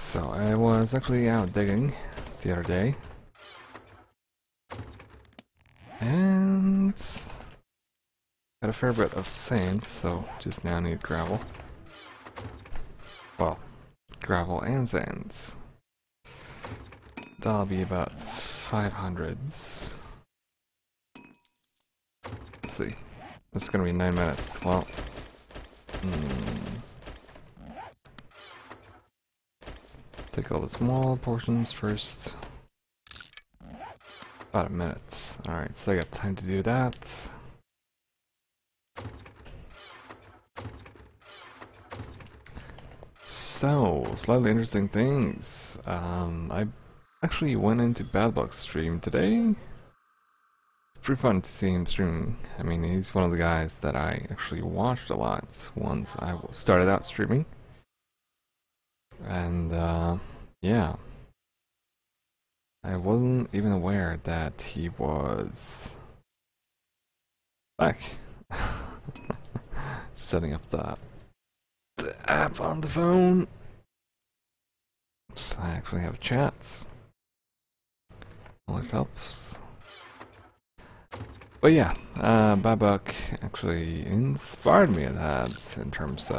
So I was actually out digging the other day, and got a fair bit of sand, so just now need gravel. Well, gravel and sand. That'll be about 500s. Let's see. It's gonna be 9 minutes. Well, take all the small portions first. About a minute. Alright, so I got time to do that. So, slightly interesting things. I actually went into Badbug's stream today. It's pretty fun to see him streaming. I mean, he's one of the guys that I actually watched a lot once I started out streaming. And, yeah. I wasn't even aware that he was back. Setting up the app on the phone. So I actually have chats. Always helps. But yeah, Babuk actually inspired me at that in terms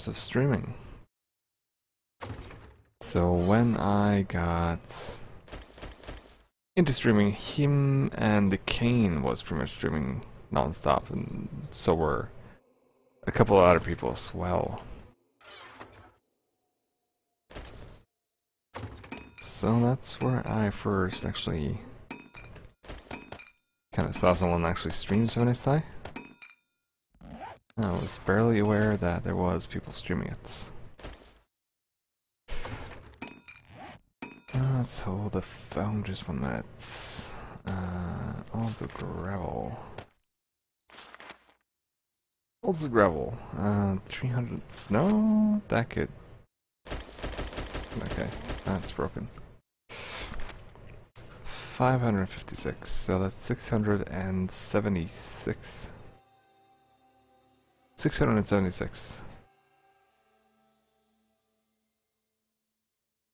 of streaming. So when I got into streaming, him and the Kane was pretty much streaming non-stop, and so were a couple of other people as well. So that's where I first actually kind of saw someone actually stream 7SI. I was barely aware that there was people streaming it. Let's hold the phone just 1 minute. All the gravel. What's the gravel? 300. No, that could. Okay, that's broken. 556. So that's 676. 676.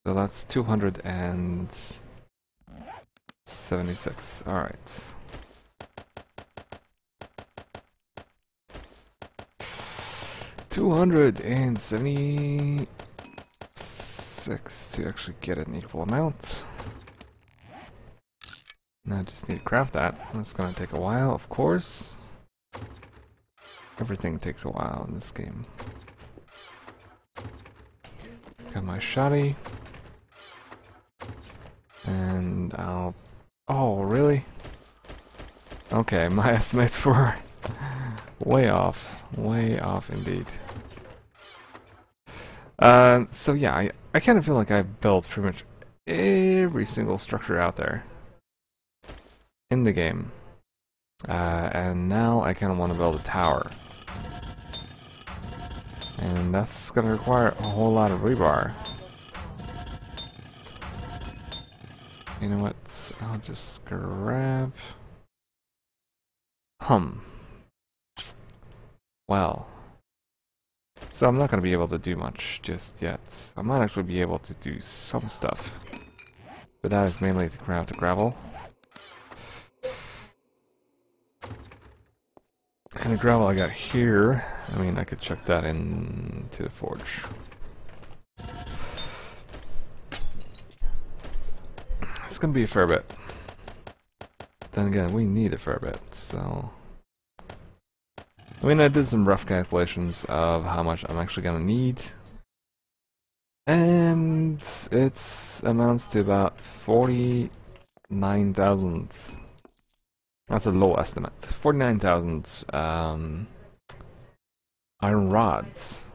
So that's 276. Alright. $276 to actually get an equal amount. Now I just need to craft that. That's gonna take a while, of course. Everything takes a while in this game. Got my shotty. And I'll... Oh, really? Okay, my estimates were way off. Way off indeed. So yeah, I kind of feel like I've built pretty much every single structure out there in the game. And now I kind of want to build a tower. And that's going to require a whole lot of rebar. You know what? I'll just grab... Well. So I'm not going to be able to do much just yet. I might actually be able to do some stuff. But that is mainly to craft the gravel. And the gravel I got here, I mean, I could chuck that into the forge. It's gonna be a fair bit. Then again, we need a fair bit, so... I mean, I did some rough calculations of how much I'm actually gonna need. And it amounts to about 49,000. That's a low estimate. 49,000 iron rods.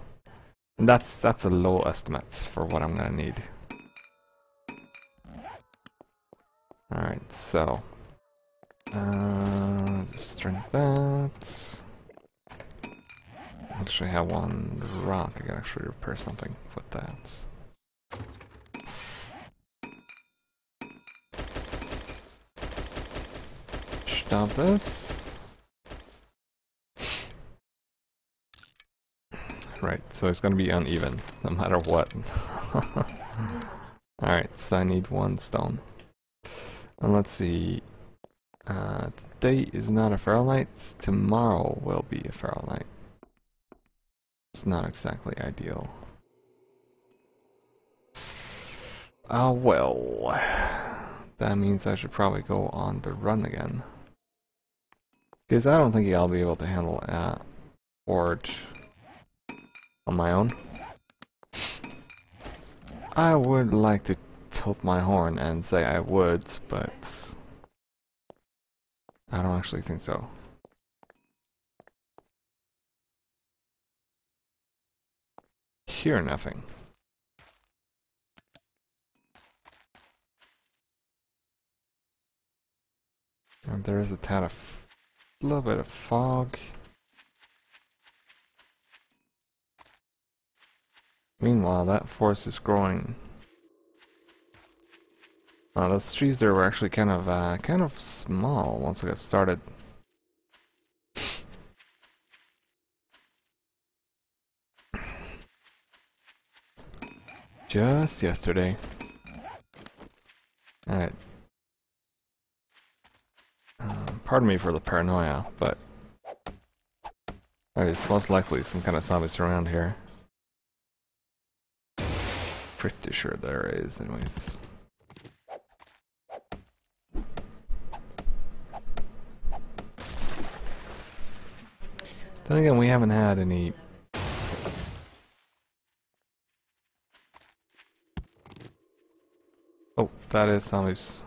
And that's a low estimate for what I'm gonna need. Alright, so just drink that. Actually have one rock. I can actually repair something with that. Stop this. Right, so it's gonna be uneven, no matter what. Alright, so I need 1 stone. And let's see. Today is not a feral night, tomorrow will be a feral night. It's not exactly ideal. Well, that means I should probably go on the run again. Because I don't think I'll be able to handle a horde on my own. I would like to toot my horn and say I would, but I don't actually think so. Hear nothing. And there is a tad of little bit of fog. Meanwhile, that forest is growing. Those trees there were actually kind of small once I got started. Just yesterday. Alright. Pardon me for the paranoia, but there's most likely some kind of zombies around here. Pretty sure there is, anyways. Then again, we haven't had any. Oh, that is zombies.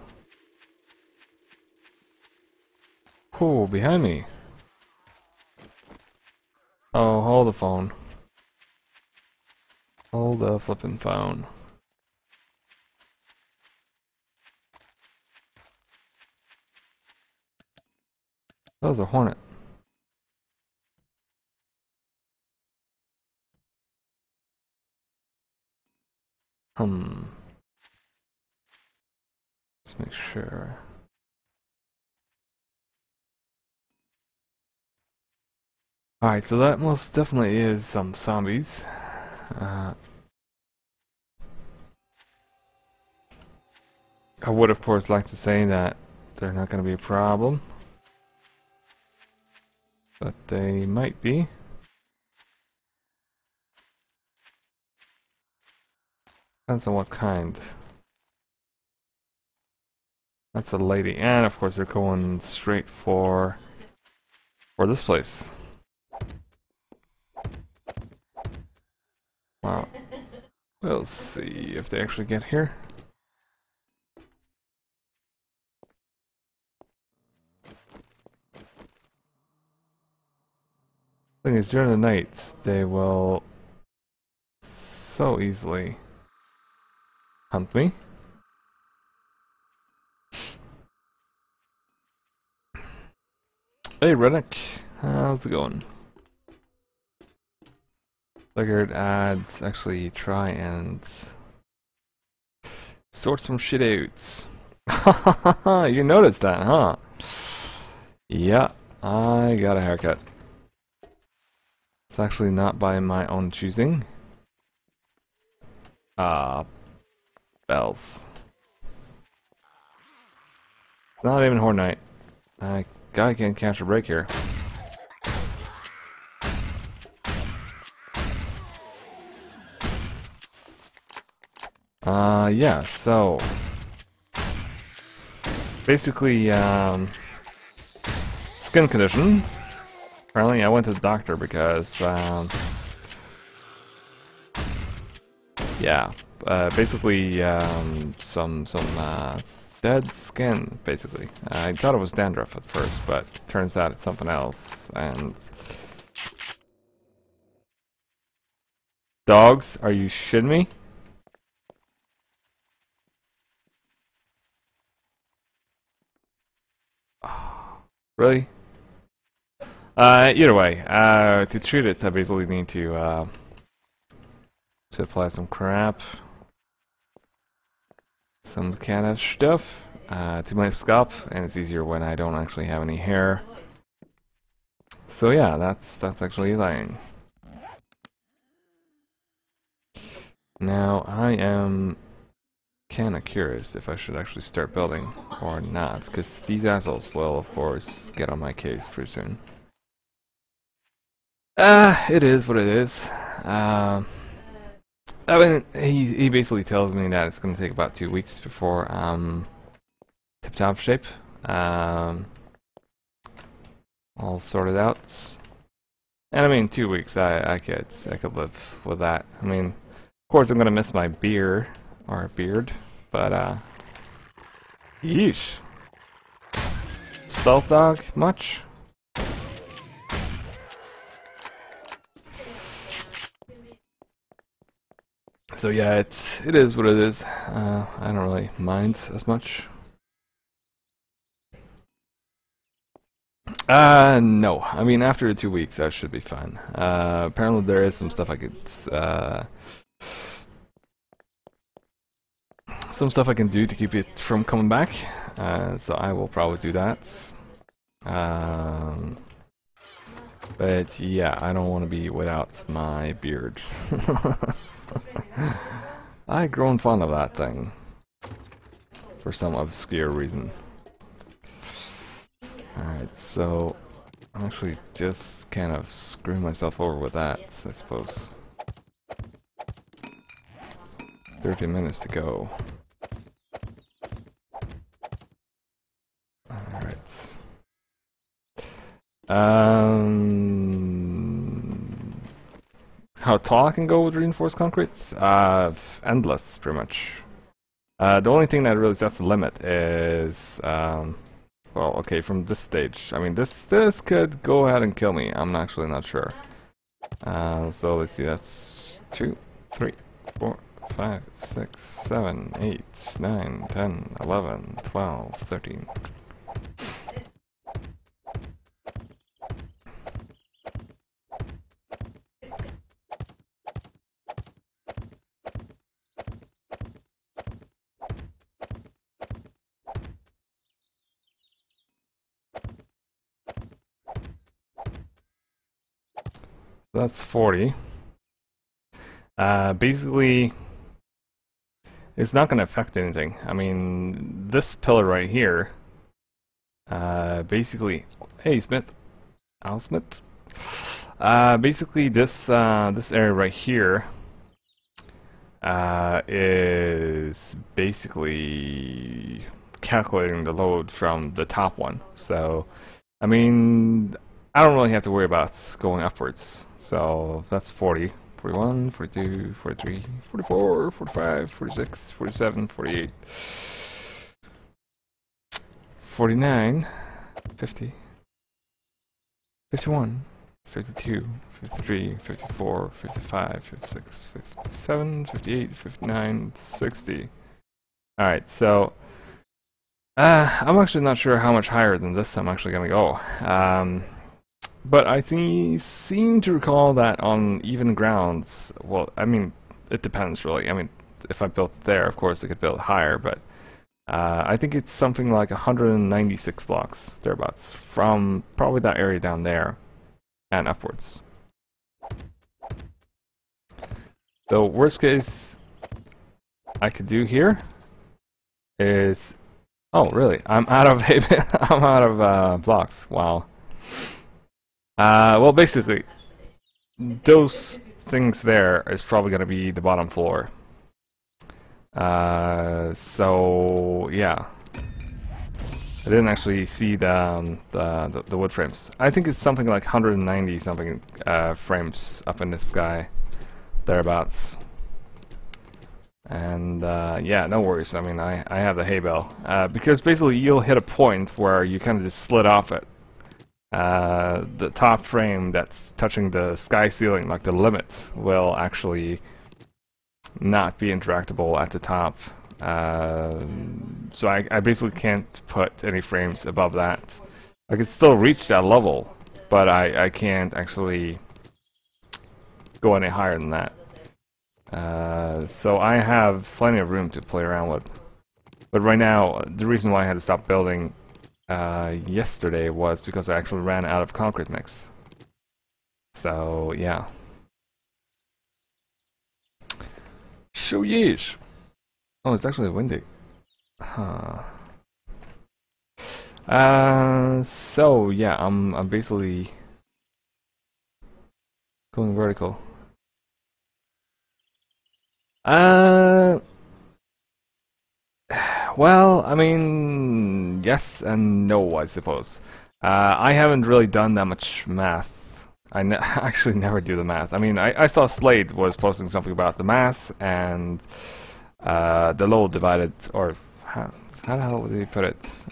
Oh, behind me. Oh, hold the phone. Hold the flippin' phone. That was a hornet. Let's make sure. Alright, so that most definitely is some zombies. I would of course like to say that they're not going to be a problem, but they might be. Depends on what kind. That's a lady, and of course they're going straight for this place. Wow. We'll see if they actually get here. Thing is, during the night, they will so easily hunt me. Hey, Redneck, how's it going? Figured I'd actually try and sort some shit out. You noticed that, huh? Yeah, I got a haircut. It's actually not by my own choosing. Bells. Not even Horde Night. Guy can't catch a break here. Yeah, so basically, skin condition. Apparently, I went to the doctor because, yeah, basically, some dead skin, basically. I thought it was dandruff at first, but turns out it's something else, and... Dogs? Are you shitting me? Really? Either way, to treat it, I basically need to apply some crap. Some kind of stuff to my scalp, and it's easier when I don't actually have any hair. So yeah, that's actually lying. Now, I am kinda curious if I should actually start building or not, because these assholes will, of course, get on my case pretty soon. It is what it is. I mean, he basically tells me that it's gonna take about 2 weeks before tip-top shape. All sorted out. And I mean, 2 weeks, I could live with that. I mean, of course, I'm gonna miss my beard, but yeesh. Stealth dog, much? So yeah, it is what it is. I don't really mind as much. No. I mean, after 2 weeks, that should be fine. Apparently there is some stuff I could, some stuff I can do to keep it from coming back. So I will probably do that. But yeah, I don't want to be without my beard. I've grown fond of that thing. For some obscure reason. Alright, so I'm actually just kind of screwing myself over with that, I suppose. 30 minutes to go. Alright. How tall I can go with reinforced concrete? Endless, pretty much. The only thing that really sets the limit is, well, okay, from this stage. I mean, this could go ahead and kill me. I'm actually not sure. So let's see. That's 2, 3, 4, 5, 6, 7, 8, 9, 10, 11, 12, 13. That's 40. Basically, it's not going to affect anything. I mean, this pillar right here, basically, hey Smith, Al Smith. Basically, this area right here is basically calculating the load from the top one. So, I mean, I don't really have to worry about going upwards. So that's 40, 41, 42, 43, 44, 45, 46, 47, 48, 49, 50, 51, 52, 53, 54, 55, 56, 57, 58, 59, 60. Alright, so I'm actually not sure how much higher than this I'm actually gonna go. But I seem to recall that on even grounds, well, I mean, it depends really. I mean, if I built there, of course I could build higher, but I think it's something like 196 blocks, thereabouts, from probably that area down there and upwards. The worst case I could do here is, oh really? I'm out of I'm out of blocks. Wow. Well, basically, those things there is probably going to be the bottom floor. So yeah, I didn't actually see the wood frames. I think it's something like 190 something frames up in the sky, thereabouts. And yeah, no worries. I mean, I have the hay bale because basically you'll hit a point where you kind of just slid off it. The top frame that's touching the sky ceiling, like the limit, will actually not be interactable at the top. So I basically can't put any frames above that. I can still reach that level, but I can't actually go any higher than that. So I have plenty of room to play around with. But right now, the reason why I had to stop building yesterday was because I actually ran out of concrete mix. So yeah. So yeesh. Oh, it's actually windy. Huh. So yeah, I'm basically going vertical. Well, I mean, yes and no, I suppose. I haven't really done that much math. Actually never do the math. I mean, I saw Slade was posting something about the mass and the load divided, or how the hell did he put it?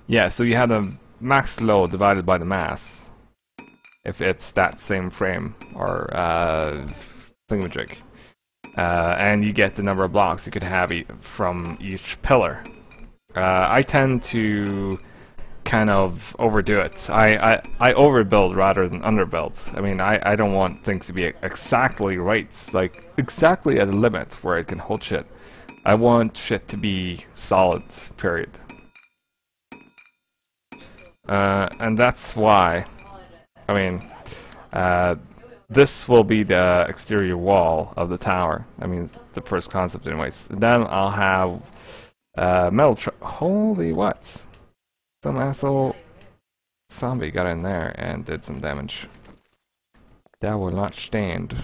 Yeah, so you have the max load divided by the mass, if it's that same frame, or thingamajig. And you get the number of blocks you could have from each pillar. I tend to kind of overdo it. I overbuild rather than underbuild. I mean, I don't want things to be exactly right, like exactly at the limit where it can hold shit. I want shit to be solid, period. And that's why, I mean, this will be the exterior wall of the tower. I mean, the first concept anyways. Then I'll have metal holy what? Some asshole zombie got in there and did some damage. That will not stand.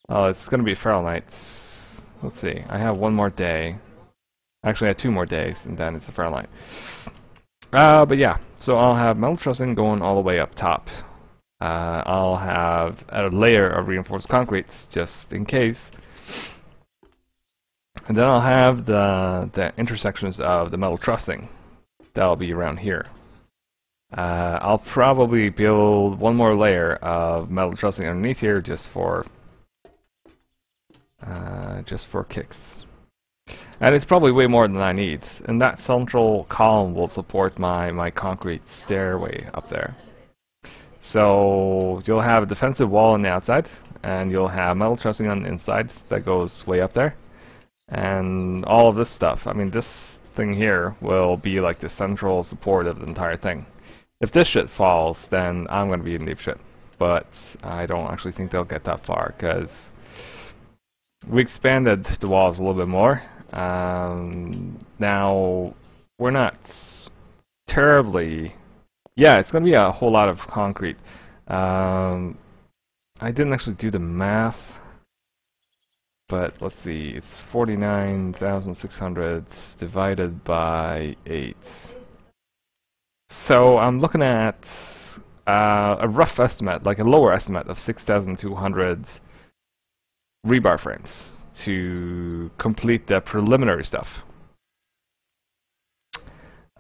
Oh, it's gonna be feral nights. Let's see, I have one more day. Actually, I have 2 more days, and then it's the feral night. But yeah, so I'll have metal trussing going all the way up top. I'll have a layer of reinforced concrete just in case. And then I'll have the intersections of the metal trussing. That'll be around here. I'll probably build one more layer of metal trussing underneath here just for kicks. And it's probably way more than I need. And that central column will support my concrete stairway up there. So you'll have a defensive wall on the outside, and you'll have metal trussing on the inside that goes way up there. And all of this stuff, I mean, this thing here will be like the central support of the entire thing. If this shit falls, then I'm gonna be in deep shit. But I don't actually think they'll get that far, because we expanded the walls a little bit more. Now, we're not terribly... Yeah, it's gonna be a whole lot of concrete. I didn't actually do the math, but let's see, it's 49,600 divided by 8. So I'm looking at a rough estimate, like a lower estimate of 6,200 rebar frames to complete the preliminary stuff.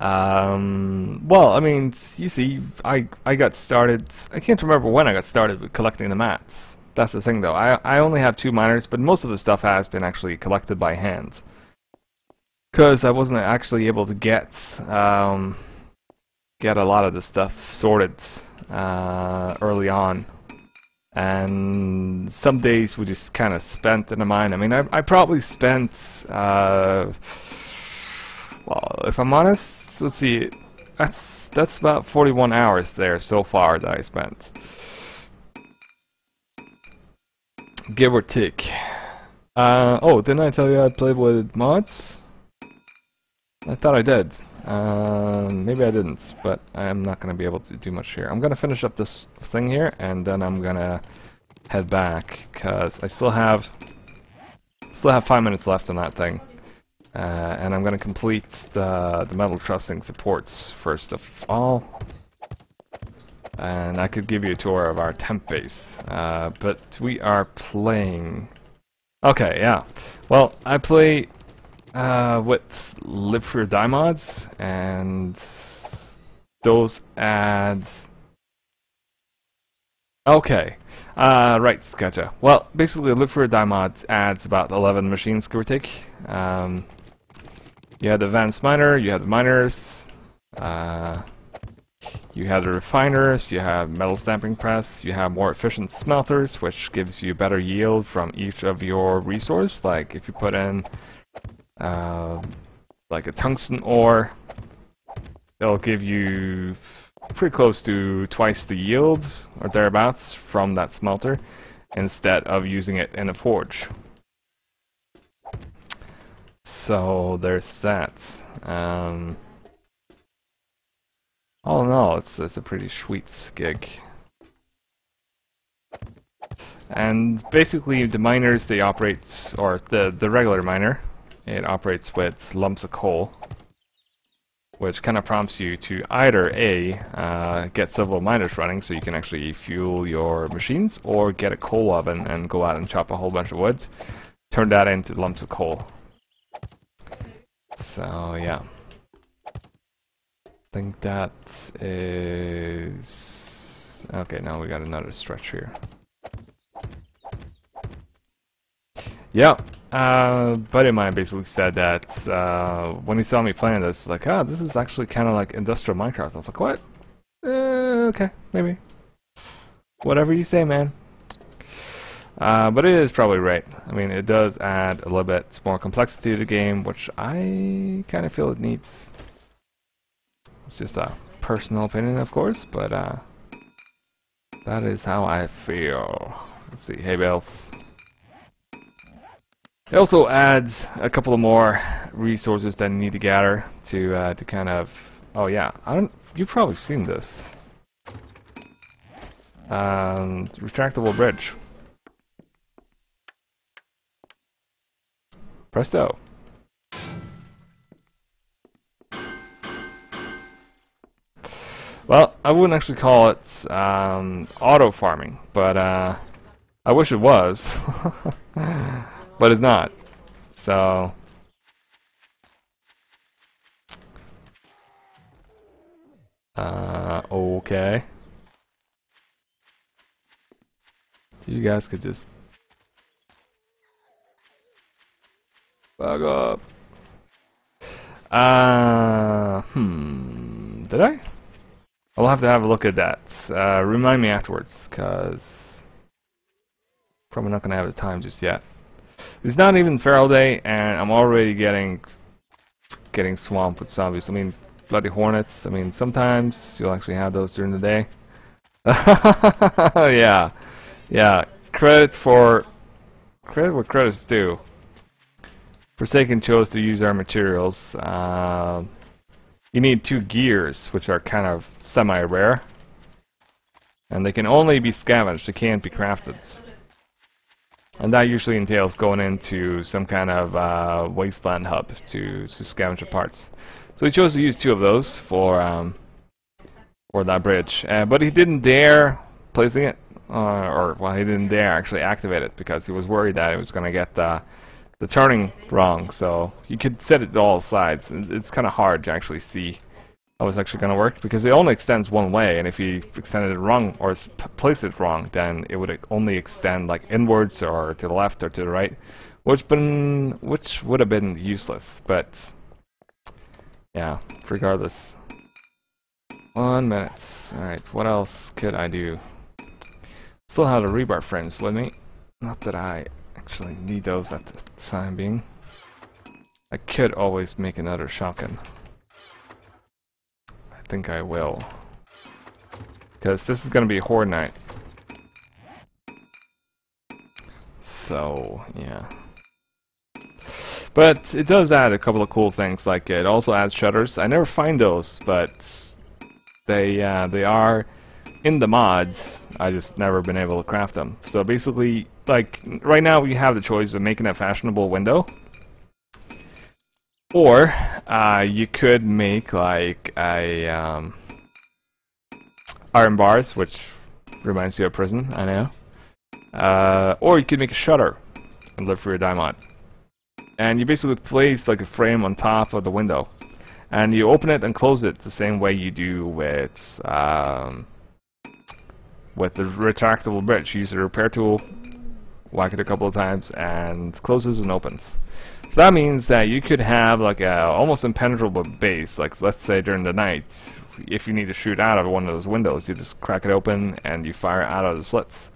Well, I mean, you see, I got started, I can't remember when I got started with collecting the mats. That's the thing though, I only have 2 miners, but most of the stuff has been actually collected by hand. Because I wasn't actually able to get a lot of the stuff sorted early on. And some days we just kind of spent in the mine. I mean, I probably spent... well, if I'm honest, let's see, that's about 41 hours there so far that I spent. Give or take. Oh, didn't I tell you I played with mods? I thought I did. Maybe I didn't, but I'm not going to be able to do much here. I'm going to finish up this thing here, and then I'm going to head back, because I still have 5 minutes left on that thing. And I'm going to complete the metal trussing supports first of all. And I could give you a tour of our temp base, but we are playing... Okay, yeah. Well, I play with Live for Die mods, and those ads... Okay, right, gotcha. Well, basically Live for Die mod adds about 11 machines, give or take. You have the advanced miner, you have the miners, you have the refiners, you have metal stamping press, you have more efficient smelters, which gives you better yield from each of your resource. Like if you put in like a tungsten ore, it'll give you pretty close to twice the yield or thereabouts from that smelter. instead of using it in a forge. So there's that. All in all, it's a pretty sweet gig. And basically, the miners, they operate, or the regular miner, it operates with lumps of coal, which kind of prompts you to either A, get several miners running so you can actually fuel your machines, or get a coal oven and go out and chop a whole bunch of wood, turn that into lumps of coal. So yeah, I think that is okay. Now we got another stretch here. Yeah, buddy of mine basically said that when he saw me playing this, like, ah, this is actually kind of like industrial Minecraft. I was like, what? Okay, maybe. Whatever you say, man. But it is probably right. I mean, it does add a little bit more complexity to the game, which I kind of feel it needs. It's just a personal opinion, of course, but that is how I feel. Let's see, hay bales. It also adds a couple of more resources that you need to gather to kind of. Oh yeah, you've probably seen this. Retractable bridge. Presto. Well, I wouldn't actually call it auto farming, but I wish it was. But it's not. So okay. You guys could just fuck up. Did I? I'll have to have a look at that. Remind me afterwards, cause probably not gonna have the time just yet. It's not even feral day, and I'm already getting swamped with zombies. I mean, bloody hornets. I mean, sometimes you'll actually have those during the day. Yeah. Credit where credit's due. Forsaken chose to use our materials. You need 2 gears, which are kind of semi-rare, and they can only be scavenged. They can't be crafted. And that usually entails going into some kind of wasteland hub to scavenge the parts. So he chose to use 2 of those for that bridge. But he didn't dare placing it, or well, he didn't dare actually activate it because he was worried that it was going to get the turning wrong. So you could set it to all sides. It's kind of hard to actually see how it's actually going to work because it only extends one way, and if you extended it wrong or place it wrong, then it would only extend like inwards or to the left or to the right, which would have been useless. But yeah, regardless. 1 minute. Alright, what else could I do? Still have the rebar frames with me. Not that I actually need those at the time being. I could always make another shotgun. I think I will. Because this is going to be a horde night. So, yeah. But it does add a couple of cool things, like it also adds shutters. I never find those, but they are in the mods. I just never been able to craft them. So basically, like right now we have the choice of making a fashionable window, or you could make like a iron bars, which reminds you of prison, I know. Or you could make a shutter and live for your diamond. And you basically place like a frame on top of the window, and you open it and close it the same way you do with the retractable bridge. You use a repair tool, whack it a couple of times, and closes and opens. So that means that you could have like a almost impenetrable base. Like let's say during the night, if you need to shoot out of one of those windows, you just crack it open and you fire out of the slits,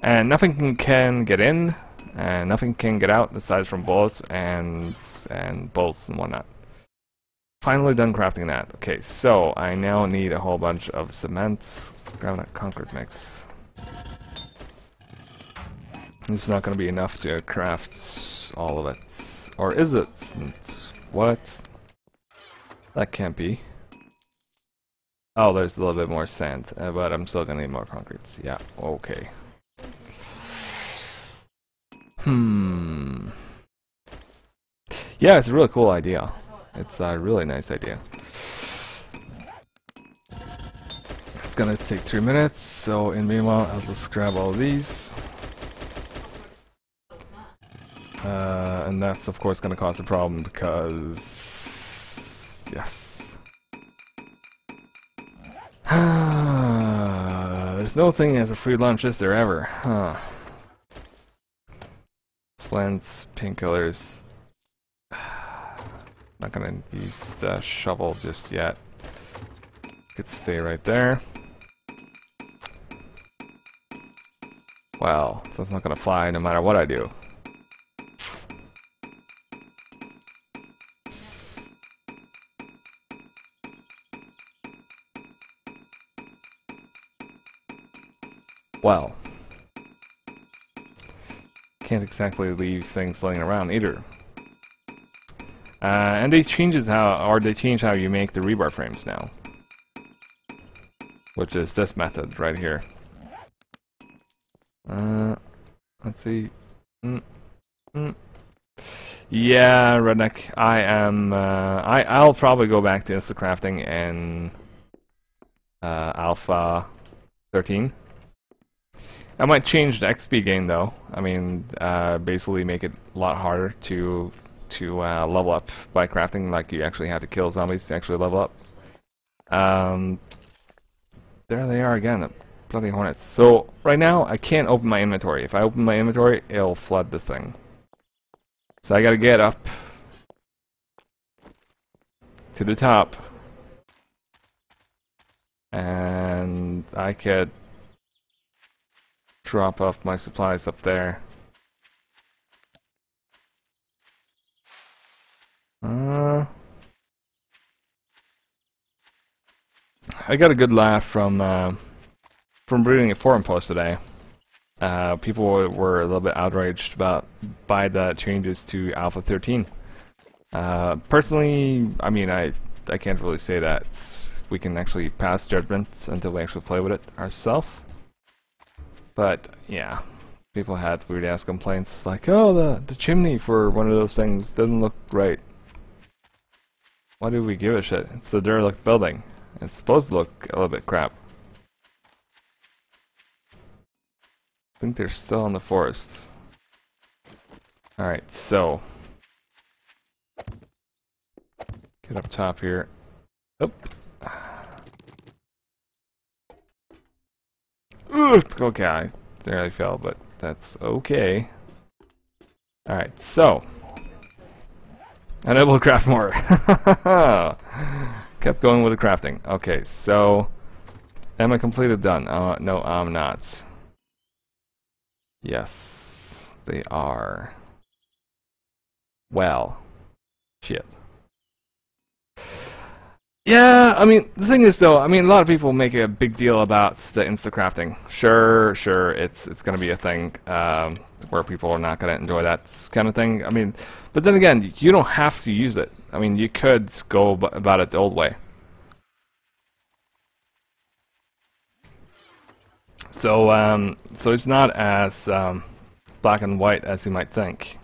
and nothing can get in. And nothing can get out aside from bullets and bolts and whatnot. Finally done crafting that. Okay, so I now need a whole bunch of cement, granite concrete mix. It's not gonna be enough to craft all of it. Or is it? What? That can't be. Oh, there's a little bit more sand, but I'm still gonna need more concrete. Yeah, okay. Yeah, it's a really cool idea. It's a really nice idea. It's gonna take 3 minutes, so in meanwhile, I'll just grab all these. And that's of course gonna cause a problem because... yes. There's no thing as a free lunch, is there ever? Huh. Splints, painkillers. Not gonna use the shovel just yet. Could stay right there. Well, that's not gonna fly no matter what I do. Well, can't exactly leave things laying around either. And they changed how you make the rebar frames now, which is this method right here. Let's see. Yeah, redneck. I'll probably go back to instant crafting in Alpha 13. I might change the XP gain though. I mean, basically make it a lot harder to level up by crafting. Like you actually have to kill zombies to actually level up. There they are again, the bloody hornets. So right now I can't open my inventory. If I open my inventory, it'll flood the thing. So I gotta get up to the top, and I could drop off my supplies up there. I got a good laugh from reading a forum post today. People were a little bit outraged by the changes to Alpha 13. Personally, I mean, I can't really say that we can actually pass judgment until we actually play with it ourselves. But yeah, people had weird ass complaints like, oh, the chimney for one of those things doesn't look right. Why do we give a shit? It's a derelict building. It's supposed to look a little bit crap. I think they're still in the forest. Alright, so get up top here. Oh. Okay, I nearly fell, but that's okay. Alright, so unable to craft more. Kept going with the crafting. Okay, so am I completely done? No, I'm not. Yes, they are. Well, shit. Yeah, I mean, the thing is though, I mean, a lot of people make a big deal about the insta crafting. Sure, it's gonna be a thing where people are not gonna enjoy that kind of thing. I mean, but then again, you don't have to use it. I mean, you could go about it the old way. So, so it's not as black and white as you might think.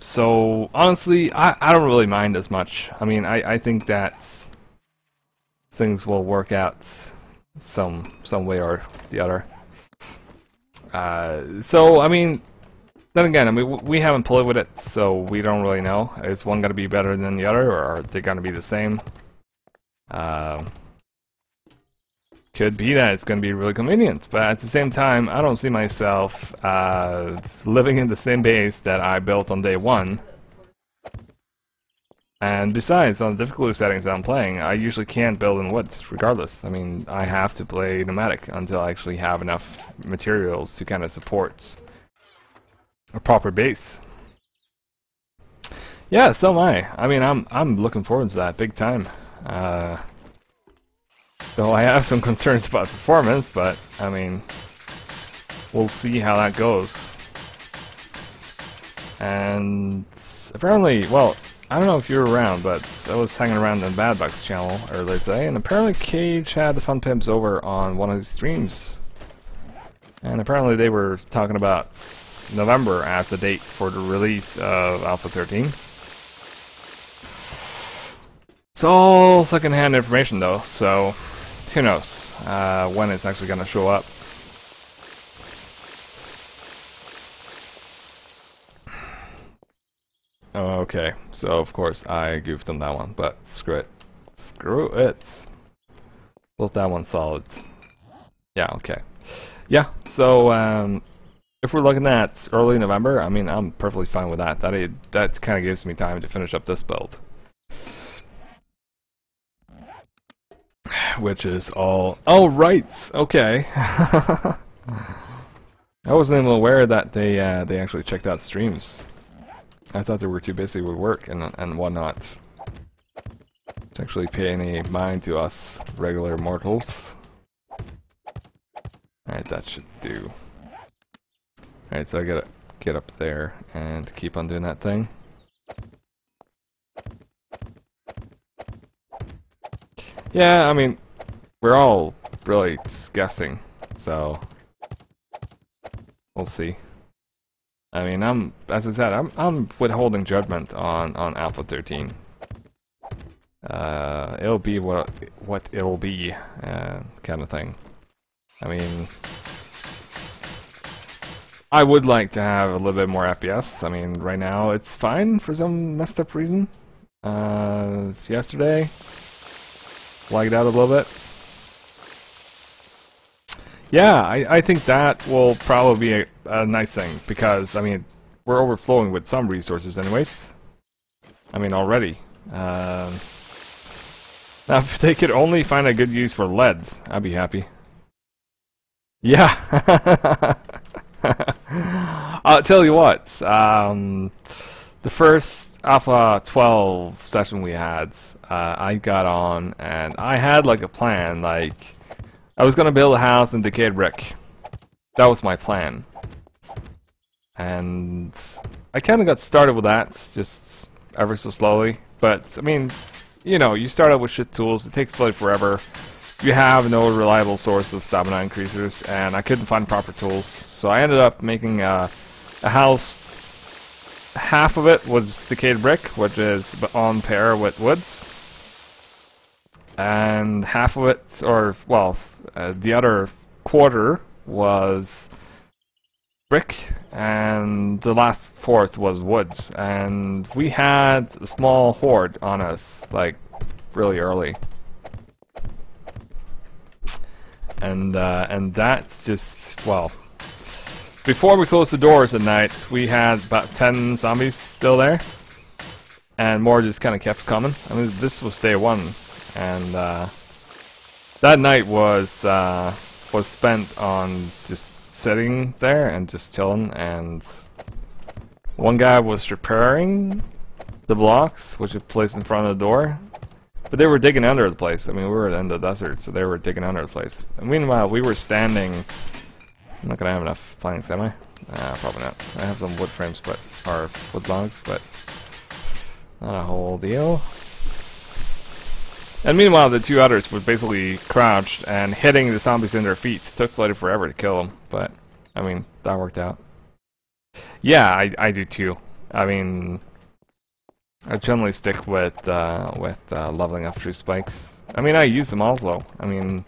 So honestly, I don't really mind as much. I mean, I think that things will work out some way or the other. So I mean, then again, I mean, we haven't played with it, so we don't really know. Is one gonna be better than the other, or are they gonna be the same? Could be that it's going to be really convenient, but at the same time, I don't see myself living in the same base that I built on day one. And besides, on the difficulty settings that I'm playing, I usually can't build in wood, regardless. I mean, I have to play nomadic until I actually have enough materials to kind of support a proper base. Yeah, so am I. I mean, I'm looking forward to that big time. Though I have some concerns about performance, but I mean, we'll see how that goes. And apparently, well, I don't know if you were around, but I was hanging around on Badbugs channel earlier today, and apparently Cage had the Fun Pimps over on one of his streams. And apparently they were talking about November as the date for the release of Alpha 13. It's all secondhand information though, so who knows when it's actually going to show up. Okay, so of course I goofed on that one, but screw it. Screw it. Both that one solid. Yeah, okay. Yeah, so if we're looking at early November, I mean, I'm perfectly fine with that. That kind of gives me time to finish up this build. Which is all... Oh, right! Okay. I wasn't even aware that they actually checked out streams. I thought they were too busy with work and whatnot to actually pay any mind to us regular mortals. Alright, that should do. Alright, so I gotta get up there and keep on doing that thing. Yeah, I mean, we're all really just guessing, so we'll see. I mean, as I said, I'm withholding judgment on Alpha 13. It'll be what it'll be, kind of thing. I mean, I would like to have a little bit more FPS. I mean, right now it's fine for some messed up reason. Yesterday, lagged out a little bit. Yeah, I think that will probably be a nice thing, because, I mean, we're overflowing with some resources anyways. I mean, already. Now, if they could only find a good use for leads, I'd be happy. Yeah! I'll tell you what, the first Alpha 12 session we had, I got on, and I had, like, a plan, like... I was gonna build a house in decayed brick. That was my plan. And I kinda got started with that, just ever so slowly. But, I mean, you know, you start out with shit tools, it takes bloody forever. You have no reliable source of stamina increasers, and I couldn't find proper tools. So I ended up making a house. Half of it was decayed brick, which is on par with woods. And half of it, or, well, the other quarter was brick, and the last fourth was woods. And we had a small horde on us, like, really early. And that's just, well, before we closed the doors at night, we had about 10 zombies still there. And more just kind of kept coming. I mean, this was day one. And that night was spent on just sitting there and just chilling. And one guy was repairing the blocks, which are placed in front of the door. But they were digging under the place. I mean, we were in the desert, so they were digging under the place. And meanwhile, we were standing. I'm not gonna have enough planks, am I? Probably not. I have some wood frames, but or wood logs, but not a whole deal. And meanwhile, the two others were basically crouched and hitting the zombies in their feet. It took bloody forever to kill them, but I mean, that worked out. Yeah, I do too. I mean, I generally stick with leveling up true spikes. I mean, I use them also. I mean,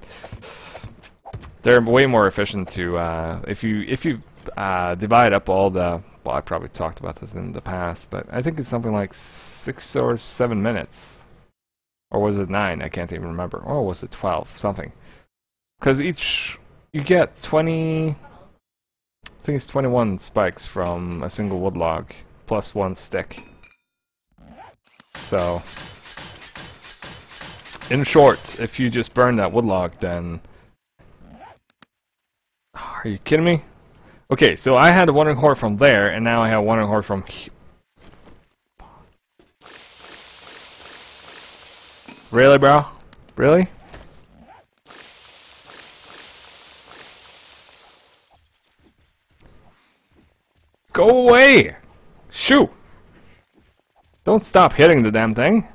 they're way more efficient to if you divide up all the. Well, I probably talked about this in the past, but I think it's something like 6 or 7 minutes. Or was it 9? I can't even remember. Or was it 12? Something. Because each... You get 20... I think it's 21 spikes from a single wood log. Plus 1 stick. So... In short, if you just burn that wood log, then... Are you kidding me? Okay, so I had a wandering horde from there, and now I have a wandering horde from... Really, bro? Really? Go away! Shoo! Don't stop hitting the damn thing!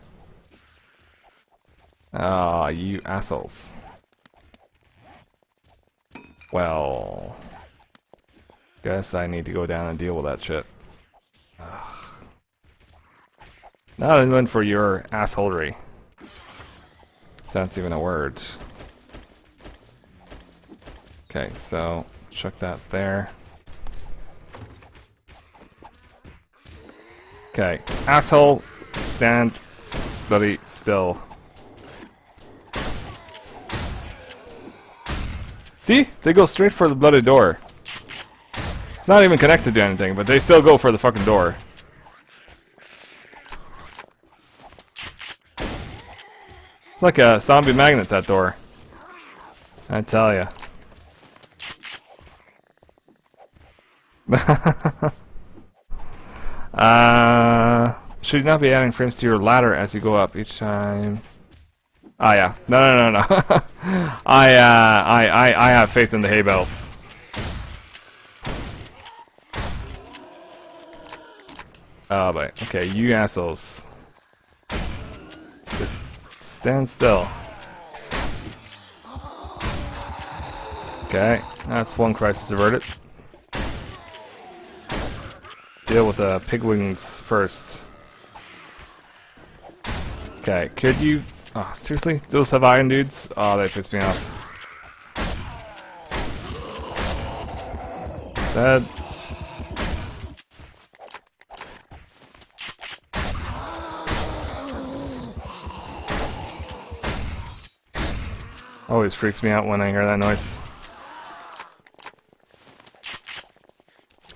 Ah, you assholes. Well... guess I need to go down and deal with that shit. Ugh. Not even for your assholery. If that's even a word. Okay, so chuck that there. Okay, asshole, stand bloody still. See? They go straight for the bloody door. It's not even connected to anything, but they still go for the fucking door. It's like a zombie magnet, that door. I tell ya. Should not be adding frames to your ladder as you go up each time. Ah, yeah. No. I have faith in the hay bales. Oh, boy. Okay, you assholes. Just stand still. Okay, that's one crisis averted. Deal with the pigwings first. Okay, could you... oh, seriously? Those have iron dudes? Oh, they pissed me off. Dead. Always freaks me out when I hear that noise.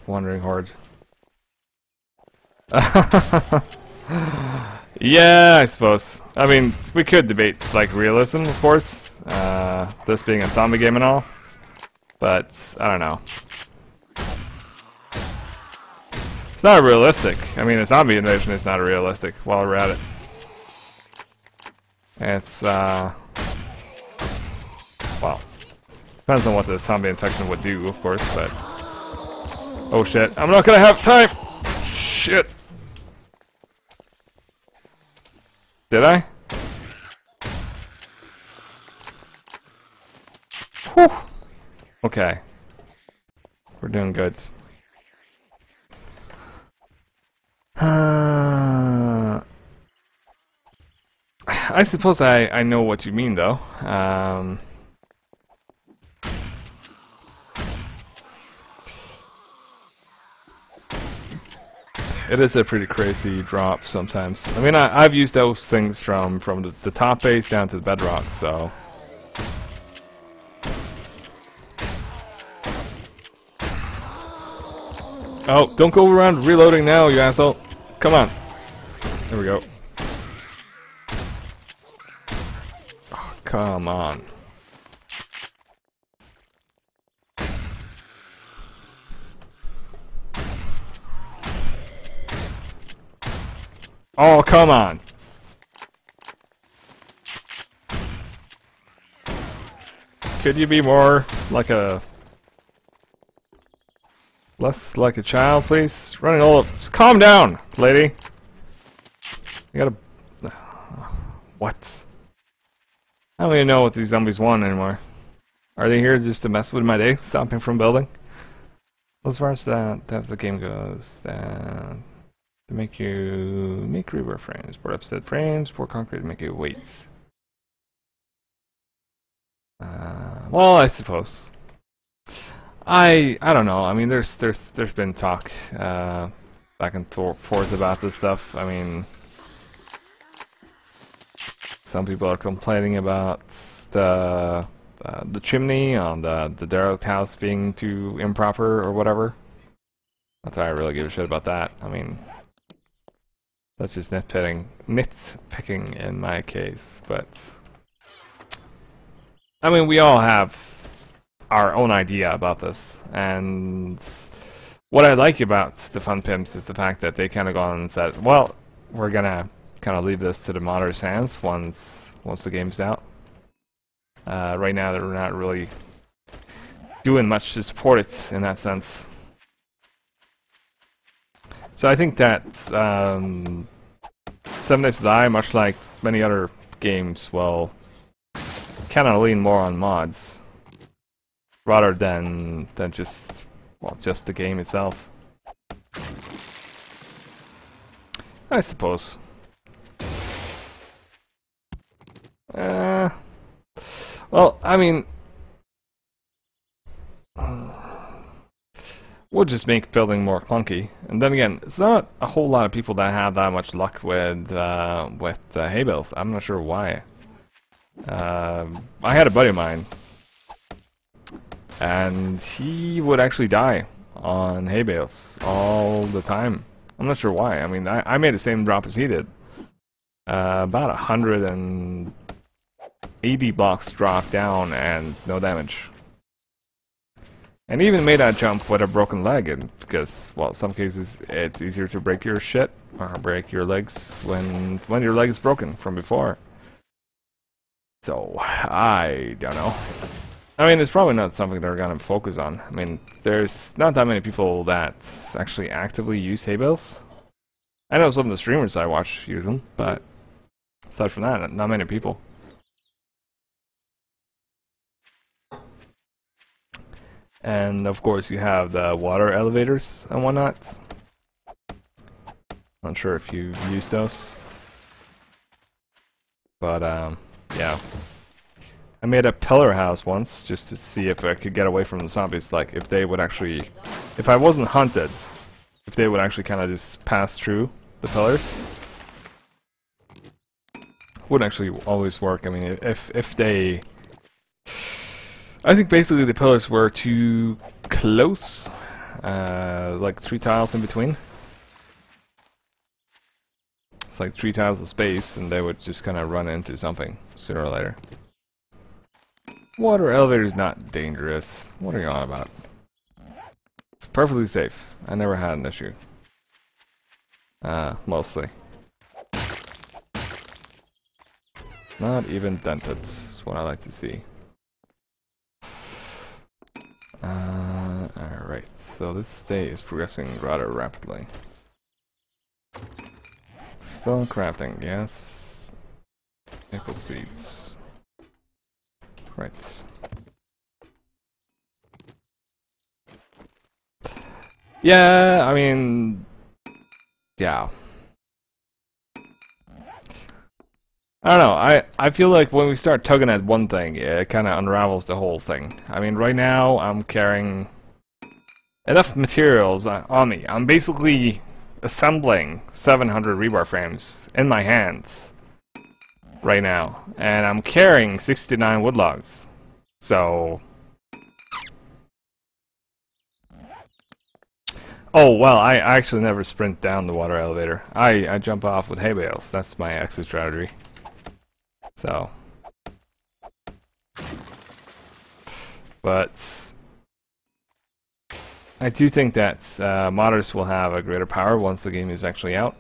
Wandering horde. Yeah, I suppose. I mean, we could debate, like, realism, of course. This being a zombie game and all. But, I don't know. It's not realistic. I mean, a zombie invasion is not realistic while we're at it. It's, well, depends on what the zombie infection would do, of course, but... oh shit, I'm not gonna have time! Shit! Did I? Whew! Okay. We're doing good. I suppose I know what you mean, though. It is a pretty crazy drop sometimes. I mean, I've used those things from the top base down to the bedrock, so... oh, don't go around reloading now, you asshole. Come on. There we go. Oh, come on. Oh, come on. Could you be more like a... less like a child, please? Running all up. Calm down, lady. You gotta... what? I don't even know what these zombies want anymore. Are they here just to mess with my day? Stopping from building? As far as that the game goes, to make you make reverb frames, pour upset frames, pour concrete to make you weights. Well, I suppose. I don't know. I mean, there's been talk back and forth about this stuff. I mean, some people are complaining about the chimney on the derelict house being too improper or whatever. Not that I really give a shit about that. I mean, that's just nitpicking in my case, but I mean, we all have our own idea about this, and what I like about the Fun Pimps is the fact that they kind of gone and said, well, we're gonna kind of leave this to the modders' hands once the game's out. Right now, they're not really doing much to support it in that sense. So I think that 7 Days to Die, much like many other games, will kind of lean more on mods rather than just, well, just the game itself. I suppose. Well, I mean, would just make building more clunky. And then again, it's not a whole lot of people that have that much luck with hay bales. I'm not sure why. I had a buddy of mine, and he would actually die on hay bales all the time. I'm not sure why. I mean, I made the same drop as he did. About 180 blocks drop down and no damage. And he even made that jump with a broken leg, and because, well, in some cases it's easier to break your shit or break your legs when your leg is broken from before. So I don't know. I mean, it's probably not something they're gonna focus on. I mean, there's not that many people that actually actively use hay bales. I know some of the streamers I watch use them, but aside from that, not many people. And of course you have the water elevators and whatnot. Not sure if you've used those. But yeah. I made a pillar house once just to see if I could get away from the zombies, like if they would actually, if I wasn't hunted, if they would actually kind of just pass through the pillars. Wouldn't actually always work. I mean, if they, I think basically the pillars were too close, like 3 tiles in between. It's like 3 tiles of space, and they would just kind of run into something sooner or later. Water elevator is not dangerous. What are you on about? It's perfectly safe. I never had an issue. Mostly. Not even dented is what I like to see. Alright, so this day is progressing rather rapidly. Still crafting, yes. Maple seeds. Right. Yeah, I mean, yeah. I don't know, I feel like when we start tugging at one thing, it kind of unravels the whole thing. I mean, right now, I'm carrying enough materials on me. I'm basically assembling 700 rebar frames in my hands right now, and I'm carrying 69 wood logs. So, oh well, I actually never sprint down the water elevator. I jump off with hay bales. That's my exit strategy. So, but I do think that modders will have a greater power once the game is actually out.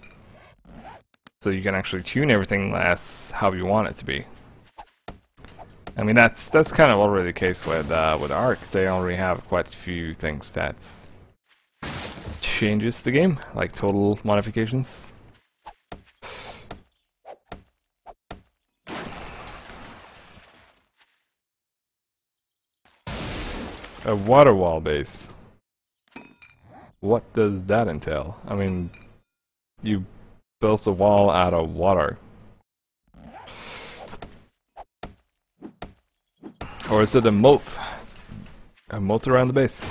So you can actually tune everything as how you want it to be. I mean, that's kind of already the case with Ark. They already have quite a few things that changes the game, like total modifications. A water wall base. What does that entail? I mean, you built a wall out of water. Or is it a moat? A moat around the base?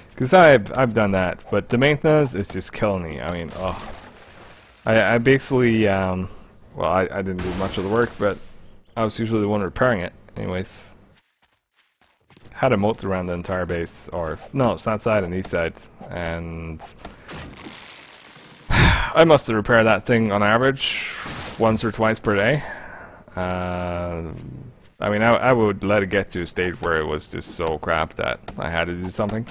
Because I've done that, but the maintenance is just killing me. I mean, oh. I basically, well, I didn't do much of the work, but I was usually the one repairing it. Anyways. Had a moat around the entire base, or no, it's not side and east side, and I must have repaired that thing on average once or twice per day. I mean, I would let it get to a state where it was just so crap that I had to do something.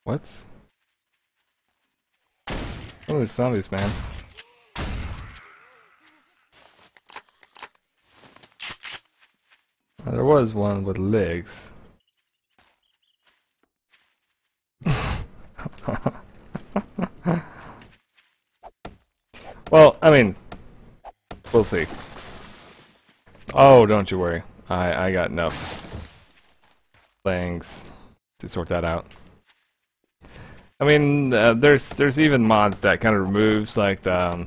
What? Oh, these zombies, man. There was one with legs. Well, I mean, we'll see. Oh, don't you worry. I got enough things to sort that out. I mean, there's even mods that kind of removes like the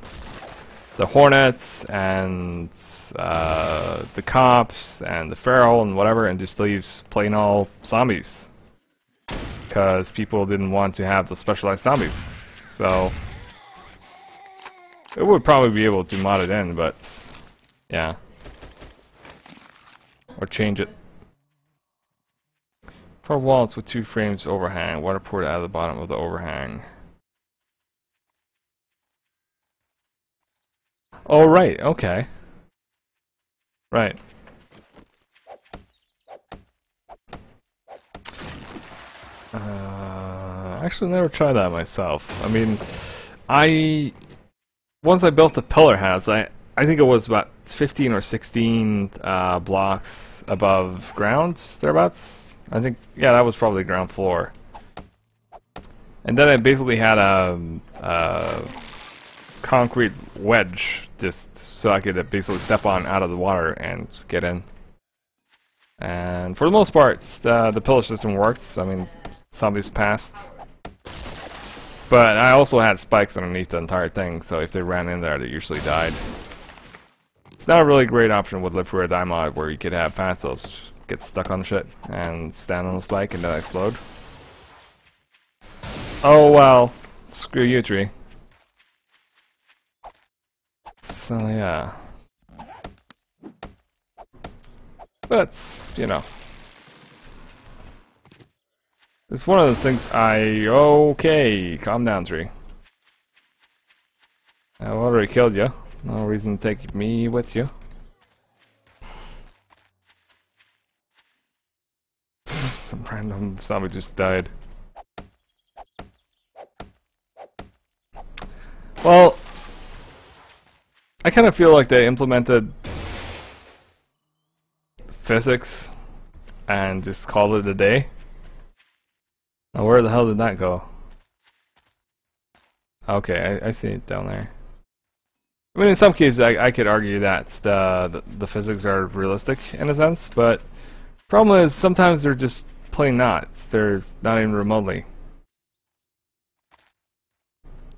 hornets and the cops and the feral and whatever, and just leaves plain old zombies because people didn't want to have the specialized zombies. So it would probably be able to mod it in, but yeah, or change it. For walls with 2 frames overhang, water poured out of the bottom of the overhang. Oh, right, okay. Right. Actually never tried that myself. I mean, once I built the pillar house, I think it was about 15 or 16 blocks above ground, thereabouts. I think, yeah, that was probably ground floor. And then I basically had a concrete wedge just so I could basically step on out of the water and get in. And for the most part, the pillar system worked. I mean, zombies passed. But I also had spikes underneath the entire thing, so if they ran in there, they usually died. It's not a really great option with Live Free or Die mod where you could have patzos get stuck on shit and stand on the spike and then explode. Oh well, screw you, tree. So yeah. But, you know. It's one of those things okay, calm down, tree. I've already killed you. No reason to take me with you. Some random zombie just died. Well, I kind of feel like they implemented physics and just called it a day. Now where the hell did that go? Okay, I see it down there. I mean, in some cases, I could argue that the physics are realistic in a sense, but problem is sometimes they're just plain not. They're not even remotely.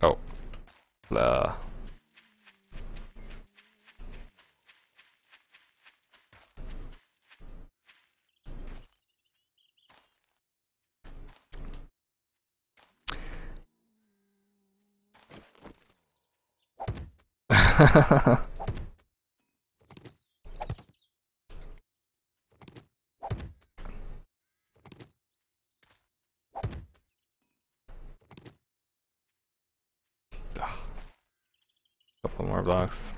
Oh. Couple more blocks.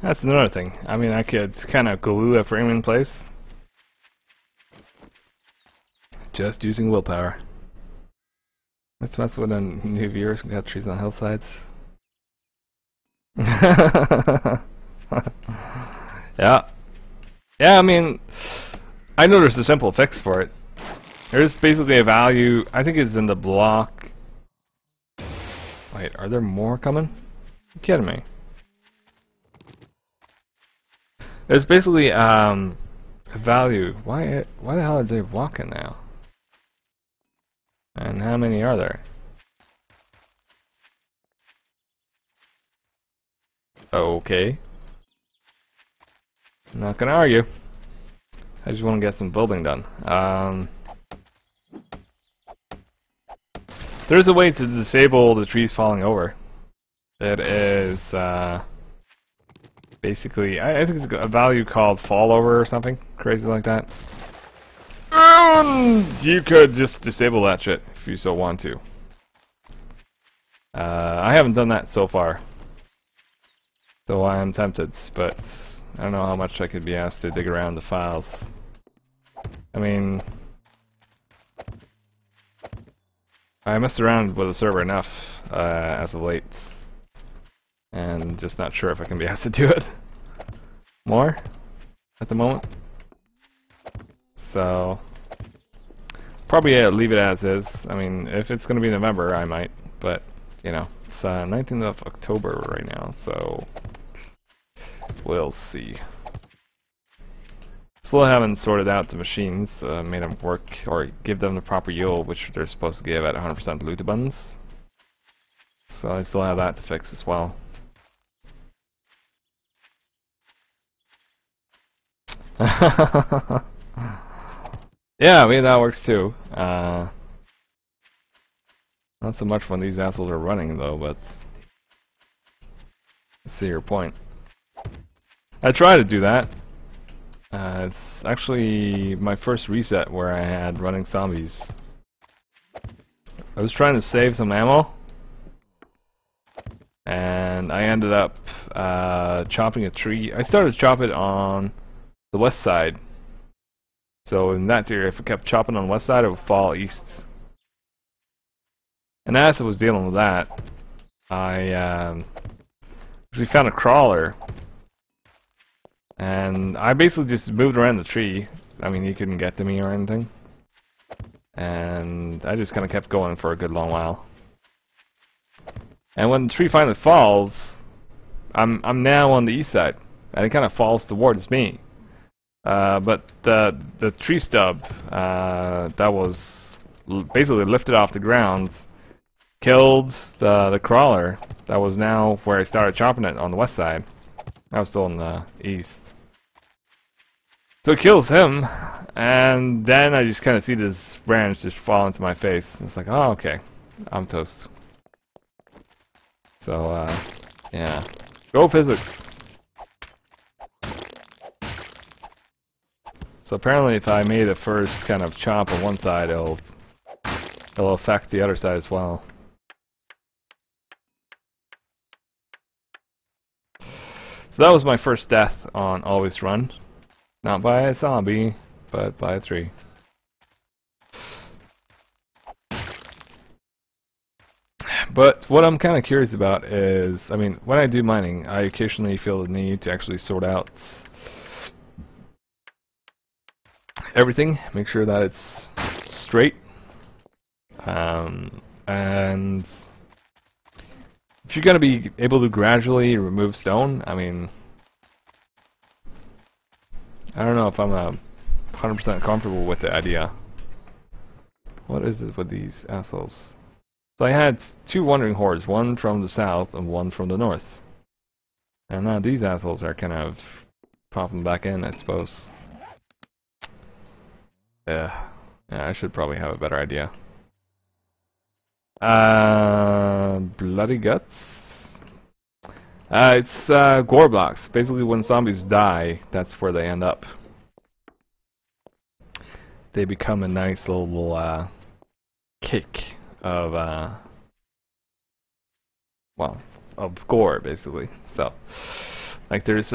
That's another thing. I mean, I could kind of glue a frame in place. Just using willpower. That's what a new viewers got trees on hillsides. Yeah. Yeah, I mean, I know there's a simple fix for it. There's basically a value, I think it's in the block. Wait, are there more coming? You kidding me? There's basically a value. Why the hell are they walking now? And how many are there? Okay. I'm not gonna argue. I just want to get some building done. There's a way to disable the trees falling over. It is basically, I think it's a value called fallover or something crazy like that. You could just disable that shit if you so want to. I haven't done that so far, though I am tempted, but I don't know how much I could be asked to dig around the files. I mean, I messed around with the server enough as of late, and just not sure if I can be asked to do it more at the moment. So probably leave it as is. I mean, if it's going to be November, I might, but you know, it's 19th of October right now, so we'll see. Still haven't sorted out the machines, made them work or give them the proper yield, which they're supposed to give at 100% loot abundance. So I still have that to fix as well. Yeah, I mean that works too. Not so much when these assholes are running though, but I see your point. I try to do that. It's actually my first reset where I had running zombies. I was trying to save some ammo, and I ended up chopping a tree. I started to chop it on the west side. So in that area, if I kept chopping on the west side, it would fall east. And as I was dealing with that, I actually found a crawler. And I basically just moved around the tree. I mean, he couldn't get to me or anything. And I just kind of kept going for a good long while. And when the tree finally falls, I'm now on the east side. And it kind of falls towards me. But the tree stub that was basically lifted off the ground killed the crawler that was now where I started chopping it on the west side. I was still in the east. So it kills him, and then I just kind of see this branch just fall into my face. It's like, oh, okay, I'm toast. So, yeah. Go physics! So apparently if I made a first kind of chop on one side, it'll affect the other side as well. So that was my first death on Always Run. Not by a zombie, but by a tree. But what I'm kind of curious about is, I mean, when I do mining, I occasionally feel the need to actually sort out everything, make sure that it's straight. And if you're going to be able to gradually remove stone, I mean, I don't know if I'm 100% comfortable with the idea. What is it with these assholes? So I had two wandering hordes, one from the south and one from the north. And now these assholes are kind of popping back in, I suppose. Yeah, I should probably have a better idea. Bloody guts. It's gore blocks. Basically, when zombies die, that's where they end up. They become a nice little cake of well, of gore, basically. So, like, there's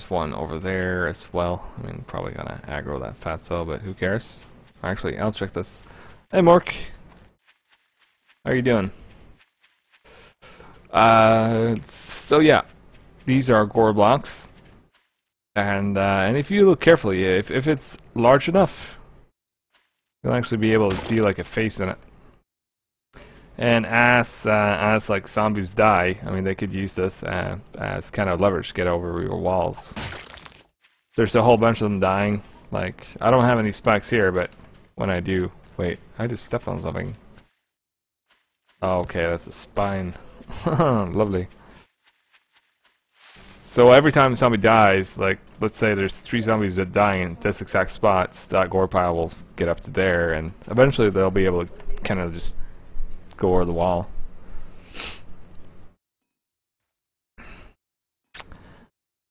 one over there as well. I mean, probably gonna aggro that fatso, but who cares? Actually, I'll check this. Hey, Mork. How are you doing? So yeah, these are gore blocks, and if you look carefully, if it's large enough, you'll actually be able to see like a face in it. And as like zombies die, I mean, they could use this as kind of leverage to get over your walls. There's a whole bunch of them dying. Like, I don't have any spikes here, but when I do, wait, I just stepped on something. Oh, okay, that's a spine. Lovely. So every time a zombie dies, like, let's say there's 3 zombies that die in this exact spot, that gore pile will get up to there, and eventually they'll be able to kind of just go over the wall.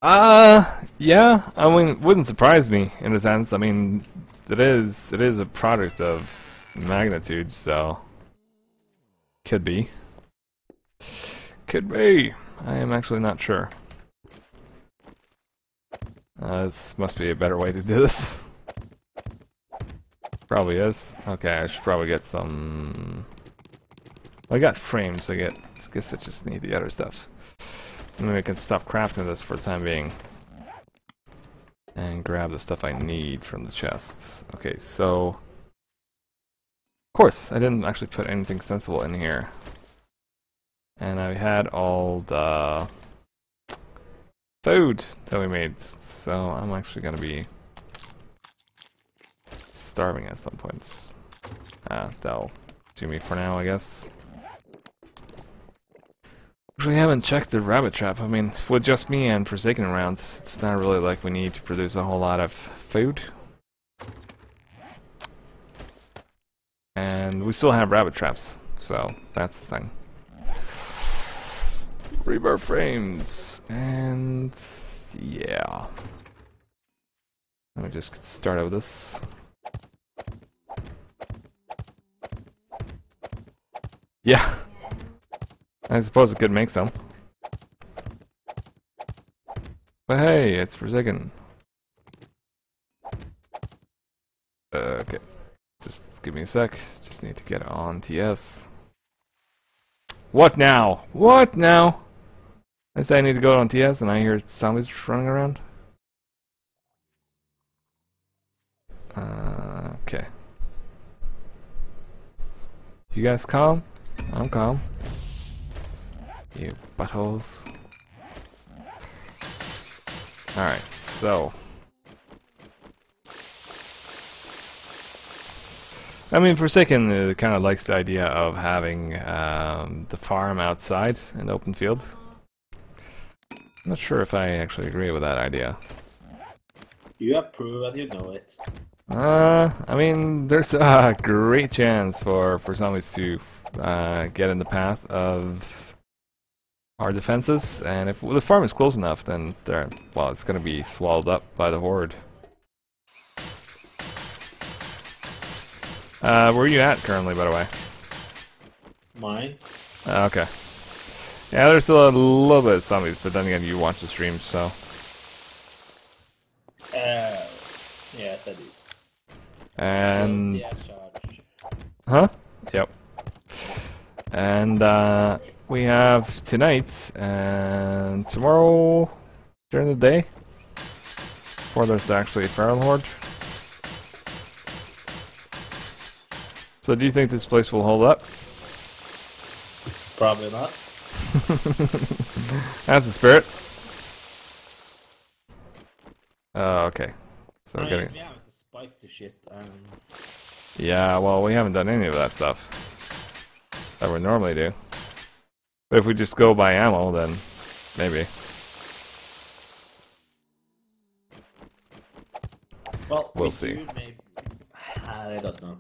Yeah, I mean, it wouldn't surprise me in a sense. I mean, it is a product of magnitude, so could be. Could be. I am actually not sure. This must be a better way to do this. Probably is. Okay, I should probably get some... Well, I got frames, I guess I just need the other stuff. Maybe I can stop crafting this for the time being. And grab the stuff I need from the chests. Okay, so... Of course, I didn't actually put anything sensible in here. And I had all the food that we made, so I'm actually gonna be starving at some points. That'll do me for now, I guess. Actually, haven't checked the rabbit trap. I mean, with just me and Forsaken around, it's not really like we need to produce a whole lot of food. And we still have rabbit traps, so that's the thing. Rebar frames, and yeah. Let me just get started with this. Yeah, I suppose it could make some. But hey, it's Forsaken. Okay, just give me a sec. Just need to get on TS. What now? What now? I say I need to go on TS and I hear zombies running around. Okay. You guys calm? I'm calm. You buttholes. Alright, so. I mean, Forsaken kind of likes the idea of having the farm outside in the open field. I'm not sure if I actually agree with that idea. You approve and you know it. I mean, there's a great chance for zombies to get in the path of our defenses, and if the farm is close enough, then well, it's gonna be swallowed up by the horde. Where are you at currently, by the way? Mine? Okay. Yeah, there's still a little bit of zombies, but then again, you watch the stream, so... Yes, I do. And... Yeah, charge. Huh? Yep. And, we have tonight and tomorrow during the day, before there's actually a feral horde. So do you think this place will hold up? Probably not. That's the spirit. Oh, okay. So we're getting... We haven't spiked to shit. Yeah, well, we haven't done any of that stuff that we normally do. But if we just go by ammo, then maybe. Well, we'll see. Maybe, I don't know.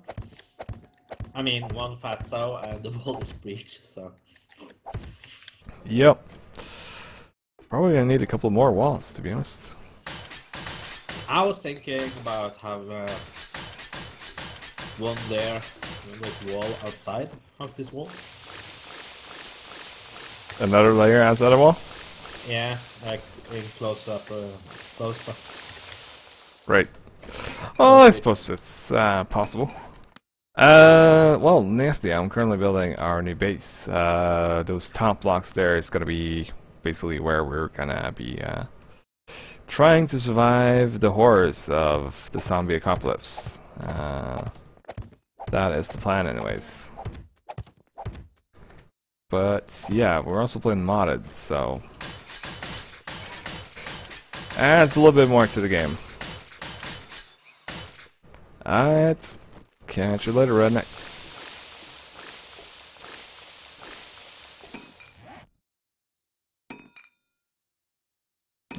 I mean, one fat sow and the wall is breached, so... Yep. Probably gonna need a couple more walls, to be honest. I was thinking about have one there with wall outside of this wall. Another layer outside the wall? Yeah, like in close up. Right. Well, I suppose it's possible. Well, nasty. I'm currently building our new base. Those top blocks there is gonna be basically where we're gonna be trying to survive the horrors of the zombie apocalypse. That is the plan, anyways. But yeah, we're also playing modded, so adds a little bit more to the game. Alright. Catch you later, redneck.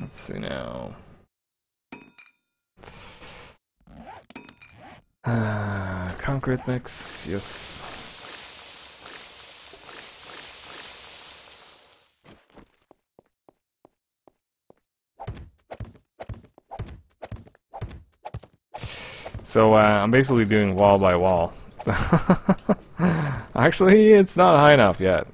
Let's see now. Concrete mix, yes. So I'm basically doing wall by wall. Actually, it's not high enough yet.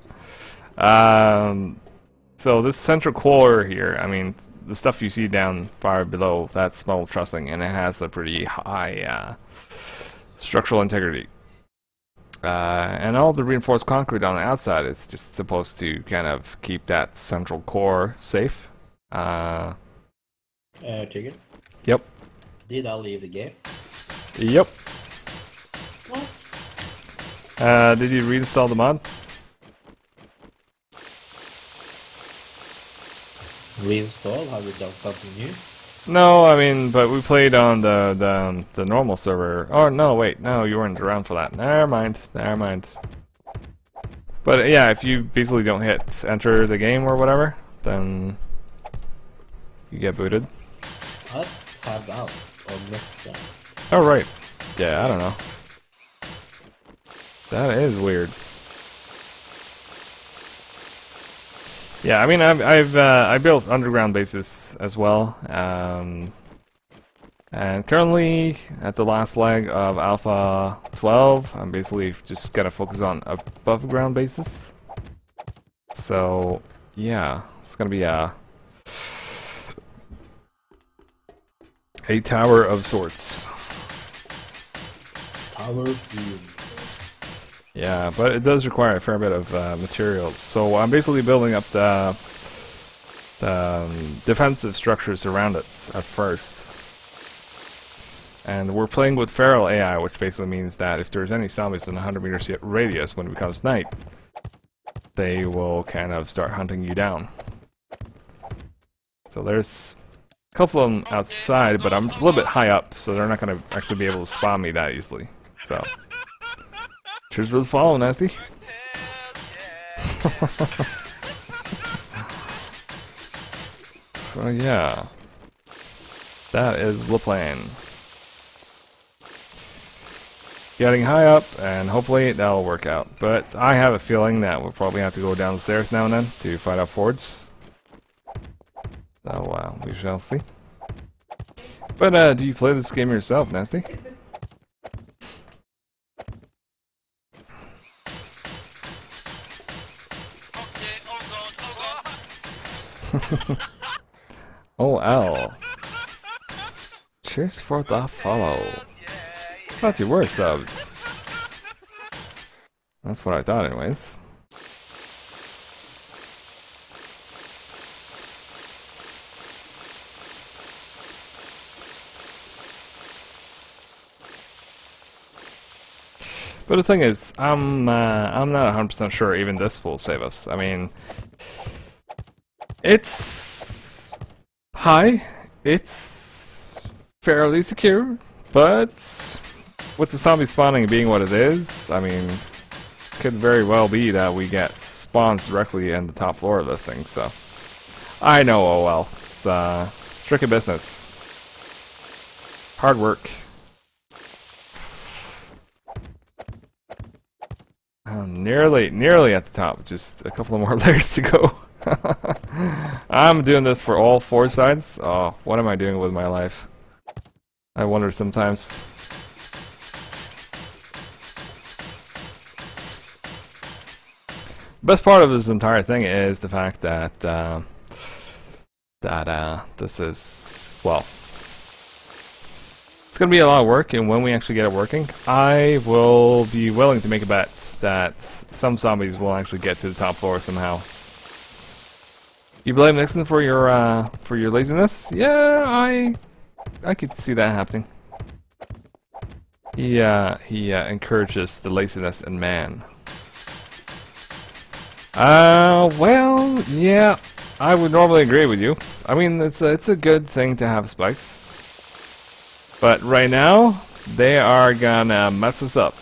So this central core here, I mean, the stuff you see down far below, that's metal trussing, and it has a pretty high structural integrity. And all the reinforced concrete on the outside is just supposed to kind of keep that central core safe. Chicken. Yep. Did I leave the game? Yep. What? Did you reinstall the mod? Reinstall? Have we done something new? No, I mean, but we played on the normal server. Oh no, wait, no, you weren't around for that. Never mind, never mind. But yeah, if you basically don't hit enter the game or whatever, then you get booted. I tabbed out or not that. Oh right, yeah, I don't know. That is weird. Yeah, I mean, I built underground bases as well, and currently at the last leg of Alpha 12, I'm basically just gonna focus on above ground bases. So yeah, it's gonna be a tower of sorts. Tower view. Yeah, but it does require a fair bit of materials. So I'm basically building up the defensive structures around it at first. And we're playing with feral AI, which basically means that if there's any zombies in a 100 meters radius when it becomes night, they will kind of start hunting you down. So there's a couple of them outside, but I'm a little bit high up, so they're not going to actually be able to spawn me that easily. So, cheers for the follow, Nasty. So yeah, that is the plan. Getting high up, and hopefully that'll work out. But I have a feeling that we'll probably have to go downstairs now and then to fight off hordes. So we shall see. But do you play this game yourself, Nasty? Oh, L. Cheers for the follow. Thought you were subbed. That's what I thought anyways. But the thing is, I'm not 100% sure even this will save us. I mean, it's high, it's fairly secure, but with the zombie spawning being what it is, I mean, could very well be that we get spawns directly in the top floor of this thing, so I know, oh well, it's tricky business. Hard work. Nearly at the top, just a couple of more layers to go. I'm doing this for all four sides. Oh, what am I doing with my life? I wonder sometimes. Best part of this entire thing is the fact that this is, well, it's gonna be a lot of work, and when we actually get it working, I will be willing to make a bet that some zombies will actually get to the top floor somehow. You blame Nixon for your laziness? Yeah, I could see that happening. He encourages the laziness in man. Well, yeah, I would normally agree with you. I mean, it's a good thing to have spikes. But right now, they are gonna mess us up.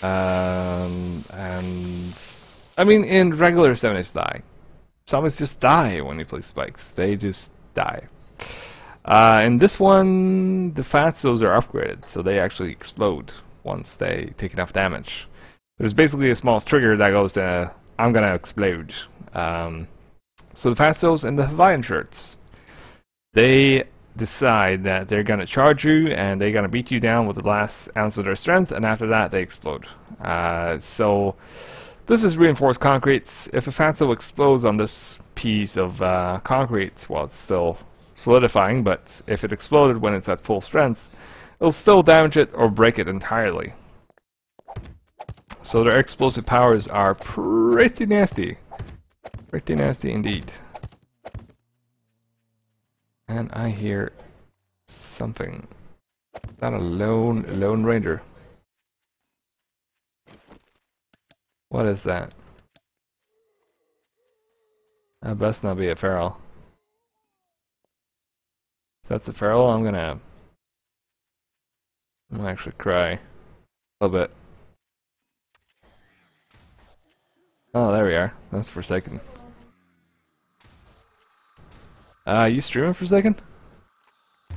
And I mean, in regular 70s die, zombies just die when you play spikes. They just die. In this one, the fatsos are upgraded, so they actually explode once they take enough damage. There's basically a small trigger that goes, I'm gonna explode. So the fatsos and the Hawaiian shirts, they decide that they're gonna charge you and they're gonna beat you down with the last ounce of their strength, and after that they explode. So this is reinforced concrete. If a fatso explodes on this piece of concrete, well, it's still solidifying, but if it exploded when it's at full strength, it'll still damage it or break it entirely. So their explosive powers are pretty nasty. Pretty nasty indeed. And I hear something. Is that a lone ranger? What is that? That best not be a feral. If that's a feral, I'm gonna actually cry a little bit. Oh, there we are. That's Forsaken. You streaming Forsaken?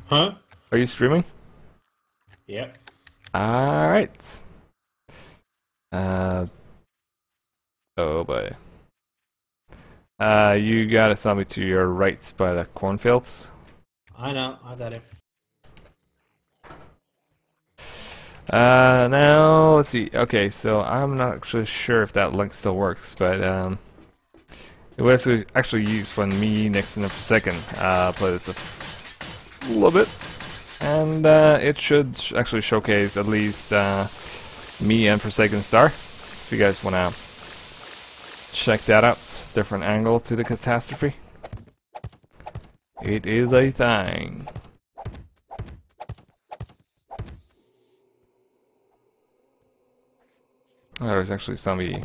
Huh? Are you streaming? Yep. Alright. Oh boy. You got a zombie to your right by the cornfields. I know, I got it. Now let's see. Okay, so I'm not actually sure if that link still works, but it was actually used when me, Nixon, and Forsaken play this a little bit, and it should actually showcase at least me and Forsaken Star. If you guys wanna check that out, different angle to the catastrophe. It is a thing. Oh, there's actually somebody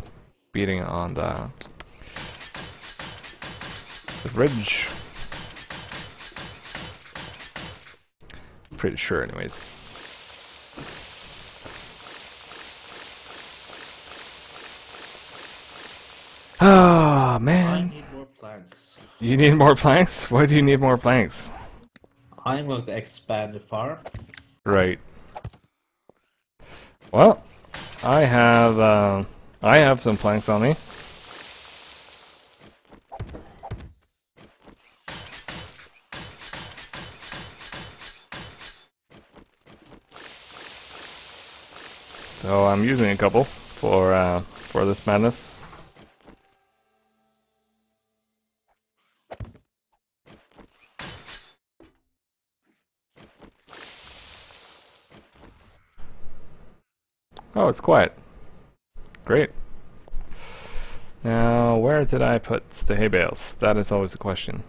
beating on the ridge. Pretty sure, anyways. Oh I man. need more planks. You need more planks? Why do you need more planks? I'm going to expand the farm. Right. Well, I have some planks on me. So I'm using a couple for this madness. Oh, it's quiet. Great. Now, where did I put the hay bales? That is always a question.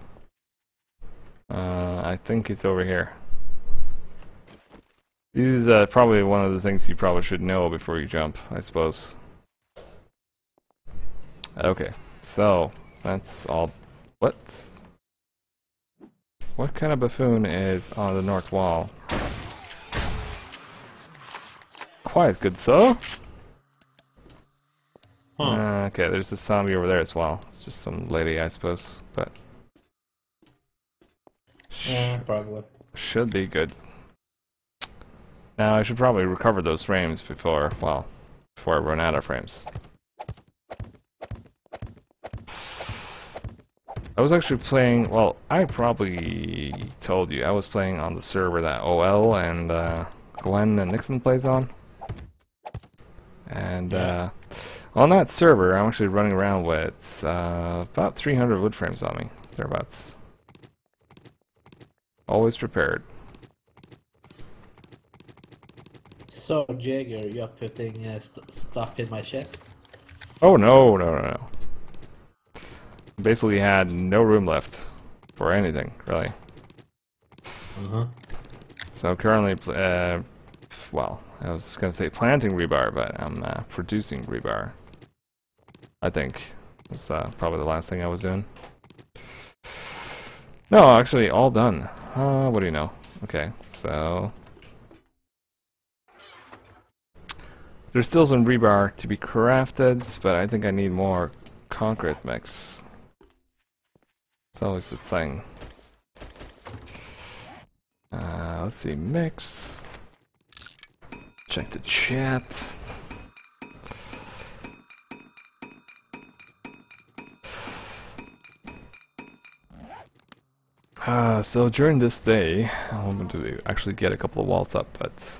I think it's over here. This is probably one of the things you probably should know before you jump, I suppose. Okay, so that's all. What kind of buffoon is on the north wall? Quiet, good sir. Okay, there's a zombie over there as well. It's just some lady, I suppose, but Yeah, probably. should be good. Now I should probably recover those frames before I run out of frames. I was actually playing, well, I probably told you, I was playing on the server that OL and Gwen and Nixon plays on. And on that server, I'm actually running around with about 300 wood frames on me, thereabouts. Always prepared. So, Jagger, you're putting stuff in my chest? Oh no, no, no, no. Basically had no room left for anything, really. So currently, well, I was gonna say planting rebar, but I'm producing rebar. I think that's probably the last thing I was doing. No, actually, all done. What do you know? Okay, so there's still some rebar to be crafted, but I think I need more concrete mix. It's always the thing. Let's see, mix. Check the chat. So during this day, I'm going to actually get a couple of walls up, but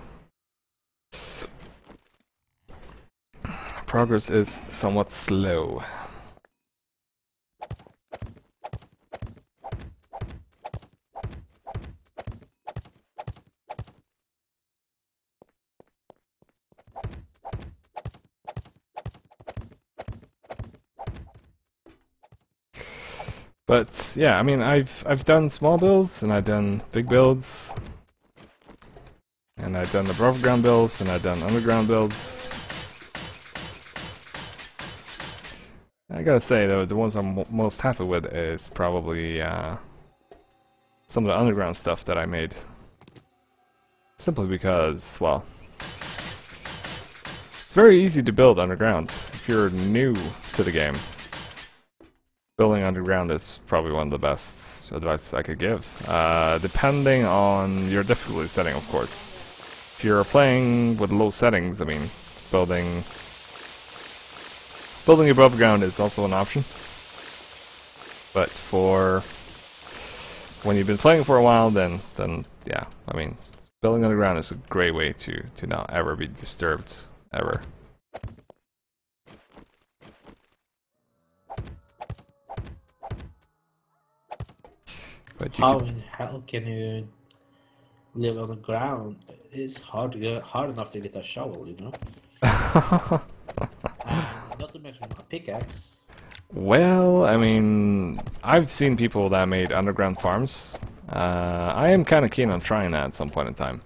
progress is somewhat slow. But yeah, I mean, I've done small builds and I've done big builds, and I've done above ground builds and I've done underground builds. I gotta say though, the ones I'm most happy with is probably some of the underground stuff that I made. Simply because, well, it's very easy to build underground if you're new to the game. Building underground is probably one of the best advice I could give, depending on your difficulty setting, of course. If you're playing with low settings, I mean, building above ground is also an option. But for when you've been playing for a while, then yeah, I mean, building underground is a great way to not ever be disturbed, ever. But How in hell can you live on the ground? It's hard enough to get a shovel, you know. And not to mention a pickaxe. Well, I mean, I've seen people that made underground farms. I am kind of keen on trying that at some point in time.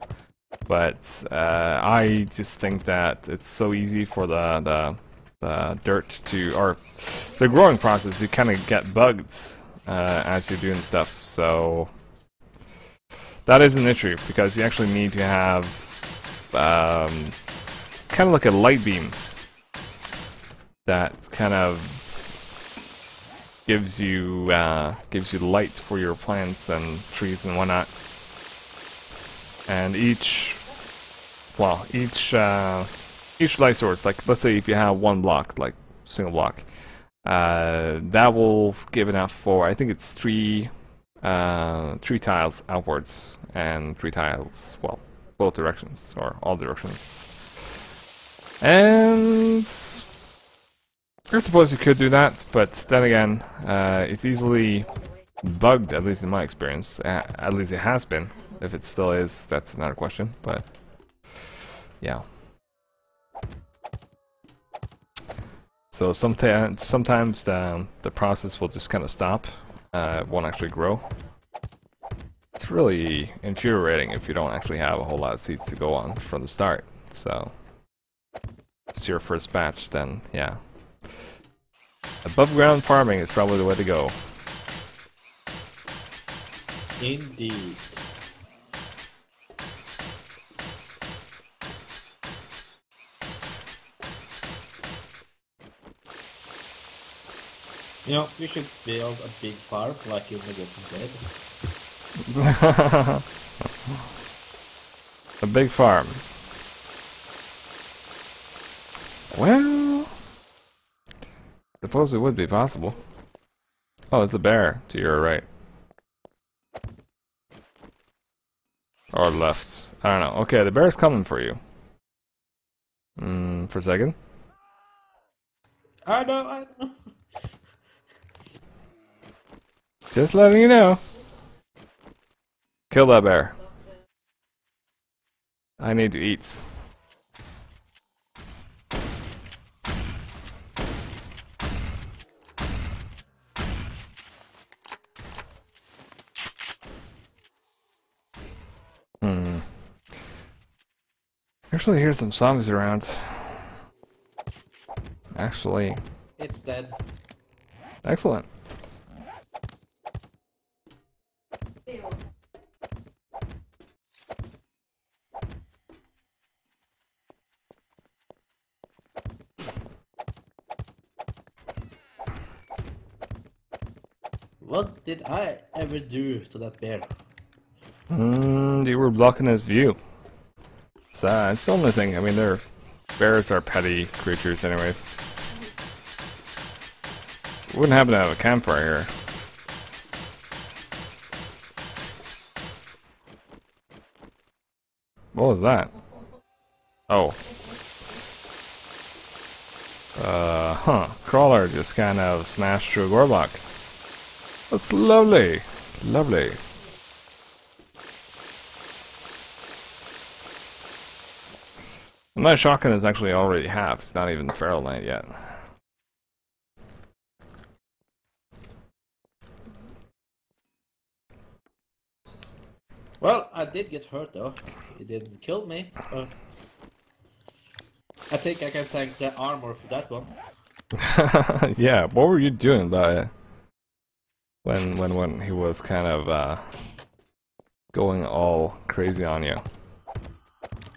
But I just think that it's so easy for the dirt to, or the growing process to kind of get bugged as you're doing stuff. So that is an issue because you actually need to have kind of like a light beam that kind of gives you light for your plants and trees and whatnot. And each light source, like let's say if you have one block, like single block, that will give enough for, I think it's three tiles outwards and 3 tiles, well, both directions or all directions. And I suppose you could do that, but then again, it's easily bugged, at least in my experience. At least it has been. If it still is, that's another question, but yeah. So sometimes the process will just kind of stop, it won't actually grow. It's really infuriating if you don't actually have a whole lot of seeds to go on from the start. So if it's your first batch, then yeah. Above ground farming is probably the way to go. Indeed. You know, we should build a big farm like in The Walking Dead. A big farm. Well, suppose it would be possible. Oh, it's a bear to your right. Or left. I don't know. Okay, the bear's coming for you. For a second. I know. Just letting you know. Kill that bear. I need to eat. Actually, here's some songs around. Actually. It's dead. Excellent. What did I ever do to that bear? You were blocking his view. It's the only thing. I mean, bears are petty creatures anyways. Wouldn't happen to have a campfire here. What was that? Oh. Crawler just kind of smashed through a Gorblock. That's lovely. Lovely. My shotgun is actually already half. It's not even Feral Knight yet. Well, I did get hurt though. It didn't kill me, but I think I can thank the armor for that one. Yeah, what were you doing by when he was kind of going all crazy on you?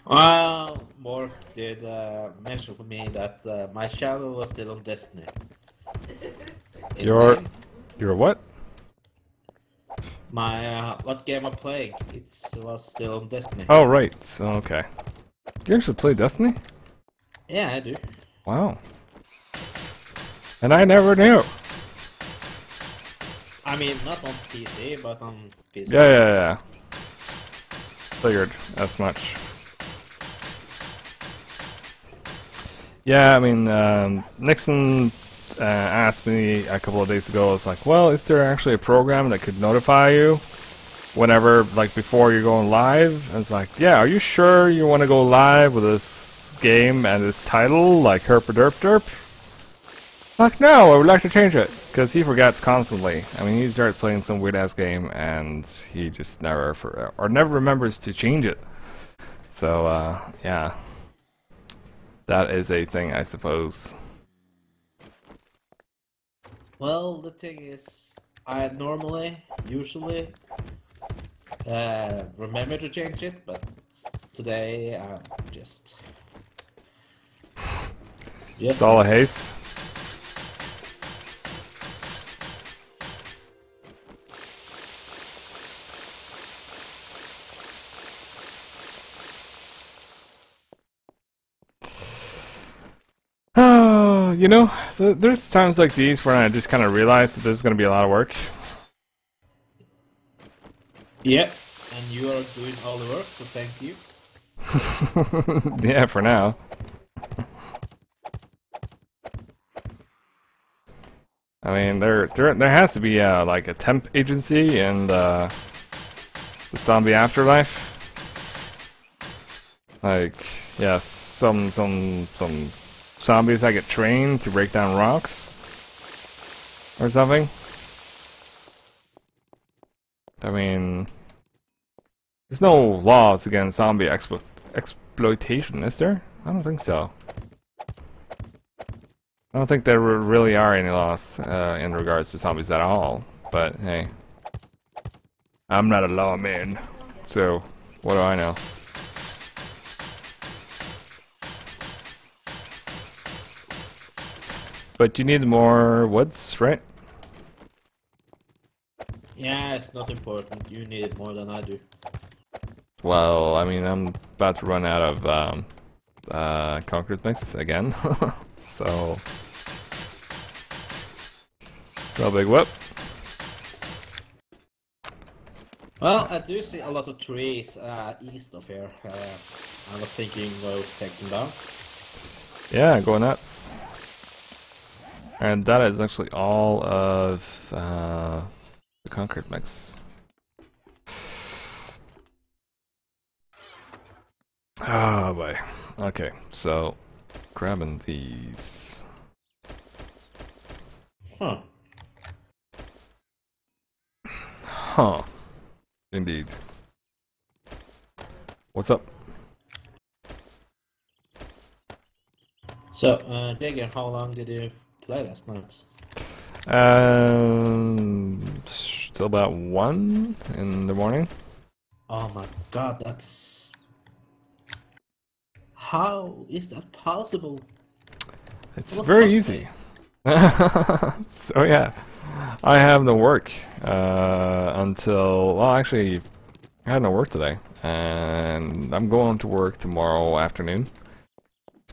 Well, Mork did mention for me that my channel was still on Destiny. In Your name, your what? my what game I'm playing, it was still on Destiny. Oh right, okay. You actually play Destiny? Yeah, I do. Wow. And I never knew. I mean, not on PC, but on PC. Yeah. Figured as much. Yeah, I mean, Nixon asked me a couple of days ago, it's like, well, is there actually a program that could notify you whenever, like, before you're going live? And it's like, yeah, are you sure you want to go live with this game and this title, like Herp Derp Derp? Like, no, I would like to change it, because he forgets constantly. I mean, he starts playing some weird-ass game, and he just never remembers to change it. So, yeah. That is a thing, I suppose. Well, the thing is, I usually, remember to change it, but today I'm just It's all a haste. Oh, you know, there's times like these where I just kind of realize that this is going to be a lot of work. Yeah, and you are doing all the work, so thank you. Yeah, for now. I mean, there has to be like a temp agency in the zombie afterlife. Like, yes, some zombies that get trained to break down rocks or something. I mean, there's no laws against zombie exploitation, is there? I don't think so. I don't think there really are any laws in regards to zombies at all. But hey, I'm not a lawman, so what do I know? But you need more woods, right? Yeah, it's not important. You need it more than I do. Well, I mean, I'm about to run out of concrete mix again, so big whoop. Well, I do see a lot of trees east of here. I was thinking of taking down. Yeah, go nuts. And that is actually all of the concrete mix. Oh boy. Okay, so grabbing these. Huh. Huh. Indeed. What's up? So, Jager, how long did you play last night? Still about 1 in the morning. Oh my god, that's... How is that possible? It's very easy. So yeah, I have no work until, well, actually, I had no work today, and I'm going to work tomorrow afternoon.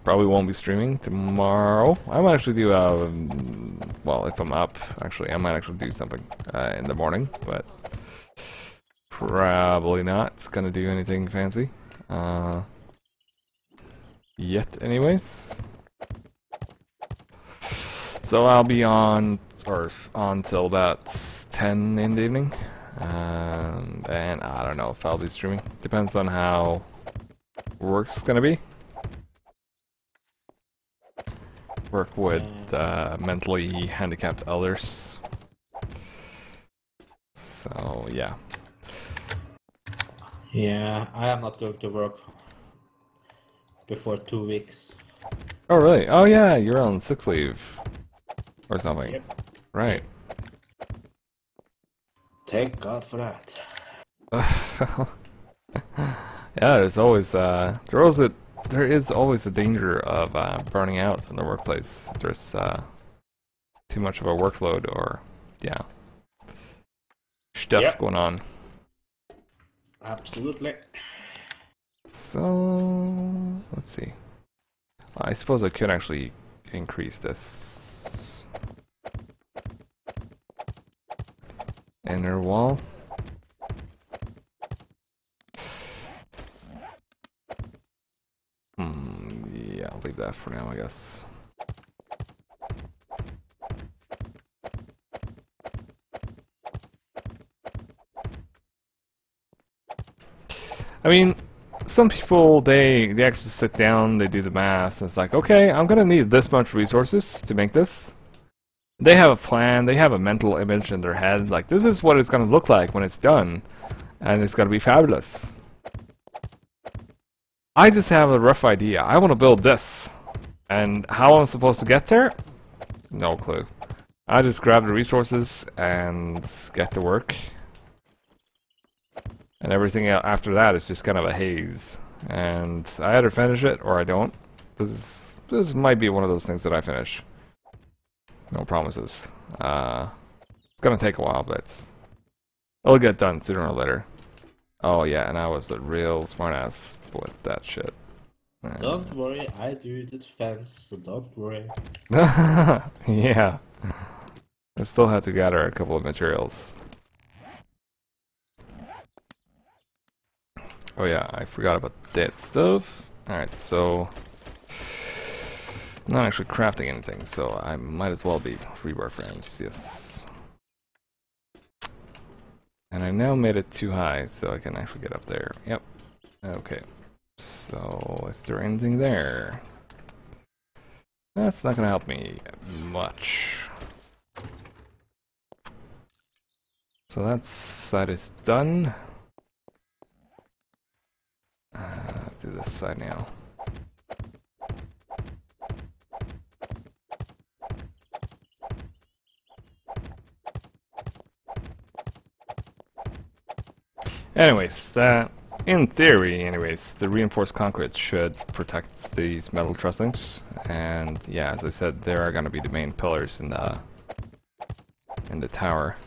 Probably won't be streaming tomorrow. I might actually do well, if I'm up, actually, I might actually do something in the morning, but probably not gonna do anything fancy yet, anyways. So I'll be on till about 10 in the evening, and I don't know if I'll be streaming. Depends on how work's gonna be. Work with mentally handicapped elders. So yeah. Yeah, I am not going to work before 2 weeks. Oh, really? Oh, yeah, you're on sick leave or something. Yep. Right. Thank God for that. Yeah, there is always a danger of burning out in the workplace. If there's too much of a workload or, yeah, stuff Yep, going on. absolutely. So, let's see. I suppose I could actually increase this inner wall. Yeah, I'll leave that for now, I guess. I mean, some people, they actually sit down, they do the math, and it's like, okay, I'm gonna need this much resources to make this. They have a plan, they have a mental image in their head, like, this is what it's gonna look like when it's done, and it's gonna be fabulous. I just have a rough idea. I want to build this. And how I'm supposed to get there? No clue. I just grab the resources and get to work. And everything after that is just kind of a haze. And I either finish it or I don't. This might be one of those things that I finish. No promises. It's gonna take a while, but it'll get done sooner or later. Oh yeah, and I was a real smartass with that shit. Don't worry, I do the defense, so don't worry. Yeah. I still had to gather a couple of materials. Oh yeah, I forgot about that stuff. Alright, so not actually crafting anything, so I might as well be rebar frames, yes. And I now made it too high, so I can actually get up there. Yep. Okay. So, is there anything there? That's not gonna help me much. So that side is done. Do this side now. Anyways, in theory, anyways, the reinforced concrete should protect these metal trusslings, and yeah, as I said, there are going to be the main pillars in the tower,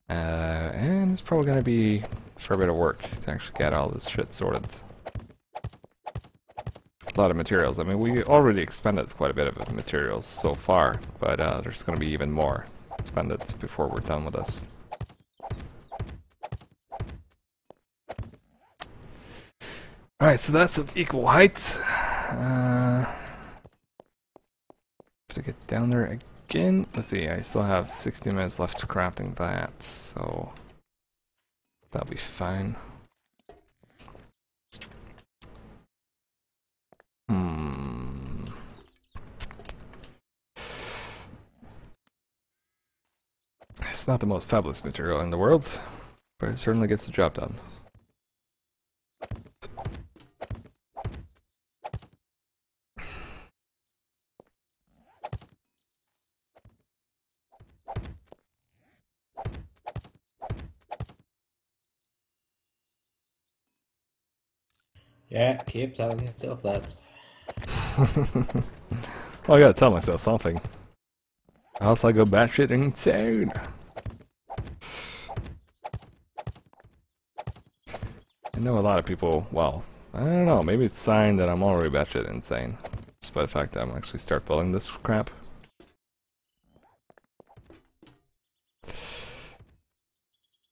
and it's probably going to be a fair bit of work to actually get all this shit sorted. A lot of materials. I mean, we already expended quite a bit of materials so far, but there's going to be even more expended before we're done with this. Alright, so that's of equal height. Have to get down there again. Let's see, I still have 60 minutes left to crafting that, so that'll be fine. It's not the most fabulous material in the world, but it certainly gets the job done. Yeah, keep telling yourself that. Well, I gotta tell myself something. Else I go batshit insane. I know a lot of people, well, I don't know, maybe it's a sign that I'm already batshit insane. Despite the fact that I'm actually start building this crap.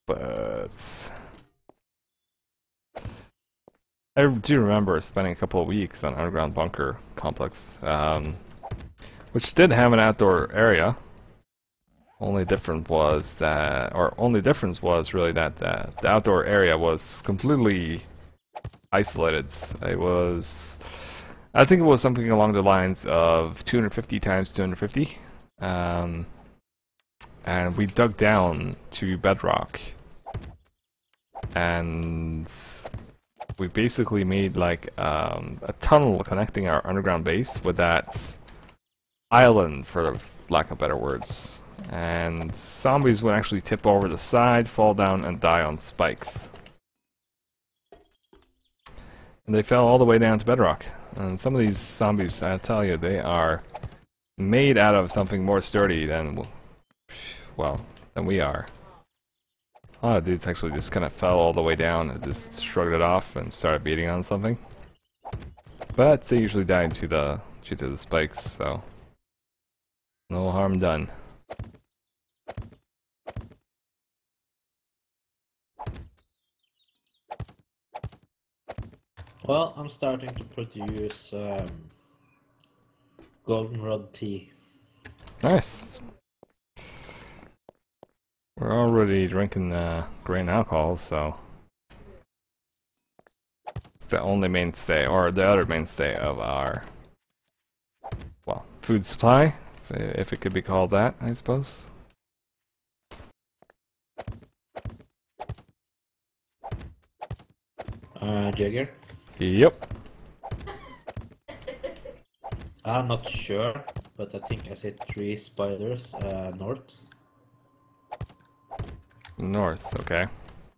But I do remember spending a couple of weeks on underground bunker complex, which did have an outdoor area. Only difference was really that the outdoor area was completely isolated. I think it was something along the lines of 250 times 250, and we dug down to bedrock. and we basically made like a tunnel connecting our underground base with that island, for lack of better words. And zombies would actually tip over the side, fall down, and die on spikes. And they fell all the way down to bedrock. And some of these zombies, I tell you, they are made out of something more sturdy than, well, than we are. A lot of dudes actually just kind of fell all the way down and just shrugged it off and started beating on something. But they usually die due to the spikes, so no harm done. Well, I'm starting to produce goldenrod tea. Nice. We're already drinking grain alcohol, so it's the only mainstay, or the other mainstay of our, well, food supply, if it could be called that, I suppose. Jagger? Yep. I'm not sure, but I think I see 3 spiders north. North, okay.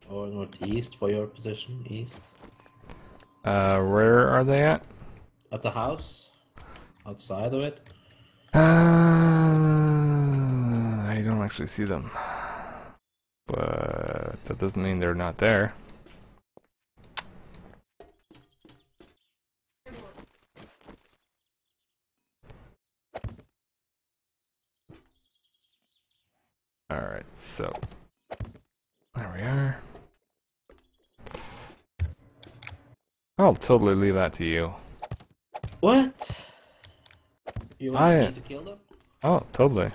Or northeast for your position, east. Where are they at? At the house? Outside of it? I don't actually see them. But that doesn't mean they're not there. Alright, so there we are. I'll totally leave that to you. What? You want me to kill them? Oh, totally.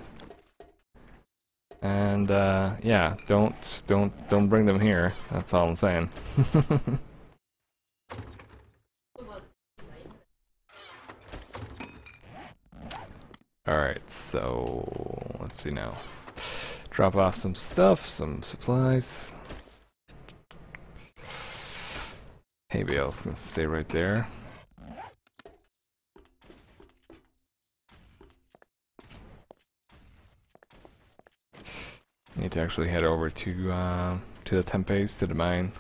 And yeah, don't bring them here. That's all I'm saying. Alright, so let's see now. Drop off some stuff, some supplies. Hay bales can stay right there. Need to actually head over to the tempes, to the mine,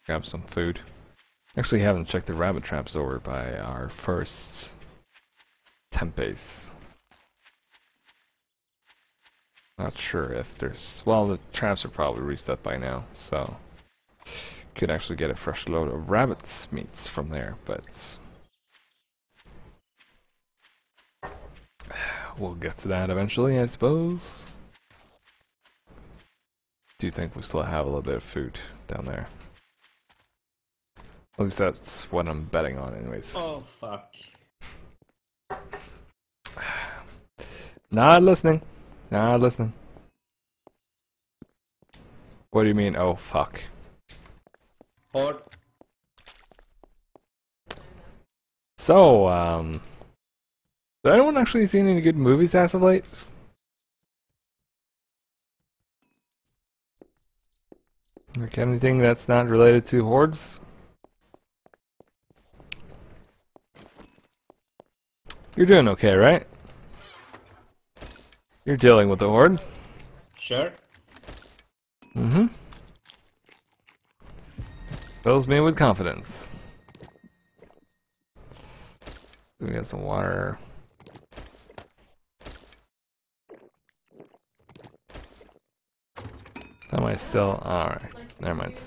grab some food. Actually haven't checked the rabbit traps over by our first tempes. Not sure if there's, well, the traps are probably reset by now, so could actually get a fresh load of rabbit's meats from there, but we'll get to that eventually, I suppose. Do you think we still have a little bit of food down there? At least that's what I'm betting on anyways. Oh, fuck. Not listening. Not listening. What do you mean, oh fuck? Horde. So, has anyone actually seen any good movies as of late? Like anything that's not related to hordes? You're doing okay, right? You're dealing with the horde? Sure. Mm-hmm. Fills me with confidence. We got some water. Am I still? Alright, never mind.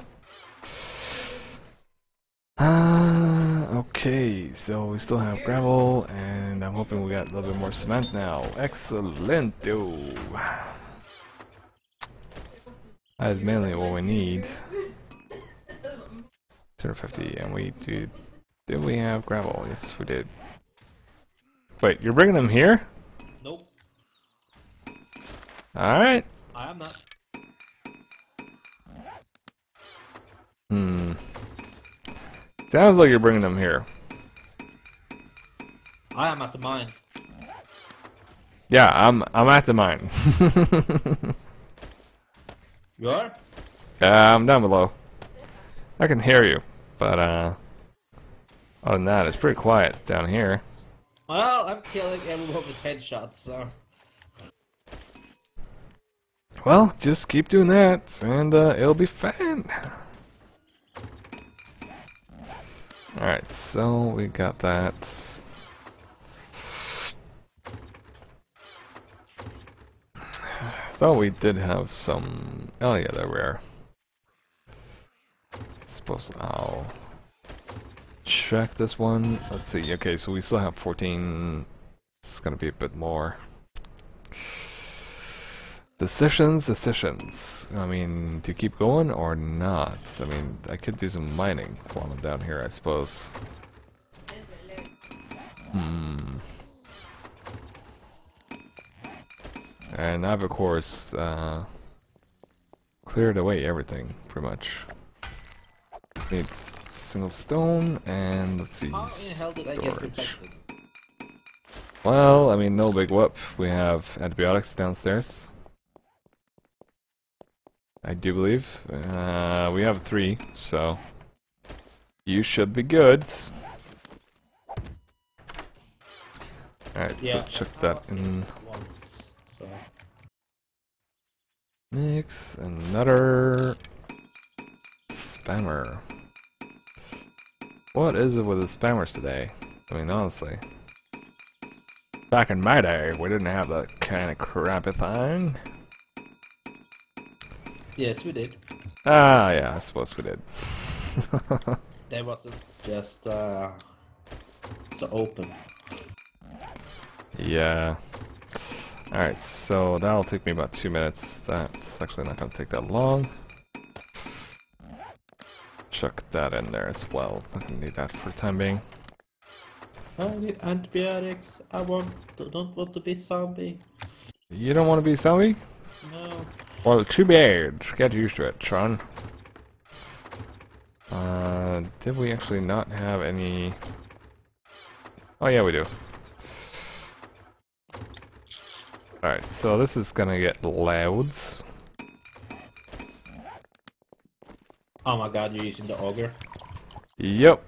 Okay, so we still have gravel, and I'm hoping we got a little bit more cement now. Excellent, dude. That is mainly what we need. 250, and we do. Did we have gravel? Yes, we did. Wait, you're bringing them here? Nope. Alright. I am not. Sounds like you're bringing them here. I am at the mine. Yeah, I'm at the mine. You are? I'm down below. I can hear you, but other than that, it's pretty quiet down here. Well, I'm killing everyone with headshots, so... Well, just keep doing that, and it'll be fine. Alright, so we got that. Thought we did have some... Oh yeah, they're rare. Suppose I'll check this one. Let's see. Okay, so we still have 14. It's gonna be a bit more. Decisions. I mean, to keep going or not? I mean, I could do some mining while I'm down here, I suppose. And I've, of course, cleared away everything, pretty much. Needs single stone, and let's see, How in the hell did I get storage. infected? Well, I mean, no big whoop. We have antibiotics downstairs. I do believe. We have 3, so you should be good. Alright, Yeah, so check that in. Once, so. Mix another spammer. What is it with the spammers today? I mean, honestly. Back in my day, we didn't have that kind of crappy thing. Yes, we did. Ah, yeah, I suppose we did. That wasn't just so open. Yeah. Alright, so that'll take me about 2 minutes. That's actually not going to take that long. Chuck that in there as well. I don't need that for the time being. I need antibiotics. I don't want to be zombie. You don't want to be a zombie? No. Well, too bad. Get used to it, Tron. Did we actually not have any... Oh yeah, we do. Alright, so this is gonna get louds. Oh my god, you're using the auger? Yep.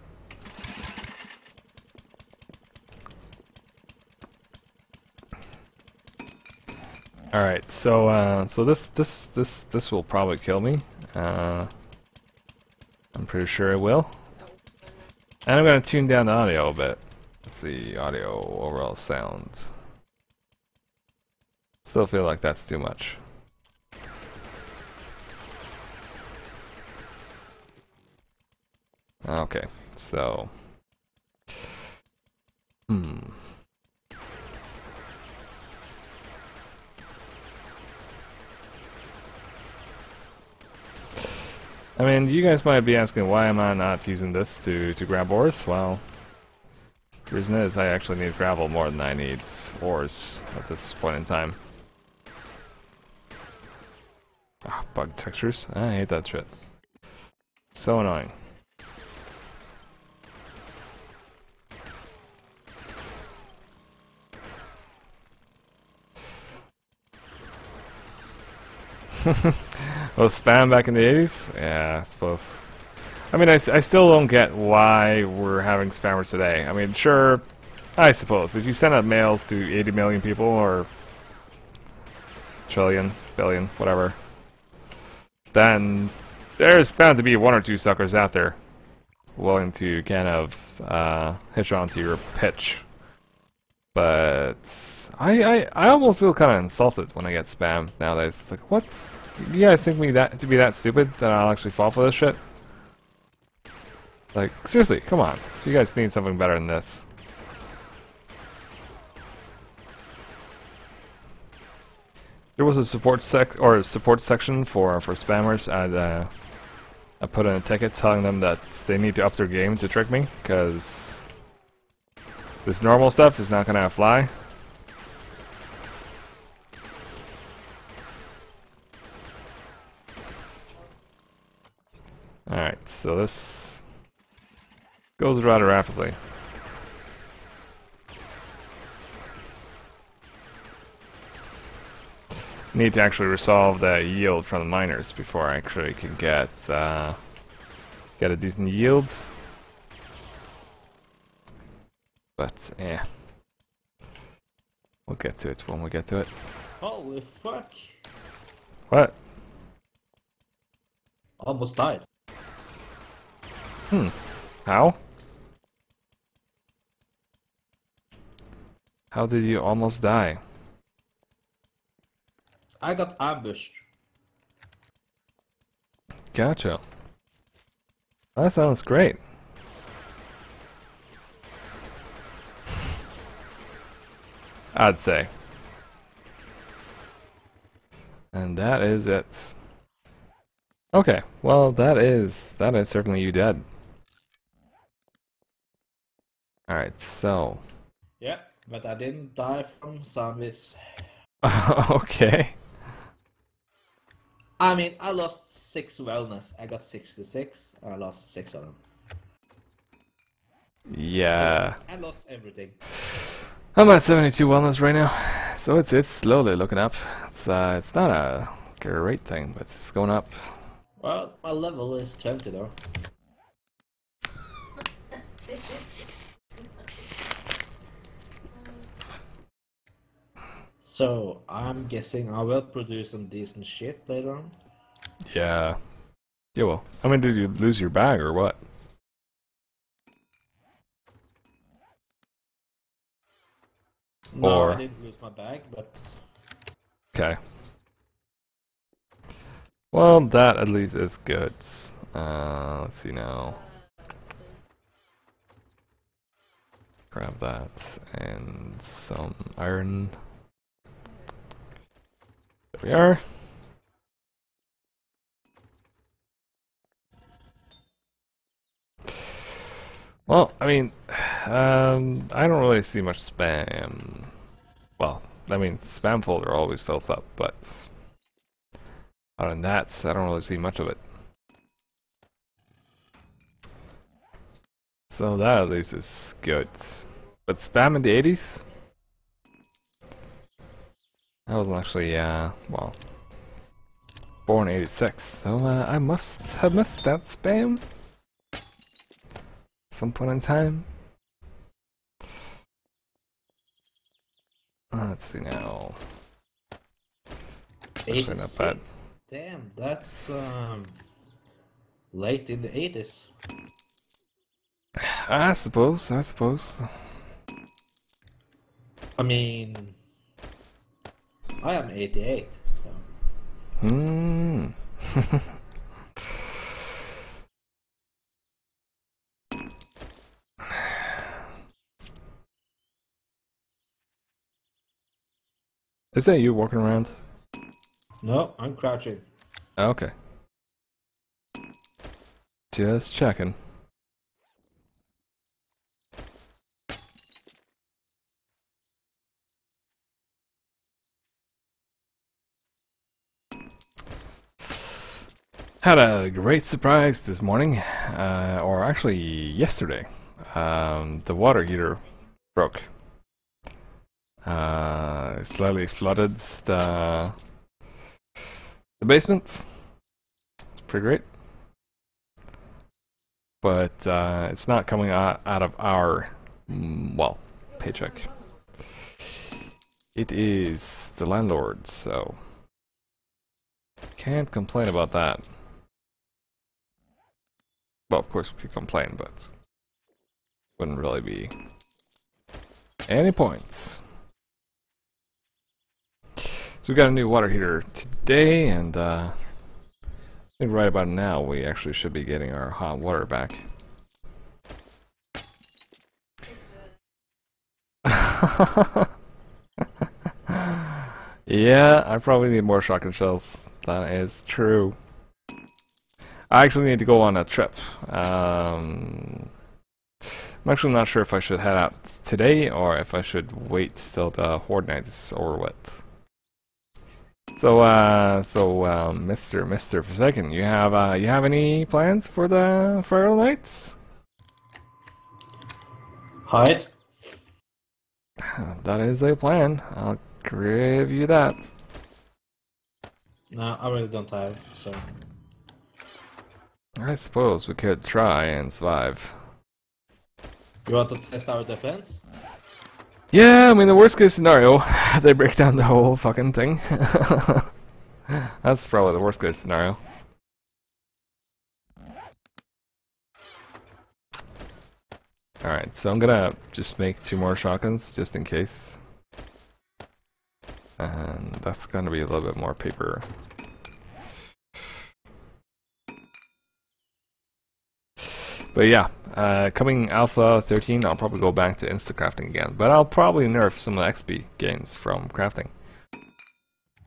Alright, so this will probably kill me. I'm pretty sure it will. And I'm gonna tune down the audio a bit. Let's see, audio overall sound. Still feel like that's too much. Okay, so I mean, you guys might be asking why am I not using this to grab ores? Well, the reason is I actually need gravel more than I need ores at this point in time. Ah, bug textures. I hate that shit. So annoying. Was spam back in the 80s? Yeah, I suppose. I mean, I still don't get why we're having spammers today. I mean, sure, I suppose. If you send out mails to 80 million people, or trillion, billion, whatever, then there's bound to be 1 or 2 suckers out there willing to kind of hitch onto your pitch. But I almost feel kind of insulted when I get spam nowadays. It's like, what? You guys think me that to be that stupid that I'll actually fall for this shit? Like, seriously, come on. You guys need something better than this. There was a support section for spammers. I put in a ticket telling them that they need to up their game to trick me, because this normal stuff is not gonna fly. Alright, so this goes rather rapidly. Need to actually resolve the yield from the miners before I actually can get get a decent yield. But, we'll get to it when we get to it. Holy fuck! What? Almost died. How? How did you almost die? I got ambushed. Gotcha. That sounds great. I'd say. And that is it. Okay, well that is certainly you dead. Alright, so Yeah, but I didn't die from zombies. okay. I mean, I lost 6 wellness. I got 66. I lost 6 of them. Yeah. I lost everything. I'm at 72 wellness right now. So it's slowly looking up. It's not a great thing, but it's going up. Well, my level is 20 though. So, I'm guessing I will produce some decent shit later on. Yeah. Yeah, well. I mean, did you lose your bag or what? No, Or- I didn't lose my bag, but Okay. Well, that at least is good. Let's see now. Grab that and some iron. There we are. Well, I mean, I don't really see much spam. Well, I mean, spam folder always fills up, but other than that, I don't really see much of it. So that at least is good. But spam in the 80s? I wasn't actually, well, born 86, so I must have missed that spam at some point in time. Let's see now. Actually, not bad. 86. Damn, that's late in the 80s. I suppose. I mean, I am 88, so. Hmm. Is that you walking around? No, I'm crouching. Okay. Just checking. Had a great surprise this morning, or actually yesterday. The water heater broke. Slightly flooded the basement. It's pretty great. But it's not coming out of our, well, paycheck. It is the landlord, so can't complain about that. Well, of course we could complain, but wouldn't really be any points. So we got a new water heater today, and I think right about now we actually should be getting our hot water back. Yeah, I probably need more shotgun shells. That is true. I actually need to go on a trip. I'm actually not sure if I should head out today or if I should wait till the Horde Night is over with. So, Mr. Forsaken, you have any plans for the Feral Nights? Hide? That is a plan. I'll give you that. No, I really don't have, so. I suppose we could try and survive. You want to test our defense? Yeah, I mean, the worst case scenario, they break down the whole fucking thing. That's probably the worst case scenario. Alright, so I'm gonna just make 2 more shotguns, just in case. And that's gonna be a little bit more paper. But yeah, coming Alpha 13, I'll probably go back to insta-crafting again. But I'll probably nerf some of the XP gains from crafting.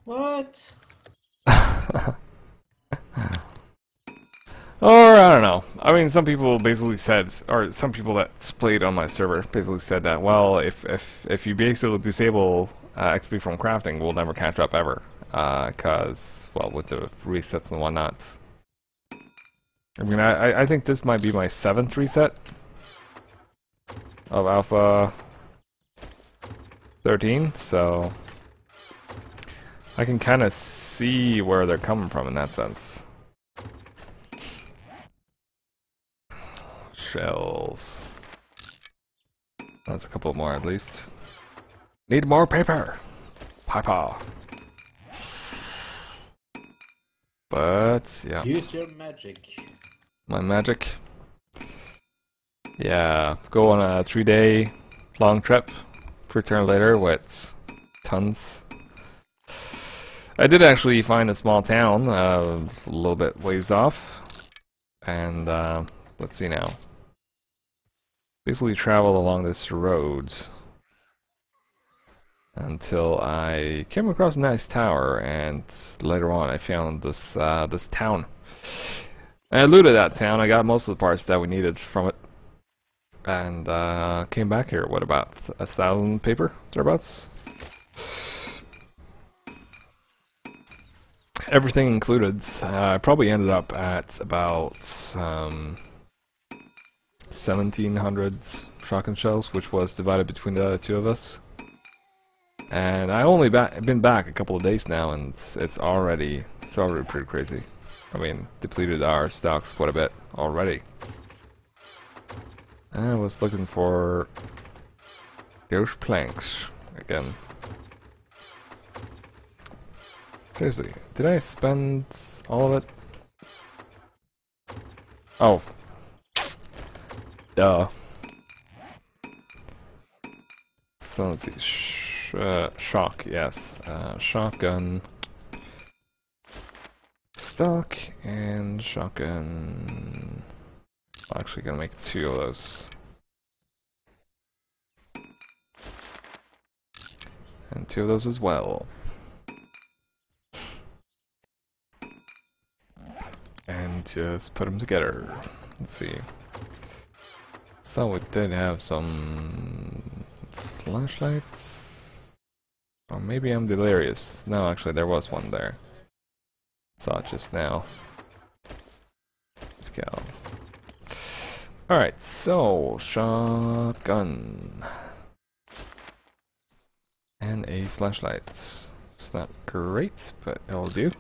What? Or, I don't know. I mean, some people basically said, or some people that played on my server basically said that, well, if you basically disable XP from crafting, we'll never catch up ever. Cause, well, with the resets and whatnot. I mean, I think this might be my 7th reset of Alpha 13, so I can kind of see where they're coming from in that sense. Shells. That's a couple more at least. Need more paper! Paper! But, yeah. Use your magic. My magic. Yeah, go on a 3-day long trip. Return later with tons. I did actually find a small town, a little bit ways off. And, let's see now. Basically traveled along this road until I came across a nice tower, and later on I found this this town. And I looted that town. I got most of the parts that we needed from it, and came back here. What, about 1,000 paper thereabouts? Everything included. I probably ended up at about 1,700 shotgun shells, which was divided between the 2 of us. And I only been back a couple of days now, and it's already pretty crazy. I mean, depleted our stocks quite a bit already. I was looking for those planks again. Seriously, did I spend all of it? Oh. Duh. So let's see. Shock, yes. Shotgun. Stock and shotgun. I'm actually gonna make 2 of those. And 2 of those as well. And just put them together. Let's see. So we did have some flashlights. Or maybe I'm delirious. No, actually there was one there. Saw it just now. Let's go. Alright, so shotgun. And a flashlight. It's not great, but it'll do.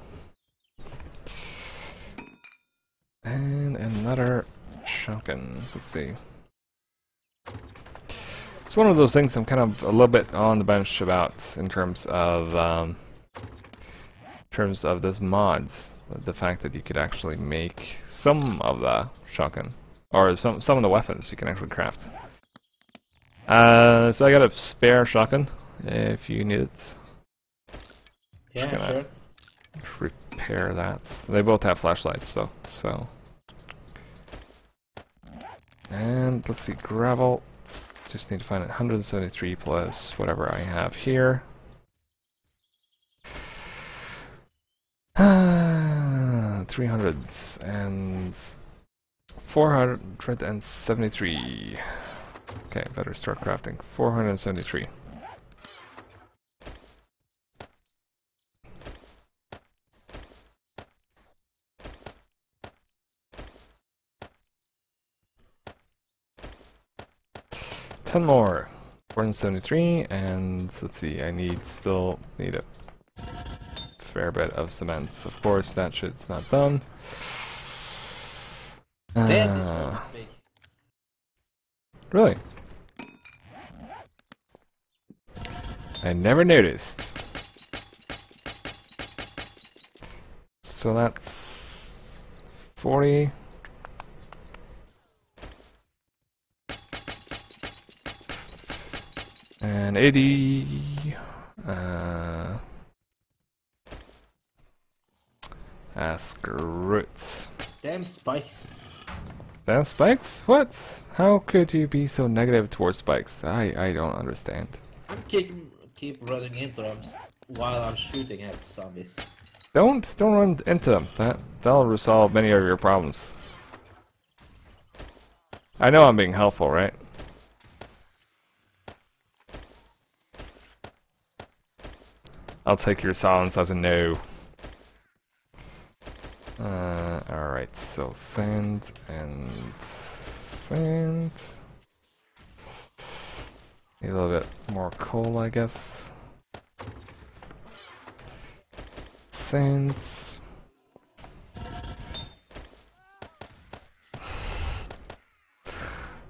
And another shotgun. Let's see. It's one of those things I'm kind of a little bit on the bench about in terms of this mods. The fact that you could actually make some of the shotgun, or some of the weapons you can actually craft. So I got a spare shotgun if you need it. Yeah, sure. Repair that. They both have flashlights, so. And let's see, gravel. Just need to find 173 plus whatever I have here. 300s and 473. Okay, better start crafting. 473. Ten more. 473, and let's see, I still need a fair bit of cement. Of course, that shit's not done. Damn, this one is big. Really? I never noticed. So that's 40. And 80. Screw it. Damn spikes. Damn spikes? What? How could you be so negative towards spikes? I don't understand. Keep running into them while I'm shooting at zombies. Don't run into them. That'll resolve many of your problems. I know I'm being helpful, right? I'll take your silence as a no. Alright, so sand and sand. Need a little bit more coal, I guess. Sands.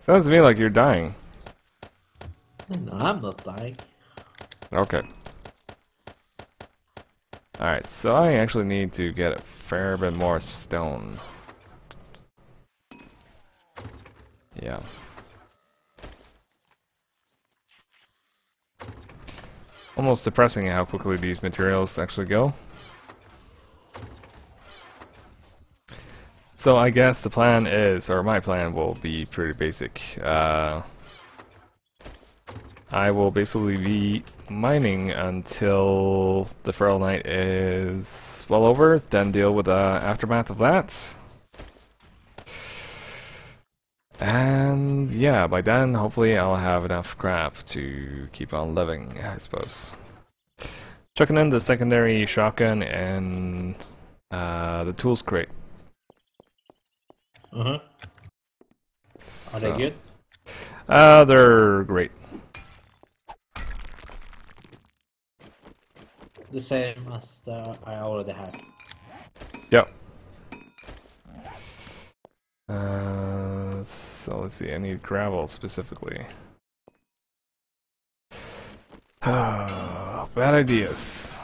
Sounds to me like you're dying. No, I'm not dying. Okay. Alright, so I actually need to get a fair bit more stone. Yeah. Almost depressing how quickly these materials actually go. So I guess the plan is, or my plan will be pretty basic. I will basically be mining until the Feral Night is well over, then deal with the aftermath of that. And yeah, by then hopefully I'll have enough crap to keep on living, I suppose. Chucking in the secondary shotgun and the tools crate. Are they good? They're great. The same as I already had. Yep. So let's see, I need gravel specifically. Bad ideas.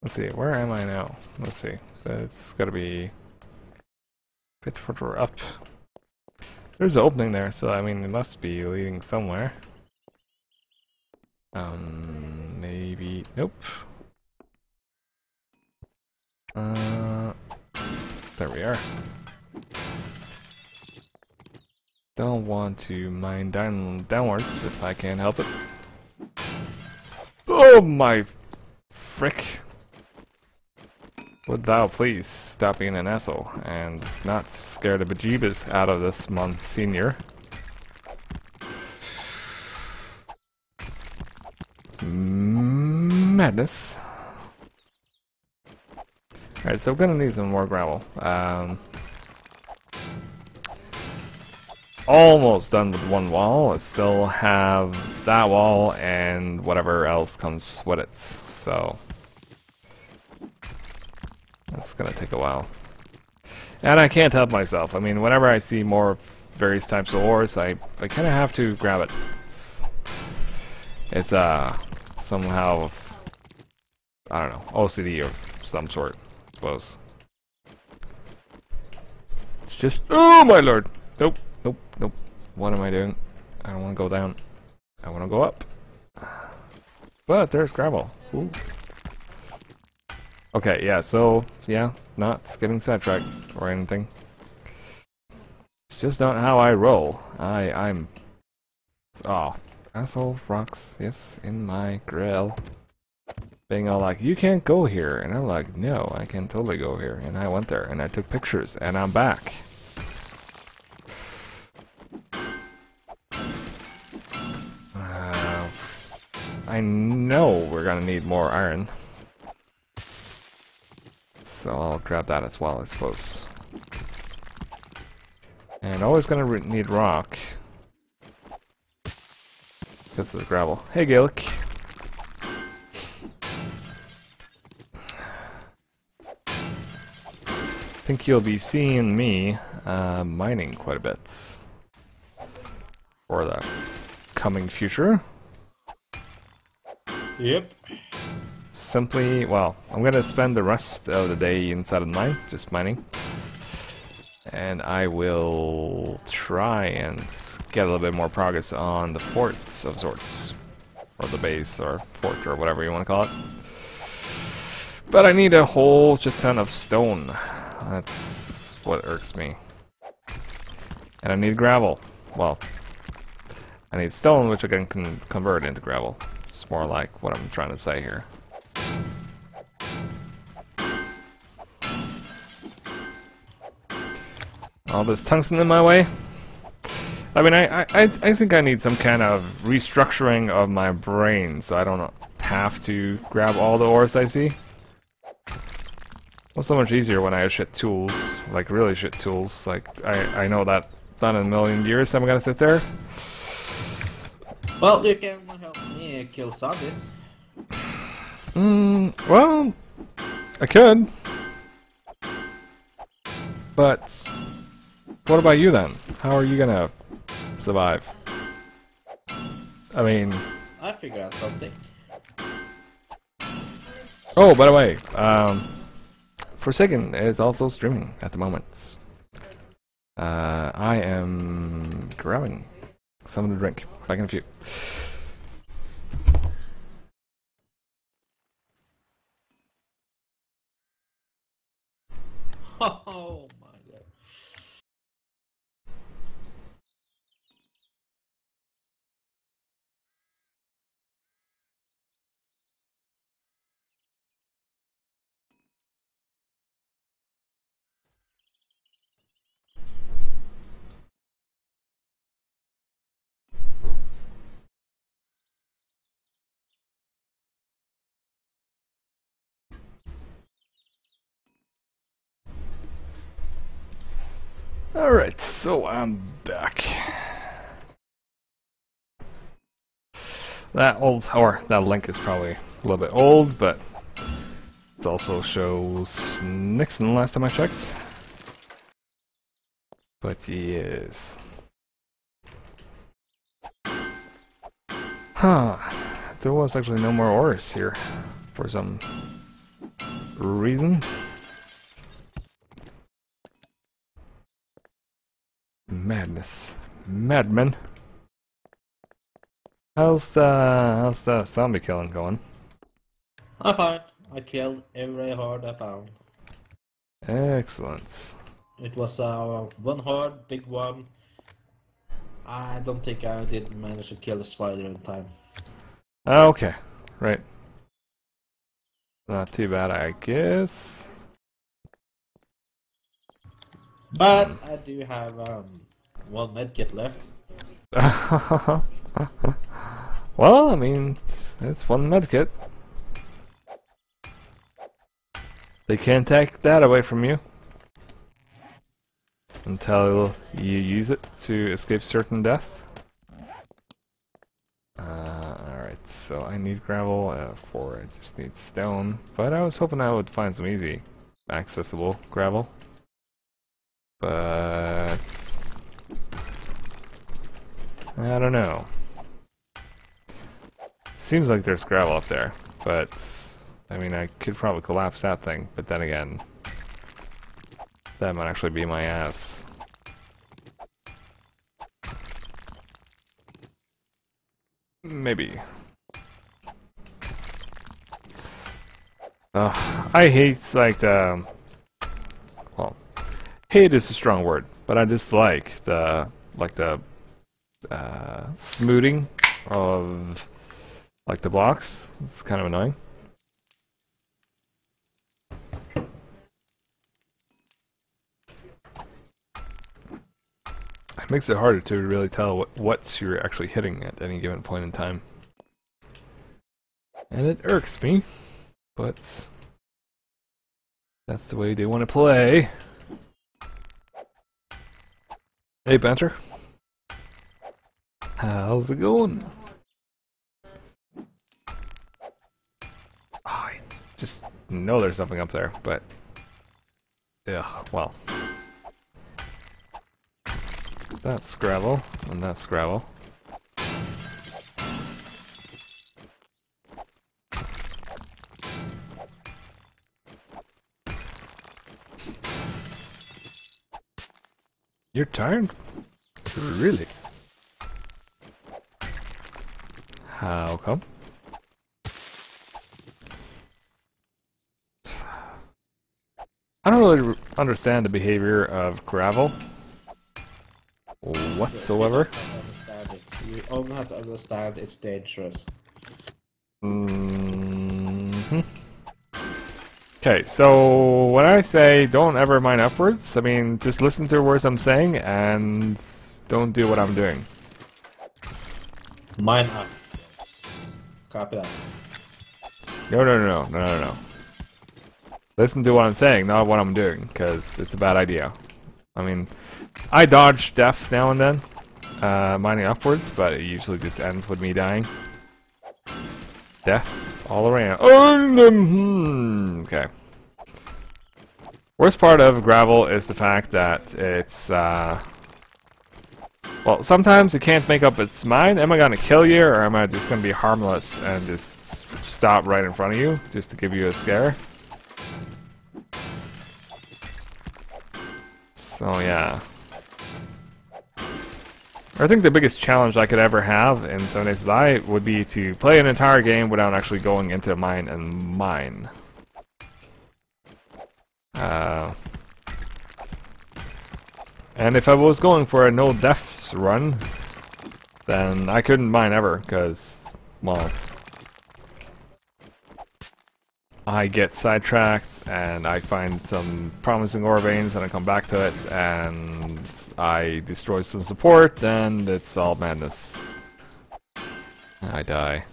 Let's see, where am I now? Let's see, that's gotta be a bit further up. There's an opening there, so I mean it must be leading somewhere. Maybe, nope. There we are. Don't want to mine downwards if I can help it. Oh my frick. Would thou please stop being an asshole and not scare the bejeebus out of this Monsignor. Madness. Alright, so we're gonna need some more gravel. Almost done with one wall. I still have that wall and whatever else comes with it. So that's gonna take a while. And I can't help myself. I mean, whenever I see more various types of ores, I kind of have to grab it. It's somehow, I don't know, OCD of some sort, I suppose. It's just, oh my lord! Nope, nope, nope. What am I doing? I don't want to go down. I want to go up. But there's gravel. Ooh. Okay, yeah, so, yeah, not getting sidetracked or anything. It's just not how I roll. I'm... Oh, asshole rocks, yes, in my grill. Being all like, you can't go here. And I'm like, no, I can totally go here. And I went there, and I took pictures, and I'm back. I know we're gonna need more iron. So I'll grab that as well, I suppose. And always gonna need rock. because of the gravel. Hey, Gaelic. I think you'll be seeing me mining quite a bit for the coming future. Yep. Simply, well, I'm gonna spend the rest of the day inside of the mine, just mining. And I will try and get a little bit more progress on the forts of sorts. Or the base, or fort, or whatever you want to call it. But I need a whole shit ton of stone. That's what irks me. And I need gravel. Well, I need stone, which I can convert into gravel. It's more like what I'm trying to say here. All this tungsten in my way. I mean, I think I need some kind of restructuring of my brain, so I don't have to grab all the ores I see. Well, so much easier when I have shit tools, like really shit tools. Like I know that not in a million years I'm gonna sit there. Well, you can help me kill zombies. Well, I could. But what about you then? How are you gonna survive? I mean... I figured out something. Oh, by the way, Forsaken is also streaming at the moment. I am grabbing something to drink. Back in a few. Oh my god. Alright, so I'm back. That link is probably a little bit old, but it also shows Nixon last time I checked. But yes. Huh. There was actually no more ores here for some reason. Madness. Madmen. How's the zombie killing going? I'm fine. I killed every horde I found. Excellent. It was one horde, big one. I don't think I did manage to kill the spider in time. Okay. Right. Not too bad, I guess. But I do have one medkit left. Well, I mean, it's one medkit. They can't take that away from you until you use it to escape certain death. Alright, so I need gravel for I just need stone, but I was hoping I would find some easy accessible gravel. But I don't know. Seems like there's gravel up there, but I mean I could probably collapse that thing, but then again that might actually be my ass. Maybe. I hate like the well, hate is a strong word, but I dislike the smoothing of like the blocks. It's kind of annoying. It makes it harder to really tell what you're actually hitting at any given point in time. And it irks me, but that's the way they want to play. Hey, Banter. How's it going? just know there's something up there, but yeah, well. That's gravel, and that's gravel. You're tired? Really? How come? I don't really understand the behavior of gravel whatsoever. You don't understand it. You only have to understand it's dangerous. Okay, so when I say don't ever mine upwards, I mean just listen to the words I'm saying and don't do what I'm doing. Mine up. Copy that. No. Listen to what I'm saying, not what I'm doing, because it's a bad idea. I mean, I dodge death now and then, mining upwards, but it usually just ends with me dying. Death all around. Oh, okay. Worst part of gravel is the fact that it's, well, sometimes it can't make up its mind. Am I gonna kill you, or am I just gonna be harmless and just stop right in front of you, just to give you a scare? So yeah. I think the biggest challenge I could ever have in 7 Days to Die would be to play an entire game without actually going into a mine and mine. And if I was going for a no deaths run, then I couldn't mine ever, because, well, I get sidetracked and I find some promising ore veins and I come back to it and I destroy some support and it's all madness. I die.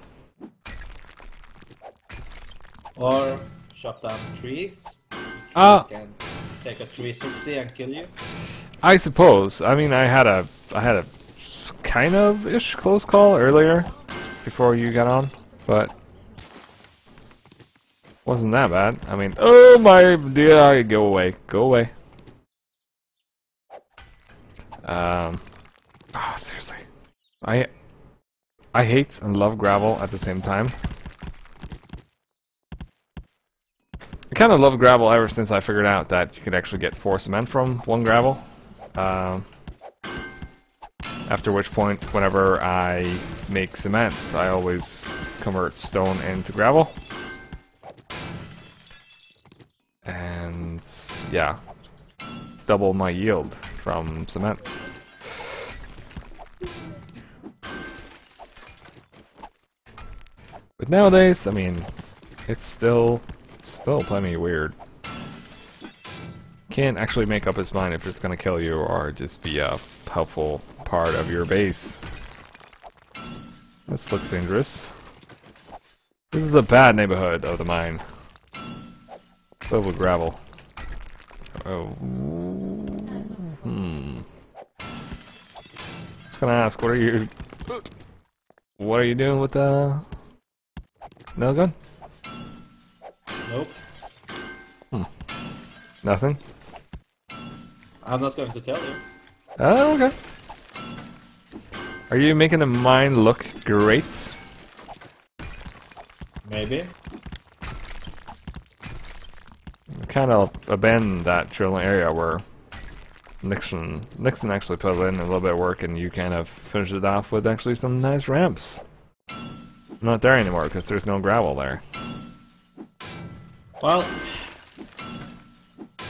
Or chop down trees. Trees can take a 360 and kill you. I suppose. I mean, I had a kind of ish close call earlier before you got on, but wasn't that bad. I mean, oh my dear, go away, go away. Oh, seriously, I hate and love gravel at the same time. I kind of love gravel ever since I figured out that you could actually get 4 cement from 1 gravel. After which point, whenever I make cement, I always convert stone into gravel. And yeah, double my yield from cement. But nowadays, I mean, it's still plenty weird. Can't actually make up its mind if it's gonna kill you or just be a helpful part of your base. This looks dangerous. This is a bad neighborhood of the mine. Filled with gravel. Oh. Just gonna ask, what are you doing with the nail gun? Nope. Nothing? I'm not going to tell you. Oh, okay. Are you making the mine look great? Maybe. Kind of abandoned that drilling area where Nixon actually put in a little bit of work and you kind of finished it off with actually some nice ramps. I'm not there anymore because there's no gravel there. Well,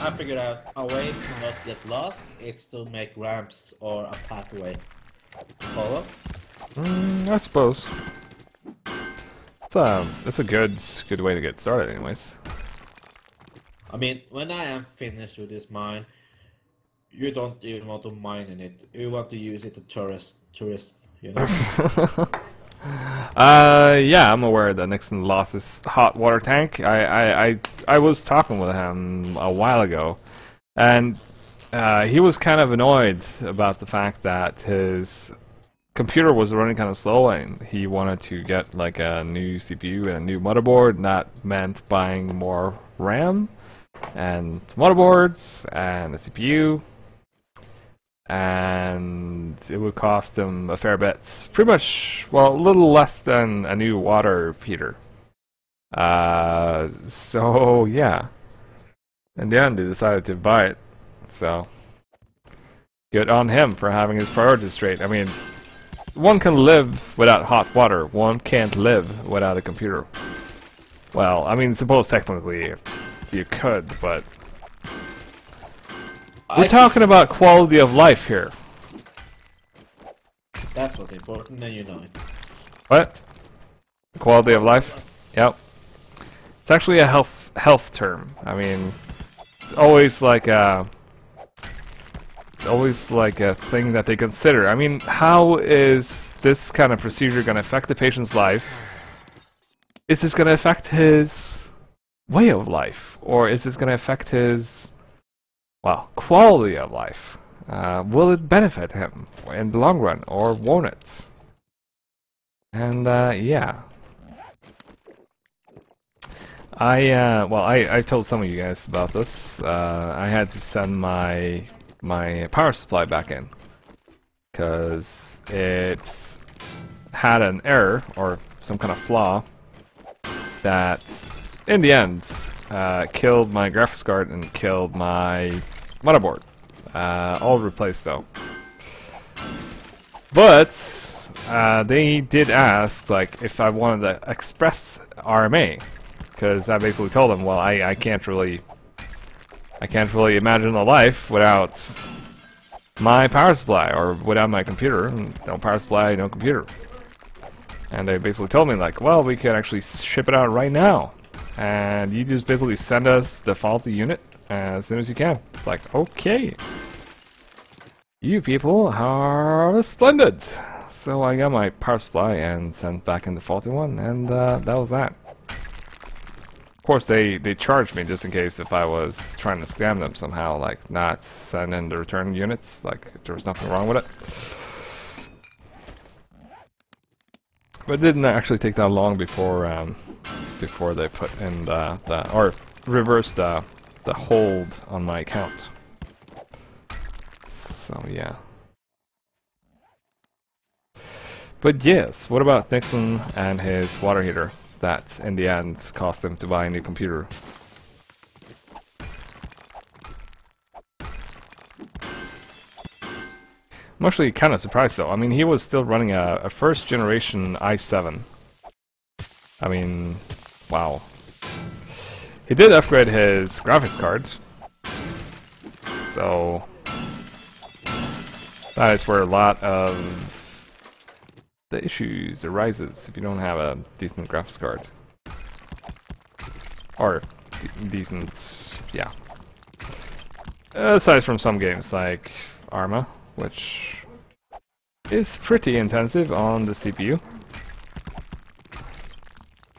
I figured out a way to not get lost. It's to make ramps or a pathway to follow. I suppose. It's a good way to get started, anyways. I mean, when I am finished with this mine, you don't even want to mine in it. You want to use it to tourist, you know. Yeah, I'm aware that Nixon lost his hot water tank. I was talking with him a while ago, and he was kind of annoyed about the fact that his computer was running kind of slow, and he wanted to get like a new CPU and a new motherboard, and that meant buying more RAM and motherboards and a CPU, and it would cost him a fair bit. Pretty much, well, a little less than a new water heater. So yeah. In the end, they decided to buy it. So good on him for having his priorities straight. I mean, one can live without hot water. One can't live without a computer. Well, I mean, suppose technically you could, but we're talking about quality of life here. That's what's important, and you know it. What? Quality of life? Yep. It's actually a health term. I mean, it's always like a thing that they consider. I mean, how is this kind of procedure going to affect the patient's life? Is this going to affect his way of life, or is this going to affect his, well, quality of life? Will it benefit him in the long run, or won't it? And yeah. I told some of you guys about this. I had to send my power supply back in because it had an error or some kind of flaw that, in the end, killed my graphics card and killed my motherboard. All replaced though. But they did ask, like, if I wanted to express RMA. Because I basically told them, well, I can't really imagine a life without my power supply, or without my computer. No power supply, no computer. And they basically told me, like, well, we can actually ship it out right now, and you just basically send us the faulty unit as soon as you can. It's like, okay, you people are splendid. So I got my power supply and sent back in the faulty one, and that was that. Of course, they charged me just in case if I was trying to scam them somehow, like not send in the return units, like if there was nothing wrong with it. But it didn't actually take that long before they put in or reversed the hold on my account. So yeah. But yes, what about Nixon and his water heater? That, in the end, cost him to buy a new computer. I'm actually kind of surprised, though. I mean, he was still running a first-generation i7. I mean, wow. He did upgrade his graphics card. So that is where a lot of the issues arises if you don't have a decent graphics card. Or decent, yeah. Aside from some games like Arma, which is pretty intensive on the CPU.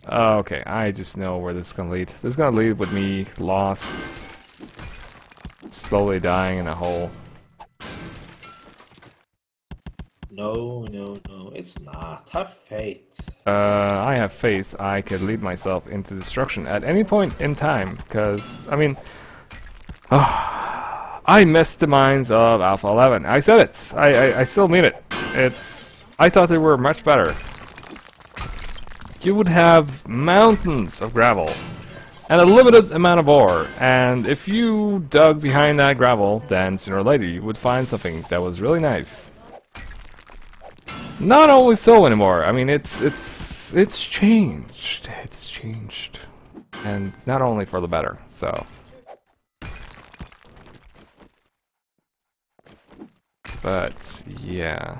Okay, I just know where this is gonna lead. This is gonna lead with me lost, slowly dying in a hole. No, it's not. Have faith. I have faith I could lead myself into destruction at any point in time, because, I mean, I missed the mines of Alpha 11. I said it. I still mean it. I thought they were much better. You would have mountains of gravel and a limited amount of ore, and if you dug behind that gravel, then sooner or later you would find something that was really nice. Not always so anymore. I mean, it's changed. It's changed, and not only for the better. So, but yeah.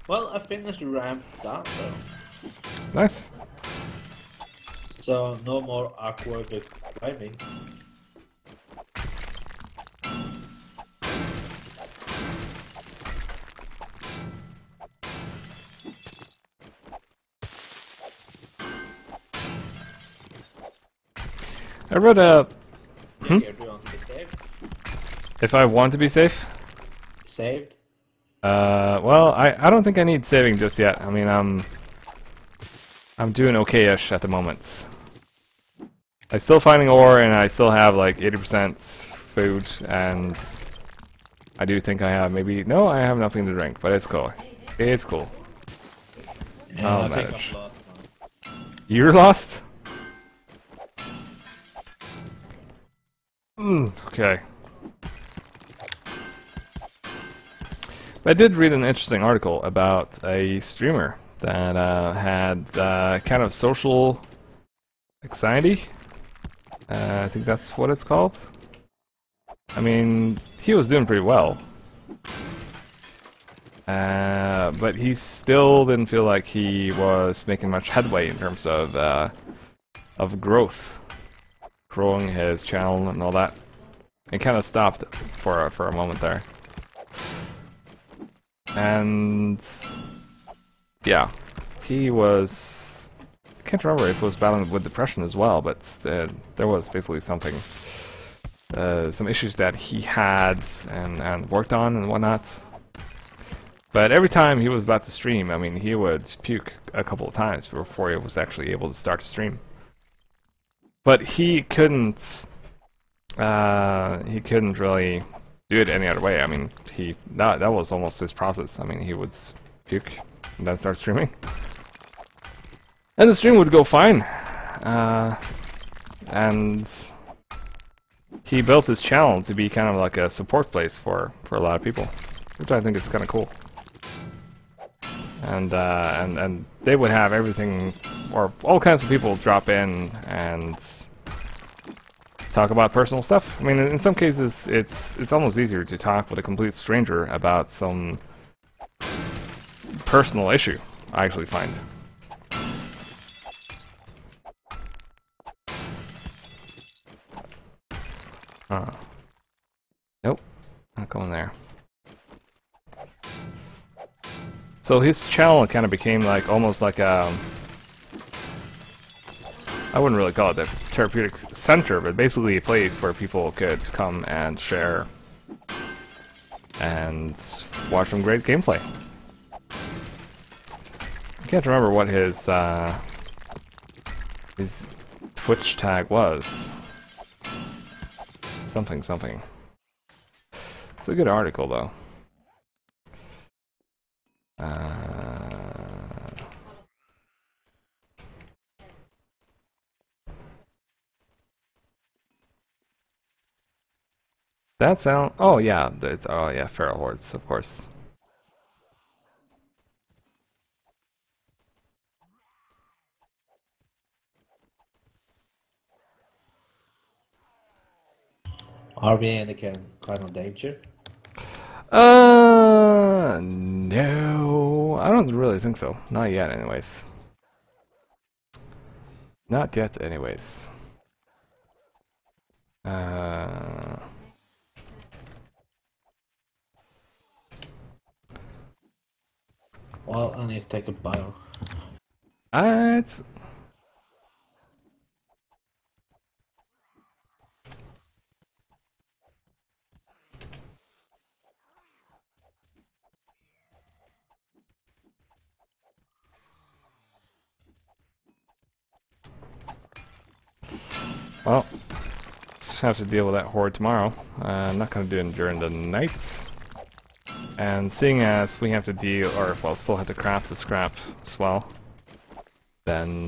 Well, I finished the ramp down though. Nice. So no more awkward climbing. I read a... Do you want to be saved? If I want to be safe? Saved? Well, I don't think I need saving just yet. I mean, I'm doing okay-ish at the moment. I'm still finding ore, and I still have like 80% food, and I do think I have maybe... No, I have nothing to drink, but it's cool. It's cool. Yeah, I'll I think manage. I'm lost now. You're lost? Okay. I did read an interesting article about a streamer that had kind of social anxiety. I think that's what it's called. I mean, he was doing pretty well. But he still didn't feel like he was making much headway in terms of growth. Growing his channel and all that. It kind of stopped for a moment there. And yeah, he was... I can't remember if it was battling with depression as well, but there was basically something... some issues that he had and worked on and whatnot. But every time he was about to stream, I mean, he would puke a couple of times before he was actually able to start to stream. But he couldn't really do it any other way. I mean, that was almost his process. I mean, he would puke and then start streaming, and the stream would go fine. And he built his channel to be kind of like a support place for a lot of people, which I think is kind of cool. And they would have everything, or all kinds of people drop in and talk about personal stuff. I mean, in some cases, it's almost easier to talk with a complete stranger about some personal issue, I actually find. Nope, not going there. So his channel kind of became like almost like a... I wouldn't really call it a therapeutic center, but basically a place where people could come and share and watch some great gameplay. I can't remember what his Twitch tag was. Something, something. It's a good article, though. That sound... Oh, yeah. It's, oh, yeah. Feral Hordes, of course. Are we in any kind of danger? No. I don't really think so. Not yet, anyways. Not yet, anyways. Well, I need to take a bio. Alright. Well, let's have to deal with that horde tomorrow. I'm not going to do it during the night. And seeing as we have to deal, or well, still have to craft the scrap as well, then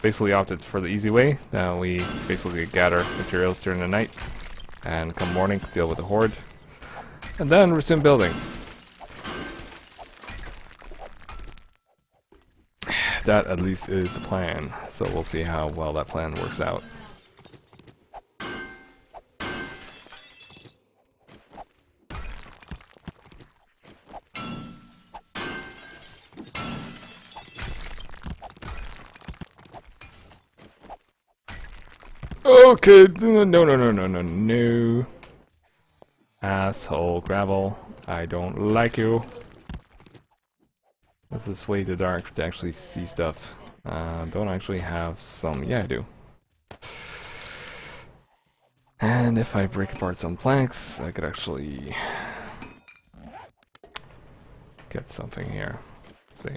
basically opted for the easy way. Now we basically gather materials during the night, and come morning deal with the horde, and then resume building. That at least is the plan, so we'll see how well that plan works out. Okay, no. Asshole gravel, I don't like you. This is way too dark to actually see stuff. Don't actually have some... Yeah, I do. And if I break apart some planks, I could actually get something here. Let's see.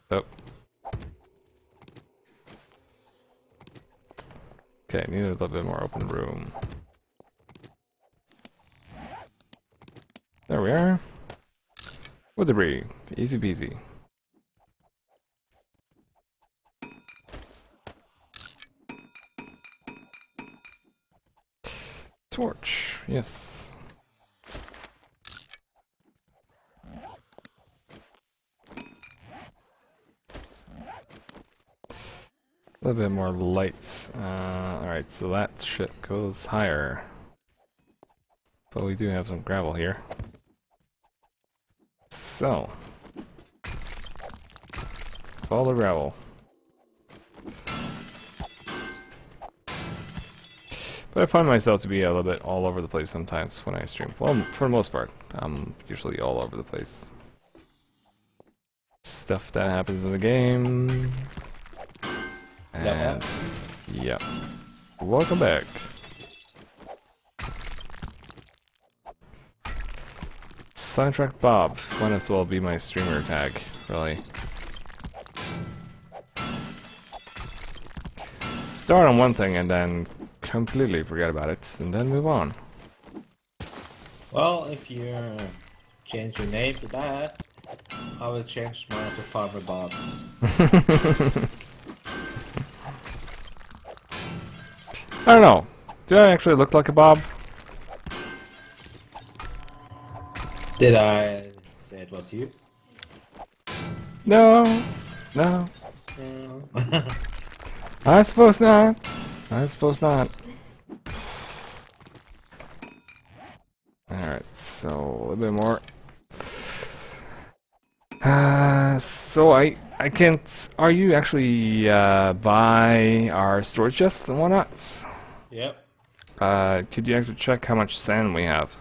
Oh. Okay, need a little bit more open room. There we are. Wood debris. Easy peasy. Torch. Yes. A little bit more lights. Alright, so that shit goes higher. But we do have some gravel here. So. Follow the gravel. But I find myself to be a little bit all over the place sometimes when I stream. Well, for the most part, I'm usually all over the place. Stuff that happens in the game. And yeah. Welcome back. Sidetrack Bob. Might as well be my streamer tag, really. Start on one thing and then completely forget about it, and then move on. Well, if you change your name to that, I will change mine to Farmer Bob. I don't know. Do I actually look like a Bob? Did I say it was you? No. No. No. I suppose not. I suppose not. Alright, so a little bit more. So I can't. Are you actually by our storage chests and whatnot? Yep. Could you actually check how much sand we have?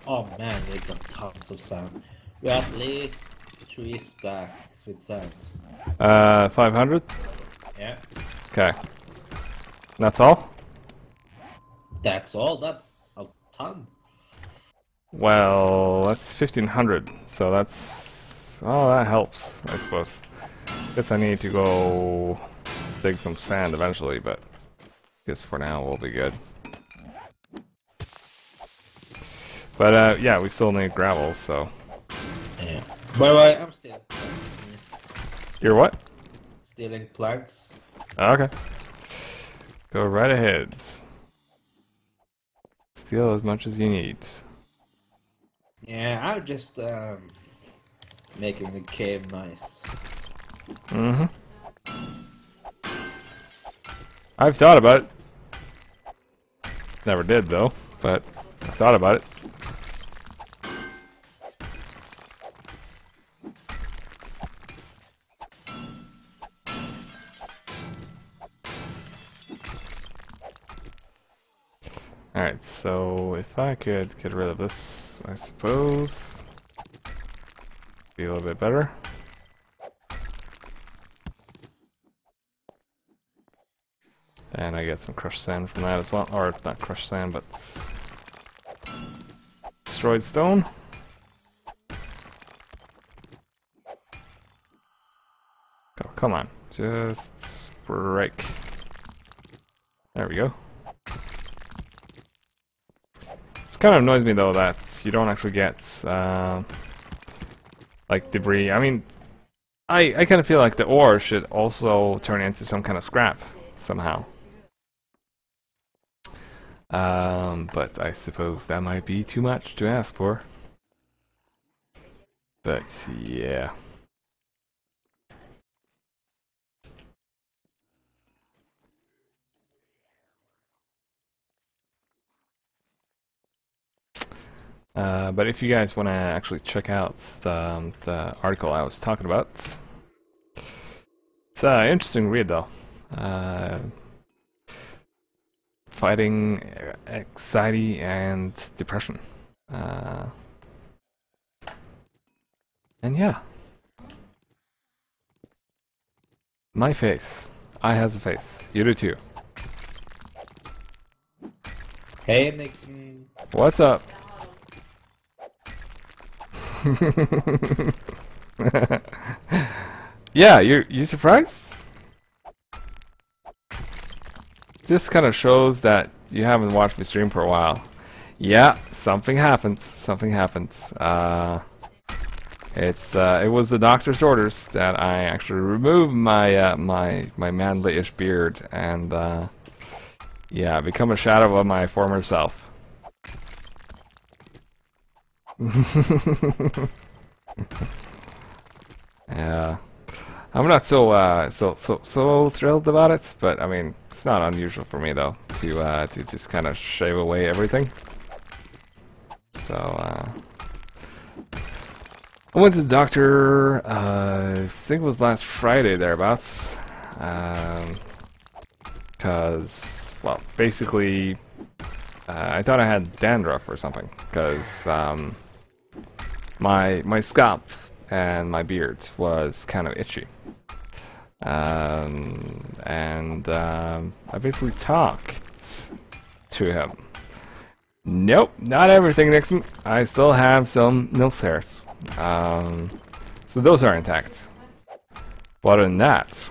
Oh man, we got tons of sand. We have at least 3 stacks with sand. 500? Yeah. Okay. That's all? That's all? That's a ton. Well, that's 1500, so that's... Oh, that helps, I suppose. Guess I need to go dig some sand eventually, but guess for now we'll be good. But yeah, we still need gravel, so... Yeah. By the way, I'm still... You're what? Stealing planks. Okay. Go right ahead. Steal as much as you need. Yeah, I'm just making the cave nice. Mm-hmm. I've thought about it. Never did though, but I thought about it. Alright, so if I could get rid of this, I suppose, be a little bit better. And I get some crushed sand from that as well, or not crushed sand, but destroyed stone. Oh, come on, just break. There we go. Kind of annoys me though that you don't actually get like debris. I mean, I kind of feel like the ore should also turn into some kind of scrap somehow. But I suppose that might be too much to ask for. But yeah. But if you guys want to actually check out the article I was talking about, it's an interesting read though. Fighting anxiety and depression. And yeah. my face. I has a face. You do too. Hey Nixon. What's up? Yeah, you surprised? This kind of shows that you haven't watched me stream for a while. Yeah, something happens. Something happens. It was the doctor's orders that I actually removed my my manly-ish beard and yeah, become a shadow of my former self. Yeah, I'm not so thrilled about it, but I mean, it's not unusual for me though to just kind of shave away everything. So I went to the doctor. I think it was last Friday thereabouts, because well, basically, I thought I had dandruff or something, because my scalp and my beard was kind of itchy. And I basically talked to him. Nope, not everything, Nixon. I still have some nose hairs. So those are intact. But other than that,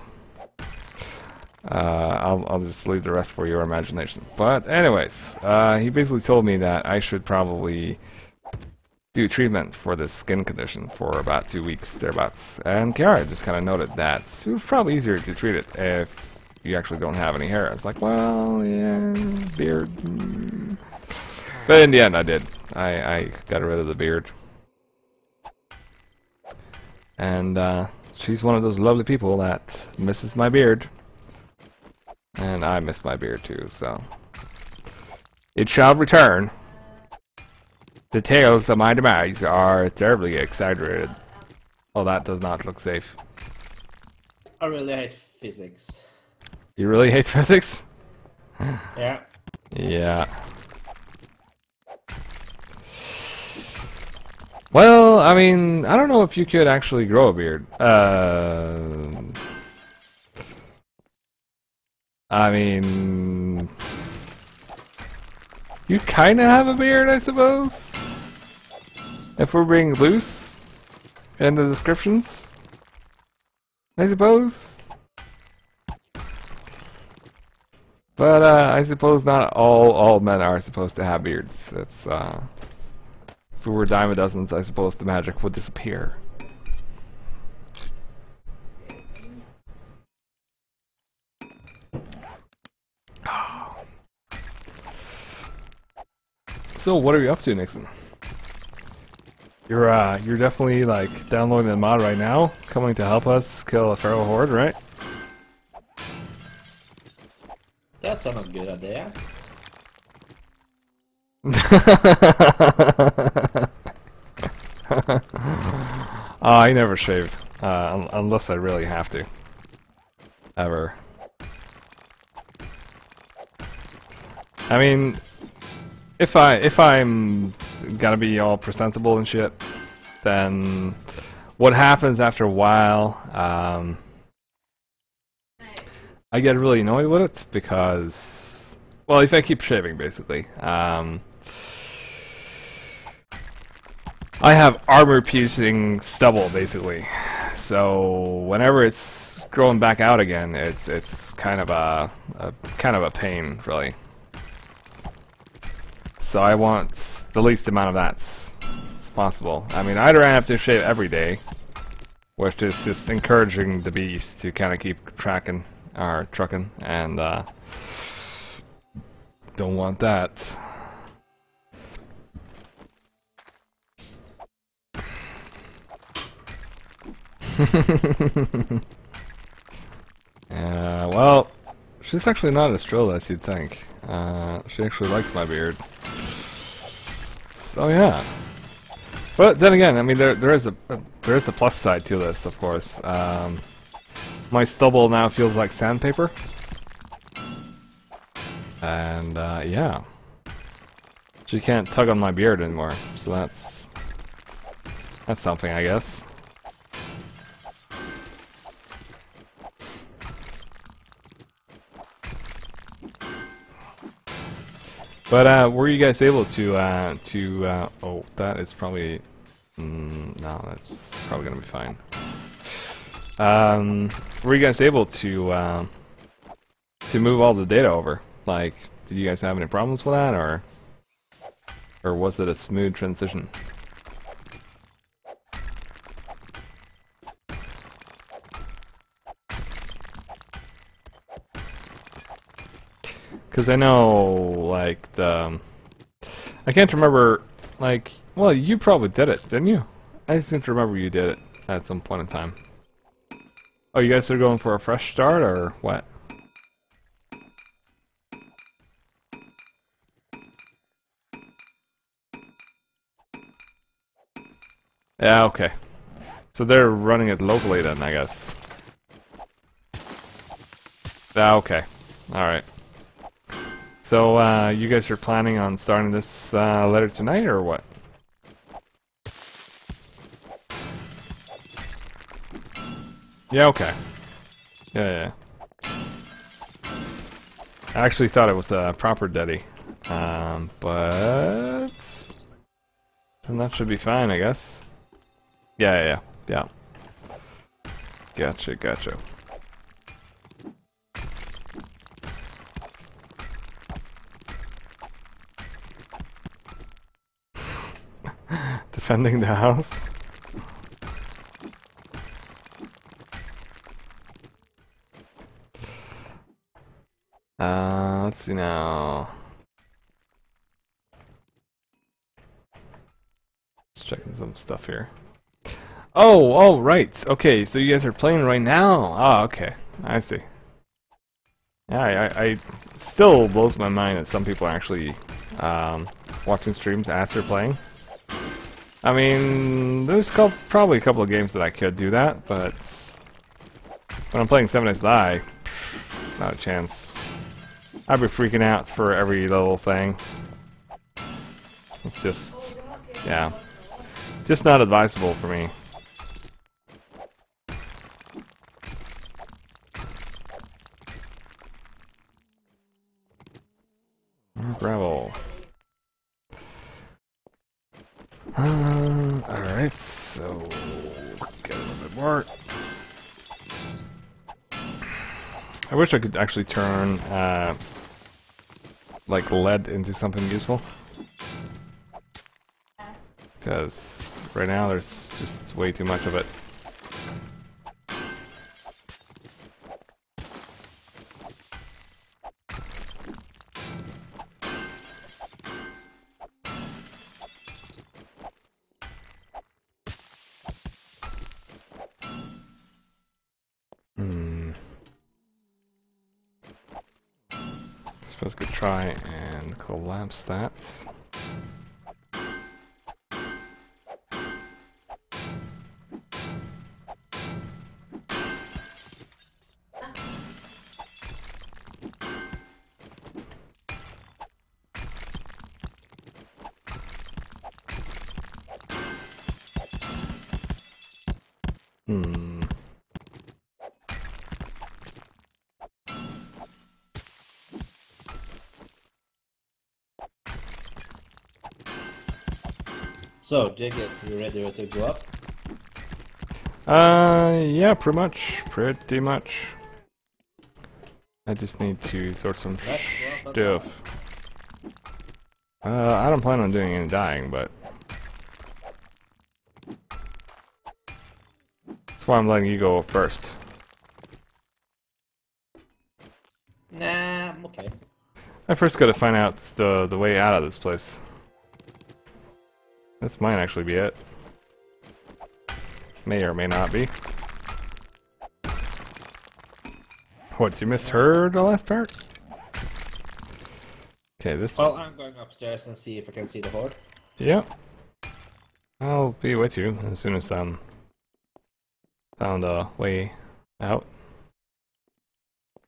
I'll just leave the rest for your imagination. But anyways, he basically told me that I should probably do treatment for this skin condition for about 2 weeks thereabouts. And Kiara just kind of noted that it was probably easier to treat it if you actually don't have any hair. I was like, well, yeah, beard. But in the end, I did. I got rid of the beard. And she's one of those lovely people that misses my beard. And I miss my beard too, so it shall return. The tales of my demise are terribly exaggerated. Oh, that does not look safe. I really hate physics. You really hate physics? Yeah. Yeah. Well, I mean, I don't know if you could actually grow a beard. I mean, you kind of have a beard, I suppose. If we're being loose in the descriptions, I suppose. But I suppose not all men are supposed to have beards. It's if we were dime a dozens, I suppose the magic would disappear. So what are you up to, Nixon? You're definitely like downloading the mod right now, coming to help us kill a feral horde, right? That's not a good idea. I never shave, unless I really have to. Ever. I mean, if I'm gonna be all presentable and shit, then what happens after a while, I get really annoyed with it because, well, if I keep shaving, basically, I have armor-piercing stubble, basically. So whenever it's growing back out again, it's kind of a pain, really. So I want the least amount of that as possible. I mean, either I have to shave every day, which is just encouraging the beast to kind of keep trucking, and don't want that. Well, she's actually not as thrilled as you'd think. She actually likes my beard. So yeah. But then again, I mean, there is a plus side to this, of course. My stubble now feels like sandpaper. And yeah. She can't tug on my beard anymore, so that's something, I guess. But were you guys able to oh, that is probably no, that's probably gonna be fine. Were you guys able to move all the data over? Like, did you guys have any problems with that, or was it a smooth transition? Because I know, like, I can't remember, like, well, you probably did it, didn't you? I seem to remember you did it at some point in time. Oh, you guys are going for a fresh start, or what? Yeah, okay. So they're running it locally then, I guess. Yeah, okay. Alright. So, you guys are planning on starting this later tonight, or what? Yeah, okay. Yeah. I actually thought it was a proper Deddy. But... then that should be fine, I guess. Yeah. Gotcha. Defending the house? Let's see now. Just checking some stuff here. Oh, right. Okay, so you guys are playing right now. Oh, okay. I see. Yeah, I still blows my mind that some people are actually watching streams as they're playing. I mean, there's probably a couple of games that I could do that, but when I'm playing 7 Days to Die, not a chance. I'd be freaking out for every little thing. It's just, yeah, just not advisable for me. Gravel. Alright, so get a little bit more. I wish I could actually turn like lead into something useful. Because right now there's just way too much of it. Suppose I could try and collapse that. So, Jacob, you ready to go up? Yeah, pretty much. I just need to sort some stuff. I don't plan on doing any dying, but that's why I'm letting you go first. Nah, I'm okay. I first gotta find out the way out of this place. This might actually be it. May or may not be. What, you misheard the last part? Okay, this... Well, I'm going upstairs and see if I can see the horde. Yep. I'll be with you as soon as I'm found a way out.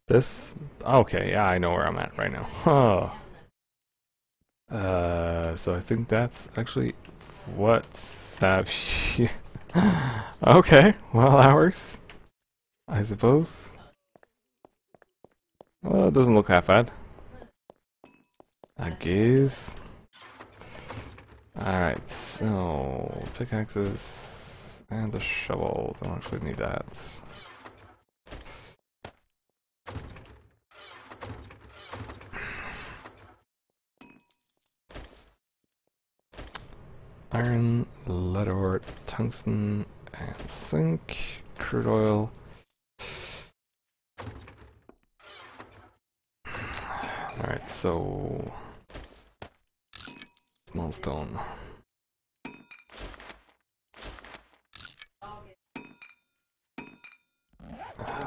This... Okay, yeah, I know where I'm at right now. So I think that's actually what's have you... Okay, well that works. I suppose. Well, it doesn't look half bad. I guess. Alright, so pickaxes and the shovel. Don't actually need that. Iron, lead ore, tungsten, and zinc, crude oil. Alright, so small stone.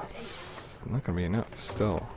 It's not gonna be enough still.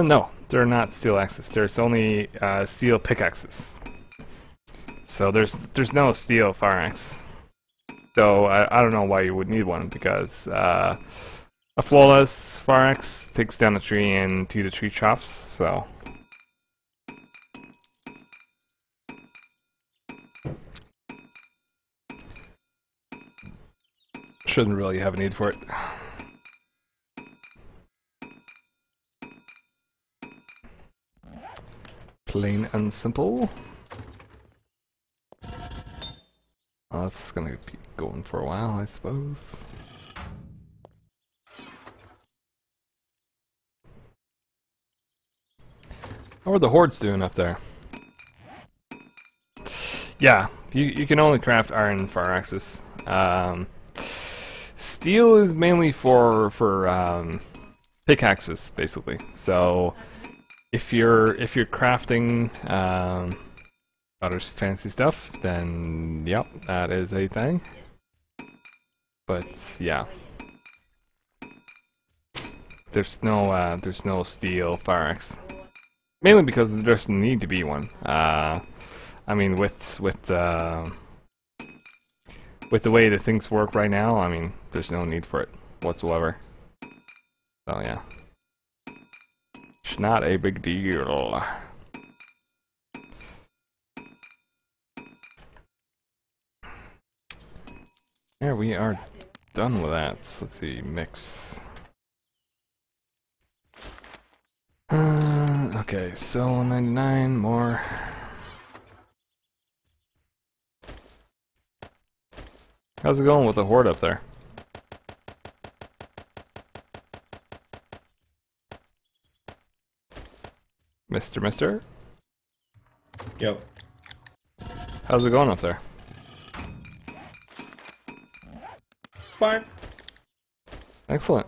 No, they're not steel axes. There's only steel pickaxes. So there's no steel fire axe. So I don't know why you would need one, because a flawless fire axe takes down a tree in 2 to 3 chops. So shouldn't really have a need for it. Plain and simple. Well, that's gonna be going for a while, I suppose. How are the hordes doing up there? Yeah, you can only craft iron fire axes. Steel is mainly for pickaxes, basically. So if you're crafting other fancy stuff, then yep, that is a thing. But yeah, there's no steel fire axe. Mainly because there doesn't need to be one. I mean, with the way the things work right now, I mean, there's no need for it whatsoever. So yeah, it's not a big deal. Yeah, we are done with that. Let's see, mix. Okay, so 99 more. How's it going with the horde up there? Mister? Yep. How's it going up there? Fine. Excellent.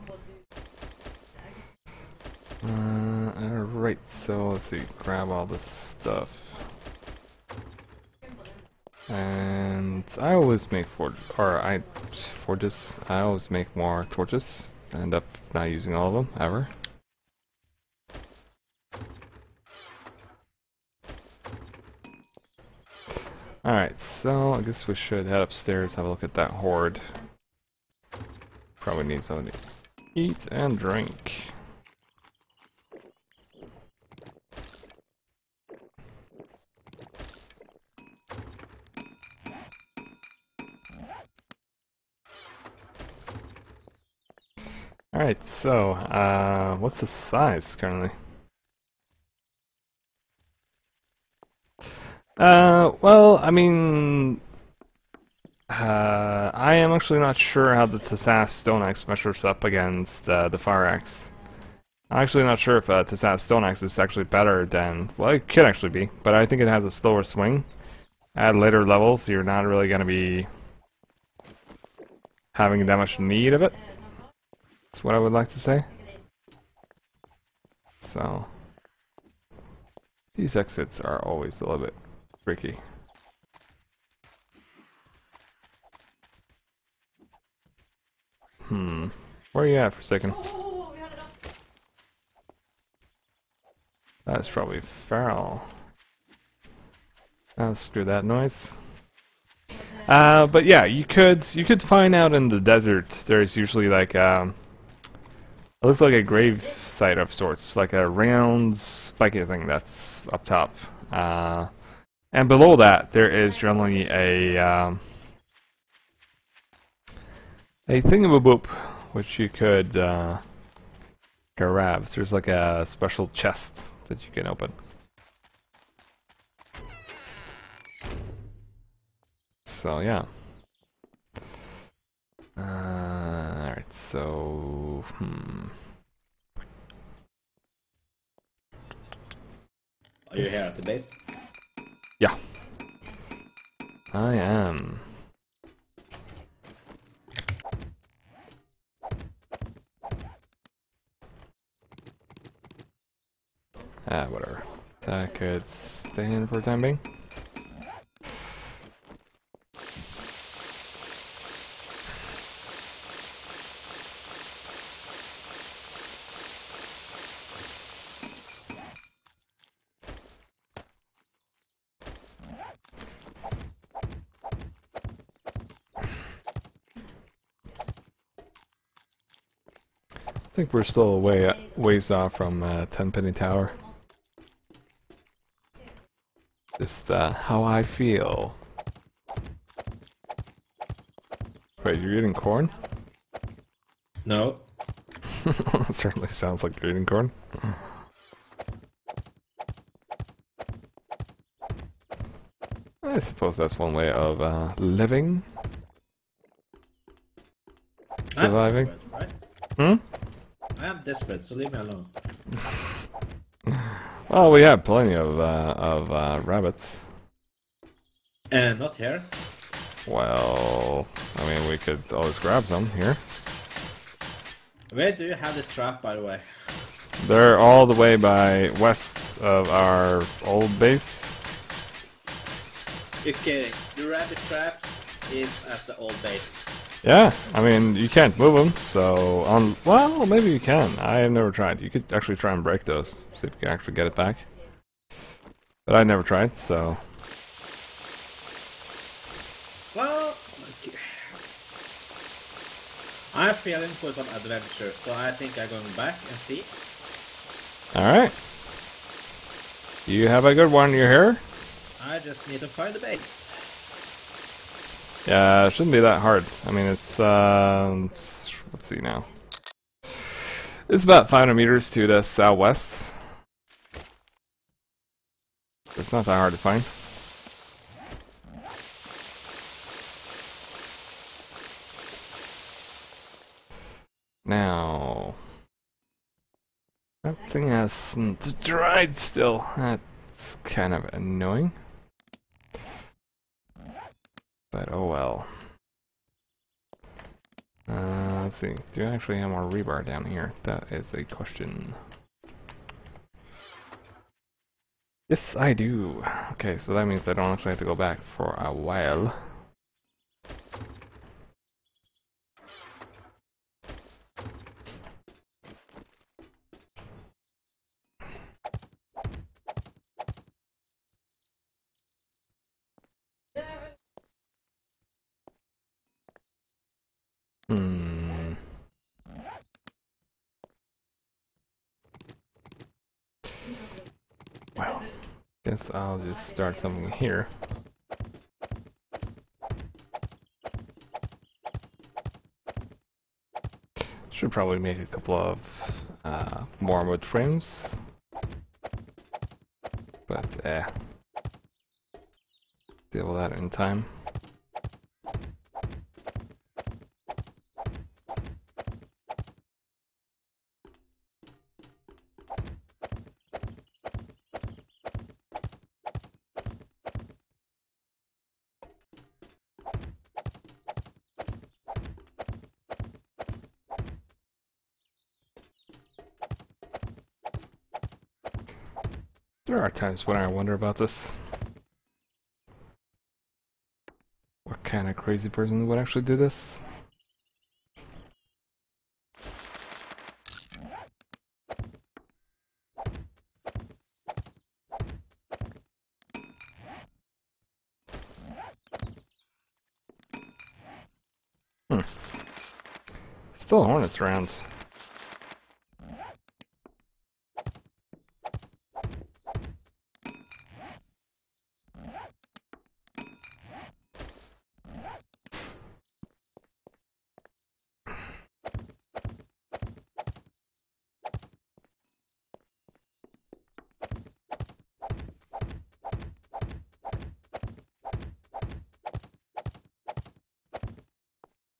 Alright, so let's see, grab all this stuff. And I always make forges. I always make more torches. I end up not using all of them, ever. Alright, so I guess we should head upstairs, have a look at that horde. Probably need something to eat and drink. Alright, so, what's the size currently? Well, I mean, I am actually not sure how the Tessas Stone Axe measures up against the Fire Axe. I'm actually not sure if Tessas Stone Axe is actually better than, well, it could actually be, but I think it has a slower swing. At later levels, you're not really going to be having that much need of it. That's what I would like to say. So, these exits are always a little bit tricky. Where are you at for a second? That's probably Farrell. Screw that noise. But yeah, you could find out in the desert. There's usually like it looks like a grave site of sorts, like a round spiky thing that's up top. And below that, there is generally a thingamaboop, which you could grab. There's like a special chest that you can open. So yeah. Alright, so Are you here at the base? yeah. I am. Whatever. That could stay in for the time being. I think we're still a ways off from Tenpenny Tower. Just how I feel. Wait, you're eating corn? No. It certainly sounds like you're eating corn. I suppose that's one way of living. Surviving. I'm desperate, right? Hmm? I am desperate, so leave me alone. Well, we have plenty of rabbits. And not here. Well, I mean, we could always grab some here. Where do you have the trap, by the way? They're all the way by west of our old base. You're kidding. The rabbit trap is at the old base. Yeah, I mean, you can't move them, so well, maybe you can. I have never tried. You could actually try and break those, see if you can actually get it back. But I never tried, so. Well, okay. I'm feeling for some adventure, so I think I'm going back and see. Alright. You have a good one, you're here? I just need to find the base. Yeah, it shouldn't be that hard. I mean, it's, let's see now. It's about 500 meters to the southwest. It's not that hard to find. Now, that thing hasn't dried still. That's kind of annoying. But oh well. Let's see. Do I actually have more rebar down here? That is a question. Yes, I do. Okay, so that means I don't actually have to go back for a while. Hmm. Well, guess I'll just start something here. Should probably make a couple of more wood frames. But deal with that in time. There are times when I wonder about this. What kind of crazy person would actually do this? still hornets around.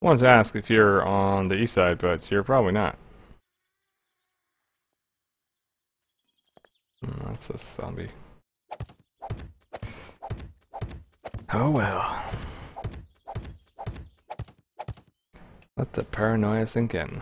I wanted to ask if you're on the east side, but you're probably not. That's a zombie. Oh well. Let the paranoia sink in.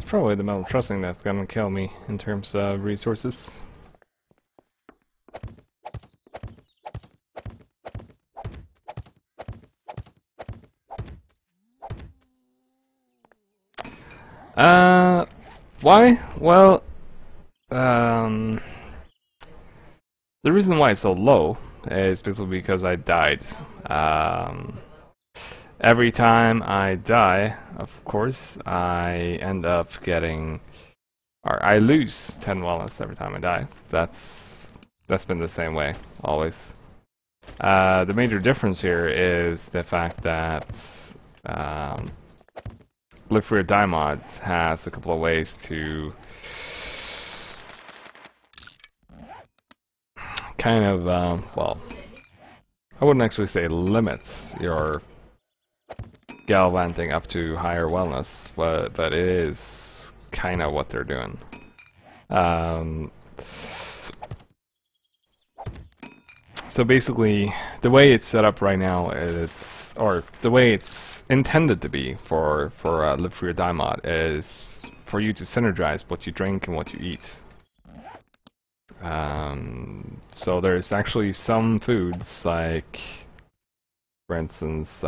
Probably the metal trussing that's gonna kill me in terms of resources. Why? Well, the reason why it's so low is basically because I died. Every time I die, of course, I end up getting, or I lose 10 wellness every time I die. That's been the same way, always. The major difference here is the fact that Live Free or Die mod has a couple of ways to kind of, well, I wouldn't actually say limits your galvanting up to higher wellness, but it is kind of what they're doing. So basically, the way it's set up right now, or the way it's intended to be for Live Free or Die mod, is for you to synergize what you drink and what you eat. So there's actually some foods, like, for instance,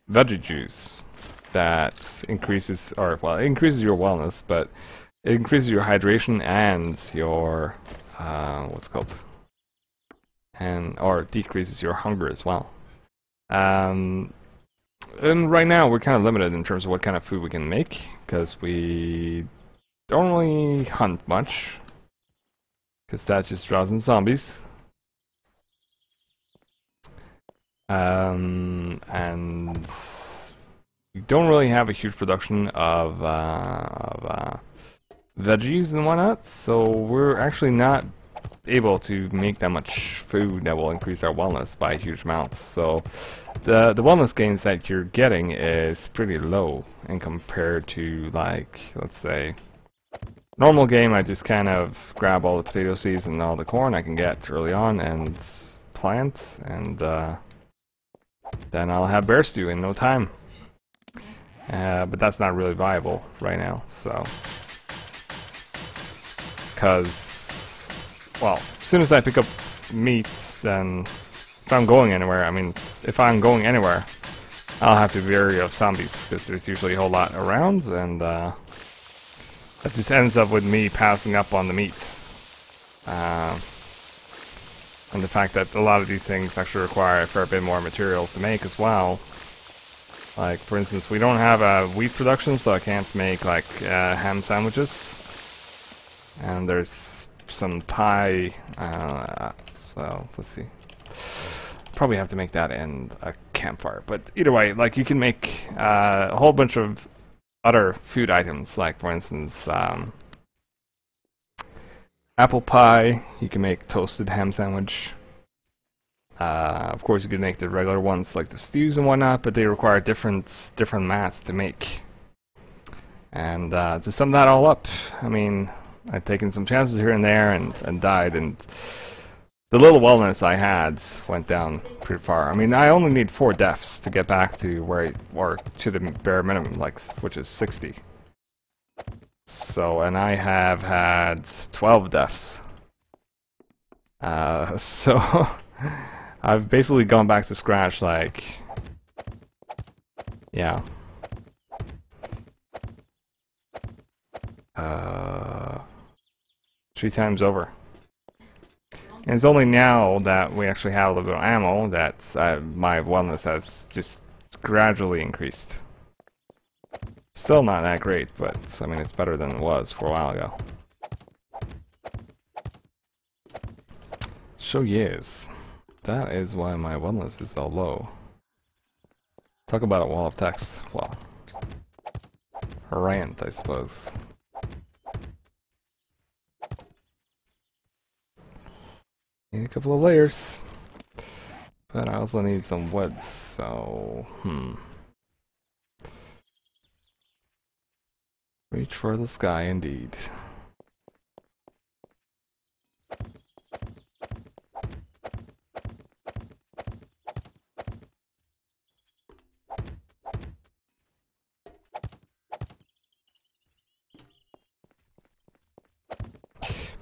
veggie juice, that increases, or well, it increases your wellness, but it increases your hydration and your what's it called, or decreases your hunger as well. And right now we're kind of limited in terms of what kind of food we can make, because we don't really hunt much, because that just draws in zombies. And we don't really have a huge production of veggies and whatnot, so we're actually not able to make that much food that will increase our wellness by huge amounts. So the wellness gains that you're getting is pretty low in compared to, like, let's say, normal game. I just kind of grab all the potato seeds and all the corn I can get early on and plant, and then I'll have bear stew in no time. But that's not really viable right now, so, because, well, as soon as I pick up meat, then if I'm going anywhere, I mean, if I'm going anywhere, I'll have to be wary of zombies, because there's usually a whole lot around, and that just ends up with me passing up on the meat. And the fact that a lot of these things actually require a fair bit more materials to make as well. Like, for instance, we don't have wheat production, so I can't make, like, ham sandwiches. And there's some pie, so let's see. Probably have to make that in a campfire. But either way, like, you can make a whole bunch of other food items, like, for instance, apple pie. You can make toasted ham sandwich. Of course, you can make the regular ones like the stews and whatnot, but they require different mats to make. And to sum that all up, I mean, I've taken some chances here and there and died, and the little wellness I had went down pretty far. I mean, I only need 4 deaths to get back to where, or to the bare minimum, like, which is 60. So, and I have had 12 deaths. So I've basically gone back to scratch, like, yeah. 3 times over. And it's only now that we actually have a little bit of ammo that my wellness has just gradually increased. Still not that great, but I mean it's better than it was for a while ago. So yes, that is why my wellness is so low. Talk about a wall of text. Well, a rant, I suppose. Need a couple of layers, but I also need some wood, so reach for the sky indeed.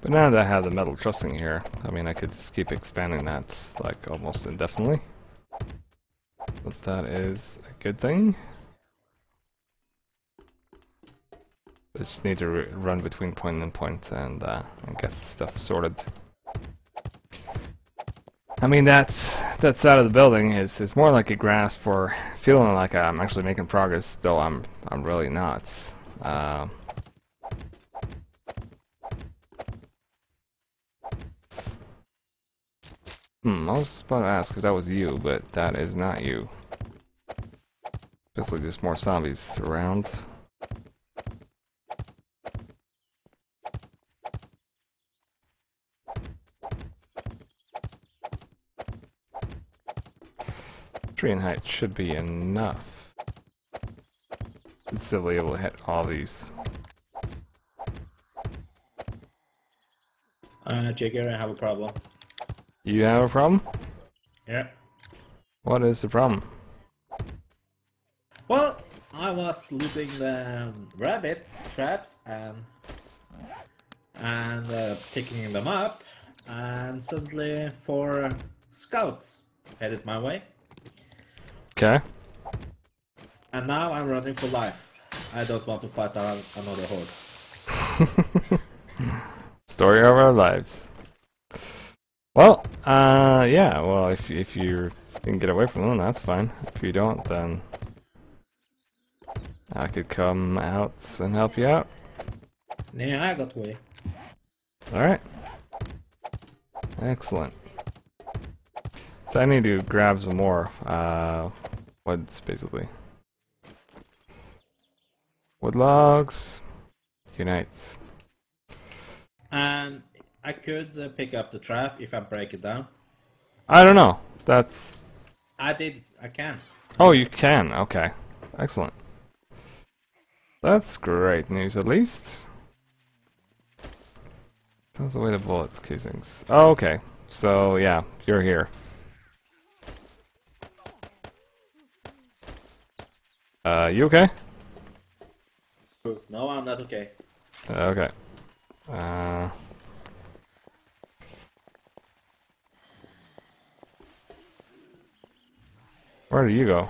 But now that I have the metal trussing here, I mean I could just keep expanding that like almost indefinitely. But that is a good thing. I just need to run between point and point and get stuff sorted. I mean that side of the building is more like a grasp for feeling like I'm actually making progress, though I'm really not. I was about to ask if that was you, but that is not you. Basically just more zombies around. Tree and height should be enough. It's still be able to hit all these. Jagzero, I have a problem. You have a problem? Yeah. What is the problem? Well, I was looting the rabbit traps and picking them up, and suddenly 4 scouts headed my way. Okay. And now I'm running for life. I don't want to fight another horde. Story of our lives. Well, yeah, well, if you can get away from them, that's fine. If you don't, then I could come out and help you out. Yeah, I got away. Alright. Excellent. So I need to grab some more woods, basically. Wood logs. Unites. And I could pick up the trap if I break it down. I don't know. That's... I can. Oh, you can. Okay. Excellent. That's great news, at least. That's the way to bullet casings. Oh, okay. So, yeah, you're here. You okay? No, I'm not okay. Okay. Where do you go?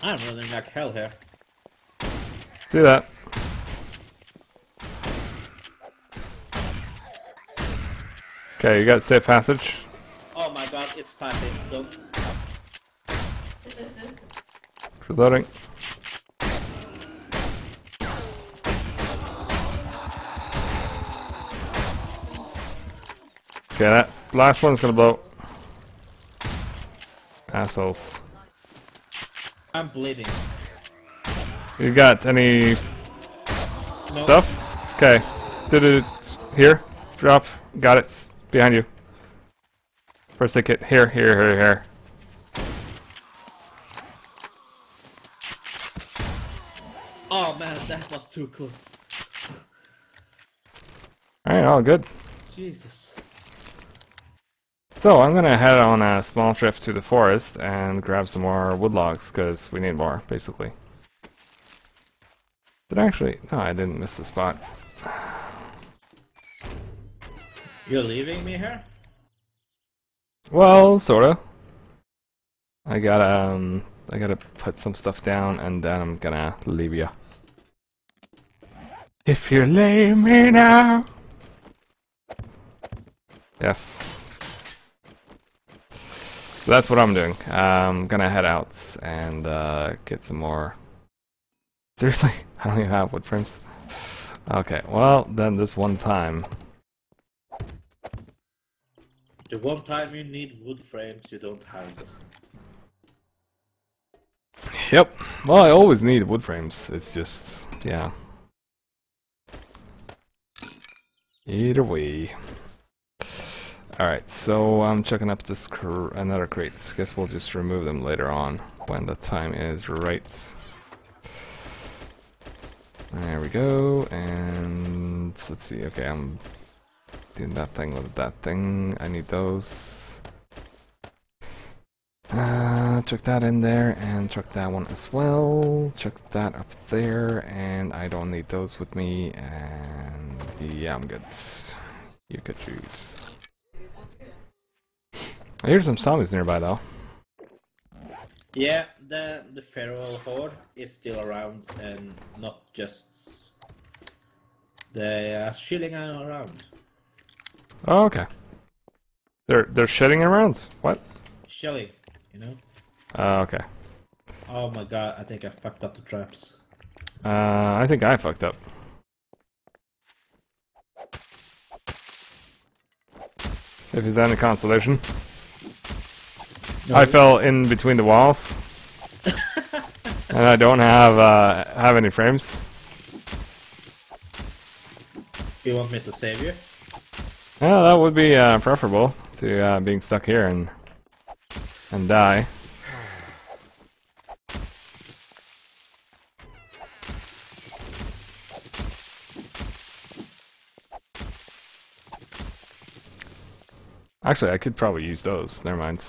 I'm running like hell here. See that? Okay, you got safe passage. Oh my god, it's 5 days done. Reloading. Okay, that last one's gonna blow. Assholes. I'm bleeding. You got any No. stuff? Okay. Did it here? Drop. Got it. Behind you. First aid kit. Here. Oh man, that was too close. Alright, all good. Jesus. So I'm gonna head on a small trip to the forest and grab some more wood logs, because we need more, basically. Did I actually... No, I didn't miss the spot. You're leaving me here? Well, sorta. I gotta put some stuff down, and then I'm gonna leave you. If you leave me now. Yes. So that's what I'm doing. I'm gonna head out and get some more. Seriously, I don't even have wood frames. Okay, well then this one time. The one time you need wood frames, you don't have it. Yep. Well, I always need wood frames. It's just, yeah. Either way. Alright, so I'm checking up this another crate. Guess we'll just remove them later on when the time is right. There we go, and let's see. Okay, I'm doing that thing with that thing. I need those. Chuck that in there, and chuck that one as well. Chuck that up there, and I don't need those with me, and yeah, I'm good. You could choose. I hear some zombies nearby, though. Yeah, the feral horde is still around, and not just... They are shilling around. Oh, okay. They're shedding around? What? Shelling, you know? Okay. Oh my god, I think I fucked up the traps. I think I fucked up. If it's any consolation. No. I fell in between the walls. And I don't have any frames. You want me to save you? Yeah, that would be preferable to being stuck here and die. Actually, I could probably use those. Never mind.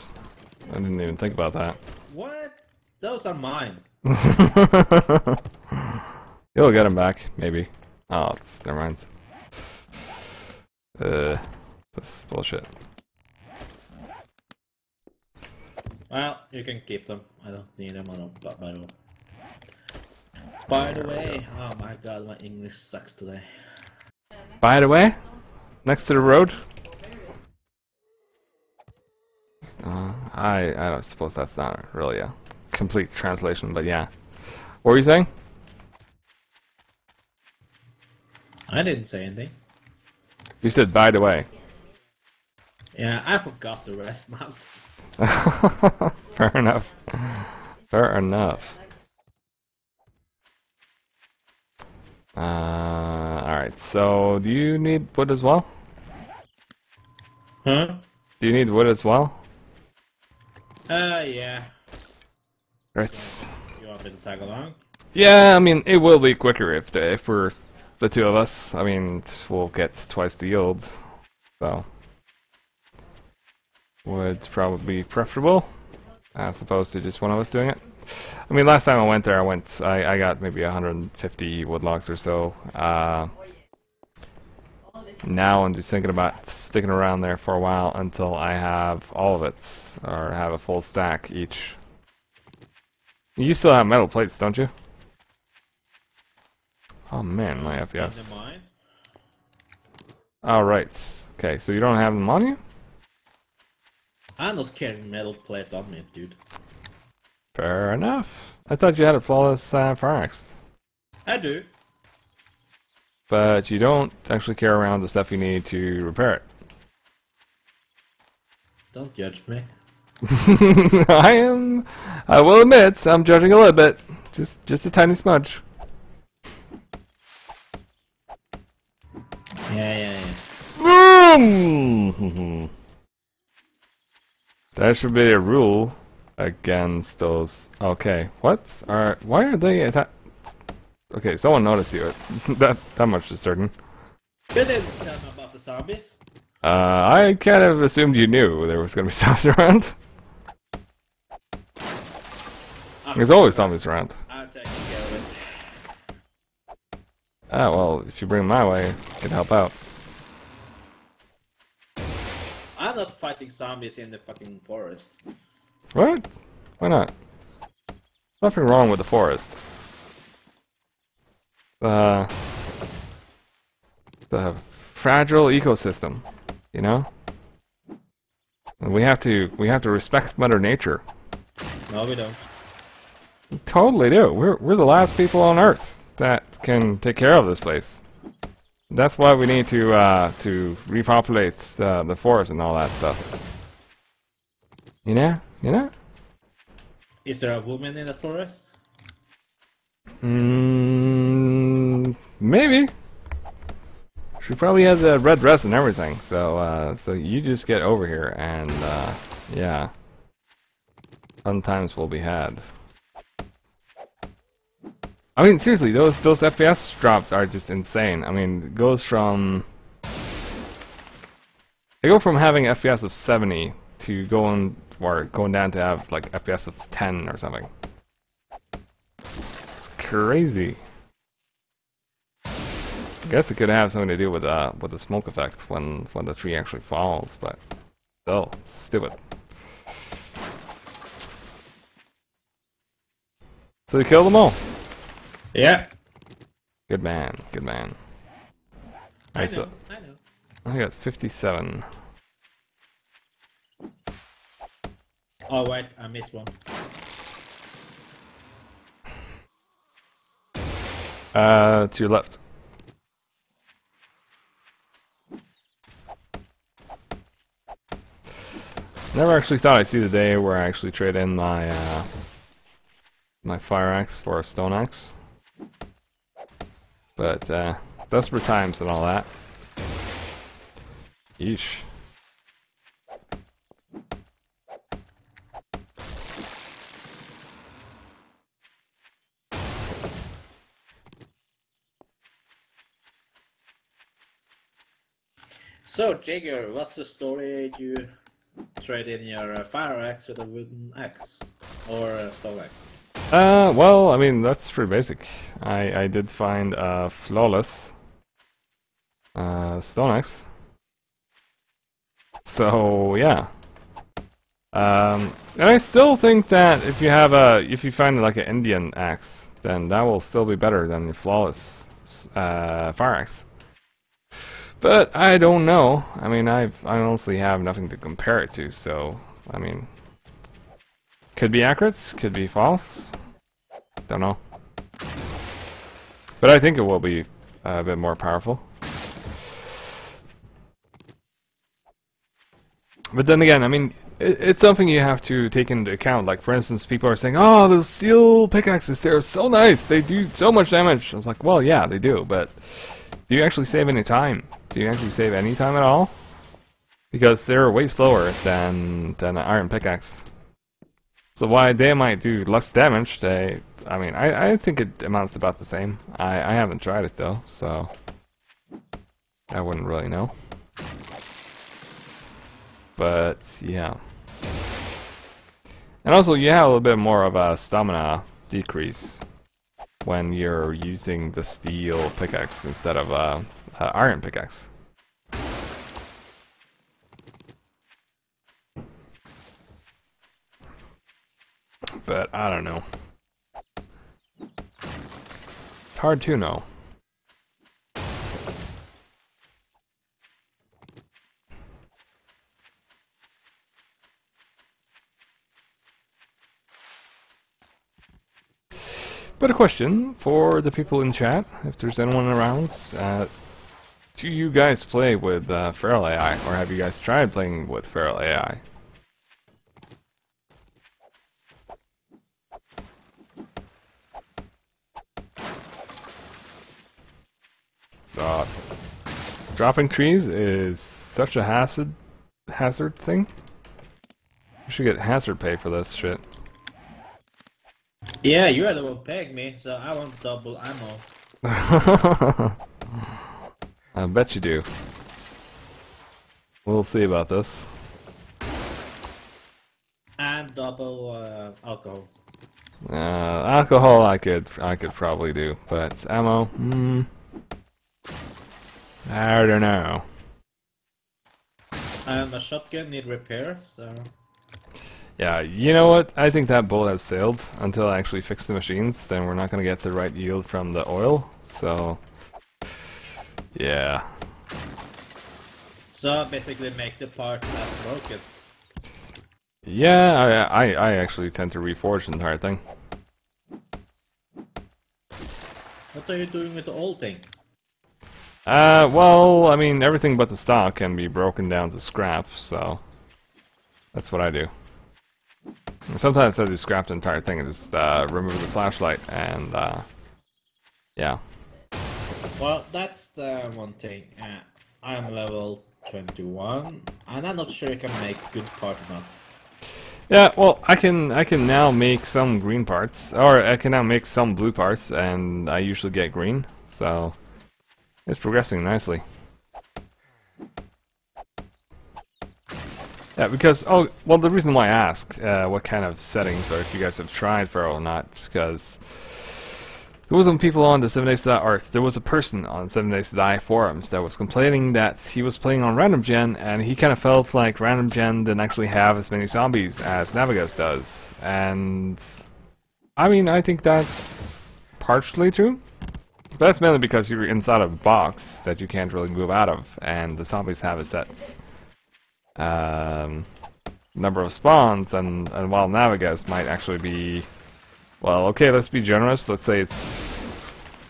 I didn't even think about that. What? Those are mine. You'll get them back, maybe. Oh, never mind. This is bullshit. Well, you can keep them. I don't need them. I don't. By the way, oh my god, my English sucks today. By the way, next to the road. I don't suppose that's not really a complete translation, but yeah. What were you saying? I didn't say anything. You said by the way. Yeah, I forgot the rest now. Fair enough. Fair enough. Alright, so do you need wood as well? Huh? Do you need wood as well? Yeah. Right. You want me to tag along? Yeah, I mean, it will be quicker if we're the two of us. I mean, we'll get twice the yield, so would probably be preferable as opposed to just one of us doing it. I mean, last time I went there, I got maybe 150 wood logs or so. Now I'm just thinking about sticking around there for a while until I have all of it, or have a full stack each. You still have metal plates, don't you? Oh man, my FPS. Alright. Okay, so you don't have them on you? I'm not carrying metal plate on me, dude. Fair enough. I thought you had a flawless fireaxe. I do. But you don't actually carry around the stuff you need to repair it. Don't judge me. I will admit, I'm judging a little bit. Just a tiny smudge. Yeah. There should be a rule against those. Okay, what? Why are they attack? Okay, someone noticed you. That much is certain. You didn't tell me about the zombies. I kind of assumed you knew there was gonna be zombies around. There's always zombies around. I'm taking care of it. Ah, well, if you bring them my way, I can help out. I'm not fighting zombies in the fucking forest. What? Why not? Nothing wrong with the forest. The fragile ecosystem, you know? And we have to respect Mother Nature. No, we don't. We totally do. We're the last people on Earth that can take care of this place. That's why we need to repopulate the forest and all that stuff. You know? You know? Is there a woman in the forest? Maybe. She probably has a red dress and everything. So so you just get over here and yeah, fun times will be had. I mean, seriously, those FPS drops are just insane. I mean, it goes from they go from having FPS of 70 to going down to have like FPS of 10 or something. It's crazy. I guess it could have something to do with the smoke effect when the tree actually falls, but still, stupid. So you killed them all. Yeah. Good man, good man. I know, So I know. I got 57. Oh wait, I missed one. To your left. Never actually thought I'd see the day where I actually trade in my my fire axe for a stone axe. But desperate times and all that. Yeesh. So, Jagger, what's the story you trade in your fire axe with a wooden axe? Or a stone axe? Well, I mean, that's pretty basic. I did find a flawless stone axe. So, yeah. And I still think that if you find like an Indian axe, then that will still be better than the flawless fire axe. But I don't know. I mean, I honestly have nothing to compare it to, so I mean, could be accurate, could be false. Don't know. But I think it will be a bit more powerful. But then again, I mean, it's something you have to take into account. Like, for instance, people are saying, "Oh, those steel pickaxes, they're so nice. They do so much damage." I was like, "Well, yeah, they do, but do you actually save any time? Do you actually save any time at all? Because they're way slower than an iron pickaxe. So while they might do less damage, I mean, I think it amounts to about the same. I haven't tried it though, so I wouldn't really know. But yeah. And also, you have a little bit more of a stamina decrease when you're using the steel pickaxe instead of a iron pickaxe. But I don't know. It's hard to know. But a question for the people in chat, if there's anyone around, do you guys play with Feral AI, or have you guys tried playing with Feral AI? Dropping trees is such a hazard thing. You should get hazard pay for this shit. Yeah, you are the one paying me, so I want double ammo. I bet you do. We'll see about this. And double alcohol. Alcohol I could probably do, but ammo, I don't know. And a shotgun need repair, so... Yeah, you know what? I think that boat has sailed until I actually fix the machines. Then we're not gonna get the right yield from the oil. So, yeah. So basically make the part that's broken. Yeah, I actually tend to reforge the entire thing. What are you doing with the old thing? Well, I mean, everything but the stock can be broken down to scrap, so that's what I do. And sometimes I do scrap the entire thing and just remove the flashlight and yeah. Well, that's the one thing. I'm level 21, and I'm not sure I can make good part enough. Yeah, well, I can now make some green parts, or I can now make some blue parts, and I usually get green, so it's progressing nicely. Yeah, because, oh, well, the reason why I ask what kind of settings, or if you guys have tried Pharaoh or not, because there was some people on the 7 Days to Die, or there was a person on 7 Days to Die forums that was complaining that he was playing on random gen, and he kind of felt like random gen didn't actually have as many zombies as L.A.M.B.S does. And I mean, I think that's partially true. But that's mainly because you're inside of a box that you can't really move out of, and the zombies have a set number of spawns, and while L.A.M.B.S might actually be, well, okay, let's be generous. Let's say it's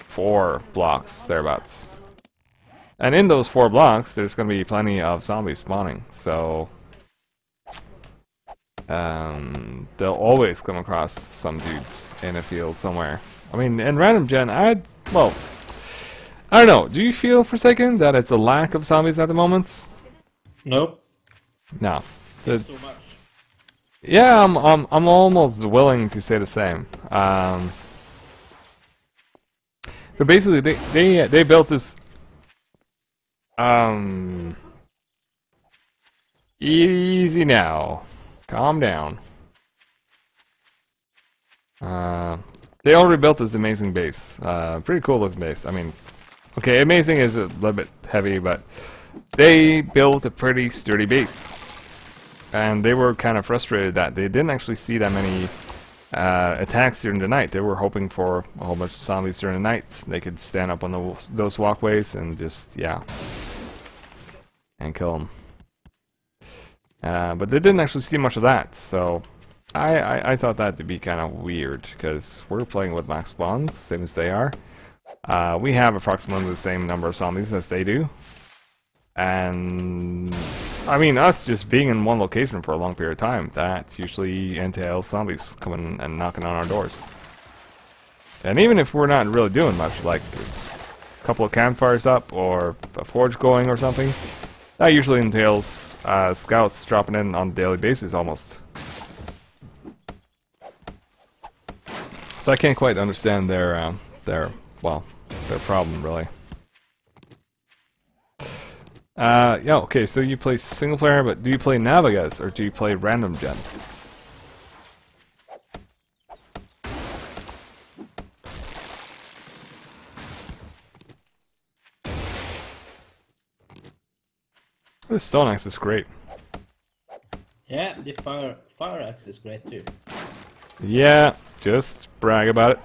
4 blocks, thereabouts. And in those 4 blocks, there's going to be plenty of zombies spawning, so they'll always come across some dudes in a field somewhere. I mean, in random gen, well, I don't know. Do you feel for a second that it's a lack of zombies at the moment? Nope. No. It's too much. Yeah, I'm almost willing to say the same. But basically, they built this. Easy now, calm down. They already built this amazing base. Pretty cool looking base. I mean, okay, amazing is a little bit heavy, but they built a pretty sturdy base. And they were kind of frustrated that they didn't actually see that many attacks during the night. They were hoping for a whole bunch of zombies during the night. They could stand up on those walkways and just, yeah, and kill them. But they didn't actually see much of that, so I thought that to be kind of weird, because we're playing with max spawns, same as they are. We have approximately the same number of zombies as they do. And I mean, us just being in one location for a long period of time, that usually entails zombies coming and knocking on our doors. And even if we're not really doing much, like a couple of campfires up or a forge going or something, that usually entails scouts dropping in on a daily basis almost. So I can't quite understand their problem, really. Yeah, okay, so you play single player, but do you play L.A.M.B.S or do you play random gen? This stone axe is great. Yeah, the fire axe is great too. Yeah, just brag about it.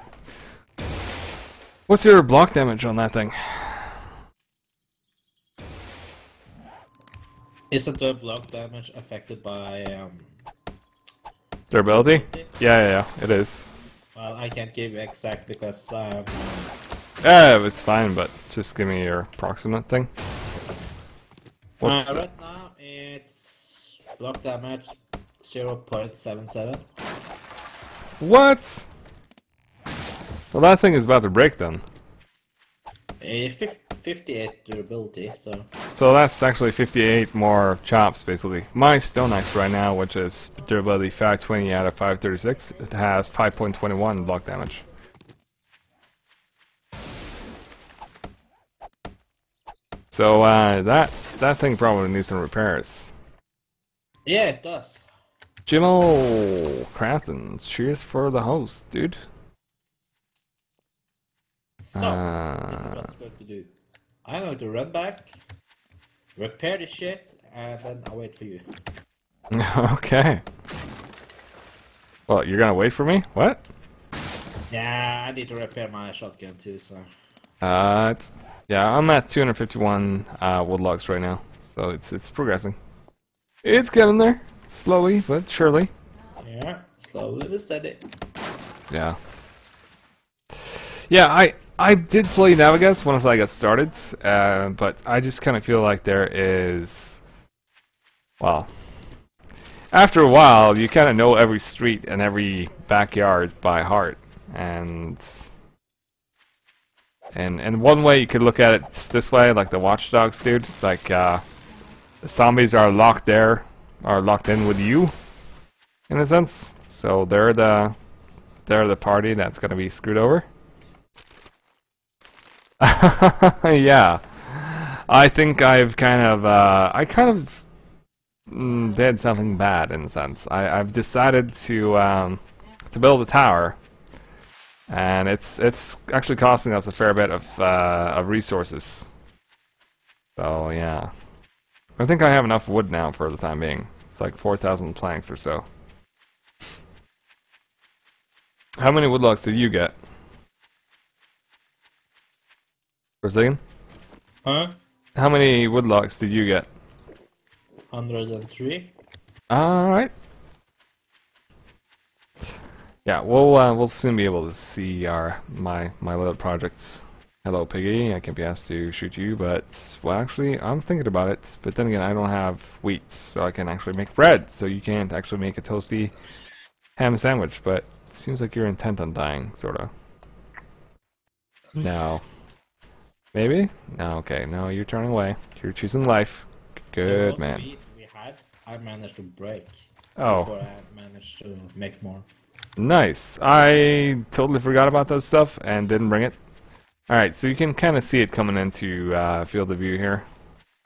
What's your block damage on that thing? Isn't the block damage affected by Durability? Yeah, it is. well, I can't give you exact because Yeah, it's fine, but just give me your approximate thing. What's right now it's block damage 0.77. What? Well, that thing is about to break then. 58 durability, so So that's actually 58 more chops, basically. My stone axe right now, which is durability 520 out of 536, it has 5.21 block damage. So that thing probably needs some repairs. Yeah, it does. Jimmo Crafton, cheers for the host, dude. So, this is what I'm going to do. I'm going to run back, repair the shit, and then I'll wait for you. Okay. Well, you're gonna wait for me? What? Yeah, I need to repair my shotgun too, so... Yeah, I'm at 251 wood logs right now, so it's progressing. It's getting there, slowly but surely. Yeah, slowly but steady. Yeah. Yeah, I did play L.A.M.B.S once I got started, but I just kind of feel like there is, well, after a while you kind of know every street and every backyard by heart, and one way you could look at it this way, like the Watchdogs, dude. It's like the zombies are locked in with you, in a sense. So they're the party that's gonna be screwed over. Yeah, I think I've kind of did something bad in a sense. I've decided to build a tower. And it's actually costing us a fair bit of resources. So yeah, I think I have enough wood now for the time being. It's like 4,000 planks or so. How many wood logs did you get? Brazilian? Huh? How many wood logs did you get? 103. All right. Yeah, we'll soon be able to see my little project. Hello, Piggy. I can be asked to shoot you, but well, actually, I'm thinking about it. But then again, I don't have wheat, so I can actually make bread. So you can't actually make a toasty ham sandwich. But it seems like you're intent on dying, sort of. No. Maybe? No. Okay. No, you're turning away. You're choosing life. Good man. The we had, I managed to break. Oh. Before I managed to make more. Nice. I totally forgot about that stuff and didn't bring it. Alright, so you can kind of see it coming into field of view here.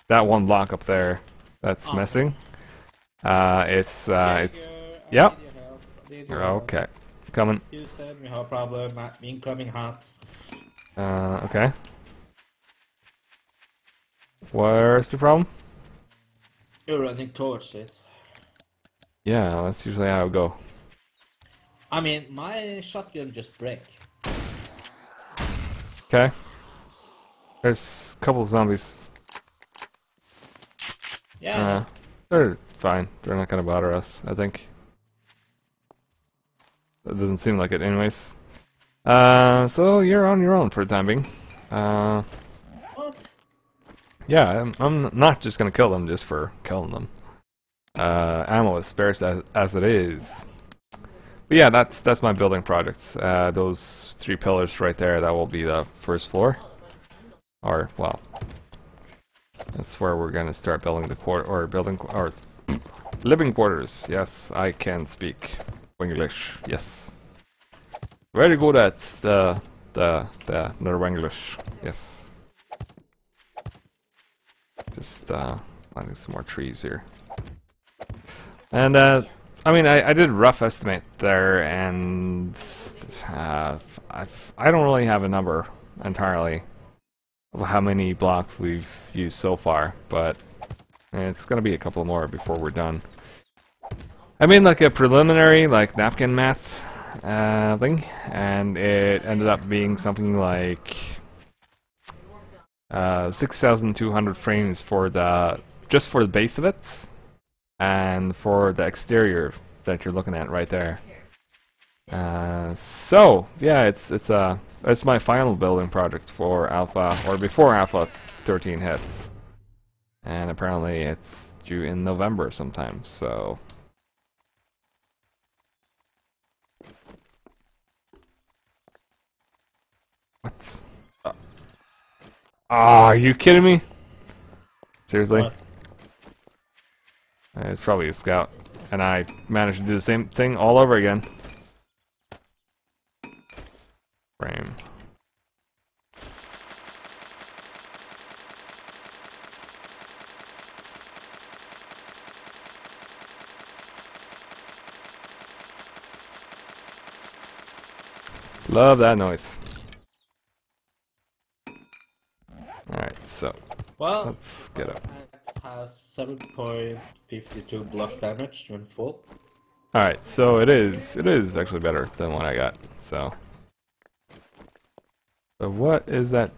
That one block up there, that's missing. It's yep. Okay. Coming. Houston, we have a problem. Incoming hot. Okay. Where's the problem? You're running towards it. Yeah, that's usually how it go. I mean, my shotgun just break. Okay. There's a couple of zombies. Yeah. They're fine. They're not gonna bother us, I think. That doesn't seem like it anyways. So you're on your own for the time being. What? Yeah, I'm not just gonna kill them just for killing them. Ammo is scarce as it is. But yeah, that's my building project. Those 3 pillars right there, that will be the first floor. Or, well, that's where we're gonna start building the living quarters. Yes, I can speak English. Yes, very good at the English. Yes. Just planting some more trees here. And I mean, I did a rough estimate there, and I don't really have a number entirely of how many blocks we've used so far, but it's gonna be a couple more before we're done. I made like a preliminary like napkin math thing, and it ended up being something like 6,200 frames for just for the base of it. And for the exterior that you're looking at right there. So yeah, it's my final building project for Alpha, or before Alpha 13 hits, and apparently it's due in November sometime. So what? Are you kidding me? Seriously? What? It's probably a scout. And I managed to do the same thing all over again. Frame. Love that noise. Alright, so Well, let's get up. it has 7.52 block damage when full. Alright, so it is actually better than what I got, so. But what is that?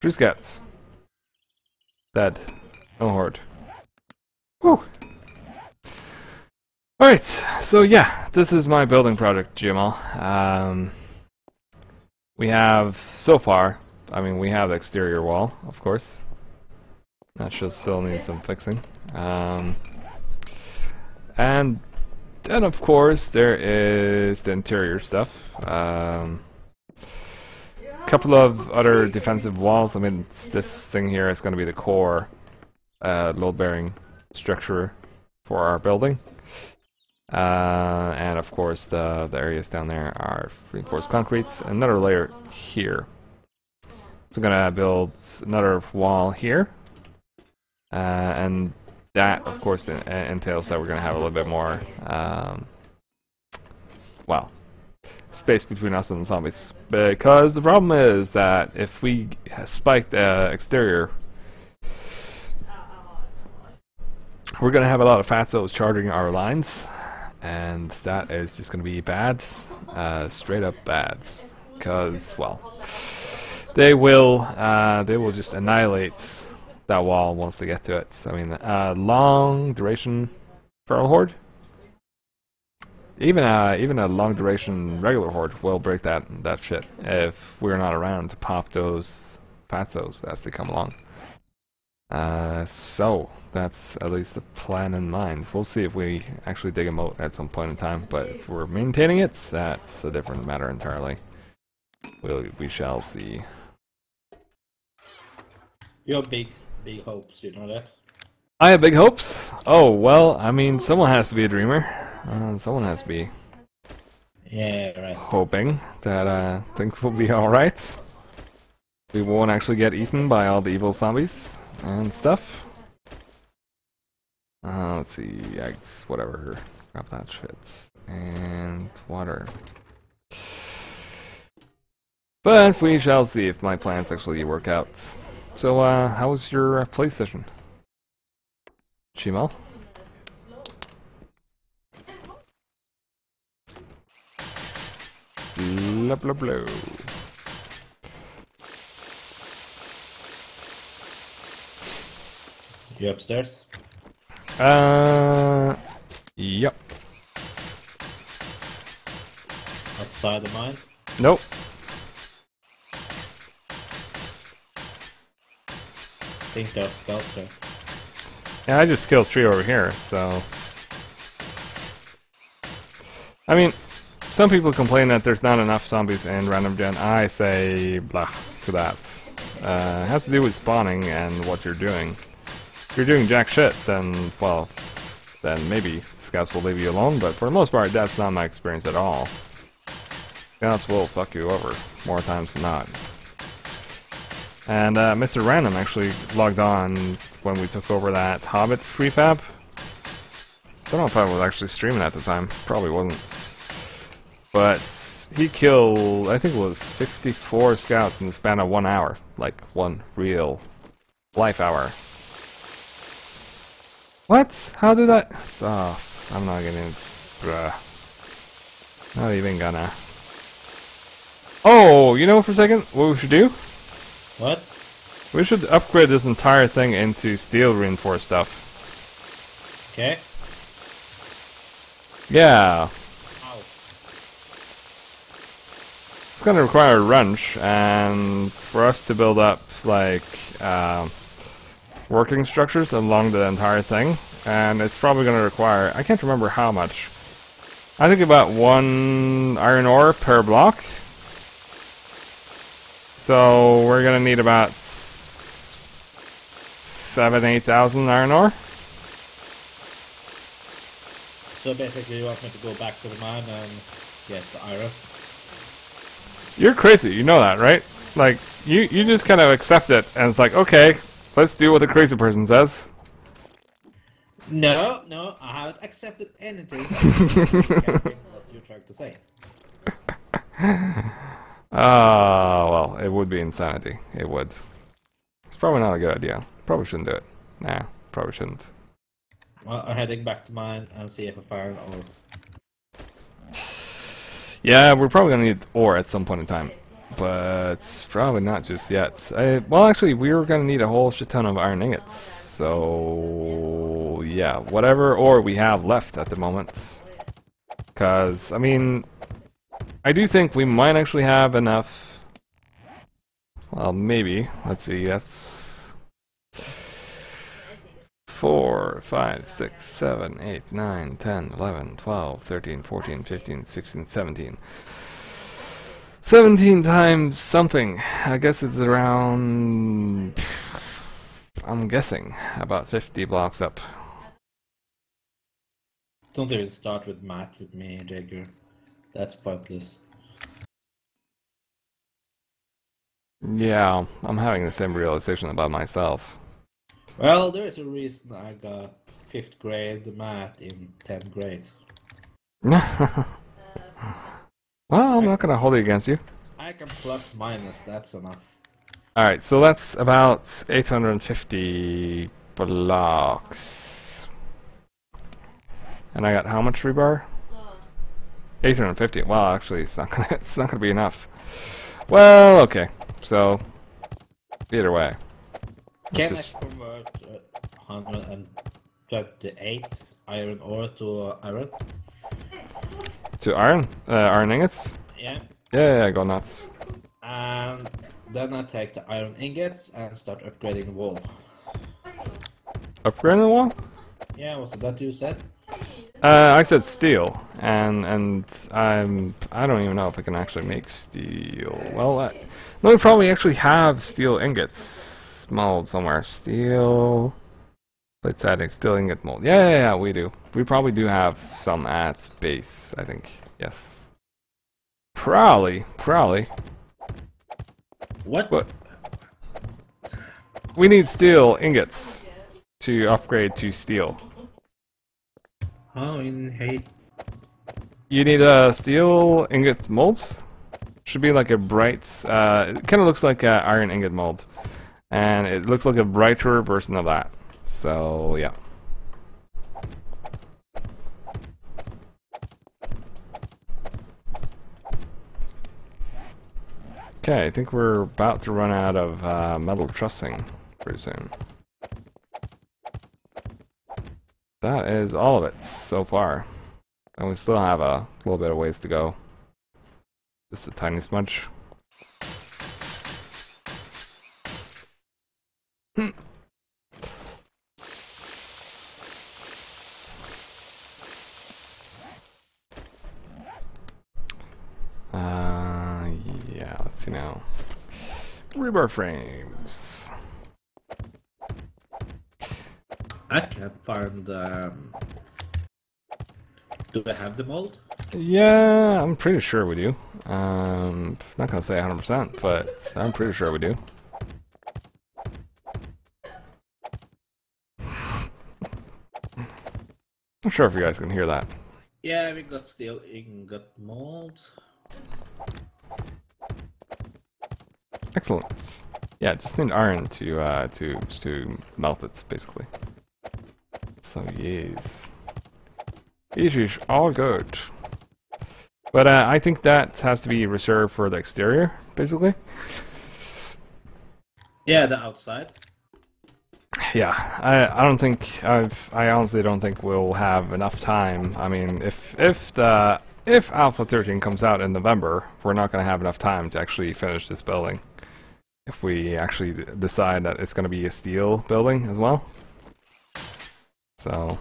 Three scouts. Dead. No horde. Whew. Alright, so yeah, this is my building project, GML. We have, so far, I mean, we have the exterior wall, of course. That should still need some fixing. And then, of course, there is the interior stuff. Couple of other defensive walls. I mean, this thing here is going to be the core load-bearing structure for our building. And of course, the areas down there are reinforced concretes. Another layer here. So I'm gonna build another wall here, and that, of course, entails that we're gonna have a little bit more, well, space between us and the zombies. Because the problem is that if we spike the exterior, we're gonna have a lot of fatzos charging our lines. And that is just going to be bad, straight up bad, because, well, they will just annihilate that wall once they get to it. I mean, long duration feral horde, even a long duration regular horde will break that shit if we're not around to pop those fatzos as they come along. So that's at least the plan in mind. We'll see if we actually dig a moat at some point in time, but if we're maintaining it, that's a different matter entirely. We shall see. You have big hopes, you know that? I have big hopes? Oh, well, I mean, someone has to be a dreamer. Someone has to be right. hoping that things will be alright. We won't actually get eaten by all the evil zombies and stuff. Let's see, eggs, whatever. Grab that shit. And water. But we shall see if my plans actually work out. So, how was your play session, Chimal? Blah blah blah. You upstairs? Yep. Outside the mine? Nope. I think there's scouts there. Yeah, I just killed 3 over here, so... I mean, some people complain that there's not enough zombies in random gen. I say blah to that. It has to do with spawning and what you're doing. If you're doing jack shit, then, well, then maybe scouts will leave you alone, but for the most part, that's not my experience at all. Scouts will fuck you over, more times than not. And Mr. Random actually logged on when we took over that Hobbit prefab. Don't know if I was actually streaming at the time, probably wasn't. But he killed, I think it was 54 scouts in the span of 1 hour. Like, one real life hour. What? How did I... Oh, I'm not gonna... Bruh. Not even gonna... Oh, you know for a second what we should do? What? We should upgrade this entire thing into steel reinforced stuff. Okay. Yeah. Ow. It's gonna require a wrench, and for us to build up like working structures along the entire thing, and it's probably going to require, I can't remember how much. I think about 1 iron ore per block. So we're going to need about 7,000-8,000 iron ore. So basically you want me to go back to the mine and get the iron? You're crazy, you know that, right? Like, you just kind of accept it, and it's like, okay, let's do what the crazy person says. No, I haven't accepted anything. What you're trying to say. Well, it would be insanity. It would. It's probably not a good idea. Probably shouldn't do it. Nah, probably shouldn't. Well, I'm heading back to mine and see if I find ore. Yeah, we're probably gonna need ore at some point in time, but probably not just yet. Well, actually, we were gonna need a whole shit ton of iron ingots. So yeah, whatever ore we have left at the moment. Cause I mean, I do think we might actually have enough. Well, maybe. Let's see. That's 4, 5, 6, 7, 8, 9, 10, 11, 12, 13, 14, 15, 16, 17. 17 times something. I guess it's around, I'm guessing, about 50 blocks up. Don't even start with math with me, Jagger. That's pointless. Yeah, I'm having the same realization about myself. Well, there is a reason I got 5th grade math in 10th grade. Well, I'm not gonna hold it against you. I can plus minus, that's enough. Alright, so that's about 850 blocks. And I got how much rebar? 850. Well, actually, it's not gonna be enough. Well, okay. So, either way. Can I convert 128 iron ore to iron? To iron? Iron ingots? Yeah. Yeah, go nuts. And then I take the iron ingots and start upgrading the wall. Upgrading the wall? Yeah, was it that you said? I said steel, and I don't even know if I can actually make steel. Well, no, we probably actually have steel ingots mold somewhere. Steel. Let's add steel ingot mold. Yeah, we do. We probably do have some at base, I think. Yes. Probably. What? We need steel ingots to upgrade to steel. How in hate? You need a steel ingot mold. Should be like a bright. It kind of looks like an iron ingot mold, and it looks like a brighter version of that. So yeah. Okay, I think we're about to run out of metal trussing pretty soon. That is all of it so far. And we still have a little bit of ways to go. Just a tiny smudge. Yeah, let's see now. Rebar frames. I can't find. Do I have the mold? Yeah, I'm pretty sure we do. Not gonna say 100%, but I'm pretty sure we do. Not sure if you guys can hear that. Yeah, we got steel ingot mold. Excellent. Yeah, just need iron to melt it, basically. So yes, it is all good. But I think that has to be reserved for the exterior, basically. Yeah, the outside. Yeah, I don't think I honestly don't think we'll have enough time. I mean, if Alpha 13 comes out in November, we're not gonna have enough time to actually finish this building. if we actually decide that it's going to be a steel building as well. So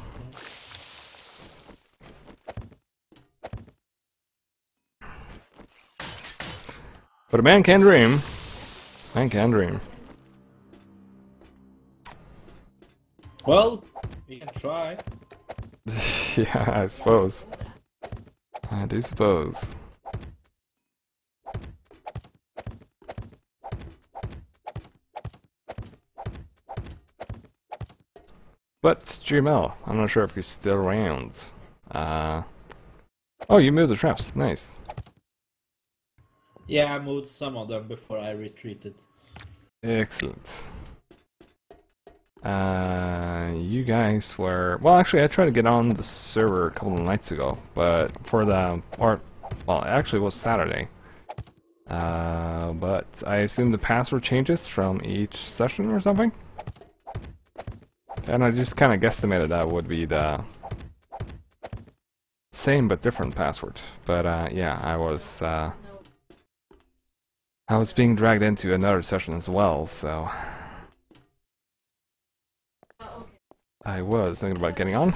but a man can dream. Man can dream. Well, we can try. Yeah, I suppose. I do suppose. But GML, I'm not sure if you're still around. Oh, you moved the traps. Nice. Yeah, I moved some of them before I retreated. Excellent. You guys were... Well, actually, I tried to get on the server a couple of nights ago, but for the... Well, actually, it was Saturday. But I assume the password changes from each session or something? And I just kind of guesstimated that would be the same but different password. But yeah, I was being dragged into another session as well, so I was thinking about getting on.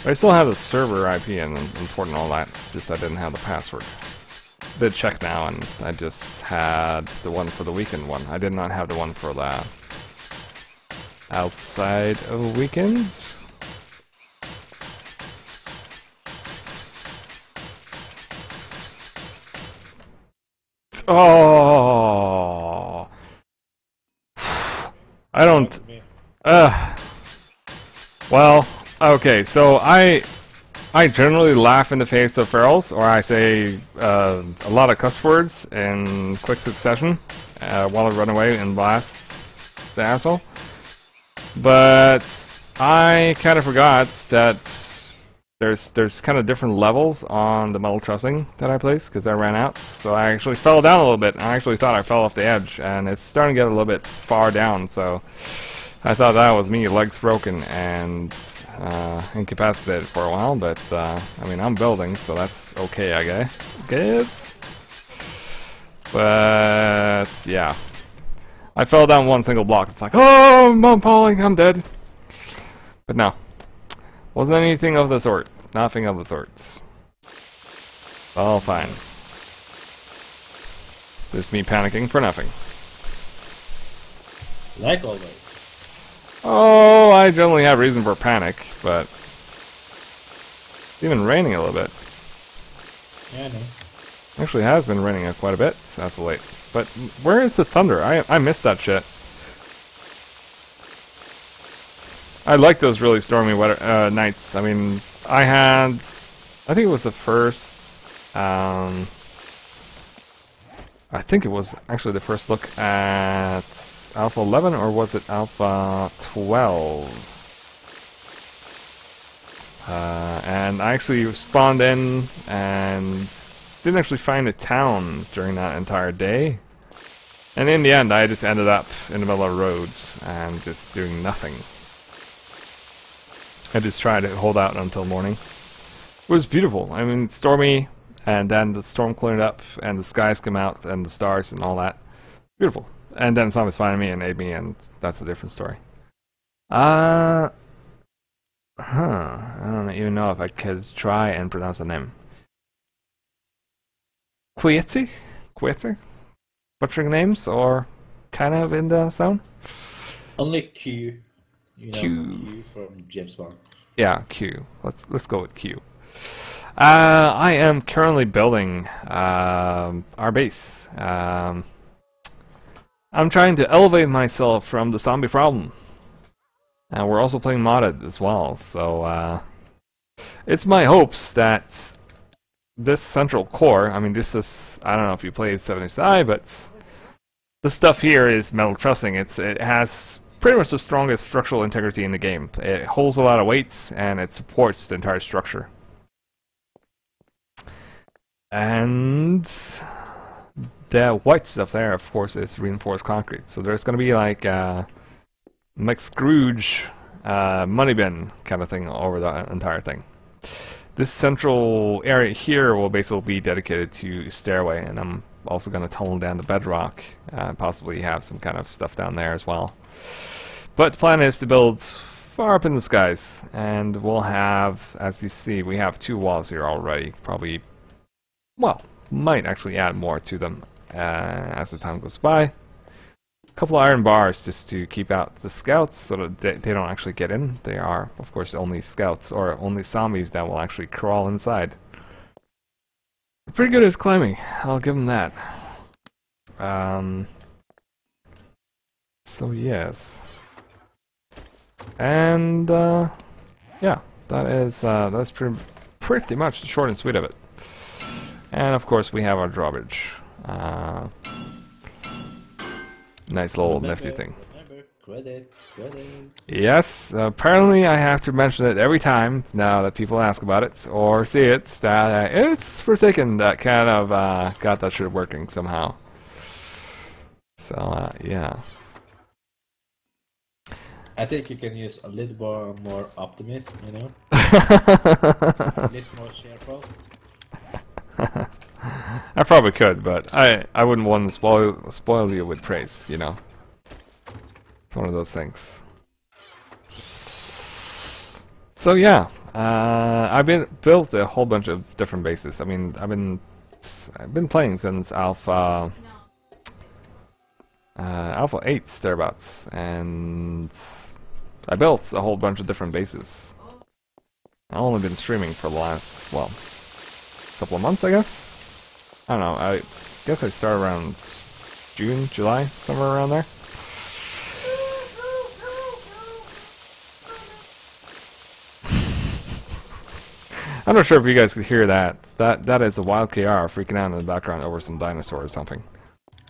But I still have the server IP and port and all that. It's just I didn't have the password. Did check now, and I just had the one for the weekend one. I did not have the one for the outside of weekends. Oh, I don't. Well, okay. So I generally laugh in the face of ferals, or I say a lot of cuss words in quick succession while I run away and blast the asshole. But I kind of forgot that there's kind of different levels on the metal trussing that I placed because I ran out. So I actually fell down a little bit. I actually thought I fell off the edge, and it's starting to get a little bit far down. So I thought that was me, legs broken and incapacitated for a while. But I mean, I'm building, so that's okay, I guess. But yeah. I fell down one single block. It's like, oh, I'm falling, I'm dead. But no. Wasn't anything of the sort. Nothing of the sorts. All fine. Just me panicking for nothing. Like always. Oh, I generally have reason for panic, but it's even raining a little bit. Yeah, I know. Actually, it has been raining quite a bit as of late. But where is the thunder? I missed that shit. I like those really stormy weather nights. I mean, I think it was the first, I think it was actually the first look at Alpha 11, or was it Alpha 12? And I actually spawned in and didn't actually find a town during that entire day. And in the end, I just ended up in the middle of roads and just doing nothing. I just tried to hold out until morning. It was beautiful. I mean, stormy, and then the storm cleared up, and the skies came out, and the stars and all that. Beautiful. And then zombies found me and ate me, and that's a different story. I don't even know if I could try and pronounce the name. Quietzi? Butchering names, or kind of in the zone? Only Q. You know, Q. Q from James Bond. Yeah, Q. Let's go with Q. I am currently building our base. I'm trying to elevate myself from the zombie problem. And we're also playing modded as well, so it's my hopes that this central core, I mean, this is, I don't know if you play 70SI, but the stuff here is metal trussing. It has pretty much the strongest structural integrity in the game. It holds a lot of weights, and it supports the entire structure. And the white stuff there, of course, is reinforced concrete. So there's going to be like McScrooge money bin kind of thing over the entire thing. This central area here will basically be dedicated to stairway, and I'm also going to tunnel down the bedrock and possibly have some kind of stuff down there as well. But the plan is to build far up in the skies, and we'll have, as you see, we have 2 walls here already. Probably, well, might actually add more to them as the time goes by. A couple of iron bars just to keep out the scouts so that they don't actually get in. They are, of course, only scouts or only zombies that will actually crawl inside. They're pretty good at climbing, I'll give them that. So yes. And yeah, that's pretty much the short and sweet of it. And of course we have our drawbridge. Nice little nifty thing. Remember, credit. Yes, apparently I have to mention it every time now that people ask about it or see it, that it's Forsaken that kind of got that shit working somehow. So yeah. I think you can use a little more optimism, you know? A little more cheerful. I probably could, but I wouldn't want to spoil you with praise, you know. It's one of those things. So yeah, I've built a whole bunch of different bases. I mean, I've been playing since Alpha 8 thereabouts, and I built a whole bunch of different bases. I've only been streaming for the last, well, couple of months, I guess. I don't know, I guess I started around June, July, somewhere around there. I'm not sure if you guys could hear that. That is a wild KR freaking out in the background over some dinosaur or something.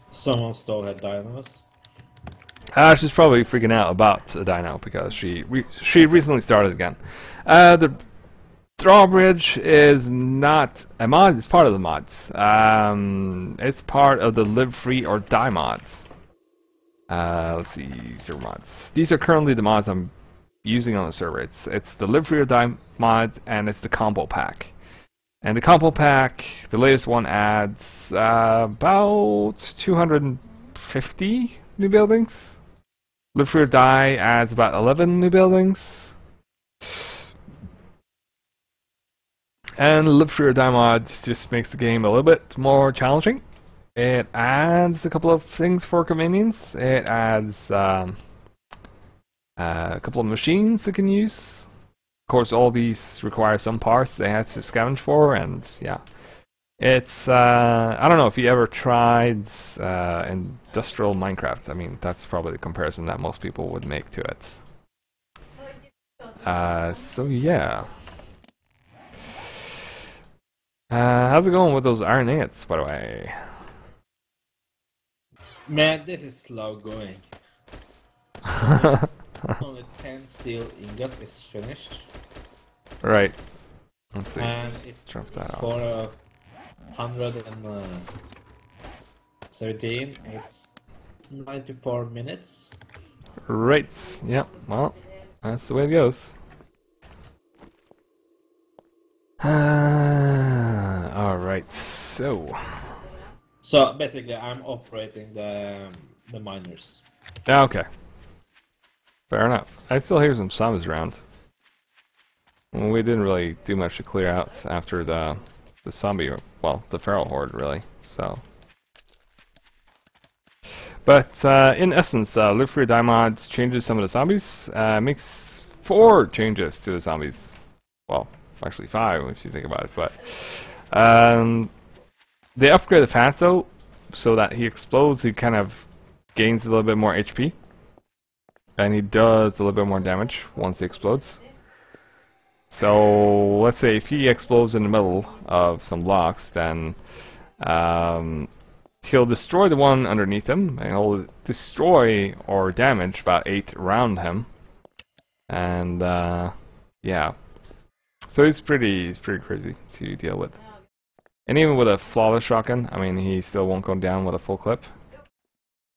Someone stole her dinos. She's probably freaking out about a dino because she recently started again. The drawbridge is not a mod, it's part of the mods. It's part of the Live Free or Die mods. Let's see, server mods. These are currently the mods I'm using on the server. It's the Live Free or Die mod, and it's the combo pack. And the combo pack, the latest one, adds about 250 new buildings. Live Free or Die adds about 11 new buildings. And Live Free or Die mod just makes the game a little bit more challenging. It adds a couple of things for convenience. It adds a couple of machines you can use. Of course, all these require some parts they have to scavenge for, and yeah. It's, I don't know if you ever tried industrial Minecraft. I mean, that's probably the comparison that most people would make to it. So yeah. How's it going with those iron ingots, by the way? Man, this is slow going. Only 10 steel ingot is finished. Right. Let's see. And it's drop that for off. 113. It's 94 minutes. Right. Yep. Well, that's the way it goes. Alright, so Basically, I'm operating the miners. yeah, okay. Fair enough. I still hear some zombies around. Well, we didn't really do much to clear out after the zombie, well, the feral horde, really. So, but in essence, Live Free Die mod changes some of the zombies. Makes 4 changes to the zombies. Well, actually 5 if you think about it. But they upgrade the Fasto so that he explodes. He kind of gains a little bit more HP. And he does a little bit more damage once he explodes. So let's say if he explodes in the middle of some blocks, then he'll destroy the one underneath him, and he'll destroy or damage about 8 around him. And yeah, so he's pretty crazy to deal with. And even with a flawless shotgun, I mean, he still won't go down with a full clip.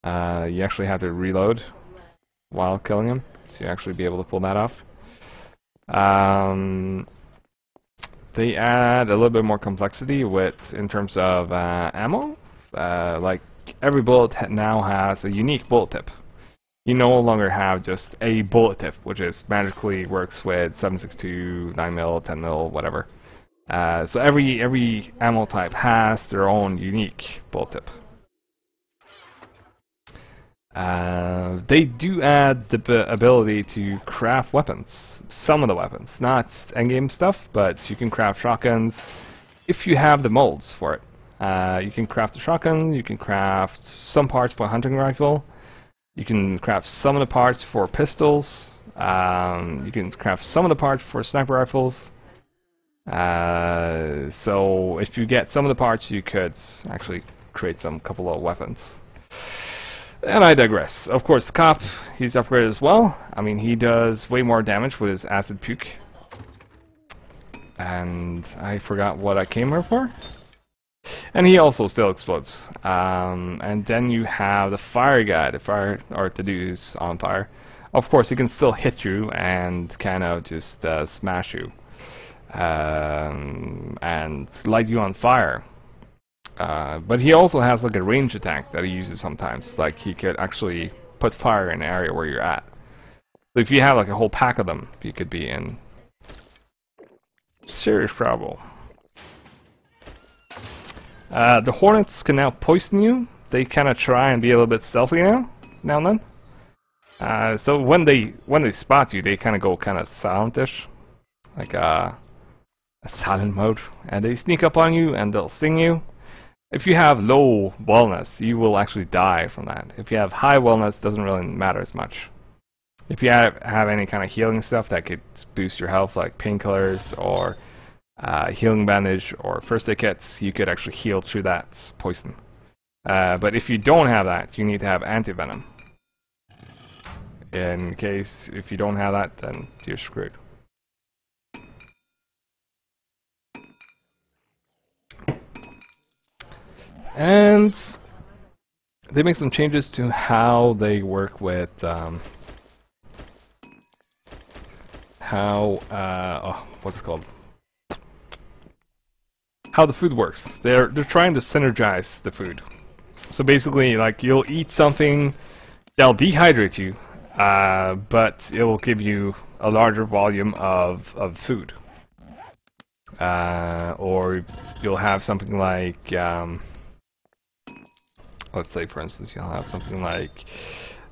You actually have to reload while killing him to actually be able to pull that off. They add a little bit more complexity in terms of ammo. Like every bullet now has a unique bullet tip. You no longer have just a bullet tip, which is magically works with 7.62, 9mm, 10mm, whatever. So every ammo type has their own unique bullet tip. They do add the ability to craft weapons. Some of the weapons, not endgame stuff, but you can craft shotguns if you have the molds for it. You can craft a shotgun, you can craft some parts for a hunting rifle, you can craft some of the parts for pistols, you can craft some of the parts for sniper rifles. So if you get some of the parts, you could actually create some couple of weapons. And I digress. Of course, the cop, he's upgraded as well. I mean, he does way more damage with his acid puke. And I forgot what I came here for. And he also still explodes. And then you have the fire guy, the dude who's on fire. Of course, he can still hit you and kind of just smash you. And light you on fire. But he also has like a range attack that he uses sometimes. Like he could actually put fire in the area where you're at. So if you have like a whole pack of them, you could be in serious trouble. The hornets can now poison you. They kind of try and be a little bit stealthy now and then. So when they spot you, they kind of go kind of silentish, like a silent mode, and they sneak up on you and they'll sting you. If you have low wellness, you will actually die from that. If you have high wellness, doesn't really matter as much. If you have any kind of healing stuff that could boost your health, like painkillers or healing bandage or first aid kits, you could actually heal through that poison. But if you don't have that, you need to have anti-venom. In case if you don't have that, then you're screwed. And they make some changes to how they work with what's it called? How the food works. They're trying to synergize the food. So basically, like you'll eat something that'll dehydrate you, but it will give you a larger volume of food. Or you'll have something like let's say, for instance, you'll have something like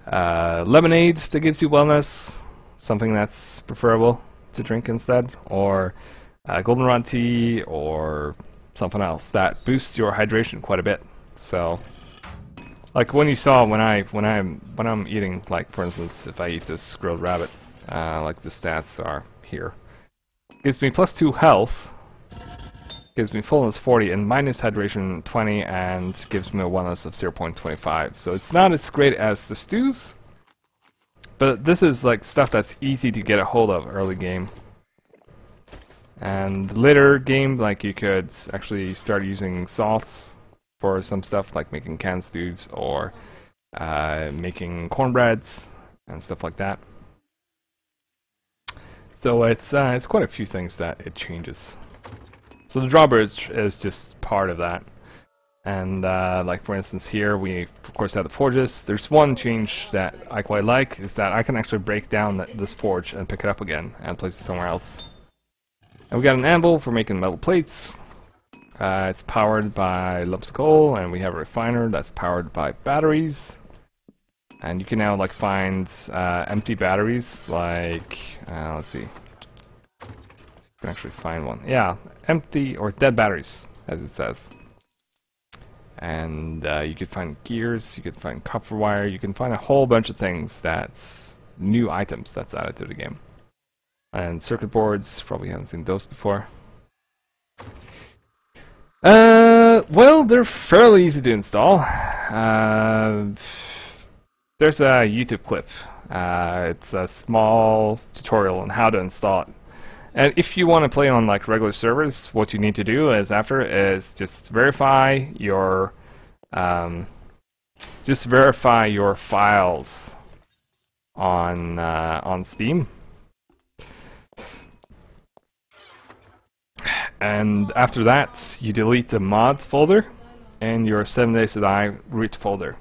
lemonade that gives you wellness, something that's preferable to drink instead, or goldenrod tea, or something else that boosts your hydration quite a bit. So, like when you saw when I'm eating, like for instance, if I eat this grilled rabbit, like the stats are here, gives me +2 health. Gives me fullness 40 and minus hydration 20 and gives me a wellness of 0.25. So it's not as great as the stews, but this is like stuff that's easy to get a hold of early game. And later game, like you could actually start using salts for some stuff like making canned stews or making cornbreads and stuff like that. So it's quite a few things that it changes. So the drawbridge is just part of that. And like for instance here, we of course have the forges. There's one change that I quite like, is that I can actually break down this forge and pick it up again and place it somewhere else. And we got an anvil for making metal plates. It's powered by lumps of coal, and we have a refiner that's powered by batteries. And you can now like find empty batteries, like let's see. You can actually find one. Yeah, empty or dead batteries, as it says. And you could find gears, you could find copper wire, you can find a whole bunch of things that's new items that's added to the game. And circuit boards, probably haven't seen those before. Well, they're fairly easy to install. There's a YouTube clip. It's a small tutorial on how to install it. And if you want to play on like regular servers, what you need to do is just verify your files on Steam. And after that, you delete the mods folder in your 7 Days to Die root folder,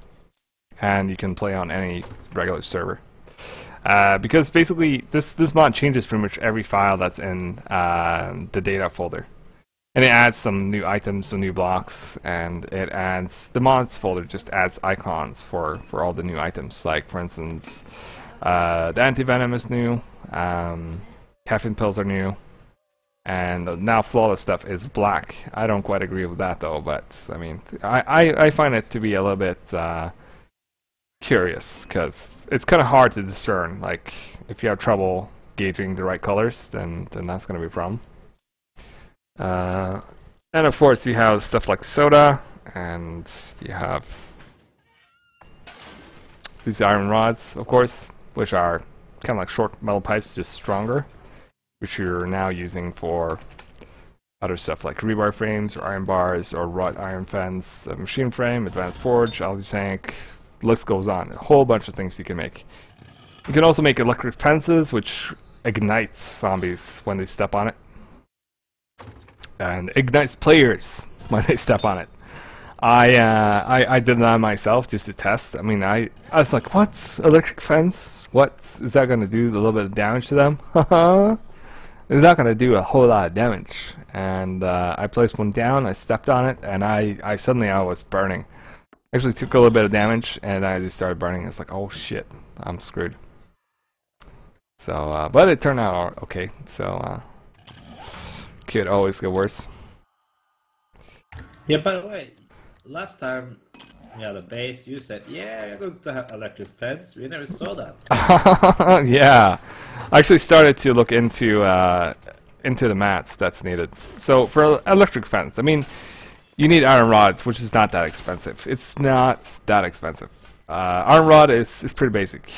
and you can play on any regular server. Because basically this mod changes pretty much every file that's in the data folder. And it adds some new items, some new blocks, and it adds, the mods folder just adds icons for all the new items. Like, for instance, the anti-venom is new, caffeine pills are new, and now flawless stuff is black. I don't quite agree with that though, but I mean, I find it to be a little bit curious, because it's kind of hard to discern. Like, if you have trouble gauging the right colors, then that's going to be a problem. And of course you have stuff like soda, and you have these iron rods, of course, which are kind of like short metal pipes, just stronger, which you're now using for other stuff like rebar frames, or iron bars, or wrought iron fence, a machine frame, advanced forge, algae tank, list goes on. A whole bunch of things you can make. You can also make electric fences, which ignites zombies when they step on it, and ignites players when they step on it. I did that myself just to test. I mean, I was like, what's electric fence? What is that gonna do? A little bit of damage to them? It's not gonna do a whole lot of damage. And I placed one down, I stepped on it, and I suddenly was burning. Actually took a little bit of damage, and I just started burning. It's like, oh shit, I'm screwed. So, but it turned out okay. So, could always get worse. Yeah, by the way, last time we had a base, you said, yeah, we're going to have electric fence. We never saw that. Yeah, I actually started to look into the mats that's needed. So for electric fence, I mean, you need iron rods, which is not that expensive. It's not that expensive. Iron rod is pretty basic.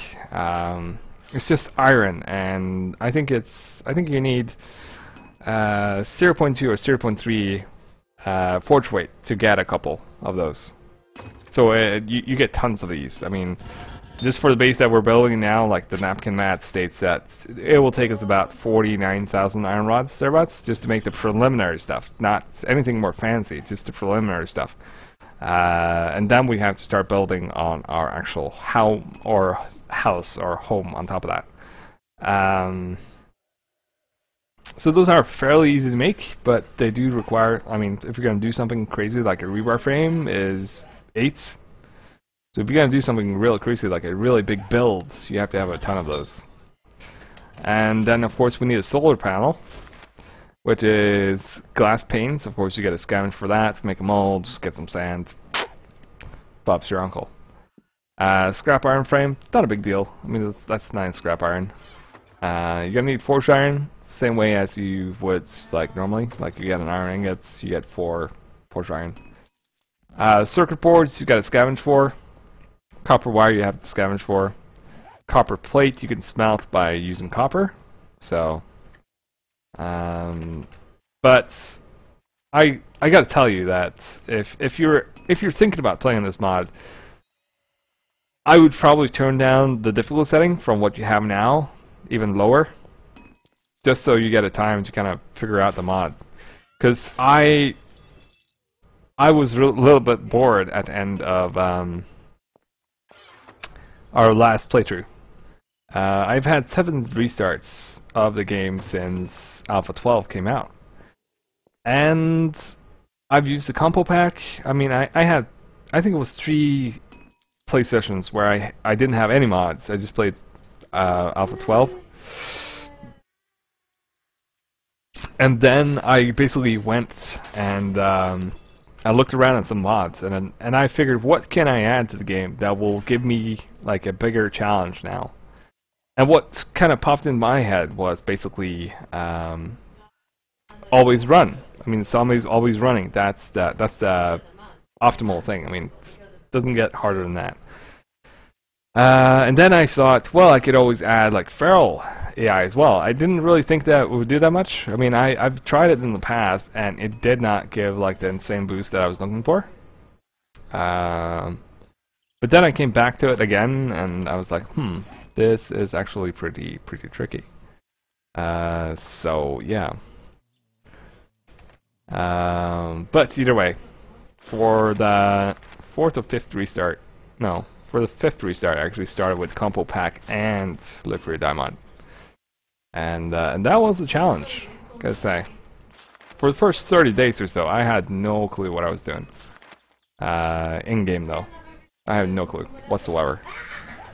It's just iron, and I think you need 0.2 or 0.3 forge weight to get a couple of those. So you get tons of these. I mean, just for the base that we're building now, like the napkin mat states that it will take us about 49,000 iron rods, thereabouts, just to make the preliminary stuff. Not anything more fancy, just the preliminary stuff. And then we have to start building on our actual house or home on top of that. So those are fairly easy to make, but they do require, I mean, if you're going to do something crazy like a rebar frame is 8. So if you're going to do something real crazy like a really big build, you have to have a ton of those. And then of course we need a solar panel, which is glass panes. Of course you get a scavenge for that, make a mold, just get some sand. Bob's your uncle. Scrap iron frame, not a big deal. I mean, that's 9 scrap iron. You're gonna need forged iron, same way as you would like normally. Like you get an iron ingots, you get 4 forged iron. Circuit boards, you got to scavenge for. Copper wire, you have to scavenge for. Copper plate, you can smelt by using copper. So, but I gotta tell you that if you're thinking about playing this mod, I would probably turn down the difficulty setting from what you have now, even lower, just so you get a time to kind of figure out the mod. Because I was a little bit bored at the end of our last playthrough. I've had 7 restarts of the game since Alpha 12 came out. And I've used the compo pack. I mean, I think it was 3 play sessions where I didn't have any mods. I just played Alpha 12. And then I basically went and I looked around at some mods, and I figured, what can I add to the game that will give me like a bigger challenge now? And what kind of popped in my head was basically always run. I mean, zombies always running. That's the optimal thing. I mean, it doesn't get harder than that. And then I thought, well, I could always add like feral AI as well. I didn't really think that it would do that much. I mean, I've tried it in the past, and it did not give like the insane boost that I was looking for. But then I came back to it again, and I was like, this is actually pretty tricky. So yeah. But either way, for the fourth or fifth restart, no, for the fifth restart, I actually started with Compo Pack and Live for Your Diamond. And that was a challenge, gotta say. For the first 30 days or so, I had no clue what I was doing. In-game though, I had no clue whatsoever.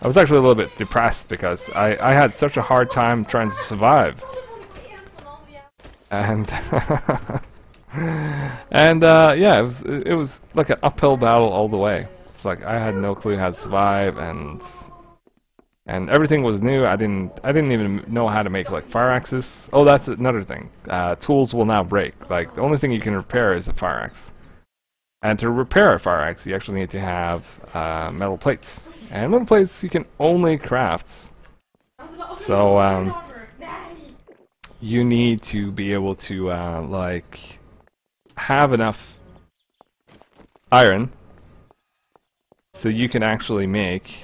I was actually a little bit depressed because I had such a hard time trying to survive. And and yeah, it was like an uphill battle all the way. It's like I had no clue how to survive, and everything was new. I didn't even know how to make like fire axes. Oh, that's another thing. Tools will now break. Like the only thing you can repair is a fire axe. And to repair a fire axe, you actually need to have metal plates. And metal plates you can only craft. So you need to be able to like have enough iron so you can actually make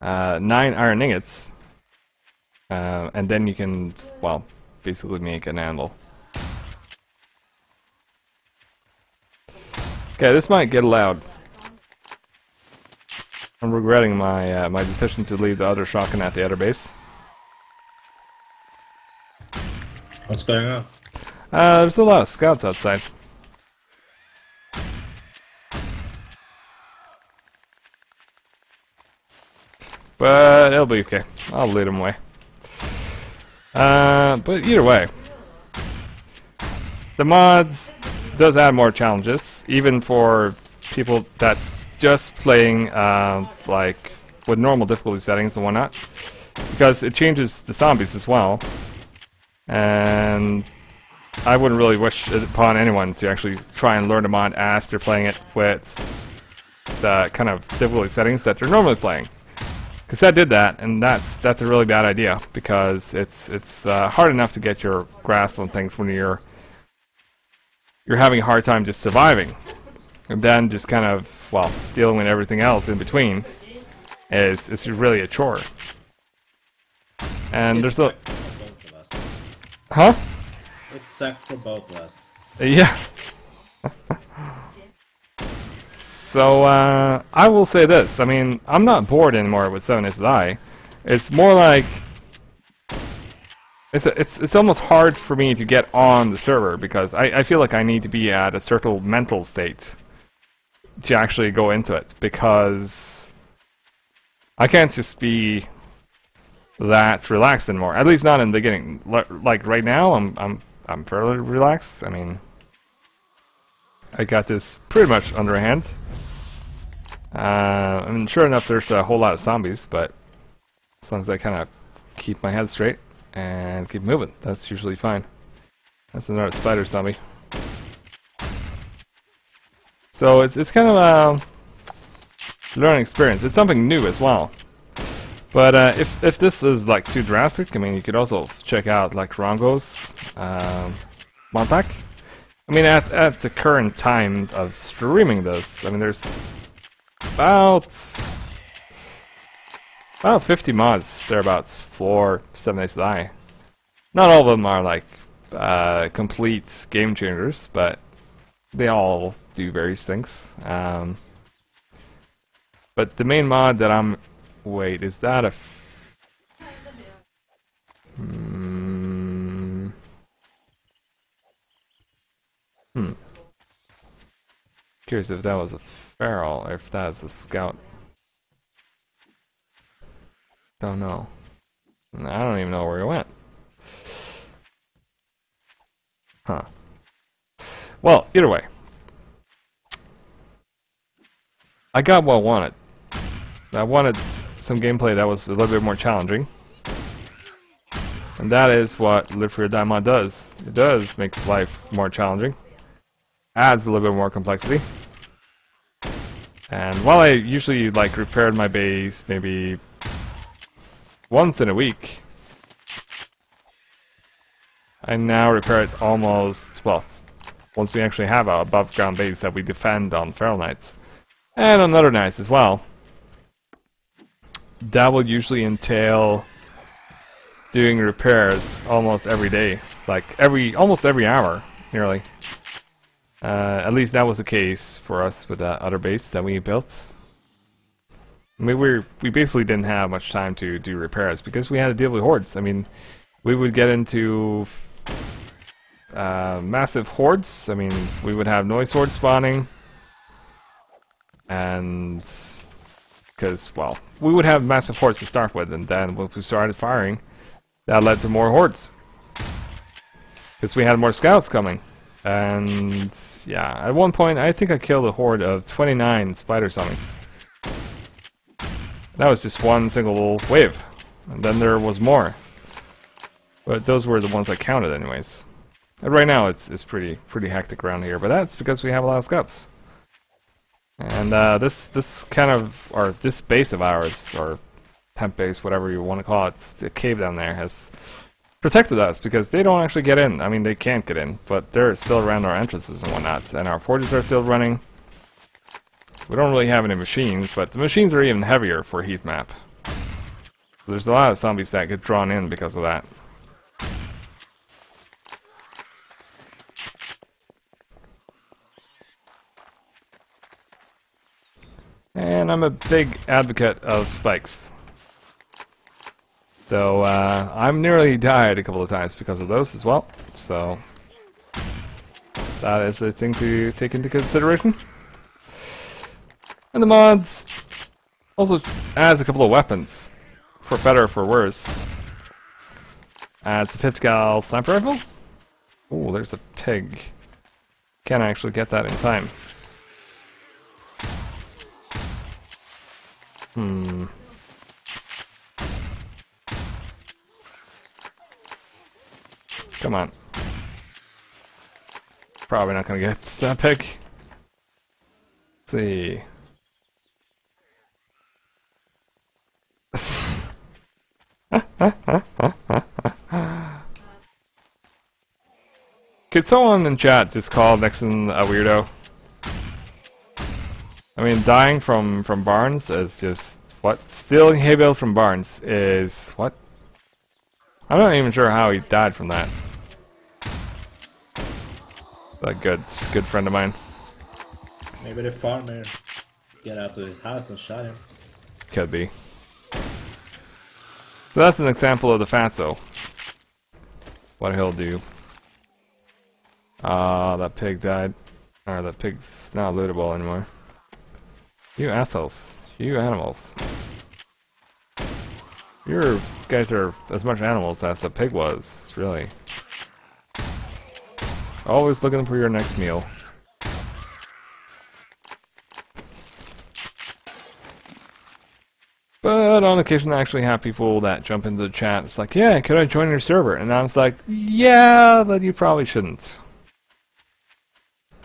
9 iron ingots, and then you can, well, basically make an anvil. Okay, this might get loud. I'm regretting my my decision to leave the other shotgun at the other base. What's going on? There's a lot of scouts outside. But it'll be okay. I'll lead them away. But either way, the mods does add more challenges, even for people that's just playing like with normal difficulty settings and whatnot, because it changes the zombies as well. And I wouldn't really wish it upon anyone to actually try and learn the mod as they're playing it with the kind of difficulty settings that they're normally playing. Because I did that, and that's a really bad idea, because it's hard enough to get your grasp on things when you're having a hard time just surviving, and then just kind of, well, dealing with everything else in between is really a chore. And there's a huh? It's sacked for both of us. Yeah. So, I will say this. I mean, I'm not bored anymore with 7 Days to Die. It's more like it's almost hard for me to get on the server, because I feel like I need to be at a certain mental state to actually go into it, because I can't just be that relaxed anymore. At least not in the beginning. Like right now, I'm fairly relaxed. I mean, I got this pretty much under hand. I mean, sure enough, there's a whole lot of zombies, but as long as I kind of keep my head straight and keep moving, that's usually fine. That's another spider zombie. So it's kind of a learning experience. It's something new as well. But if this is like too drastic, I mean, you could also check out like Rongo's mod pack. I mean, at the current time of streaming this, I mean, there's about 50 mods thereabouts for 7 Days to Die. Not all of them are like complete game changers, but they all do various things. But the main mod that I'm... Wait, is that a... Curious if that was a feral or if that's a scout. Don't know. I don't even know where he went. Huh. Well, either way. I got what I wanted. I wanted some gameplay that was a little bit more challenging. And that is what Live for Your Diamond does. It does make life more challenging. Adds a little bit more complexity. And while I usually like repaired my base maybe once in a week, I now repair it almost, well, once we actually have a above ground base that we defend on feral nights. And on other nights as well. That will usually entail doing repairs almost every day. Like almost every hour, nearly. At least that was the case for us with that other base that we built. I mean, we basically didn't have much time to do repairs because we had to deal with hordes. I mean, we would get into massive hordes. I mean, we would have noise hordes spawning, and because, well, we would have massive hordes to start with, and then when we started firing, that led to more hordes because we had more scouts coming. And yeah, at one point I think I killed a horde of 29 spider summons. That was just one single wave, and then there was more, but those were the ones I counted anyways. And right now it's pretty hectic around here, but that's because we have a lot of scouts. And this kind of, or this base of ours, or temp base, whatever you want to call it, the cave down there has protected us because they don't actually get in. I mean, they can't get in, but they're still around our entrances and whatnot, and our forges are still running. We don't really have any machines, but the machines are even heavier for a heat map. So there's a lot of zombies that get drawn in because of that. And I'm a big advocate of spikes. Though I'm nearly died a couple of times because of those as well. So that is a thing to take into consideration. And the mods also adds a couple of weapons, for better or for worse. Adds a 50 cal sniper rifle. Oh, there's a pig. Can't actually get that in time. Come on. Probably not gonna get that pig. Let's see. Could someone in chat just call Nixon a weirdo? I mean, dying from barns is just what? Stealing hay bales from barns is what? I'm not even sure how he died from that. A good friend of mine. Maybe the farmer get out of his house and shot him. Could be. So that's an example of the fatso. What he'll do. Ah, that pig died. Or that pig's not lootable anymore. You assholes. You animals. You guys are as much animals as the pig was, really. Always looking for your next meal. But on occasion I actually have people that jump into the chat. It's like, yeah, could I join your server? And I was like, yeah, but you probably shouldn't.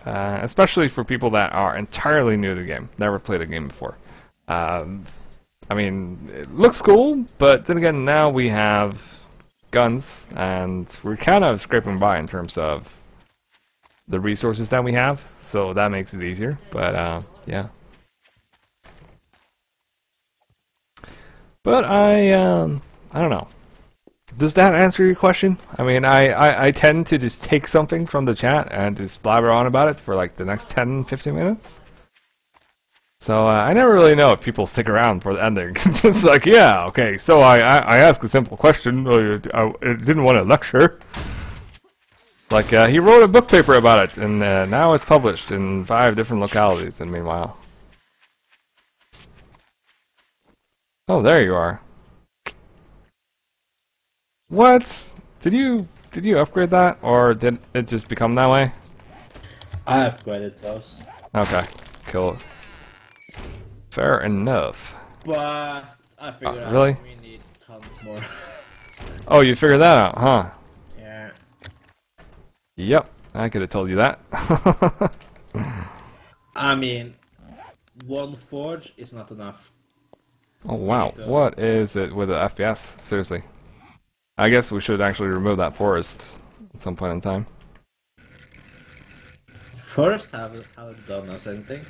Especially for people that are entirely new to the game, never played a game before. I mean, it looks cool, but then again, now we have guns, and we're kind of scraping by in terms of the resources that we have, so that makes it easier, but yeah. But I don't know. Does that answer your question? I mean, I tend to just take something from the chat and just blabber on about it for like the next 10-15 minutes. So I never really know if people stick around for the ending. It's like, yeah, okay, so I asked a simple question. I didn't want to lecture. Like, he wrote a book paper about it, and now it's published in 5 different localities, and meanwhile. Oh, there you are. What? Did you upgrade that, or did it just become that way? I upgraded those. Okay, cool. Fair enough. But I figured out really? we need tons more. Oh, you figured that out, huh? Yeah. Yep, I could have told you that. I mean, one forge is not enough. Oh wow, what is it with the FPS? Seriously. I guess we should actually remove that forest at some point in time. Forest haven't done us anything.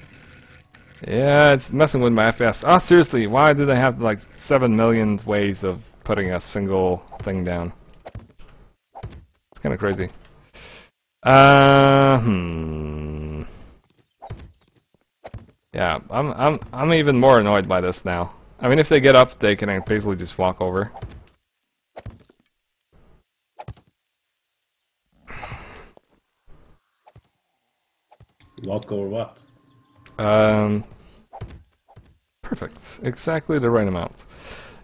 Yeah, it's messing with my FPS. Ah, seriously, why do they have like 7 million ways of putting a single thing down? It's kind of crazy. Yeah, I'm even more annoyed by this now. I mean, if they get up, they can basically just walk over. Walk or what? Um, Perfect. Exactly the right amount.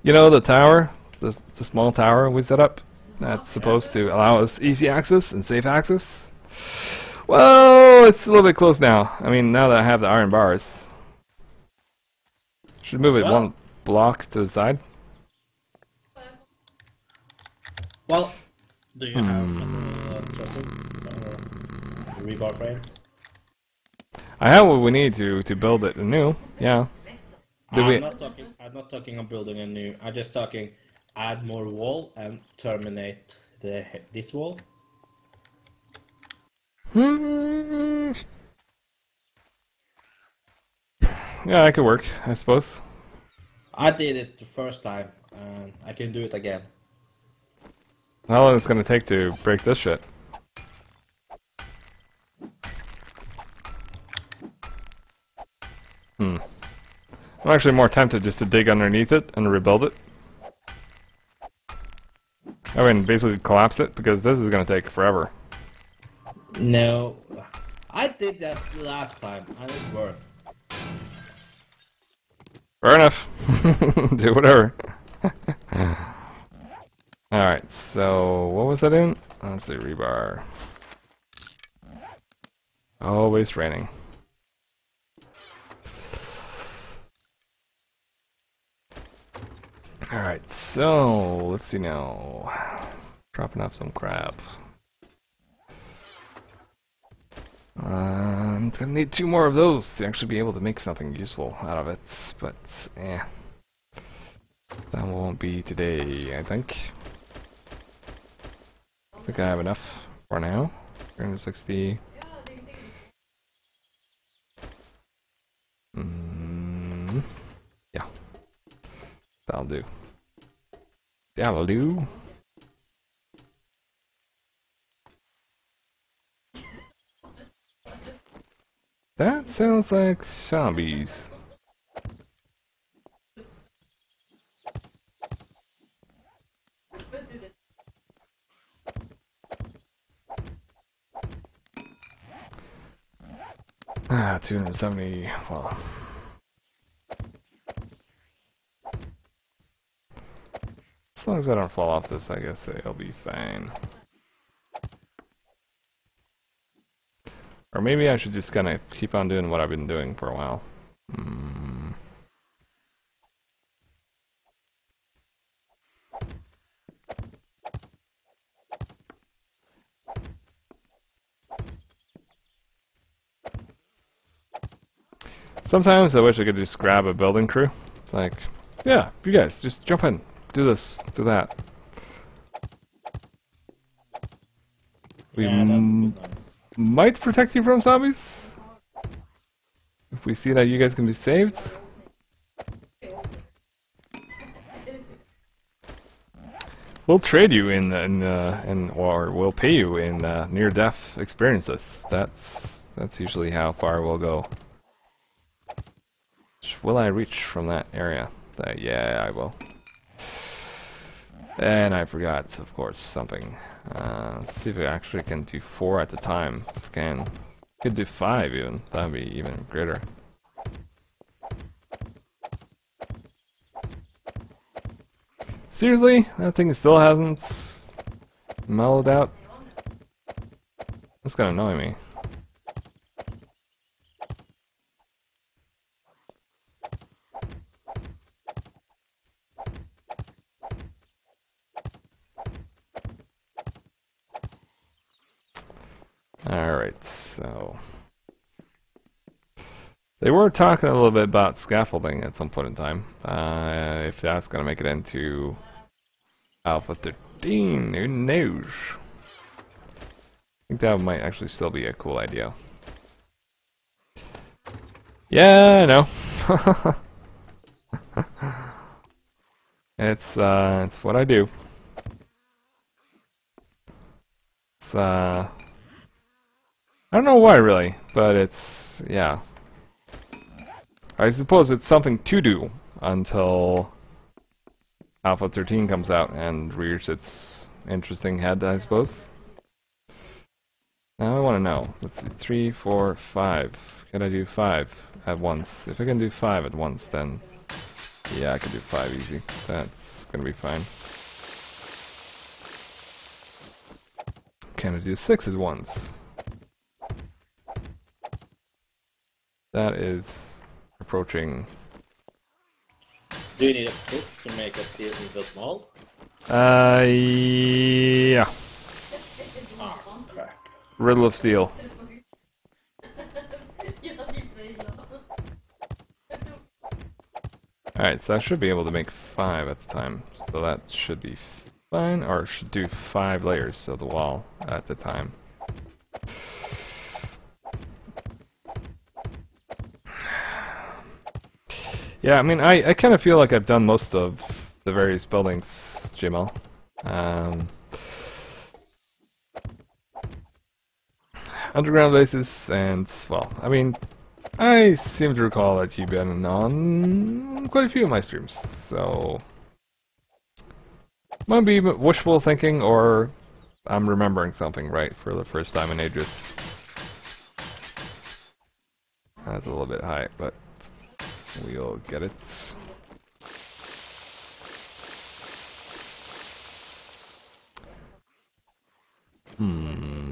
You know the tower, the small tower we set up, that's supposed to allow us easy access and safe access. Well, it's a little bit close now. I mean, now that I have the iron bars, should move it Well, one block to the side. well, do you have metal trusses or rebar frames? I have what we need to build it anew. Yeah. Do I'm we? not talking. I'm not talking of building a new. I'm just talking. Add more wall and terminate this wall. Hmm. Yeah, that could work, I suppose. I did it the first time, and I can do it again. How long is it gonna take to break this shit? Hmm. I'm actually more tempted just to dig underneath it and rebuild it. I mean, basically collapse it, because this is gonna take forever. No, I did that last time, and it worked. Fair enough. Do whatever. Alright, so what was that in? Let's see, rebar. Always raining. Alright, so let's see now. Dropping off some crap. I'm gonna need 2 more of those to actually be able to make something useful out of it, but that won't be today, I think. I think I have enough for now. 360. Yeah, that'll do. That'll do. That sounds like zombies. Ah, 270. Well, as long as I don't fall off this, I guess I'll be fine. Or maybe I should just kind of keep on doing what I've been doing for a while. Sometimes I wish I could just grab a building crew. It's like, yeah, you guys, just jump in. Do this, do that. We Yeah, that would be nice. might protect you from zombies. If we see that you guys can be saved. We'll trade you or we'll pay you in near-death experiences. That's usually how far we'll go. Will I reach from that area? Yeah, I will. And I forgot, of course, something. Let's see if I actually can do 4 at a time. If I can. Could do 5 even. That would be even greater. Seriously? That thing still hasn't mellowed out? That's gonna annoy me. Alright, so... They were talking a little bit about scaffolding at some point in time. If that's gonna make it into Alpha 13, who knows? I think that might actually still be a cool idea. Yeah, I know. It's what I do. It's I don't know why really, but it's yeah. I suppose it's something to do until Alpha 13 comes out and rears its interesting head, I suppose. Now I want to know. Let's see, 3, 4, 5. Can I do 5 at once? If I can do 5 at once, then yeah, I can do 5 easy. That's gonna be fine. Can I do 6 at once? That is approaching. Do you need a book to make a steel ingot mold? Yeah. Ah, crap. Riddle of Steel. Alright, so I should be able to make 5 at the time. So that should be fine, or should do 5 layers of the wall at the time. Yeah, I mean, I kind of feel like I've done most of the various buildings, Jamal. Underground bases, and, well, I mean, I seem to recall that you've been on quite a few of my streams, so might be wishful thinking, or I'm remembering something right for the first time in ages. That's a little bit high, but we'll get it.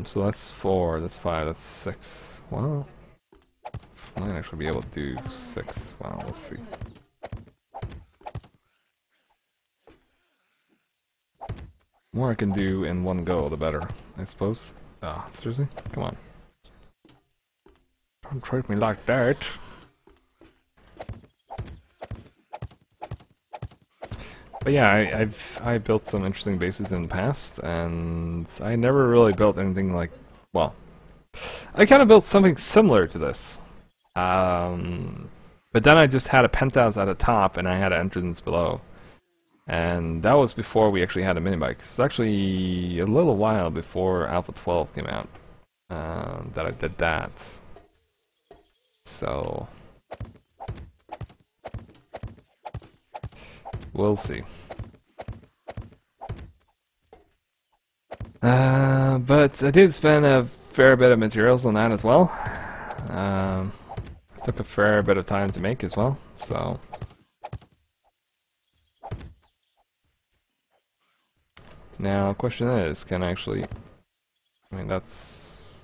So that's 4, that's 5, that's 6. Well, I might actually be able to do 6. Well, let's see. The more I can do in one go, the better, I suppose. Ah, seriously? Come on. Don't treat me like that. But yeah, I built some interesting bases in the past, and I never really built anything like, well, I kind of built something similar to this. But then I just had a penthouse at the top, and I had an entrance below. And that was before we actually had a minibike. It's actually a little while before Alpha 12 came out that I did that. So we'll see. But I did spend a fair bit of materials on that as well. Took a fair bit of time to make as well, so. Now, question is, can I actually... I mean, that's...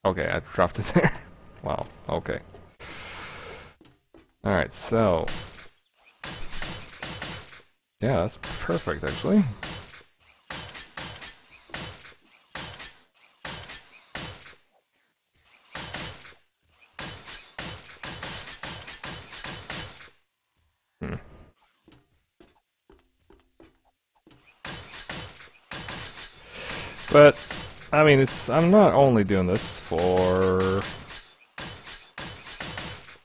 Okay, I dropped it there. Wow, okay. Alright, so... Yeah, that's perfect, actually. But, I mean, I'm not only doing this for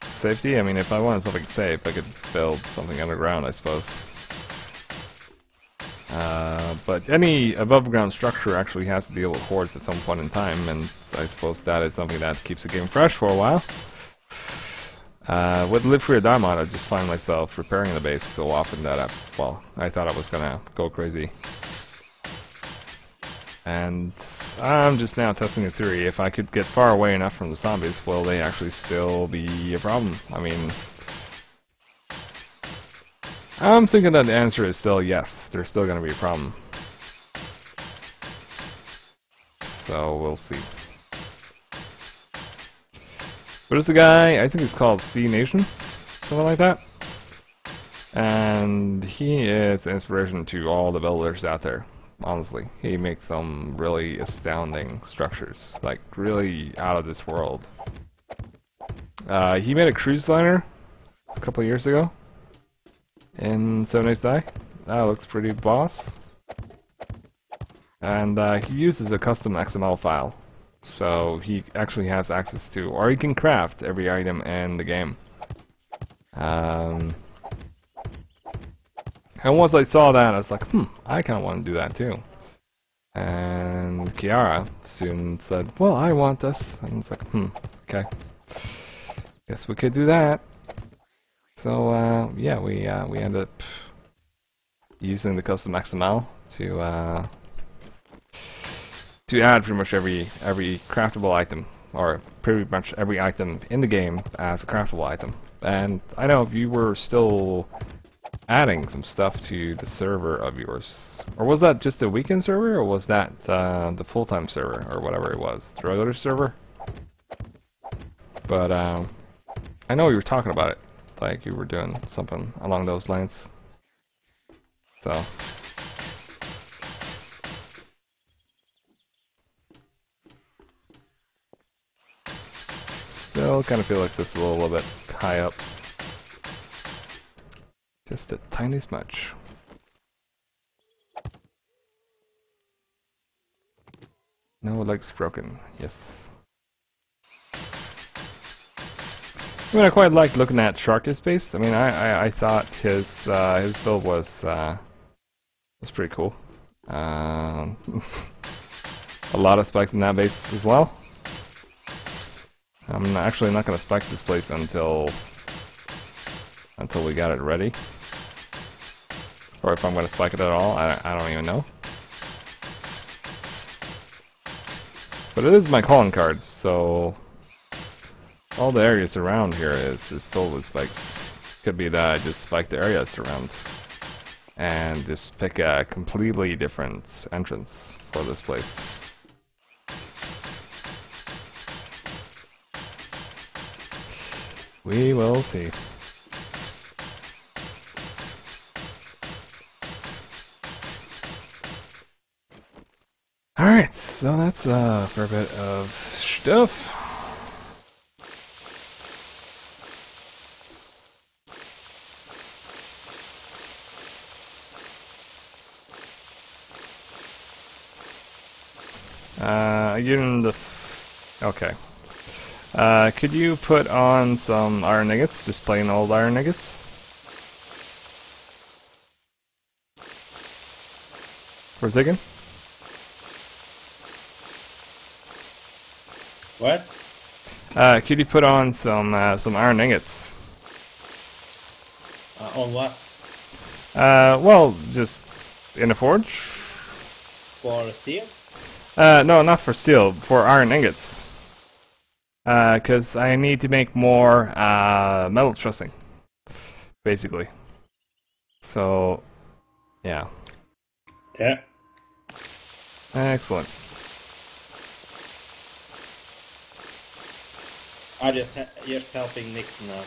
safety. I mean, if I wanted something safe, I could build something underground, I suppose. But any above-ground structure actually has to deal with hordes at some point in time, and I suppose that is something that keeps the game fresh for a while. With Live Free or Die mod, I just find myself repairing the base so often that I thought I was gonna go crazy. And I'm just now testing a theory. If I could get far away enough from the zombies, will they actually still be a problem? I mean, I'm thinking that the answer is still yes. They're still going to be a problem. So we'll see. But there's a guy, I think it's called C Nation, something like that. And he is inspiration to all the builders out there. Honestly, he makes some really astounding structures, like really out of this world. He made a cruise liner a couple of years ago in So Nice Die. That looks pretty boss. And he uses a custom XML file, so he actually has access to, or he can craft every item in the game. And once I saw that, I was like, I kind of want to do that too. And Kiara soon said, well, I want this. And I was like, okay. Guess we could do that. So yeah, we ended up using the custom XML to add pretty much every craftable item, or pretty much every item in the game as a craftable item. And I know you were still adding some stuff to the server of yours, or was that just a weekend server, or was that the full-time server, or whatever it was, the regular server? But I know you were talking about it, like you were doing something along those lines. So still kind of feel like this is a little bit high up. Just a tiny smudge. No legs broken. Yes. I mean, I quite liked looking at Sharky's base. I mean, I thought his build was pretty cool. A lot of spikes in that base as well. I'm actually not going to spike this place until we got it ready. Or if I'm going to spike it at all, I don't even know. But it is my calling card, so all the areas around here is filled with spikes. Could be that I just spike the areas around and just pick a completely different entrance for this place. We will see. Alright, so that's for a bit of stuff. Again, okay. Could you put on some iron ingots? Just plain old iron ingots? For Ziggin? What? Could you put on some iron ingots? On what? Well, just in a forge? For steel? No, not for steel, for iron ingots. Because I need to make more metal trussing, basically. So, yeah. Yeah. Excellent. I just helping Nixon now.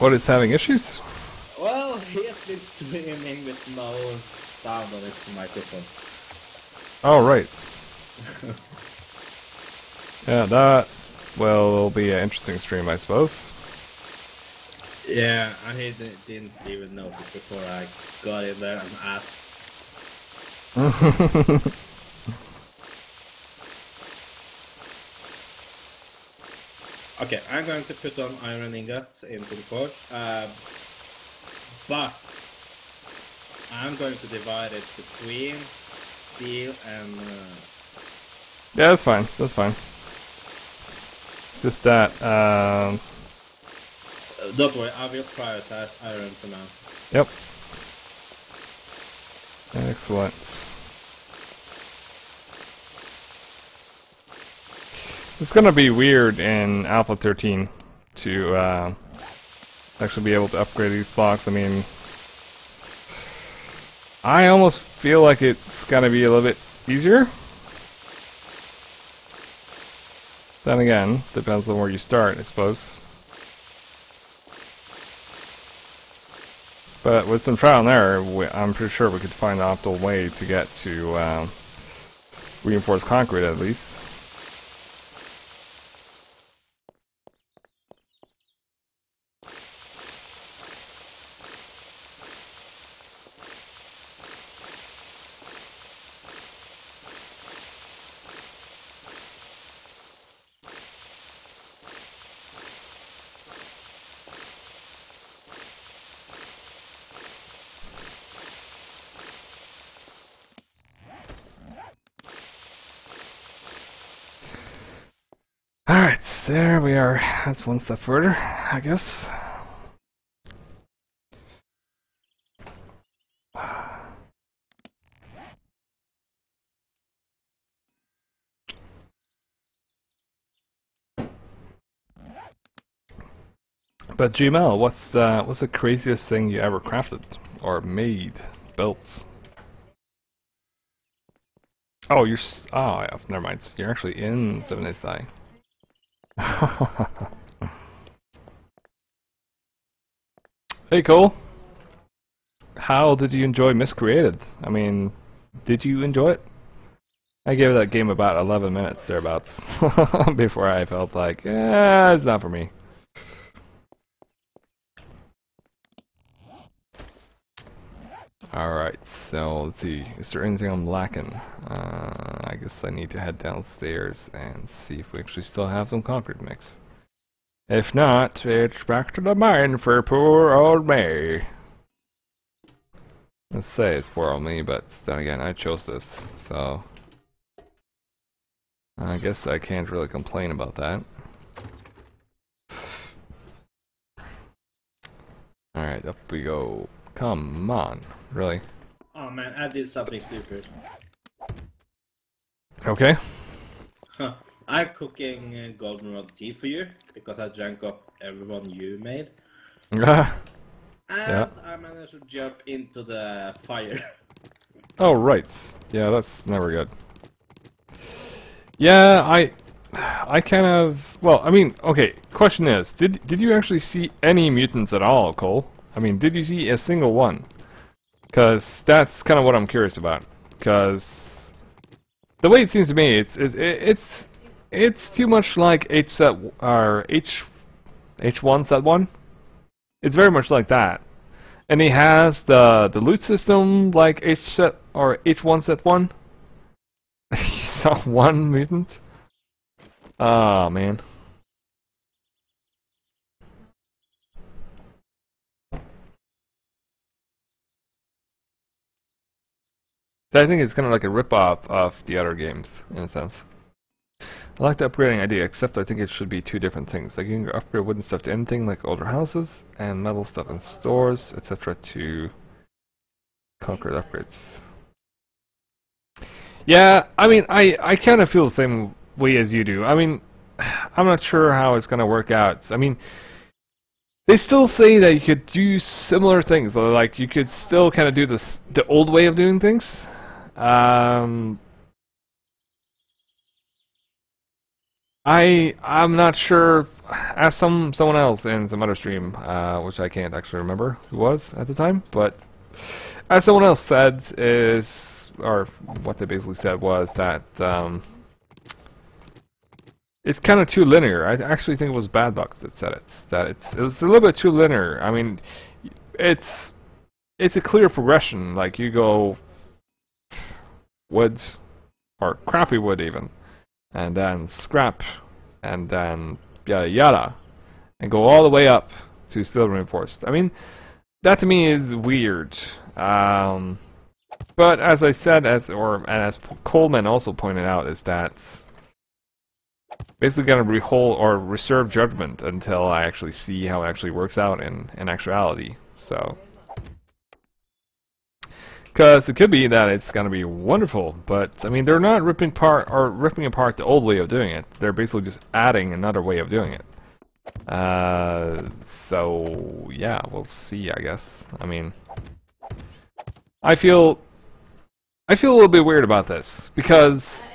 What is having issues? Well, he has been streaming with no sound on his microphone. Oh, right. Yeah, that will be an interesting stream, I suppose. Yeah, and he didn't even notice before I got in there and asked. Okay, I'm going to put on iron ingots into the forge, but I'm going to divide it between steel and... Yeah, that's fine. That's fine. It's just that, don't worry, I will prioritize iron for now. Yep. Excellent. It's gonna be weird in Alpha 13 to actually be able to upgrade these blocks. I mean, I almost feel like it's gonna be a little bit easier. Then again, depends on where you start, I suppose. But with some trial and error, I'm pretty sure we could find an optimal way to get to reinforced concrete at least. there we are. That's one step further, I guess. But GML, what's the craziest thing you ever crafted or made, built? Oh, oh, yeah, never mind. You're actually in 7 Days Die. Hey, Cole. How did you enjoy Miscreated? I mean, did you enjoy it? I gave that game about 11 minutes thereabouts before I felt like, it's not for me. Alright, so let's see. Is there anything I'm lacking? I guess I need to head downstairs and see if we actually still have some concrete mix. If not, it's back to the mine for poor old me. Let's say it's poor old me, but then again, I chose this, so I guess I can't really complain about that. Alright, up we go. Come on, really? Oh man, I did something stupid. Okay. I'm cooking goldenrod tea for you because I drank up everyone you made. And yeah. I managed to jump into the fire. Oh right. Yeah, that's never good. Yeah, I kind of, well, I mean, okay, question is, did you actually see any mutants at all, Cole? I mean, did you see a single one? Because that's kind of what I'm curious about. Because the way it seems to me, it's too much like H1 set 1. It's very much like that. And he has the loot system like H1 set 1. You saw one mutant? Oh man. I think it's kind of like a rip-off of the other games, in a sense. I like the upgrading idea, except I think it should be two different things. Like you can upgrade wooden stuff to anything, like older houses, and metal stuff in stores, etc. to concrete upgrades. Yeah, I mean, I kind of feel the same way as you do. I mean, I'm not sure how it's going to work out. I mean, they still say that you could do similar things, like you could still kind of do the old way of doing things. I'm not sure. Ask someone else in some other stream, which I can't actually remember who was at the time, but as someone else said or what they basically said was that it's kind of too linear. I actually think it was Badbuck that said it. That it was a little bit too linear. I mean, it's a clear progression. Like you go woods or crappy wood even, and then scrap, and then yada yada, and go all the way up to steel reinforced. I mean, that to me is weird. But as I said, as Coleman also pointed out, is that basically gonna reserve judgment until I actually see how it actually works out in actuality. So, because it could be that it's gonna be wonderful, but I mean they're not ripping apart the old way of doing it. They're basically just adding another way of doing it. So yeah, we'll see. I guess. I mean, I feel a little bit weird about this because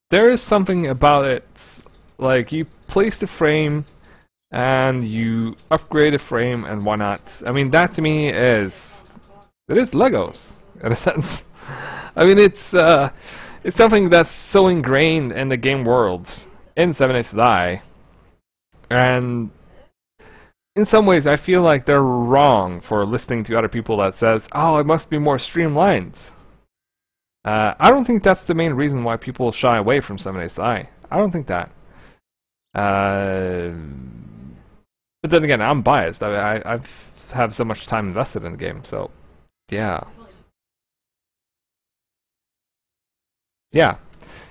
there is something about it, like you place the frame and you upgrade the frame and whatnot. I mean, that to me is Legos in a sense. I mean, it's something that's so ingrained in the game world in 7 Days to Die, and in some ways I feel like they're wrong for listening to other people that says, "Oh, it must be more streamlined." I don't think that's the main reason why people shy away from 7 Days to Die. I don't think that. But then again, I'm biased. I've have so much time invested in the game, so yeah. Yeah.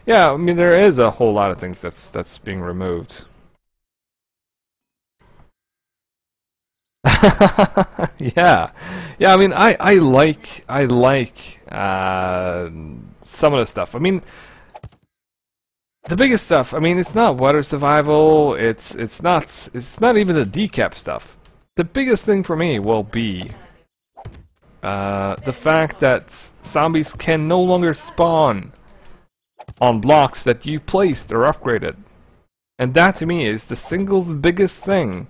Yeah, I mean there is a whole lot of things that's being removed. Yeah, yeah. I mean, I like some of the stuff. I mean, the biggest stuff. I mean, it's not water survival. It's not even the decap stuff. The biggest thing for me will be the fact that zombies can no longer spawn on blocks that you placed or upgraded, and that to me is the single biggest thing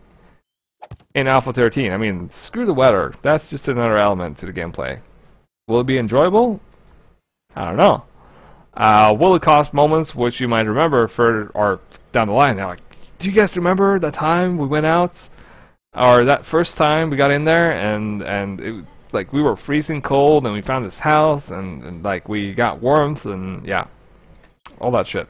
in Alpha 13. I mean, screw the weather. That's just another element to the gameplay. Will it be enjoyable? I don't know. Will it cause moments which you might remember further or down the line? Now, like, do you guys remember that time we went out, or that first time we got in there and it, like we were freezing cold and we found this house and like we got warmth and yeah, all that shit.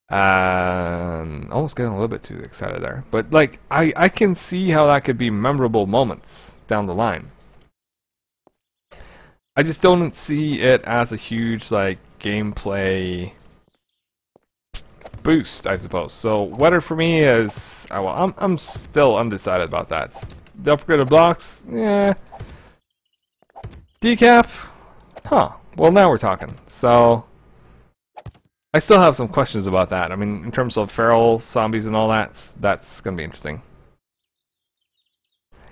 Almost getting a little bit too excited there, but like I can see how that could be memorable moments down the line. I just don't see it as a huge like gameplay boost, I suppose. So weather for me is well, I'm still undecided about that. The upgraded blocks, yeah. Decap, huh? Well, now we're talking. So I still have some questions about that. I mean, in terms of feral zombies and all that, that's gonna be interesting.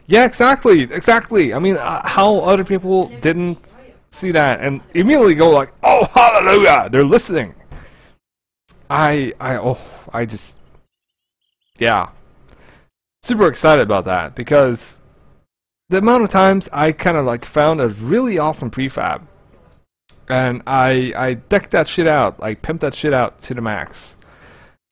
Yeah, exactly, exactly. I mean, how other people didn't see that and immediately go like, "Oh, hallelujah!" They're listening. I just, yeah, super excited about that because the amount of times I kind of like found a really awesome prefab. And I decked that shit out, like pimped that shit out to the max,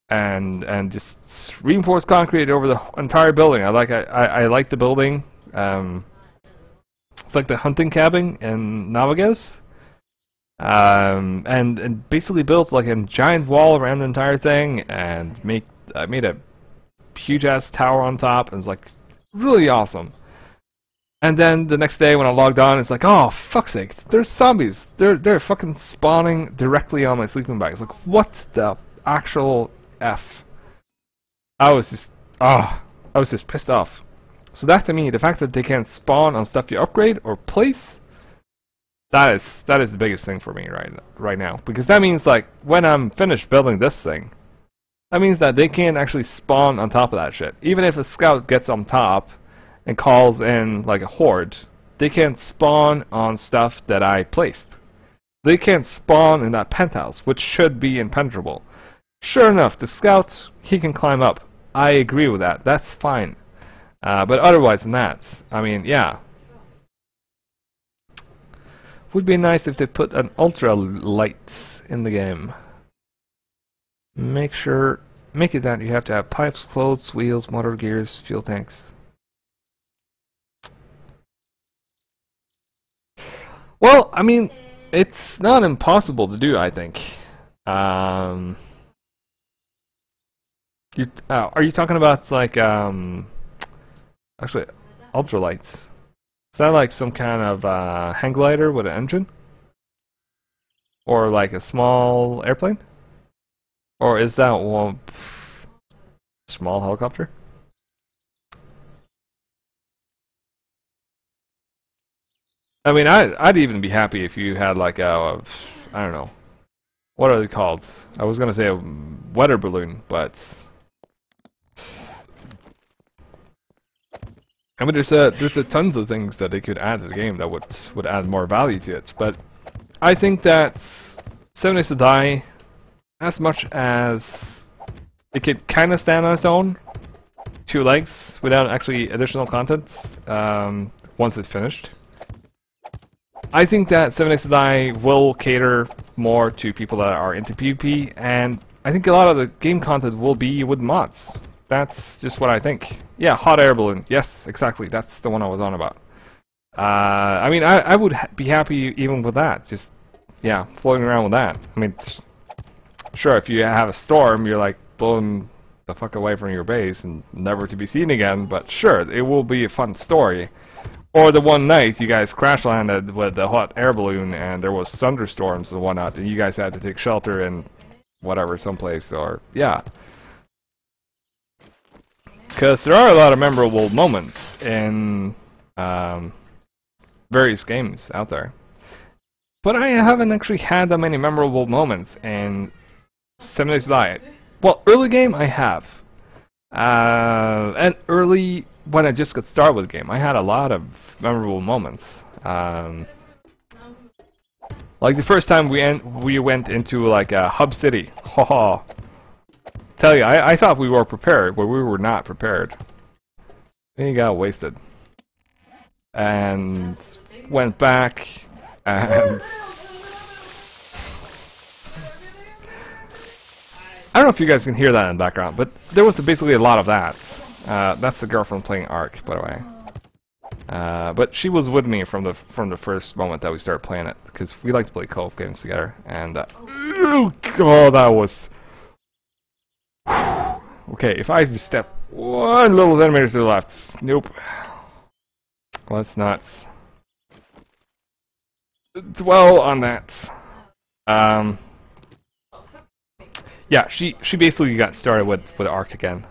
and just reinforced concrete over the entire building. I like the building. It's like the hunting cabin in Navagas, and basically built like a giant wall around the entire thing, and I made a huge ass tower on top, and it's like really awesome. And then the next day when I logged on, it's like, oh, fuck's sake, there's zombies. They're fucking spawning directly on my sleeping bag. It's like, what the actual F? I was just pissed off. So that to me, the fact that they can't spawn on stuff you upgrade or place, that is the biggest thing for me right now. Because that means like when I'm finished building this thing, that means that they can't actually spawn on top of that shit. Even if a scout gets on top and calls in like a horde, they can't spawn on stuff that I placed. They can't spawn in that penthouse, which should be impenetrable. Sure enough, the scout, he can climb up. I agree with that. That's fine. But otherwise than that, I mean, yeah. Would be nice if they put an ultra light in the game. Make it that you have to have pipes, clothes, wheels, motor gears, fuel tanks. Well, I mean, it's not impossible to do, I think. Are you talking about like actually ultralights? Is that like some kind of hang glider with an engine, or like a small airplane, or is that one small helicopter? I mean, I'd even be happy if you had like I don't know, what are they called? I was gonna say a weather balloon, but I mean, there's a tons of things that they could add to the game that would add more value to it. But I think that 7 Days to Die, as much as it could kind of stand on its own, 2 legs without actually additional content once it's finished. I think that 7 Days to Die will cater more to people that are into PvP, and I think a lot of the game content will be with mods. That's just what I think. Yeah, hot air balloon. Yes, exactly. That's the one I was on about. I mean, I would be happy even with that. Just, yeah, floating around with that. I mean, sure, if you have a storm, you're like blowing the fuck away from your base and never to be seen again, but sure, it will be a fun story. Or the one night you guys crash landed with the hot air balloon and there was thunderstorms and whatnot, and you guys had to take shelter in whatever, someplace, or yeah. Because there are a lot of memorable moments in various games out there. But I haven't actually had that many memorable moments in 7 Days to Die. Well, early game I have. And early, when I just got started with the game, I had a lot of memorable moments. Like the first time we went into like a hub city. Haha. Tell you, I thought we were prepared, but we were not prepared. We got wasted. And went back and I don't know if you guys can hear that in the background, but there was basically a lot of that. That's the girlfriend playing Ark, by the way. But she was with me from the first moment that we started playing it, because we like to play co-op games together. And oh, that was okay. If I just step one little centimeter to the left, nope. Let's not dwell on that. Yeah, she basically got started with Ark again.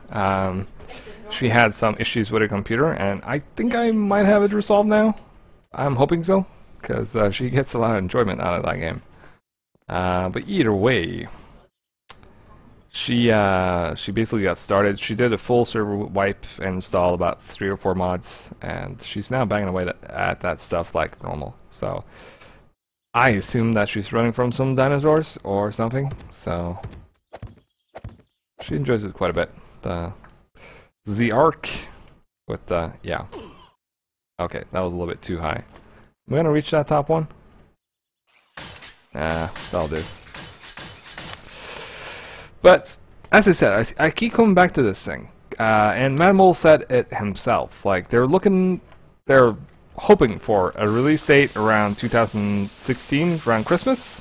She had some issues with her computer, and I think I might have it resolved now. I'm hoping so, because she gets a lot of enjoyment out of that game. But either way, she basically got started. She did a full server wipe and installed about 3 or 4 mods, and she's now banging away at that stuff like normal. So I assume that she's running from some dinosaurs or something. So she enjoys it quite a bit. The Ark with the yeah. Okay, that was a little bit too high. Am I gonna reach that top one? Nah, that'll do. But as I said, I keep coming back to this thing, and Mad said it himself. Like they're hoping for a release date around 2016, around Christmas,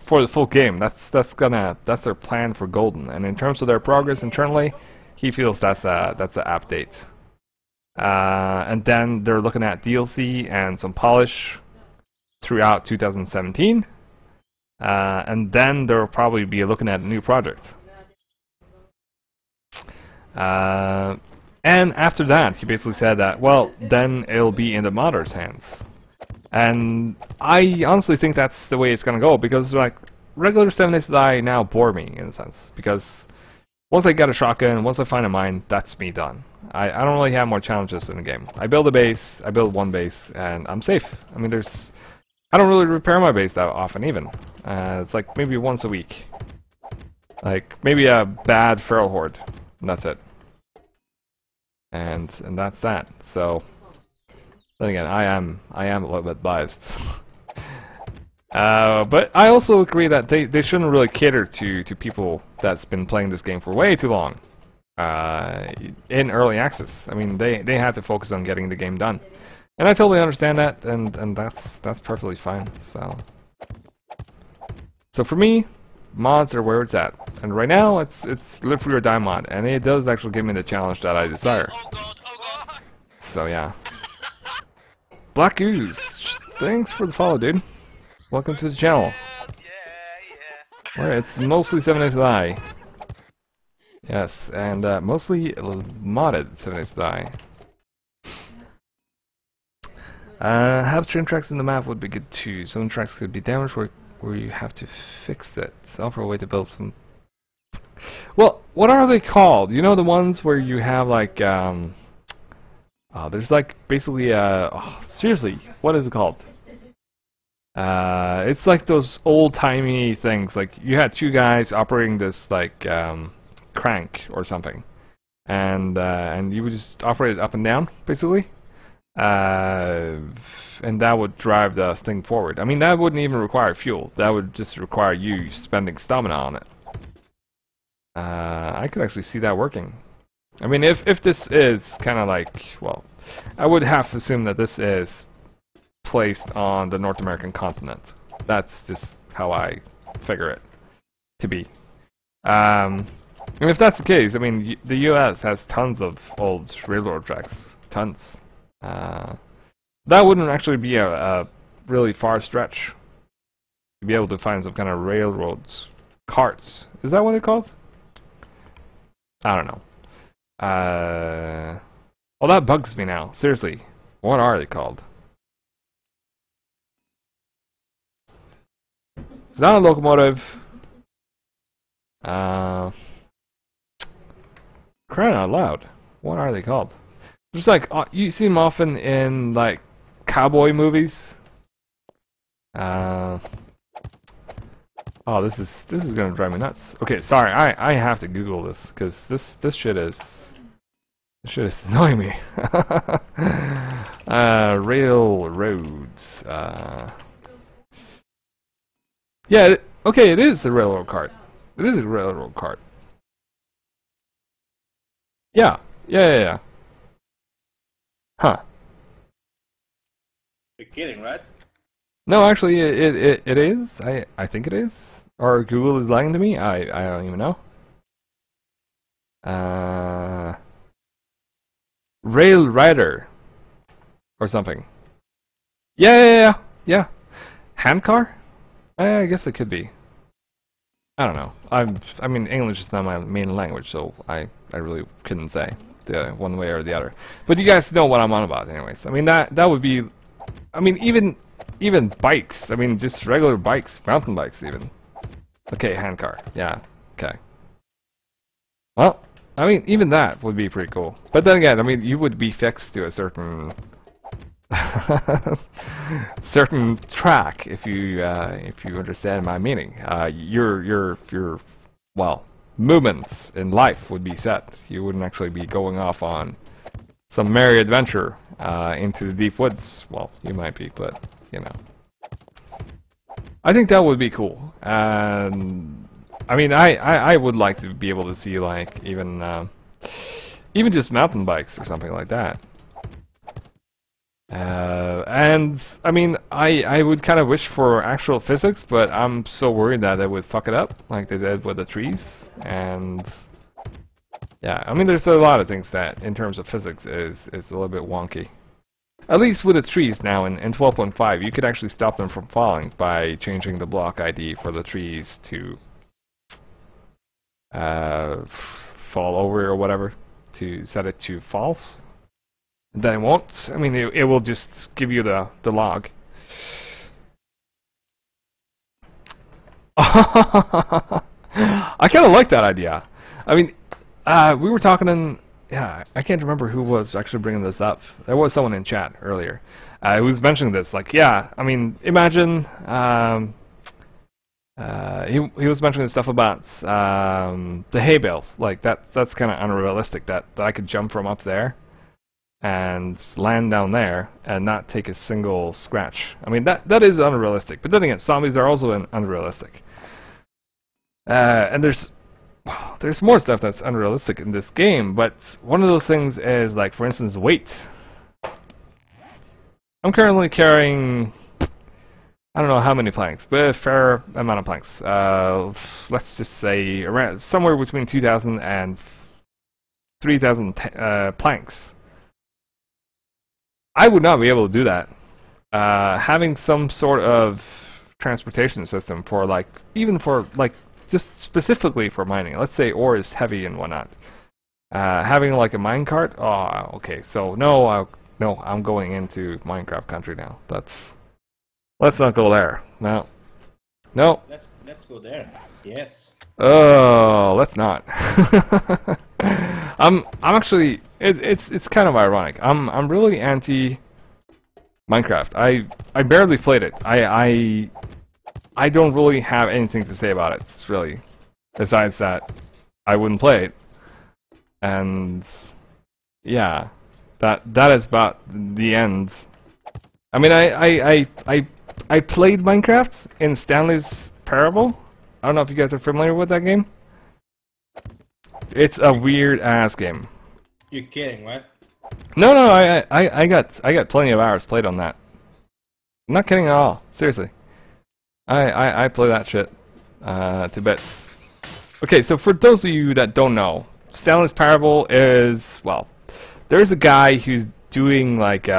for the full game. That's their plan for Golden. And in terms of their progress internally, he feels that's an apt date. And then they're looking at DLC and some polish throughout 2017. And then they'll probably be looking at a new project. And after that, he basically said that, well, then it'll be in the modders' hands. And I honestly think that's the way it's gonna go, because like regular 7 Days to Die now bore me in a sense, because once I get a shotgun, once I find a mine, that's me done. I don't really have more challenges in the game. I build a base, I build one base, and I'm safe. I mean, I don't really repair my base that often even. It's like maybe once a week. Like maybe a bad feral horde, and that's it. And that's that. So then again, I am a little bit biased. But I also agree that they shouldn't really cater to people that's been playing this game for way too long. In early access. I mean, they have to focus on getting the game done. And I totally understand that, and that's perfectly fine. So for me, mods are where it's at. And right now, it's Live Free or Die mod, and it does actually give me the challenge that I desire. So yeah. Black Goose, thanks for the follow, dude. Welcome to the channel. Where it's mostly 7 Days to Die. Yes, and mostly modded 7 Days to Die. Have train tracks in the map would be good too. Some tracks could be damaged where you have to fix it. So offer a way to build some. Well, what are they called? You know, the ones where you have like there's like basically seriously, what is it called? It's like those old-timey things. Like you had 2 guys operating this like crank or something, and you would just operate it up and down basically. And that would drive the thing forward. I mean, that wouldn't even require fuel. That would just require you spending stamina on it. I could actually see that working. I mean, if this is kind of like, well, I would have to assume that this is placed on the North American continent. That's just how I figure it to be. And if that's the case, I mean, the US has tons of old railroad tracks. Tons. That wouldn't actually be a really far stretch to be able to find some kind of railroads carts. Is that what they're called? I don't know. Well, that bugs me now. Seriously, what are they called? It's not a locomotive. Crying out loud. What are they called? Just like you see them often in like cowboy movies. Oh, this is gonna drive me nuts. Okay, sorry, I have to Google this because this shit is annoying me. Railroads. Yeah. Okay, it is a railroad cart. It is a railroad cart. Yeah. Yeah. Huh. You're kidding, right? No, actually, it is. I think it is. Or Google is lying to me. I don't even know. Rail Rider or something. Yeah. Handcar? I guess it could be. I don't know. I mean, English is not my main language, so I really couldn't say the one way or the other. But you guys know what I'm on about, anyways. I mean, that would be. I mean, even bikes. I mean, just regular bikes, mountain bikes, even. Okay, handcar. Yeah. Okay. Well, I mean, even that would be pretty cool. But then again, I mean, you would be fixed to a certain certain track if you understand my meaning. Your well, movements in life would be set. You wouldn't actually be going off on some merry adventure into the deep woods. Well, you might be, but you know. I think that would be cool. And I mean, I would like to be able to see like even just mountain bikes or something like that. And I mean, I would kind of wish for actual physics, but I'm so worried that they would fuck it up like they did with the trees. And yeah, I mean, there's a lot of things that, in terms of physics, is a little bit wonky. At least with the trees now in 12.5, you could actually stop them from falling by changing the block ID for the trees to fall over or whatever, to set it to false. Then it won't. I mean, it will just give you the log. I kind of like that idea. I mean, we were talking in. Yeah, I can't remember who was actually bringing this up. There was someone in chat earlier who was mentioning this. Like, yeah, I mean, imagine. He was mentioning stuff about the hay bales. Like that's kind of unrealistic. That I could jump from up there and land down there and not take a single scratch. I mean, that is unrealistic. But then again, zombies are also unrealistic. And there's more stuff that's unrealistic in this game, but one of those things is, like, for instance, weight. I'm currently carrying, I don't know how many planks, but a fair amount of planks. Let's just say around somewhere between 2,000 and 3,000 planks. I would not be able to do that. Having some sort of transportation system for, like, even for, like, just specifically for mining. Let's say ore is heavy and whatnot. Having like a minecart. Oh, okay. So no, I'm going into Minecraft country now. Let's not go there. No. Let's go there. Yes. Oh, let's not. I'm actually. It's kind of ironic. I'm really anti Minecraft. I barely played it. I don't really have anything to say about it, really. Besides that, I wouldn't play it. And yeah, that is about the end. I mean, I played Minecraft in Stanley's Parable. I don't know if you guys are familiar with that game. It's a weird ass game. You're kidding, right? No, I got plenty of hours played on that. I'm not kidding at all. Seriously. I play that shit to bits. Okay, so for those of you that don't know, Stanley's Parable is, well, there's a guy who's doing like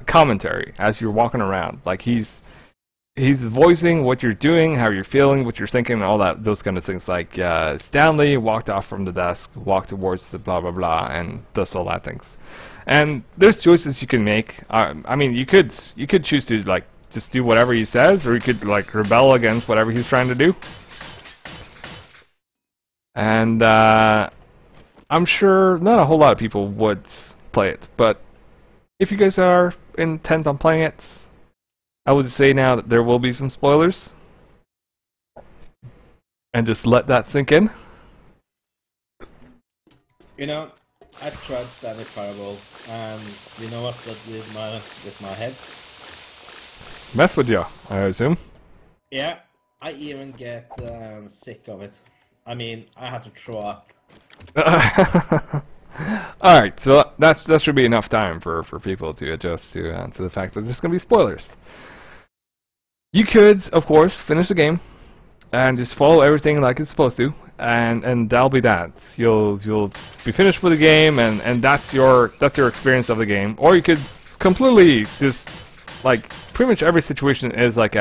commentary as you're walking around. Like he's he's voicing what you're doing, how you're feeling, what you're thinking, all that, those kind of things. Like Stanley walked off from the desk, walked towards the blah blah blah, and does all that things. And there's choices you can make. I mean, you could choose to like just do whatever he says, or you could like rebel against whatever he's trying to do. And I'm sure not a whole lot of people would play it, but if you guys are intent on playing it, I would say now that there will be some spoilers. And just let that sink in. You know, I tried Stanley Parable, and you know what that did with my head? Mess with you, I assume. Yeah, I even get sick of it. I mean, I had to throw up. Alright, so that should be enough time for people to adjust to the fact that there's going to be spoilers. You could, of course, finish the game and just follow everything like it's supposed to, and that'll be that. You'll be finished with the game, and that's your experience of the game. Or you could completely just like pretty much every situation is like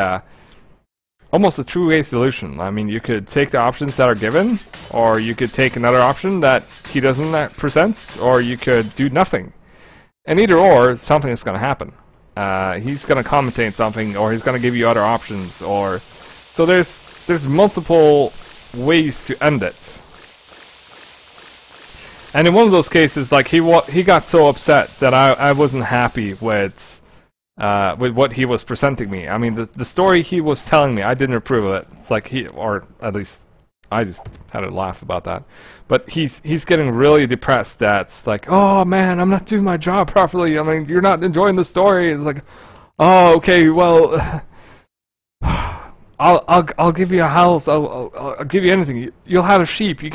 almost a two-way solution. I mean, you could take the options that are given, or you could take another option that he doesn't present, or you could do nothing. And either or, something is going to happen. He's going to commentate something, or he's going to give you other options, or so there's multiple ways to end it. And in one of those cases, like he got so upset that I wasn't happy with what he was presenting me. I mean, the story he was telling me, I didn't approve of it. It's like or at least I just had a laugh about that. But he's getting really depressed. That's like, oh man, I'm not doing my job properly. I mean, you're not enjoying the story. It's like, oh okay, well, I'll give you a house. I'll give you anything. You'll have a sheep. You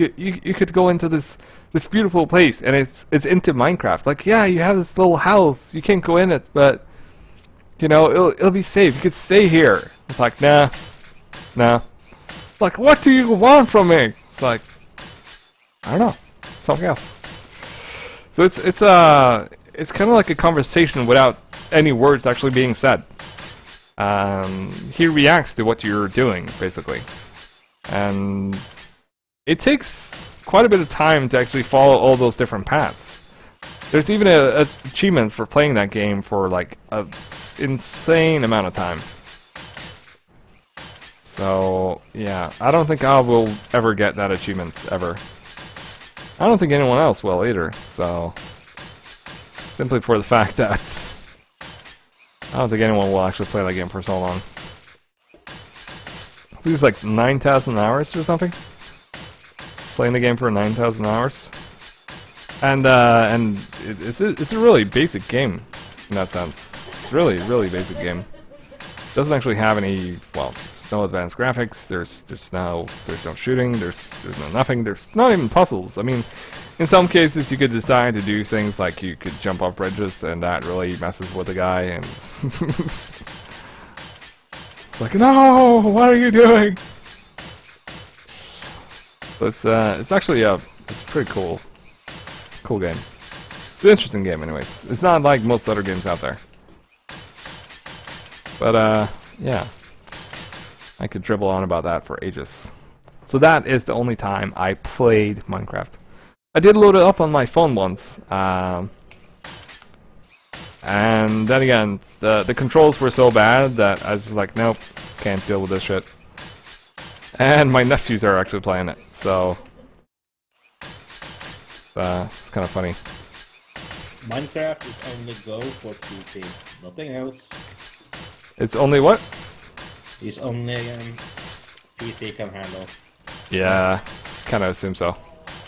could go into this beautiful place, and it's into Minecraft. Like, yeah, you have this little house. You can't go in it, but you know, it'll be safe. You could stay here. It's like, nah. Like, what do you want from me? It's like, I don't know, something else. So it's kind of like a conversation without any words actually being said. He reacts to what you're doing, basically, and it takes quite a bit of time to actually follow all those different paths. There's even achievements for playing that game for like a insane amount of time. So yeah, I don't think I will ever get that achievement ever. I don't think anyone else will either. So simply for the fact that I don't think anyone will actually play that game for so long. I think it's like 9,000 hours or something. Playing the game for 9,000 hours, and it's a really basic game in that sense. It's really basic game. Doesn't actually have any, well, there's no advanced graphics. There's no shooting. There's no nothing. There's not even puzzles. I mean, in some cases you could decide to do things like you could jump off bridges, and that really messes with the guy. And it's like, no, what are you doing? So it's actually it's a pretty cool game. It's an interesting game, anyways. It's not like most other games out there. But yeah, I could dribble on about that for ages. So that is the only time I played Minecraft. I did load it up on my phone once, and then again, the controls were so bad that I was just like, nope, can't deal with this shit. And my nephews are actually playing it, so it's kind of funny. Minecraft is only go for PC, nothing else. It's only what? It's only PC can handle. Yeah, kind of assume so.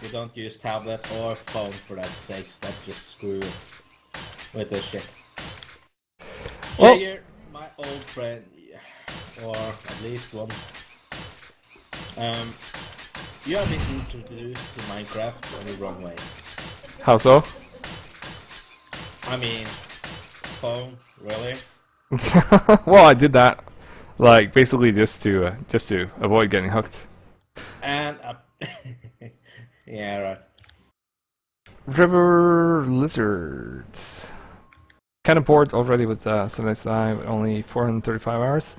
You don't use tablet or phone for that sake. That just screw with this shit. Well, Jagger, my old friend, or at least one. You have been introduced to Minecraft in the wrong way. How so? I mean, phone, really? Well, I did that, like basically just to avoid getting hooked. And yeah, right. River lizards. Kind of bored already with 79 with only 435 hours.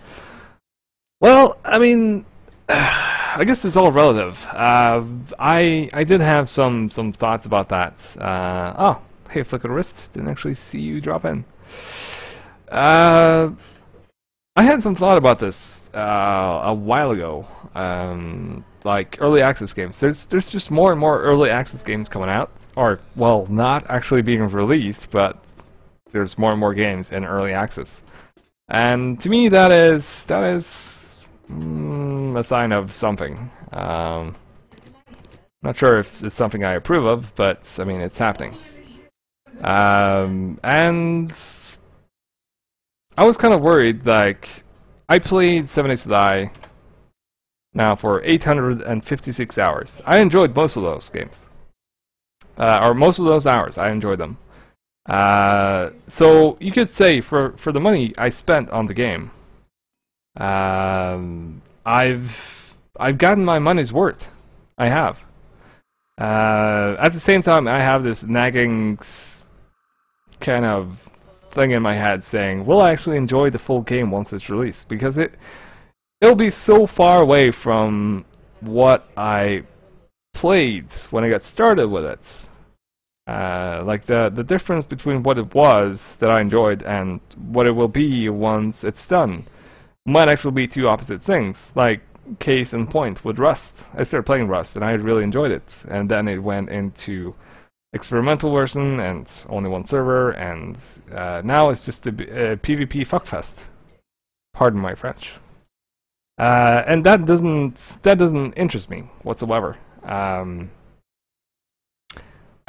Well, I mean, I guess it's all relative. I did have some thoughts about that. Oh, hey, flick of the wrist. Didn't actually see you drop in. I had some thought about this a while ago. Like early access games. There's just more and more early access games coming out, or well, not actually being released, but there's more and more games in early access. And to me, that is a sign of something. Not sure if it's something I approve of, but I mean, it's happening. And I was kind of worried. Like, I played 7 Days to Die now for 856 hours. I enjoyed most of those games, or most of those hours. I enjoyed them. So you could say for the money I spent on the game, I've gotten my money's worth. I have. At the same time, I have this nagging kind of thing in my head saying, will I actually enjoy the full game once it's released? Because it'll be so far away from what I played when I got started with it. Like the difference between what it was that I enjoyed and what it will be once it's done might actually be two opposite things. Like, case in point with Rust. I started playing Rust and I really enjoyed it, and then it went into experimental version and only one server, and now it's just a PvP fuckfest. Pardon my French. And that doesn't interest me whatsoever. I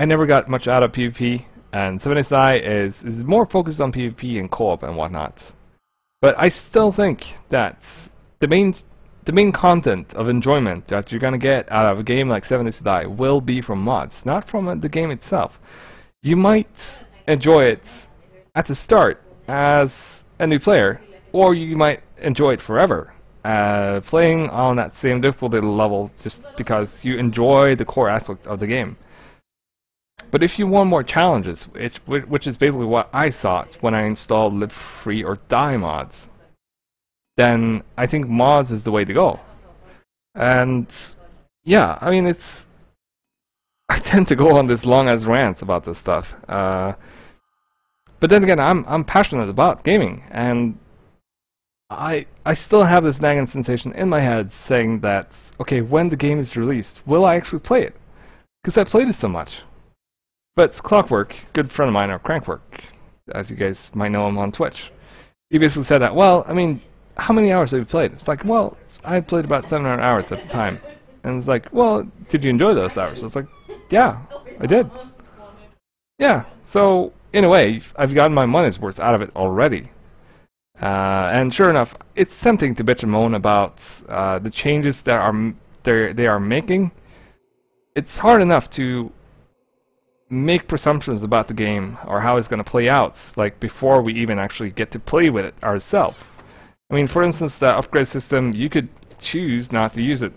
never got much out of PvP, and 7 Days to Die is more focused on PvP and co-op and whatnot. But I still think that the main content of enjoyment that you're gonna get out of a game like 7 Days to Die will be from mods, not from the game itself. You might enjoy it at the start as a new player, or you might enjoy it forever, playing on that same difficulty level just because you enjoy the core aspect of the game. But if you want more challenges, which is basically what I sought when I installed Live Free or Die mods, then I think mods is the way to go. And yeah, I mean, I tend to go on this long-ass rant about this stuff. But then again, I'm passionate about gaming, and I still have this nagging sensation in my head saying that, okay, when the game is released, will I actually play it? Because I played it so much. But Clockwork, good friend of mine, or Crankwork, as you guys might know him on Twitch, he basically said that, well, I mean, how many hours have you played? It's like, well, I played about 700 hours at the time. And it's like, well, did you enjoy those hours? It's like, yeah, I did. Yeah, so in a way, I've gotten my money's worth out of it already. And sure enough, it's tempting to bitch and moan about the changes that they are making. It's hard enough to make presumptions about the game or how it's going to play out, like before we even actually get to play with it ourselves. I mean, for instance, the upgrade system, you could choose not to use it.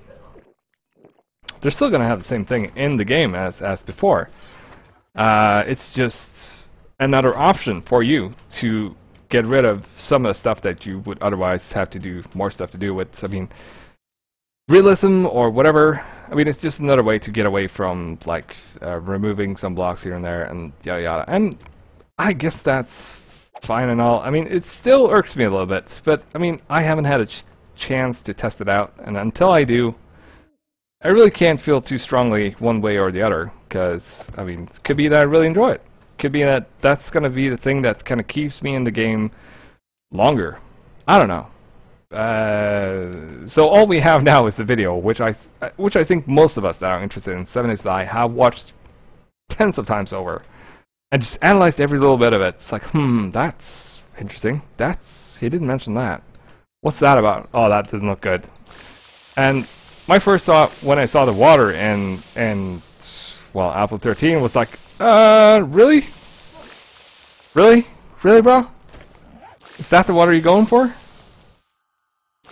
They're still going to have the same thing in the game as before. It's just another option for you to get rid of some of the stuff that you would otherwise have to do more stuff to do with. I mean, realism or whatever. I mean, it's just another way to get away from, like, removing some blocks here and there and yada yada. And I guess that's fine and all. I mean, it still irks me a little bit, but I mean, I haven't had a chance to test it out, and until I do, I really can't feel too strongly one way or the other, because, I mean, it could be that I really enjoy it. Could be that that's going to be the thing that kind of keeps me in the game longer. I don't know. So all we have now is the video, which I think most of us that are interested in 7 Days to Die have watched tens of times over, and just analyzed every little bit of it. It's like, that's interesting. He didn't mention that. What's that about? Oh, that doesn't look good. And my first thought when I saw the water in well, Alpha 13 was like, really? Really, bro? Is that the water you're going for?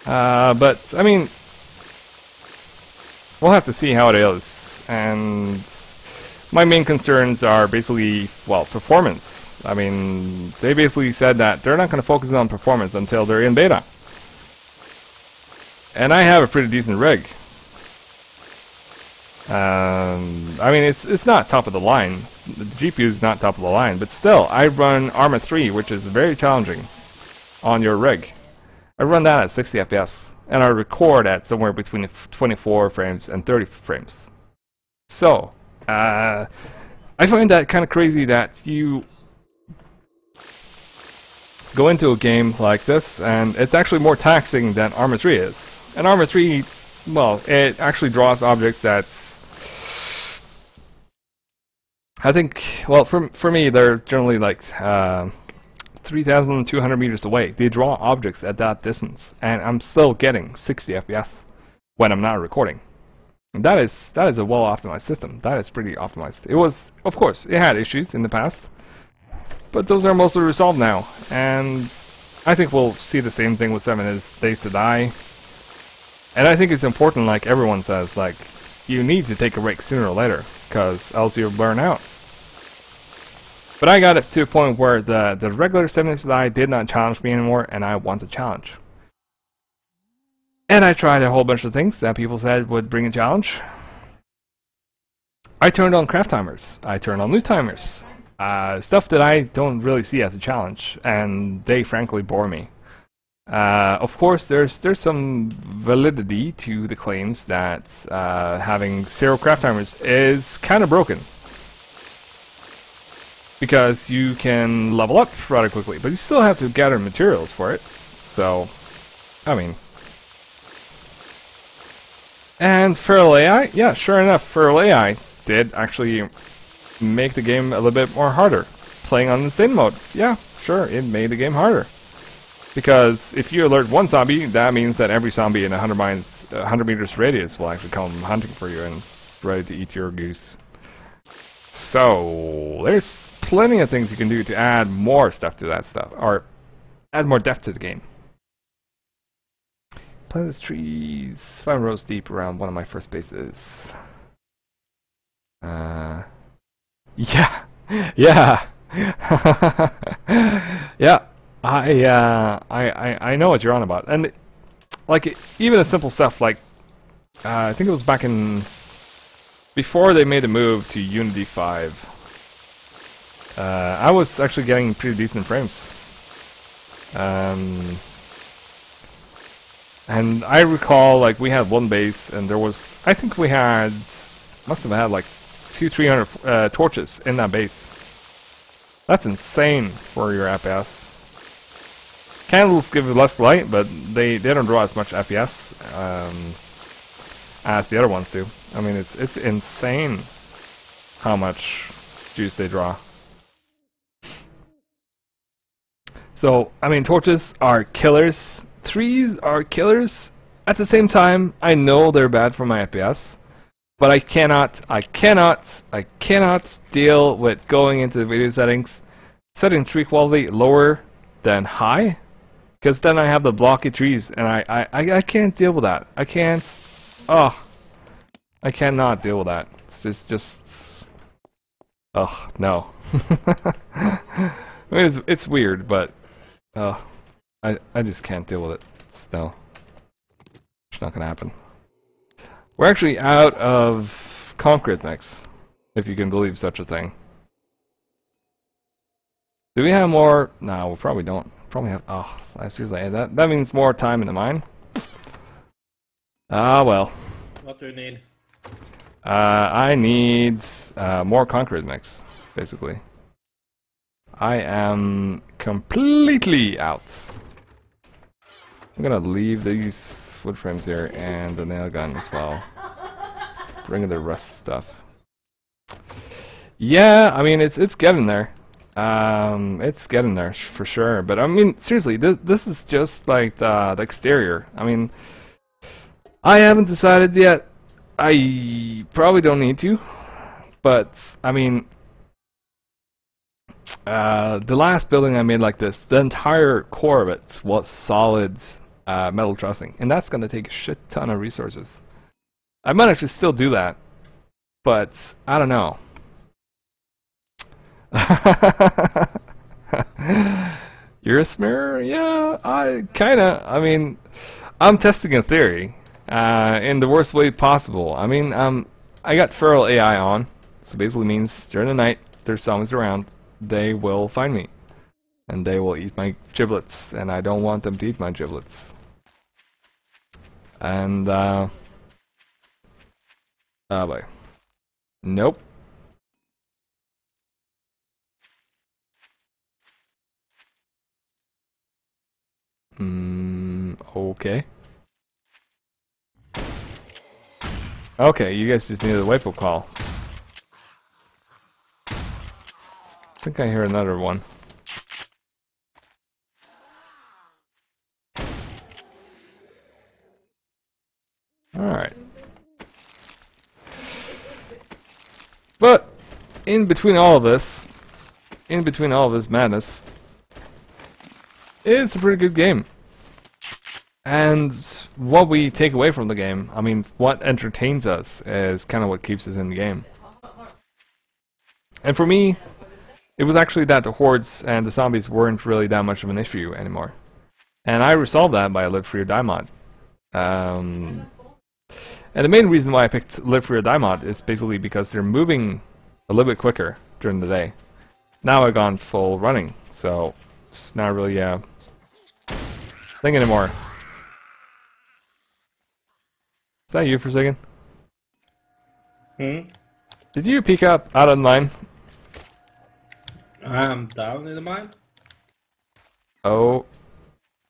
But, I mean, we'll have to see how it is, and my main concerns are basically, well, performance. I mean, they basically said that they're not going to focus on performance until they're in beta. And I have a pretty decent rig. I mean, it's not top of the line. The GPU is not top of the line, but still, I run Arma 3, which is very challenging on your rig. I run that at 60 FPS, and I record at somewhere between 24 frames and 30 frames. So, I find that kind of crazy that you go into a game like this, and it's actually more taxing than Arma 3 is. And Arma 3, well, it actually draws objects that's... I think, well, for me, they're generally like 3,200 meters away. They draw objects at that distance, and I'm still getting 60 FPS when I'm not recording. And that is a well-optimized system. That is pretty optimized. It was, of course, it had issues in the past, but those are mostly resolved now. And I think we'll see the same thing with 7 Days to Die. And I think it's important, like everyone says, like, you need to take a break sooner or later, because else you'll burn out. But I got it to a point where the regular 7 Days to Die did not challenge me anymore, and I want a challenge. And I tried a whole bunch of things that people said would bring a challenge. I turned on craft timers. I turned on loot timers. Stuff that I don't really see as a challenge, and they frankly bore me. Of course, there's some validity to the claims that having 0 craft timers is kind of broken. Because you can level up rather quickly, but you still have to gather materials for it. So, I mean... And Feral AI, yeah, sure enough, Feral AI did actually make the game a little bit more harder. Playing on insane mode, yeah, sure, it made the game harder. Because if you alert one zombie, that means that every zombie in 100 meters radius will actually come hunting for you and ready to eat your goose. So, there's plenty of things you can do to add more stuff to that stuff, or add more depth to the game. Plant these trees 5 rows deep around one of my first bases. Yeah, yeah, yeah. I know what you're on about, and like even the simple stuff like I think it was back in before they made the move to Unity 5. I was actually getting pretty decent frames. And I recall, like, we had one base, and there was, I think we had, must have had like 200-300 torches in that base. That's insane for your FPS. Candles give you less light, but they don't draw as much FPS as the other ones do. I mean, it's insane how much juice they draw. So, I mean, torches are killers. Trees are killers. At the same time, I know they're bad for my FPS, but I cannot deal with going into the video settings, setting tree quality lower than high, because then I have the blocky trees, and I can't deal with that. I can't. Oh, I cannot deal with that. It's just. Oh no. I mean, it's weird, but. I just can't deal with it. No. It's not gonna happen. We're actually out of concrete mix, if you can believe such a thing. Do we have more? No, we probably don't. Probably have. Oh, seriously, that means more time in the mine. Ah, well. What do you need? I need more concrete mix, basically. I am completely out. I'm gonna leave these wood frames here and the nail gun as well. Bring the rust stuff. Yeah, I mean it's getting there. It's getting there for sure. But I mean seriously, this is just like the exterior. I mean, I haven't decided yet. I probably don't need to, but I mean. The last building I made like this, the entire core of it was solid metal trussing, and that's gonna take a shit ton of resources. I might actually still do that, but I don't know. You're a smear? Yeah, I mean, I'm testing a theory in the worst way possible. I mean, I got feral AI on, so basically means during the night, if there's zombies around, they will find me. And they will eat my giblets, and I don't want them to eat my giblets. And, oh boy. Nope. Okay. Okay, you guys just needed a wake-up call. I think I hear another one. Alright. But, in between all of this madness, it's a pretty good game. And what we take away from the game, I mean, what entertains us is kind of what keeps us in the game. And for me, it was actually that the hordes and the zombies weren't really that much of an issue anymore. And I resolved that by a Live Free or Die mod. And the main reason why I picked Live Free or Die mod is basically because they're moving a little bit quicker during the day. Now I've gone full running, so it's not really a thing anymore. Is that you for a second? Did you peek out of the mine? I'm down in the mine.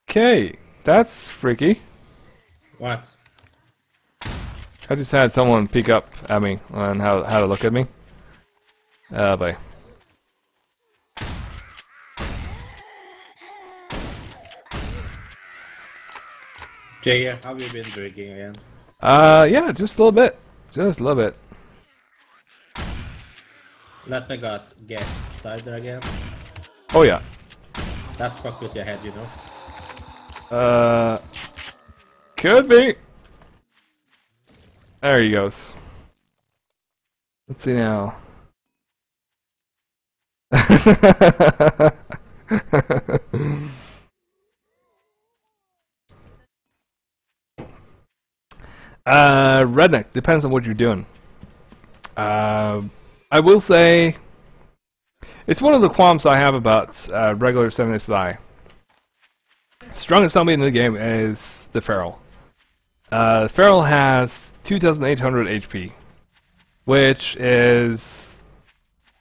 Okay, that's freaky. What? I just had someone peek up at me on how to look at me. Oh boy. Jagger, how have you been drinking again? Yeah, just a little bit. Just a little bit. Let me guess, get cider again? Oh yeah. That fuck with your head, you know? Could be. There he goes. Let's see now. Redneck, depends on what you're doing. I will say it's one of the qualms I have about regular 7SI. Strongest zombie in the game is the Feral. Feral has 2,800 HP, which is,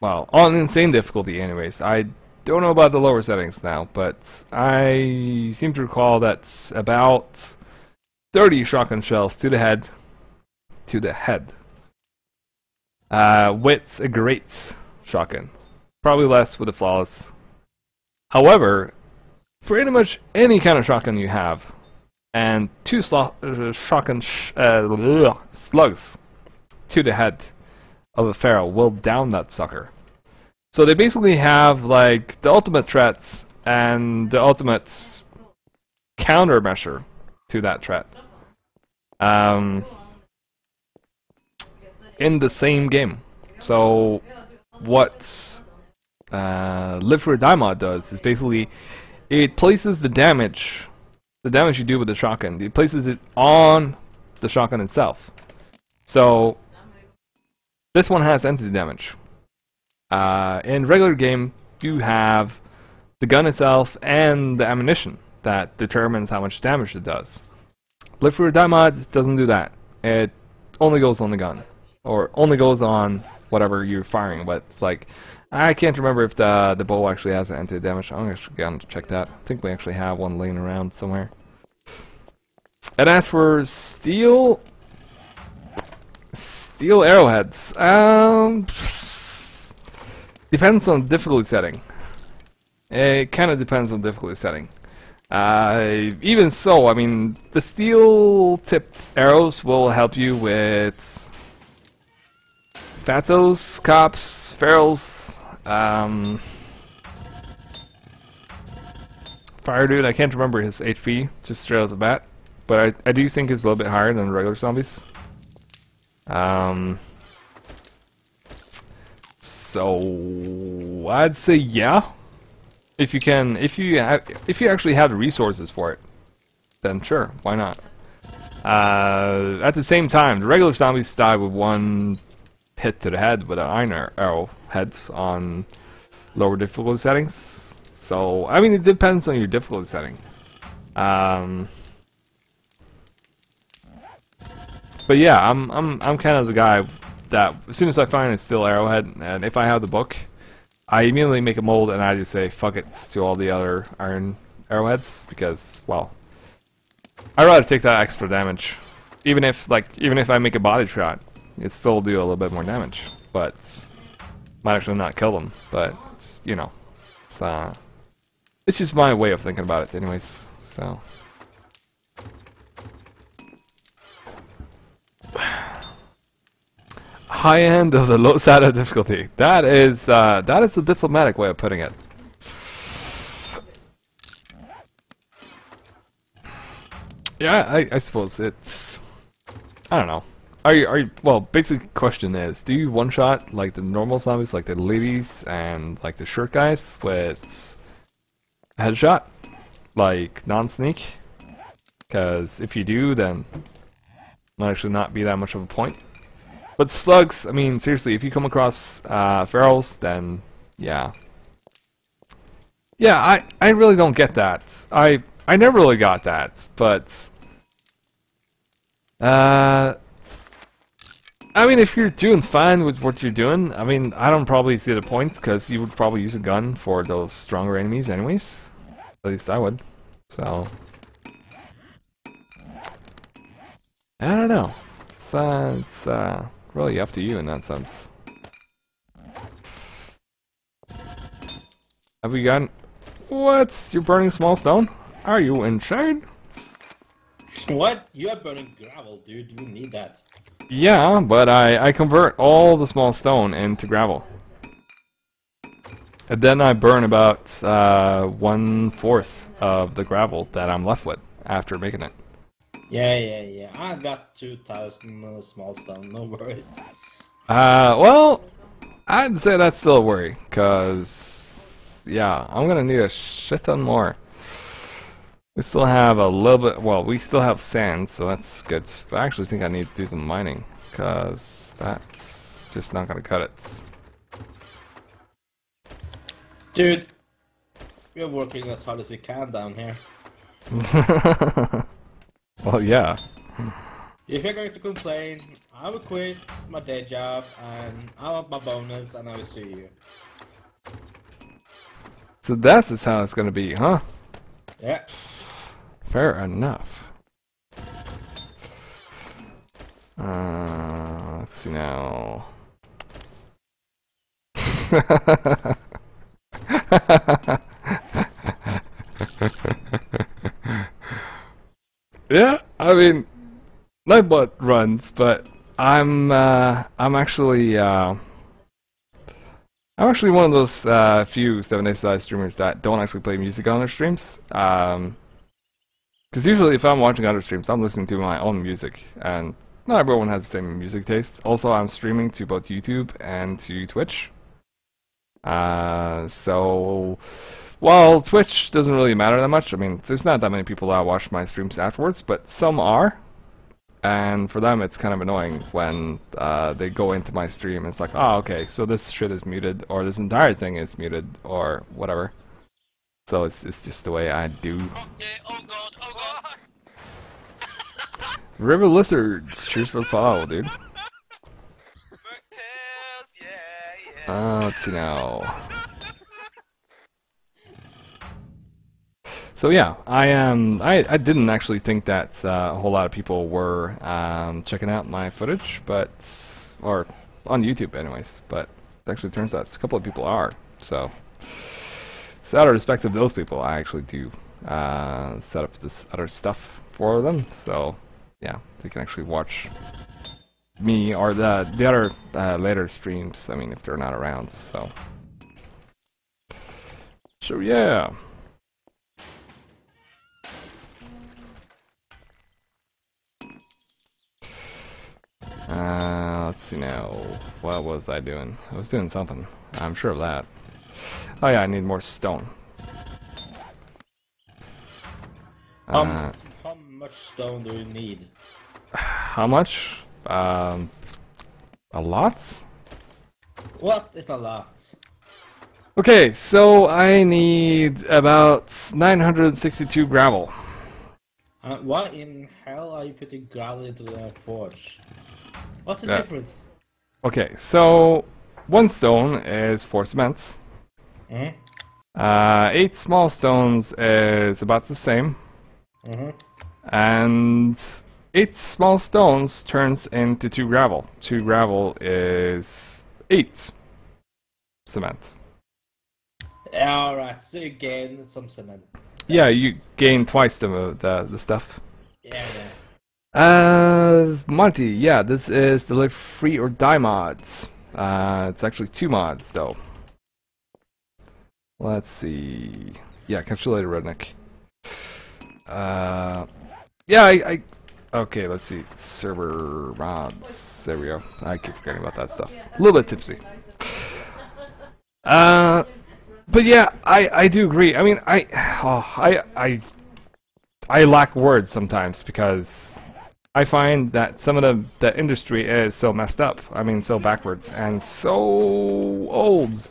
well, on insane difficulty anyways. I don't know about the lower settings now, but I seem to recall that's about 30 shotgun shells to the head. With a great shotgun. Probably less with a flawless. However, for pretty much any kind of shotgun you have, and two shotgun slugs to the head of a Feral will down that sucker. So they basically have like the ultimate threats and the ultimate countermeasure to that threat. In the same game. So what Live for a Die mod does is basically it places the damage you do with the shotgun, it places it on the shotgun itself. So this one has entity damage. In regular game, you have the gun itself and the ammunition that determines how much damage it does. Live for a Die mod doesn't do that. It only goes on the gun, or only goes on whatever you're firing. But it's like, I can't remember if the bow actually has an entity damage. I'm actually going to check that. I think we actually have one laying around somewhere. And as for steel arrowheads, depends on difficulty setting. It kind of depends on difficulty setting. Even so, I mean, the steel-tipped arrows will help you with Fatos, Cops, Ferals, Fire Dude, I can't remember his HP, just straight off the bat, but I do think it's a little bit higher than regular zombies. So I'd say yeah. If you actually have the resources for it. then sure, why not? At the same time, the regular zombies die with one hit to the head with an iron arrow heads on lower difficulty settings. So I mean, it depends on your difficulty setting. But yeah, I'm kind of the guy that as soon as I find a still arrowhead, and if I have the book, I immediately make a mold and I just say fuck it to all the other iron arrowheads because, well, I'd rather take that extra damage. Even if I make a body shot, it still do a little bit more damage, but might actually not kill them. But you know, it's just my way of thinking about it, anyways. So. High end of the low side of difficulty. That is a diplomatic way of putting it. Yeah, I suppose it's. I don't know. Are you? Well, basic question is: do you one shot like the normal zombies, like the ladies and like the shirt guys with a headshot, like non-sneak? Because if you do, then it might actually not be that much of a point. But slugs, I mean, seriously, if you come across ferals, then yeah. Yeah, I really don't get that. I never really got that, but I mean, if you're doing fine with what you're doing, I mean, I don't probably see the point, because you would probably use a gun for those stronger enemies anyways. At least I would. So I don't know. It's really up to you in that sense. Have we gotten... What? You're burning small stone? Are you insane? What? You are burning gravel, dude. You need that. Yeah, but I convert all the small stone into gravel. And then I burn about 1/4 of the gravel that I'm left with after making it. Yeah. I got 2,000 small stone, no worries. Well, I'd say that's still a worry, cause yeah, I'm gonna need a shit ton more. We still have a little bit. Well, we still have sand, so that's good. But I actually think I need to do some mining, cause that's just not gonna cut it. Dude, we're working as hard as we can down here. Well, yeah. If you're going to complain, I will quit my day job and I want my bonus and I will sue you. So that's just how it's gonna be, huh? Yeah. Fair enough. Let's see now. Yeah, I mean, my butt runs, but I'm actually one of those few 7-day size streamers that don't actually play music on their streams. Because usually if I'm watching other streams, I'm listening to my own music, and not everyone has the same music taste. Also, I'm streaming to both YouTube and to Twitch. So while Twitch doesn't really matter that much, I mean, there's not that many people that watch my streams afterwards, but some are. And for them, it's kind of annoying when they go into my stream and it's like, oh, okay, so this shit is muted, or this entire thing is muted, or whatever. So it's just the way I do. Okay, oh god, oh god. River Lizards, cheers for the follow, dude. Yeah. Let's see now. So yeah, I didn't actually think that a whole lot of people were checking out my footage, or on YouTube anyways, but it actually turns out a couple of people are, so out of respect of those people, I actually do set up this other stuff for them, so yeah, they can actually watch me or the other later streams, I mean, if they're not around, so yeah. Let's see now. What was I doing? I was doing something. I'm sure of that. Oh yeah, I need more stone. How much stone do you need? How much? A lot? What is a lot? Okay, so I need about 962 gravel. Why in hell are you putting gravel into the forge? What's the Yeah. difference? Okay, so one stone is 4 cements. Mm-hmm. 8 small stones is about the same. Mm-hmm. And 8 small stones turns into 2 gravel. 2 gravel is 8 cement. Alright, so you gain some cement. Yeah, you gain twice the stuff. Yeah. Monty, yeah, this is the Live Free or Die mods. It's actually 2 mods though. Let's see. Yeah, catch you later, Redneck. Yeah, I okay, let's see. Server mods. There we go. I keep forgetting about that stuff. A little bit tipsy. But yeah, I do agree. I mean, I lack words sometimes because I find that some of the industry is so messed up. I mean, so backwards and so old.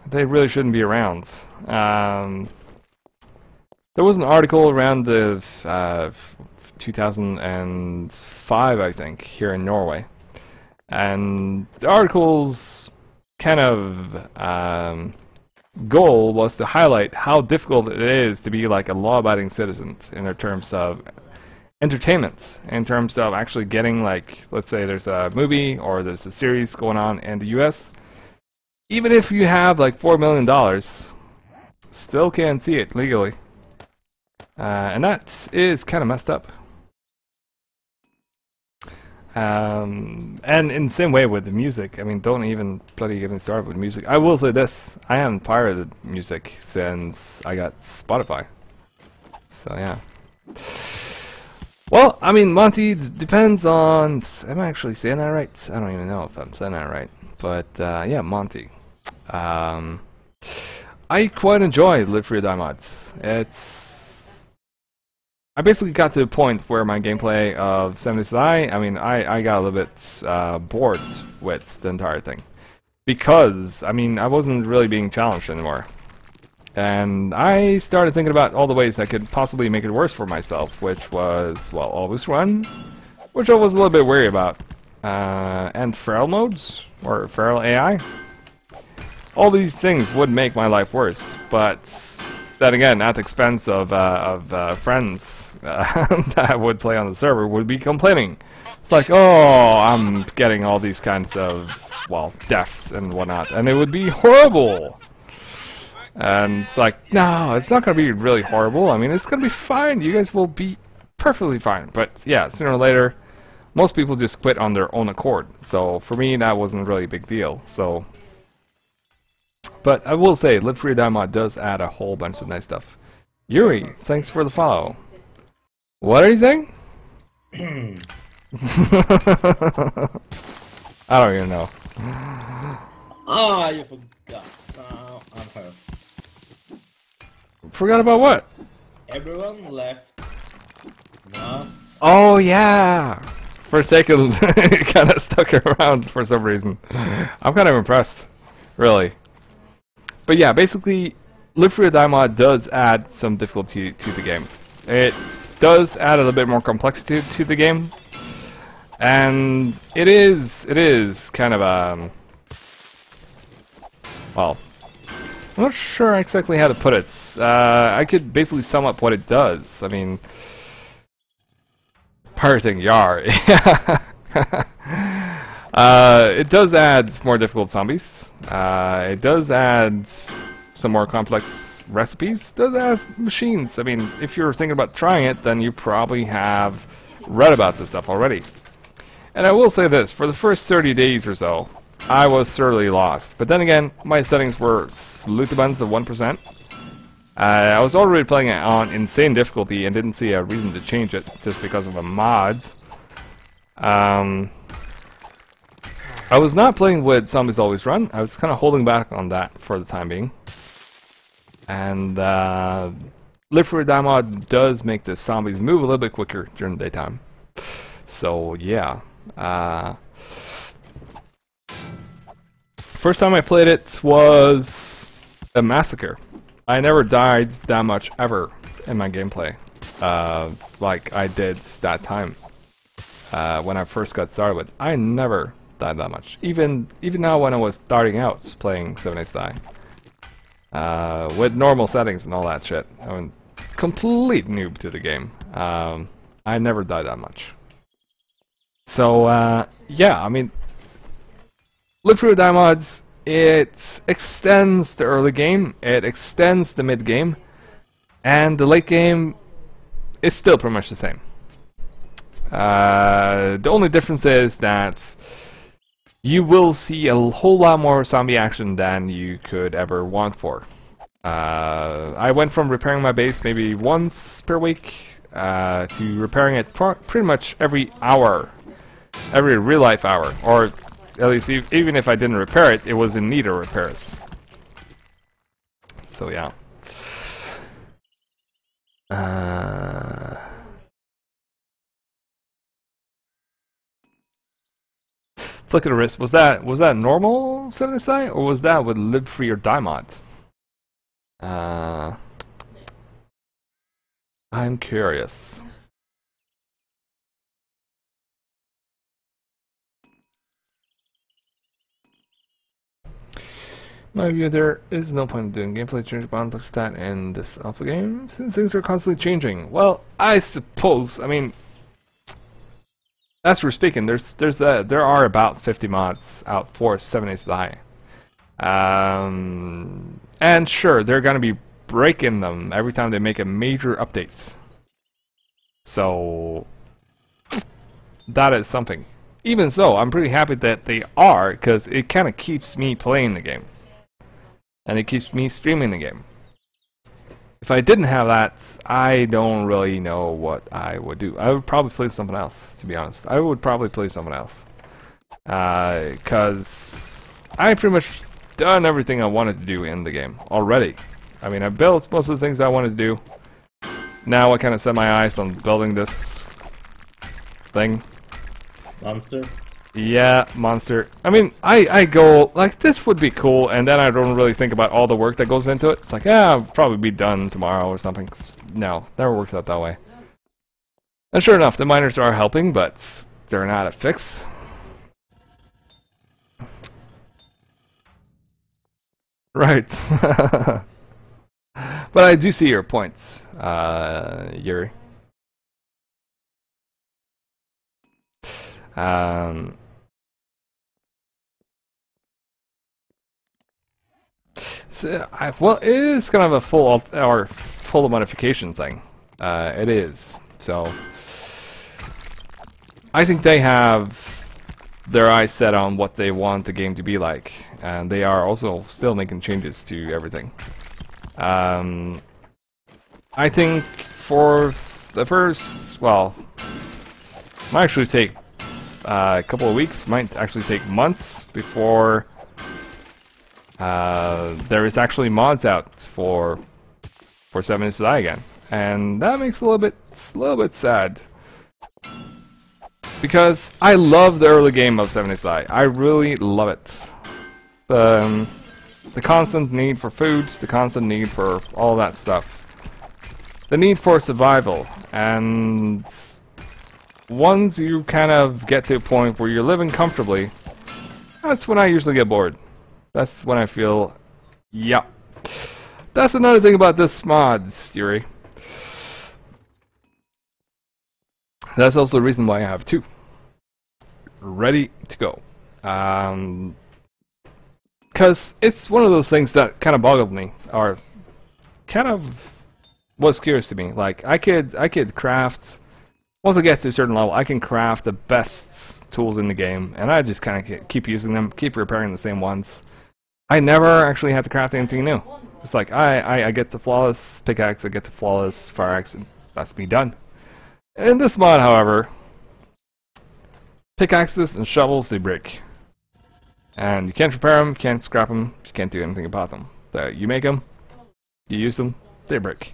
They really shouldn't be around. There was an article around the 2005, I think, here in Norway, and the article's kind of goal was to highlight how difficult it is to be like a law-abiding citizen in terms of entertainment, in terms of actually getting, like, let's say there's a movie or there's a series going on in the US. Even if you have like $4 million, still can't see it legally. And that is kind of messed up. And in the same way with the music, I mean, don't even bloody get me started with music. I will say this, I haven't pirated music since I got Spotify. So yeah. Well, I mean, Monty, depends on... Am I actually saying that right? I don't even know if I'm saying that right. But yeah, Monty. I quite enjoy Live Free or Die mods. I basically got to the point where my gameplay of 70SI, I mean, I got a little bit bored with the entire thing. Because, I mean, I wasn't really being challenged anymore. And I started thinking about all the ways I could possibly make it worse for myself, which was, well, always run, which I was a little bit wary about. And feral modes, or feral AI. All these things would make my life worse, but then again, at the expense of friends that would play on the server would be complaining. It's like, oh, I'm getting all these kinds of, well, deaths and whatnot, and it would be horrible. And it's like, no, it's not going to be really horrible. I mean, it's going to be fine. You guys will be perfectly fine. But yeah, sooner or later, most people just quit on their own accord. So for me, that wasn't really a big deal. So, but I will say, Live Free or Die mod does add a whole bunch of nice stuff. Yuri, thanks for the follow. What are you saying? I don't even know. Ah, you forgot. Now I'm hurt. Forgot about what? Everyone left. Not. Oh yeah! For a second, it kind of stuck around for some reason. I'm kind of impressed, really. But yeah, basically, Live Free or Die mod does add some difficulty to the game. It does add a little bit more complexity to the game, and it is kind of well, I'm not sure exactly how to put it. I could basically sum up what it does. I mean, pirating Yar. It does add more difficult zombies. It does add some more complex recipes. It does add machines. I mean, if you're thinking about trying it, then you probably have read about this stuff already. And I will say this, for the first 30 days or so, I was thoroughly lost. But then again, my settings were Sleuthbuns of 1%. I was already playing it on insane difficulty and didn't see a reason to change it just because of a mod. I was not playing with Zombies Always Run. I was kind of holding back on that for the time being. And Live Free or Die mod does make the zombies move a little bit quicker during the daytime. So yeah. First time I played it was a massacre. I never died that much ever in my gameplay, like I did that time when I first got started with. I never died that much. Even now when I was starting out playing 7 Days to Die, with normal settings and all that shit. I mean, complete noob to the game. I never died that much. So yeah, I mean, Live Free or Die mods, it extends the early game, it extends the mid game, and the late game is still pretty much the same. The only difference is that you will see a whole lot more zombie action than you could ever want for. I went from repairing my base maybe once per week to repairing it pretty much every hour, every real life hour, or at least even if I didn't repair it, it was in need of repairs. So yeah. Flick of the wrist, was that normal 7 Days to Die, or was that with Live Free or Die mod? I'm curious. My view, there is no point in doing gameplay change bond like stat in this alpha game, since things are constantly changing. Well, I suppose, I mean, as we're speaking, there are about 50 mods out for 7 Days to Die. And sure, they're gonna be breaking them every time they make a major update. So that is something. Even so, I'm pretty happy that they are, because it kind of keeps me playing the game. And it keeps me streaming the game. If I didn't have that, I don't really know what I would do. I would probably play something else, to be honest. I would probably play something else. Because I pretty much done everything I wanted to do in the game already. I mean, I built most of the things I wanted to do. Now I kind of set my eyes on building this thing. Monster? Yeah, monster. I mean, I go, like, this would be cool, and then I don't really think about all the work that goes into it. It's like, yeah, I'll probably be done tomorrow or something. No, never works out that way. And sure enough, the miners are helping, but they're not a fix. Right. But I do see your points, Yuri. So, well, it is kind of a full modification thing. It is. So I think they have their eyes set on what they want the game to be like, and they are also still making changes to everything. I think for the first, well, might actually take a couple of weeks, might actually take months before there is actually mods out for 7 Days to Die again, and that makes a little bit sad, because I love the early game of 7 Days to Die. I really love it. The constant need for food, the constant need for all that stuff, the need for survival, and once you kind of get to a point where you're living comfortably, that's when I usually get bored. That's when I feel, yeah. That's another thing about this mods, Yuri. That's also the reason why I have 2 ready to go. Because it's one of those things that kind of boggled me, or kind of was curious to me. Like, I could craft, once I get to a certain level, I can craft the best tools in the game, and I just kind of keep using them, keep repairing the same ones. I never actually had to craft anything new. It's like, I get the flawless pickaxe, I get the flawless fire axe, and that's me done. In this mod, however, pickaxes and shovels, they break. And you can't repair them, you can't scrap them, you can't do anything about them. You make them, you use them, they break.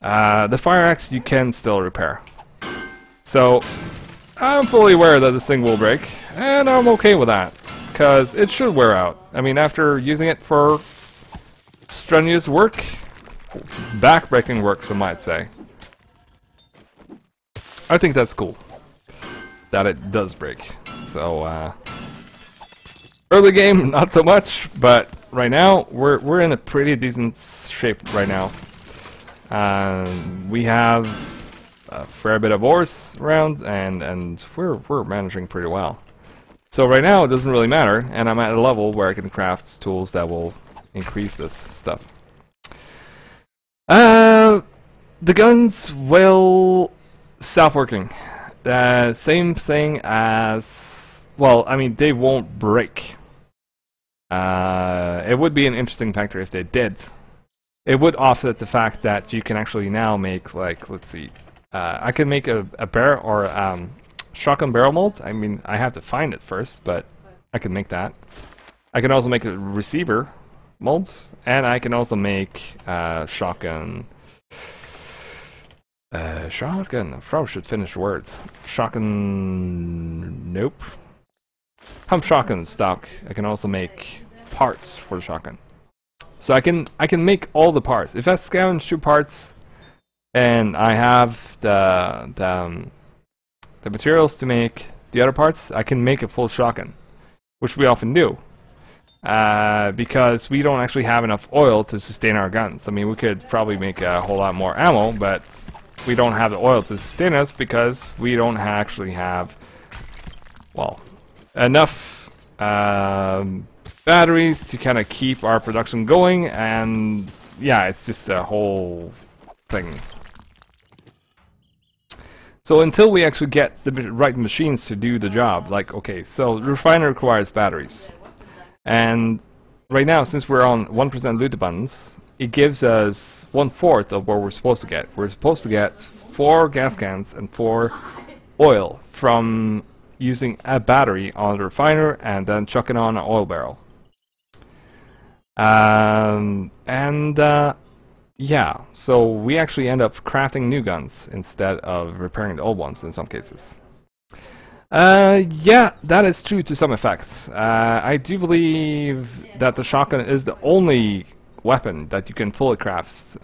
The fire axe you can still repair. So I'm fully aware that this thing will break, and I'm okay with that, because it should wear out. I mean, after using it for strenuous work, back-breaking work, some might say. I think that's cool, that it does break. So, early game, not so much, but right now, we're in a pretty decent shape right now. We have a fair bit of ores around, and we're managing pretty well. So right now it doesn't really matter, and I'm at a level where I can craft tools that will increase this stuff. The guns will stop working. Same thing as, well, I mean, they won't break. It would be an interesting factor if they did. It would offset the fact that you can actually now make, like, let's see, I can make a barrel or shotgun barrel mold. I mean, I have to find it first, but I can make that. I can also make a receiver mold, and I can also make shotgun. Shotgun. I probably should finish the word. Shotgun. Nope. Pump shotgun stock. I can also make parts for the shotgun. So I can make all the parts. If I scavenge 2 parts, and I have the materials to make the other parts, I can make a full shotgun, which we often do, because we don't actually have enough oil to sustain our guns. I mean, we could probably make a whole lot more ammo, but we don't have the oil to sustain us because we don't actually have, well, enough batteries to kind of keep our production going, and yeah, it's just a whole thing. So until we actually get the right machines to do the job, like, okay, so the refiner requires batteries. And right now, since we're on 1% loot abundance, it gives us 1/4 of what we're supposed to get. We're supposed to get 4 gas cans and 4 oil from using a battery on the refiner and then chucking on an oil barrel. Yeah, so we actually end up crafting new guns instead of repairing the old ones in some cases. Yeah, that is true to some effect. I do believe that the shotgun is the only weapon that you can fully craft.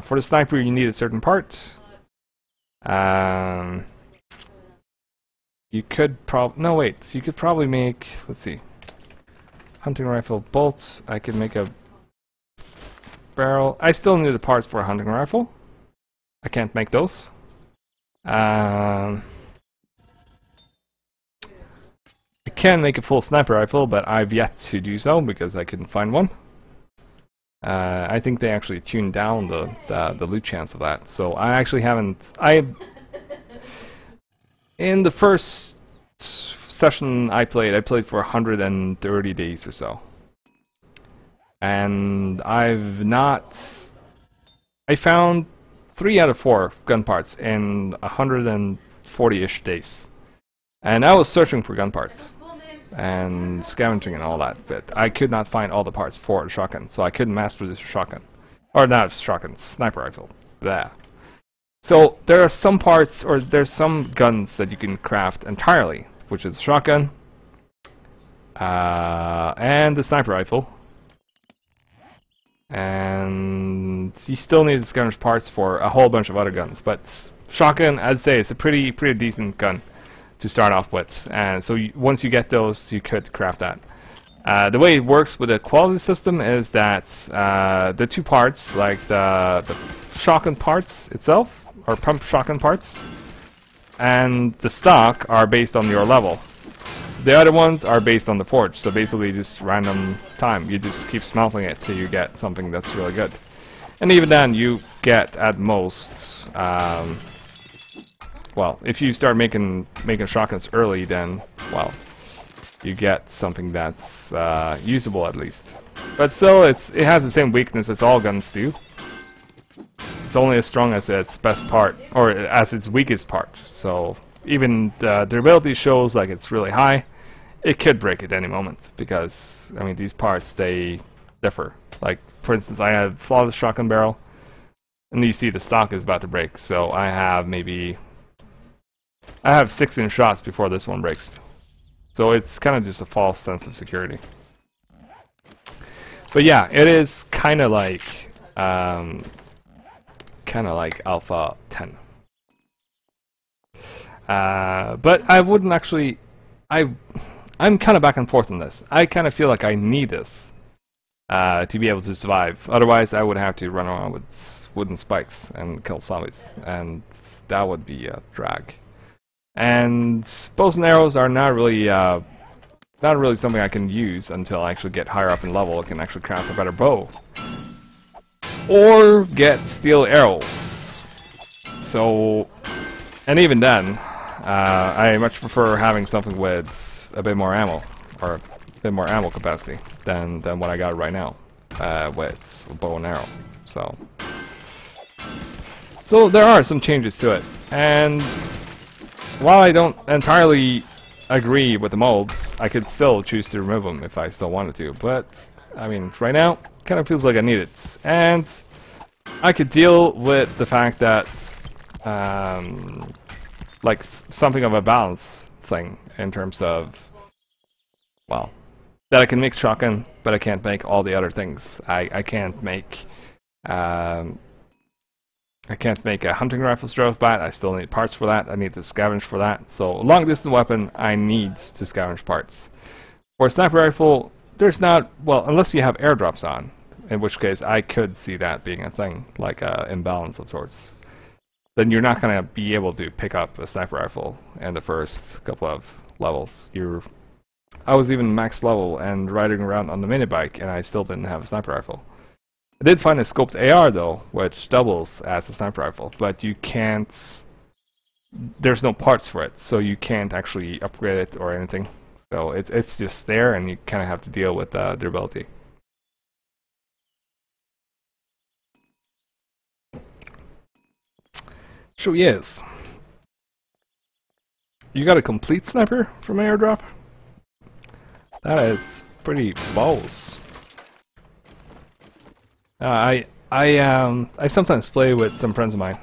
For the sniper you need a certain part. You could no wait, you could probably make, let's see, hunting rifle bolts. I could make a barrel. I still need the parts for a hunting rifle. I can't make those. I can make a full sniper rifle, but I've yet to do so because I couldn't find one. I think they actually tuned down the loot chance of that, so I actually haven't. In the first session I played for 130 days or so. And I found 3 out of 4 gun parts in 140-ish days. And I was searching for gun parts and scavenging and all that, but I could not find all the parts for a shotgun, so I couldn't master this shotgun. Or not shotgun, sniper rifle. Blah. So there are some parts, or there's some guns that you can craft entirely, which is a shotgun, and the sniper rifle. And you still need to scavenge parts for a whole bunch of other guns, but shotgun, I'd say, is a pretty decent gun to start off with. And so once you get those, you could craft that. The way it works with the quality system is that the 2 parts, like the shotgun parts itself, or pump shotgun parts, and the stock are based on your level. The other ones are based on the forge, so basically just random time. You just keep smelting it till you get something that's really good. And even then, you get at most, well, if you start making shotguns early, then, well, you get something that's usable at least. But still, it has the same weakness as all guns do. It's only as strong as its best part, or as its weakest part. So even the durability shows like it's really high. It could break at any moment because, I mean, these parts, they differ. Like, for instance, I have flawless shotgun barrel. And you see the stock is about to break, so I have 16 shots before this one breaks. So it's kind of just a false sense of security. But yeah, it is kind of like Alpha 10. But I wouldn't actually. I'm kind of back and forth on this. I kind of feel like I need this to be able to survive. Otherwise, I would have to run around with wooden spikes and kill zombies, and that would be a drag. And bows and arrows are not really something I can use until I actually get higher up in level. I can actually craft a better bow or get steel arrows. So, and even then, I much prefer having something with a bit more ammo, or a bit more ammo capacity than what I got right now with a bow and arrow. So there are some changes to it, and while I don't entirely agree with the molds, I could still choose to remove them if I still wanted to. But I mean, right now, kind of feels like I need it, and I could deal with the fact that like something of a balance thing in terms of, well, that I can make shotgun, but I can't make all the other things. I can't make a hunting rifle straight off bat. I still need parts for that. I need to scavenge for that. So a long distance weapon, I need to scavenge parts. For a sniper rifle, there's not, well, unless you have airdrops on, in which case I could see that being a thing, like a imbalance of sorts. Then you're not going to be able to pick up a sniper rifle in the first couple of levels. I was even max level and riding around on the mini bike, and I still didn't have a sniper rifle. I did find a scoped AR though, which doubles as a sniper rifle, but you can't. There's no parts for it, so you can't actually upgrade it or anything. So it's just there, and you kind of have to deal with durability. So yes, you got a complete sniper from airdrop. That is pretty balls. I sometimes play with some friends of mine,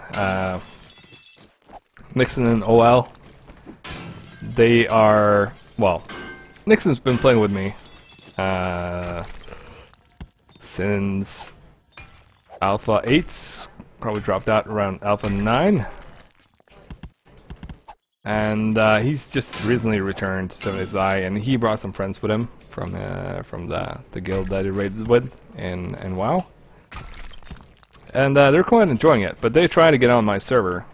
Nixon and OL. They are, well, Nixon's been playing with me since Alpha 8. Probably dropped out around Alpha 9. And he's just recently returned to 7SI, and he brought some friends with him from the guild that he raided with in WoW. And they're quite enjoying it, but they try to get on my server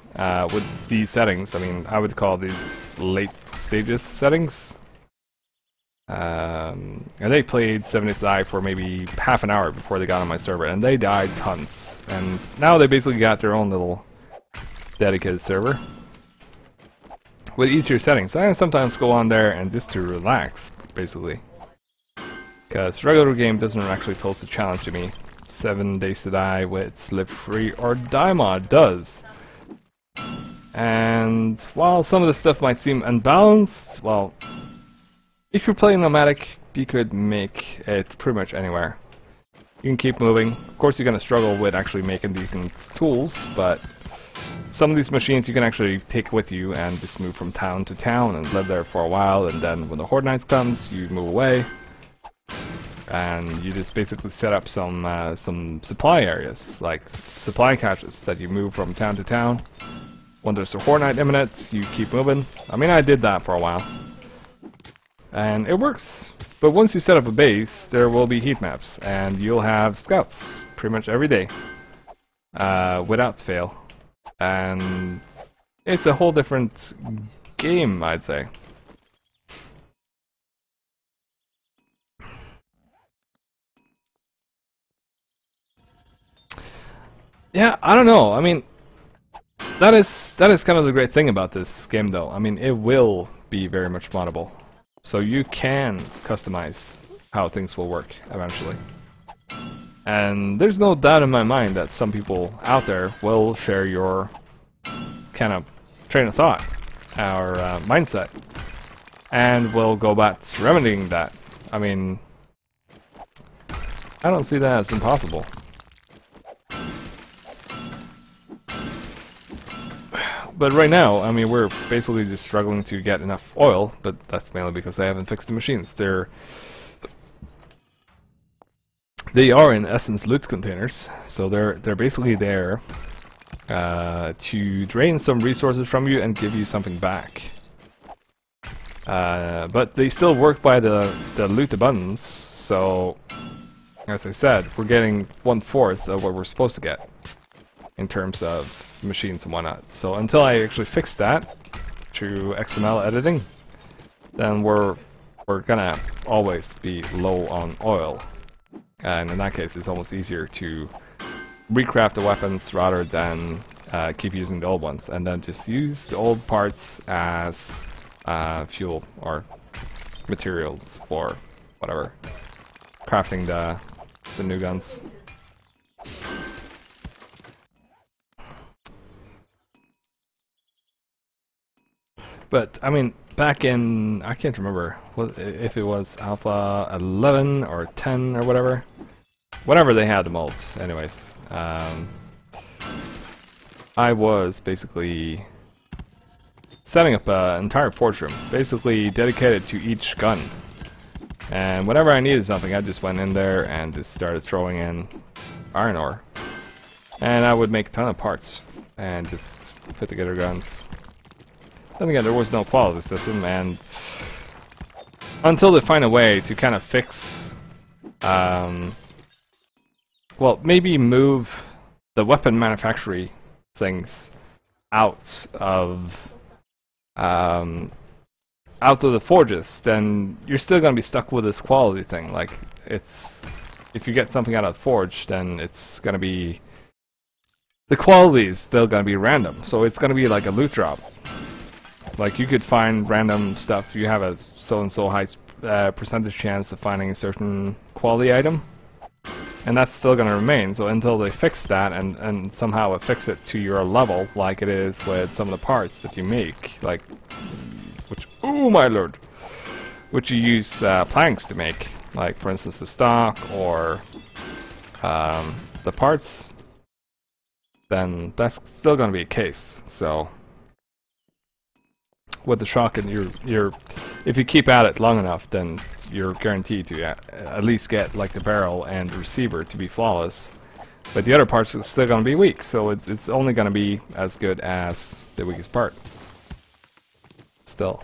with these settings. I mean, I would call these late stages settings. And they played 7SI for maybe half an hour before they got on my server, and they died tons. And now they basically got their own little dedicated server with easier settings. I sometimes go on there and just to relax, basically, because regular game doesn't actually pose a challenge to me. 7 Days to Die with Live Free or Die mod does. And while some of the stuff might seem unbalanced, well, if you're playing nomadic, you could make it pretty much anywhere. You can keep moving. Of course, you're going to struggle with actually making decent tools, but some of these machines you can actually take with you and just move from town to town and live there for a while, and then when the Horde Nights comes, you move away. And you just basically set up some supply areas, like supply caches that you move from town to town. When there's a Horde Night imminent, you keep moving. I mean, I did that for a while. And it works. But once you set up a base, there will be heat maps, and you'll have scouts pretty much every day, without fail. And it's a whole different game, I'd say. Yeah, I don't know. I mean, that is kind of the great thing about this game, though. I mean, it will be very much moddable, so you can customize how things will work eventually. And there's no doubt in my mind that some people out there will share your kind of train of thought, or mindset, and will go back to remedying that. I mean, I don't see that as impossible. but right now, I mean, we're basically just struggling to get enough oil, but that's mainly because I haven't fixed the machines. They are in essence loot containers, so they're basically there to drain some resources from you and give you something back. But they still work by the loot abundance, so as I said, we're getting 1/4 of what we're supposed to get in terms of machines and whatnot. So until I actually fix that through XML editing, then we're gonna always be low on oil. And in that case, it's almost easier to recraft the weapons rather than keep using the old ones, and then just use the old parts as fuel or materials for whatever, crafting the new guns. But I mean, back in, I can't remember if it was Alpha 11 or 10 or whatever they had the molds. Anyways, I was basically setting up an entire forge room, basically dedicated to each gun. And whenever I needed something, I just went in there and just started throwing in iron ore. And I would make a ton of parts and just put together guns. Then again, there was no quality system, and until they find a way to kind of fix, well, maybe move the weapon manufacturing things out of the forges, then you're still going to be stuck with this quality thing. Like, it's, if you get something out of the forge, then it's going to be, the quality is still going to be random, so it's going to be like a loot drop. Like, you could find random stuff, you have a so-and-so high percentage chance of finding a certain quality item, and that's still going to remain. So until they fix that and somehow affix it to your level, like it is with some of the parts that you make, like, which, oh my lord, which you use planks to make, like for instance the stock or the parts, then that's still going to be a case. So with the shotgun, you're if you keep at it long enough, then you're guaranteed to at least get like the barrel and the receiver to be flawless. But the other parts are still going to be weak, so it's only going to be as good as the weakest part. Still,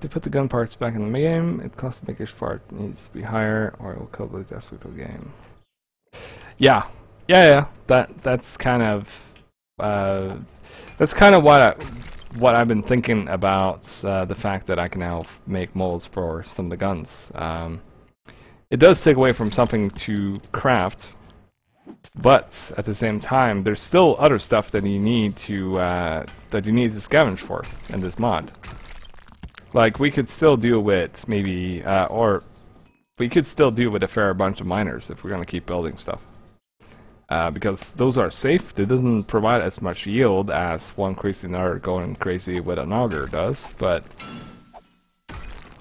to put the gun parts back in the game, it costs to make each part needs to be higher, or it will kill the aspect of the game. Yeah. That's kind of what I've been thinking about, the fact that I can now make molds for some of the guns. It does take away from something to craft, but at the same time, there's still other stuff that you need to scavenge for in this mod. Like, we could still deal with maybe, or we could still deal with a fair bunch of miners if we're gonna keep building stuff. Because those are safe. They doesn't provide as much yield as one crazy nerd going crazy with an auger does, but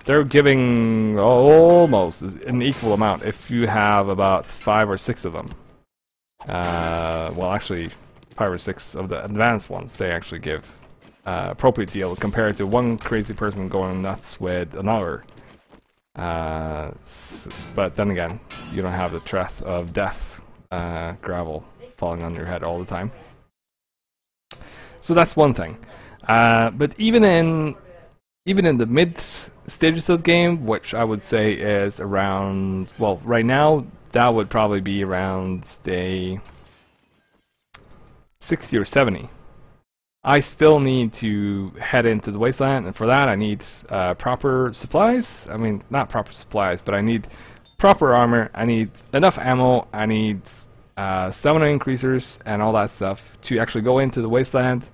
they're giving almost an equal amount if you have about 5 or 6 of them. Well, actually, 5 or 6 of the advanced ones, they actually give appropriate yield compared to one crazy person going nuts with an auger. But then again, you don't have the threat of death. Gravel falling on your head all the time. So that's one thing. But even in the mid stages of the game, which I would say is around, well, right now that would probably be around day 60 or 70. I still need to head into the wasteland, and for that I need proper supplies. I mean, not proper supplies, but I need proper armor, I need enough ammo, I need stamina increasers and all that stuff to actually go into the wasteland,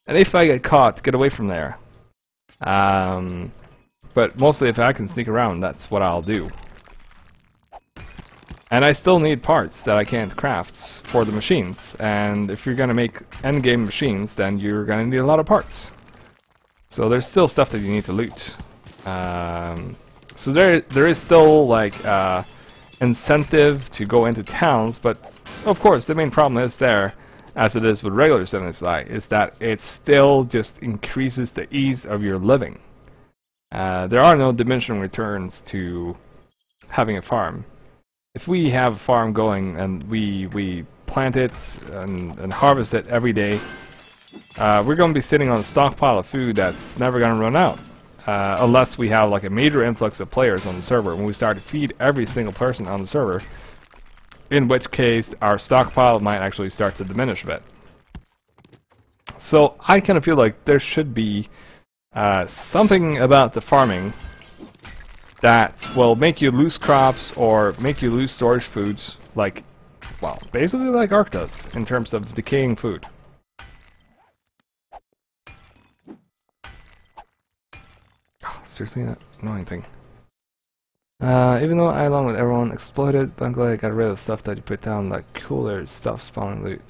and if I get caught, get away from there. But mostly if I can sneak around, that's what I'll do. And I still need parts that I can't craft for the machines, and if you're gonna make endgame machines, then you're gonna need a lot of parts. So there's still stuff that you need to loot. So there is still like incentive to go into towns, but of course the main problem is there, as it is with regular 7SI is that it still just increases the ease of your living. There are no diminishing returns to having a farm. If we have a farm going and we plant it and harvest it every day, we're going to be sitting on a stockpile of food that's never going to run out. Unless we have like a major influx of players on the server when we start to feed every single person on the server, in which case our stockpile might actually start to diminish a bit. So I kind of feel like there should be something about the farming that will make you lose crops or make you lose storage foods, like, well, basically like Ark does in terms of decaying food. Oh, seriously, that annoying thing. Even though I, along with everyone, exploited, but I'm glad I got rid of stuff that you put down, like cooler stuff spawning loot.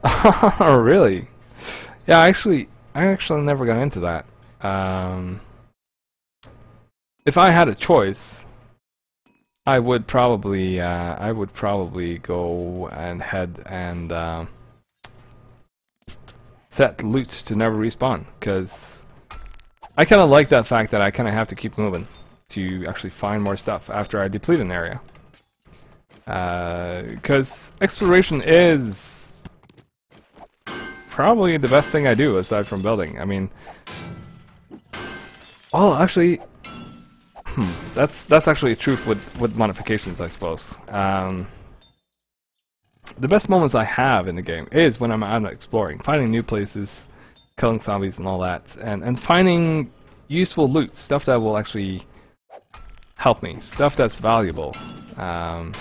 Oh, really? Yeah, I actually never got into that. If I had a choice, I would probably go ahead and set loot to never respawn, because I kind of like that fact that I kind of have to keep moving to actually find more stuff after I deplete an area. Because exploration is probably the best thing I do aside from building. I mean, well, actually, that's actually truth with modifications, I suppose. The best moments I have in the game is when I'm out exploring, finding new places, killing zombies and all that, and finding useful loot, stuff that will actually help me, stuff that's valuable. And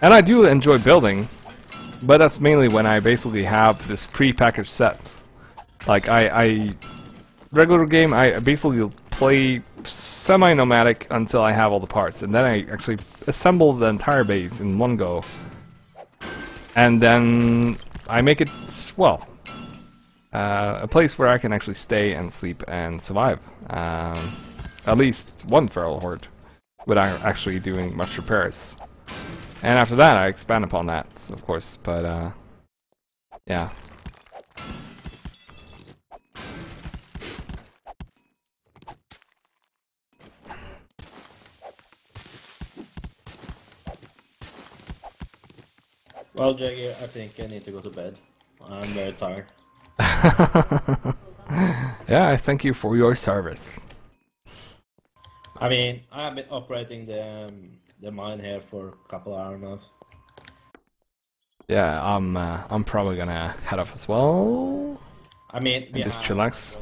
I do enjoy building, but that's mainly when I basically have this pre-packaged set. Like regular game, I basically play semi-nomadic until I have all the parts, and then I actually assemble the entire base in one go. And then I make it, well, a place where I can actually stay and sleep and survive. At least one feral horde without actually doing much repairs. And after that I expand upon that, of course, but yeah. Well, Jagger, I think I need to go to bed. I'm very tired. Yeah, I thank you for your service. I mean, I've been operating the mine here for a couple of hours now. Yeah, I'm probably gonna head off as well. I mean, we just have chillax.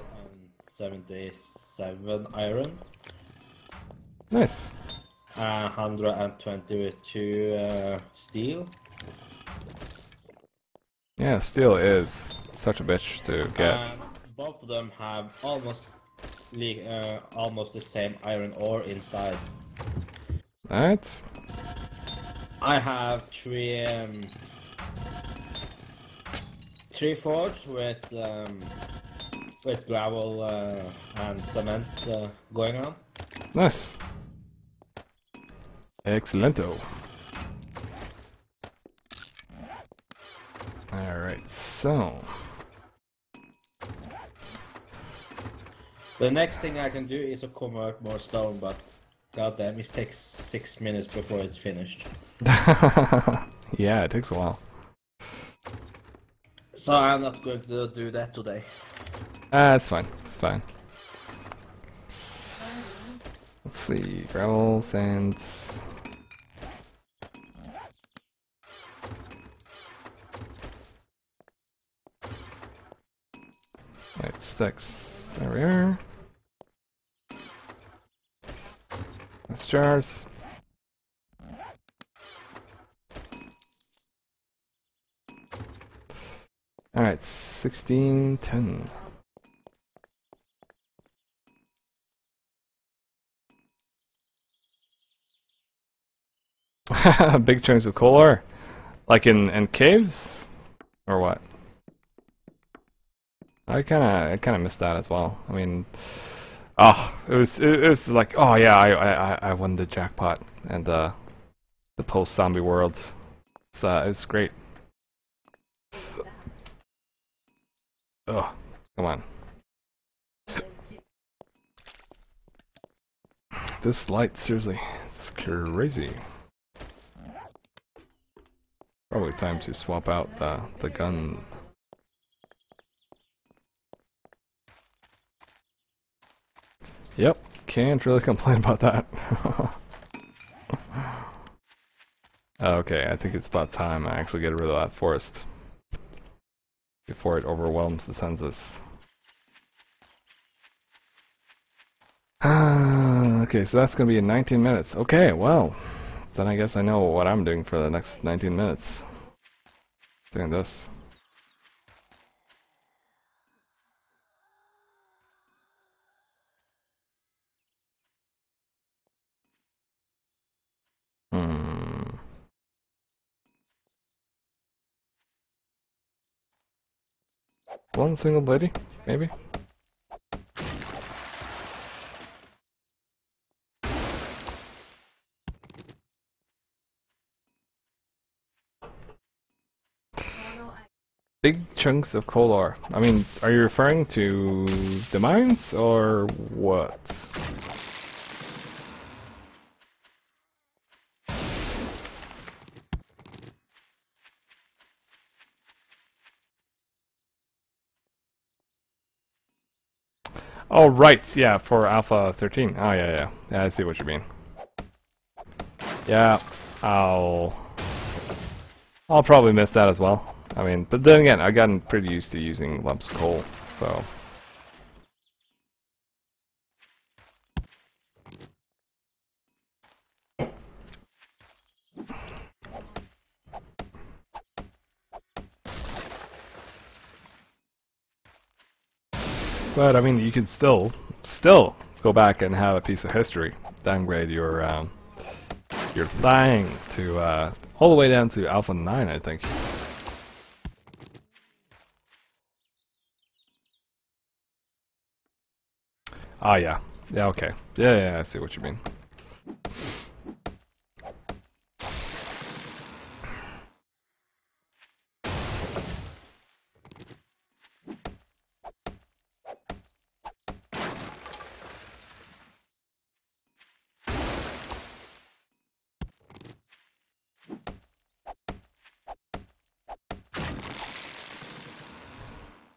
77 iron. Nice. 122 steel. Yeah, steel is such a bitch to get. Both of them have almost the same iron ore inside. Alright. I have three forged with gravel and cement going on. Nice. Excellento. Alright, so the next thing I can do is to convert more stone, but goddamn, it takes 6 minutes before it's finished. yeah, it takes a while. So I'm not going to do that today. It's fine. It's fine. Let's see. Gravel, sands. Right, sticks. There we are. That's jars. Alright, 16, 10. Big chunks of coal ore? Like in caves? Or what? I kinda missed that as well. I mean, oh, it was like, oh yeah, I won the jackpot, and the post-zombie world. It's great. Oh, come on. This light, seriously, it's crazy. Probably time to swap out the gun. Yep, can't really complain about that. Okay, I think it's about time I actually get rid of that forest before it overwhelms the census. Okay, so that's gonna be in 19 minutes. Okay, well, then I guess I know what I'm doing for the next 19 minutes. Doing this. One single lady, maybe? Big chunks of coal ore. I mean, are you referring to the mines or what? Oh, right, yeah, for Alpha 13. Oh, yeah, I see what you mean. Yeah, I'll probably miss that as well. I mean, but then again, I've gotten pretty used to using lumps of coal, so... But I mean, you can still go back and have a piece of history. Downgrade your thing to all the way down to Alpha 9, I think. Ah, yeah, okay, yeah, I see what you mean.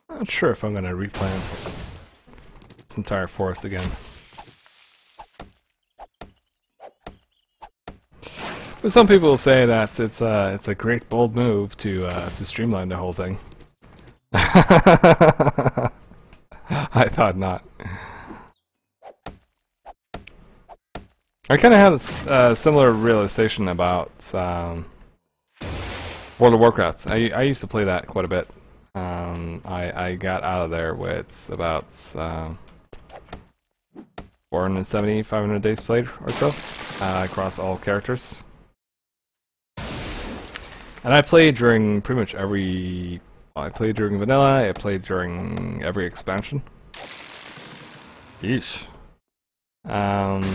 Not sure if I'm gonna replant this entire forest again. But some people say that it's a great bold move to streamline the whole thing. I thought not. I kind of had a similar realization about World of Warcraft. I used to play that quite a bit. I got out of there with about 470, 500 days played or so across all characters. And I played during pretty much every... Well, I played during vanilla, I played during every expansion. Yeesh. And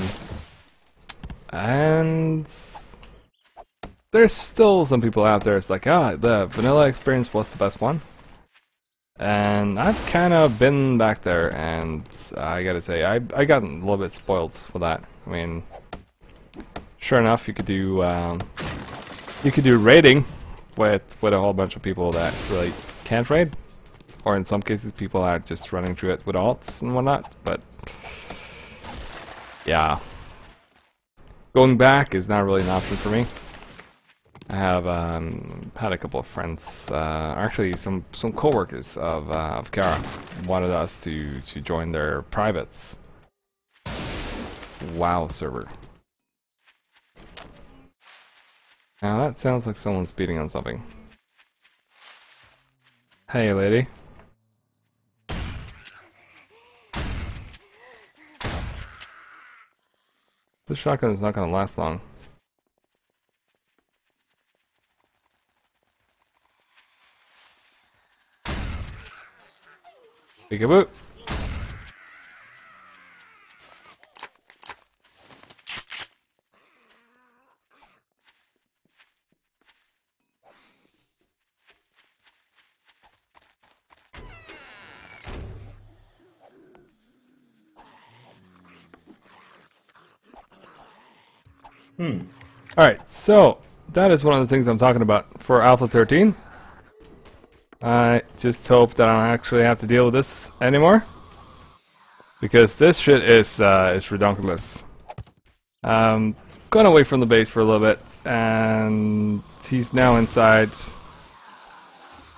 there's still some people out there, it's like, the vanilla experience was the best one. And I've kind of been back there, and I gotta say, I got a little bit spoiled with that. I mean, sure enough, you could do raiding with a whole bunch of people that really can't raid, or in some cases, people are just running through it with alts and whatnot. But yeah, going back is not really an option for me. I have had a couple of friends, actually some co-workers of Kara, wanted us to join their privates WoW server. Now that sounds like someone's beating on something. Hey, lady. This shotgun is not going to last long. Peekaboo. Alright, so that is one of the things I'm talking about for Alpha 13. I just hope that I don't actually have to deal with this anymore. Because this shit is redonkulous. Gone away from the base for a little bit, and he's now inside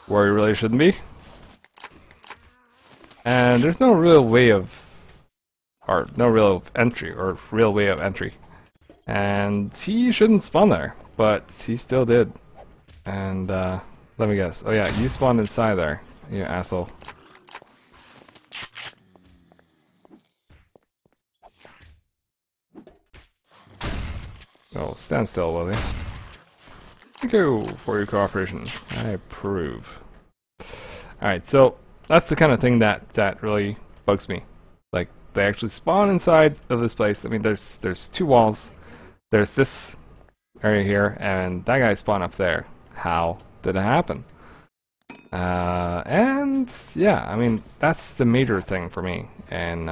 where he really shouldn't be. And there's no real way of, or no real entry, or real way of entry. And he shouldn't spawn there, but he still did. And let me guess. Oh yeah, you spawned inside there, you asshole. Oh, stand still, will you? Thank you for your cooperation. I approve. Alright, so that's the kind of thing that really bugs me. Like, they actually spawn inside of this place. I mean, there's two walls. There's this area here, and that guy spawned up there. How did it happen? And yeah, I mean, that's the major thing for me. And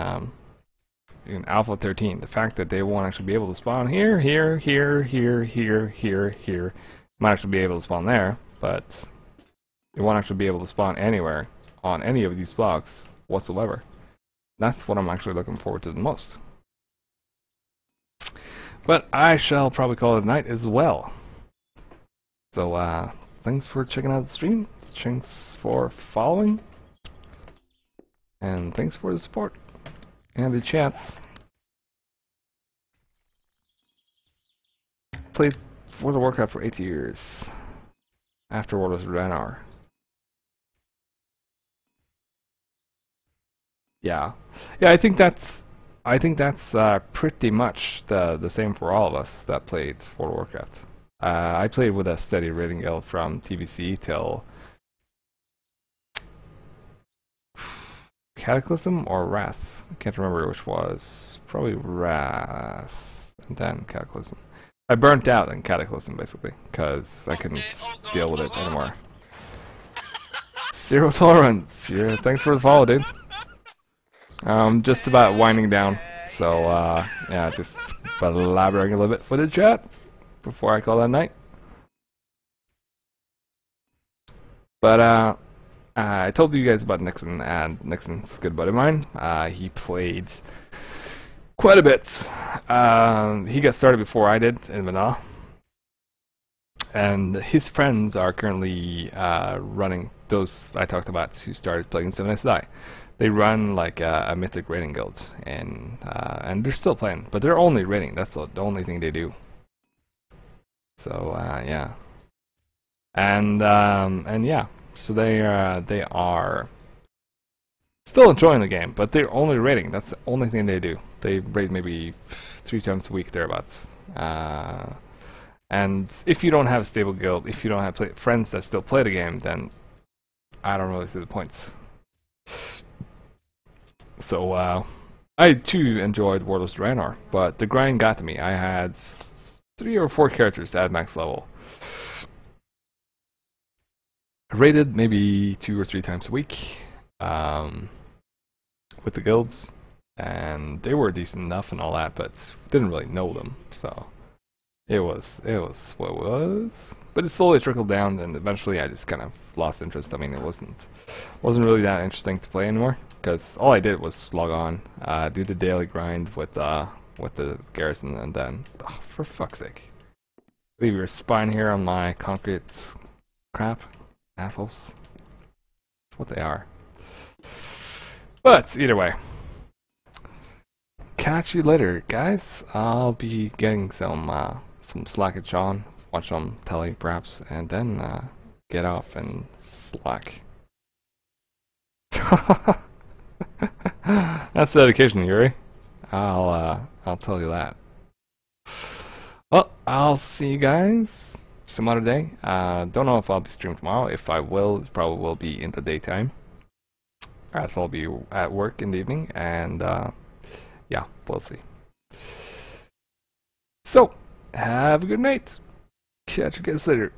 in Alpha 13, the fact that they won't actually be able to spawn here, here, here, here, here, here, here. Might actually be able to spawn there, but they won't actually be able to spawn anywhere on any of these blocks whatsoever. That's what I'm actually looking forward to the most. But I shall probably call it a night as well. So thanks for checking out the stream, thanks for following, and thanks for the support and the chats. Played World of Warcraft for 8 years. Afterward was Renar. Yeah, I think that's pretty much the same for all of us that played World of Warcraft. I played with a steady rating guild from TVC till Cataclysm or Wrath. I can't remember which was. Probably Wrath and then Cataclysm. I burnt out in Cataclysm basically because I couldn't deal with it anymore. Zero tolerance. Yeah, thanks for the follow, dude. Just about winding down, so yeah, just elaborating a little bit for the chat before I call that night. But I told you guys about Nixon, and Nixon's a good buddy of mine. He played quite a bit. He got started before I did in Mana, and his friends are currently running those I talked about who started playing 7 Die. They run like a mythic raiding guild, and they're still playing, but they're only raiding. That's the only thing they do. So yeah, and yeah, so they are still enjoying the game, but they're only raiding. That's the only thing they do. They raid maybe 3 times a week thereabouts. And if you don't have a stable guild, if you don't have friends that still play the game, then I don't really see the point. So I too enjoyed Warlords Draenor, but the grind got to me. I had 3 or 4 characters at max level. I raided maybe 2 or 3 times a week with the guilds, and they were decent enough and all that, but didn't really know them, so it was what it was. But it slowly trickled down, and eventually I just kind of lost interest. I mean, it wasn't really that interesting to play anymore, because all I did was log on, do the daily grind with the garrison, and then, oh, for fuck's sake, leave your spine here on my concrete crap, assholes. That's what they are. But either way, catch you later, guys. I'll be getting some slackage on, watch some telly perhaps, and then get off and slack. That's dedication, Yuri. I'll tell you that. Well, I'll see you guys some other day. Don't know if I'll be streaming tomorrow. If I will, it probably will be in the daytime, as I'll be at work in the evening, and yeah, we'll see. So, have a good night. Catch you guys later.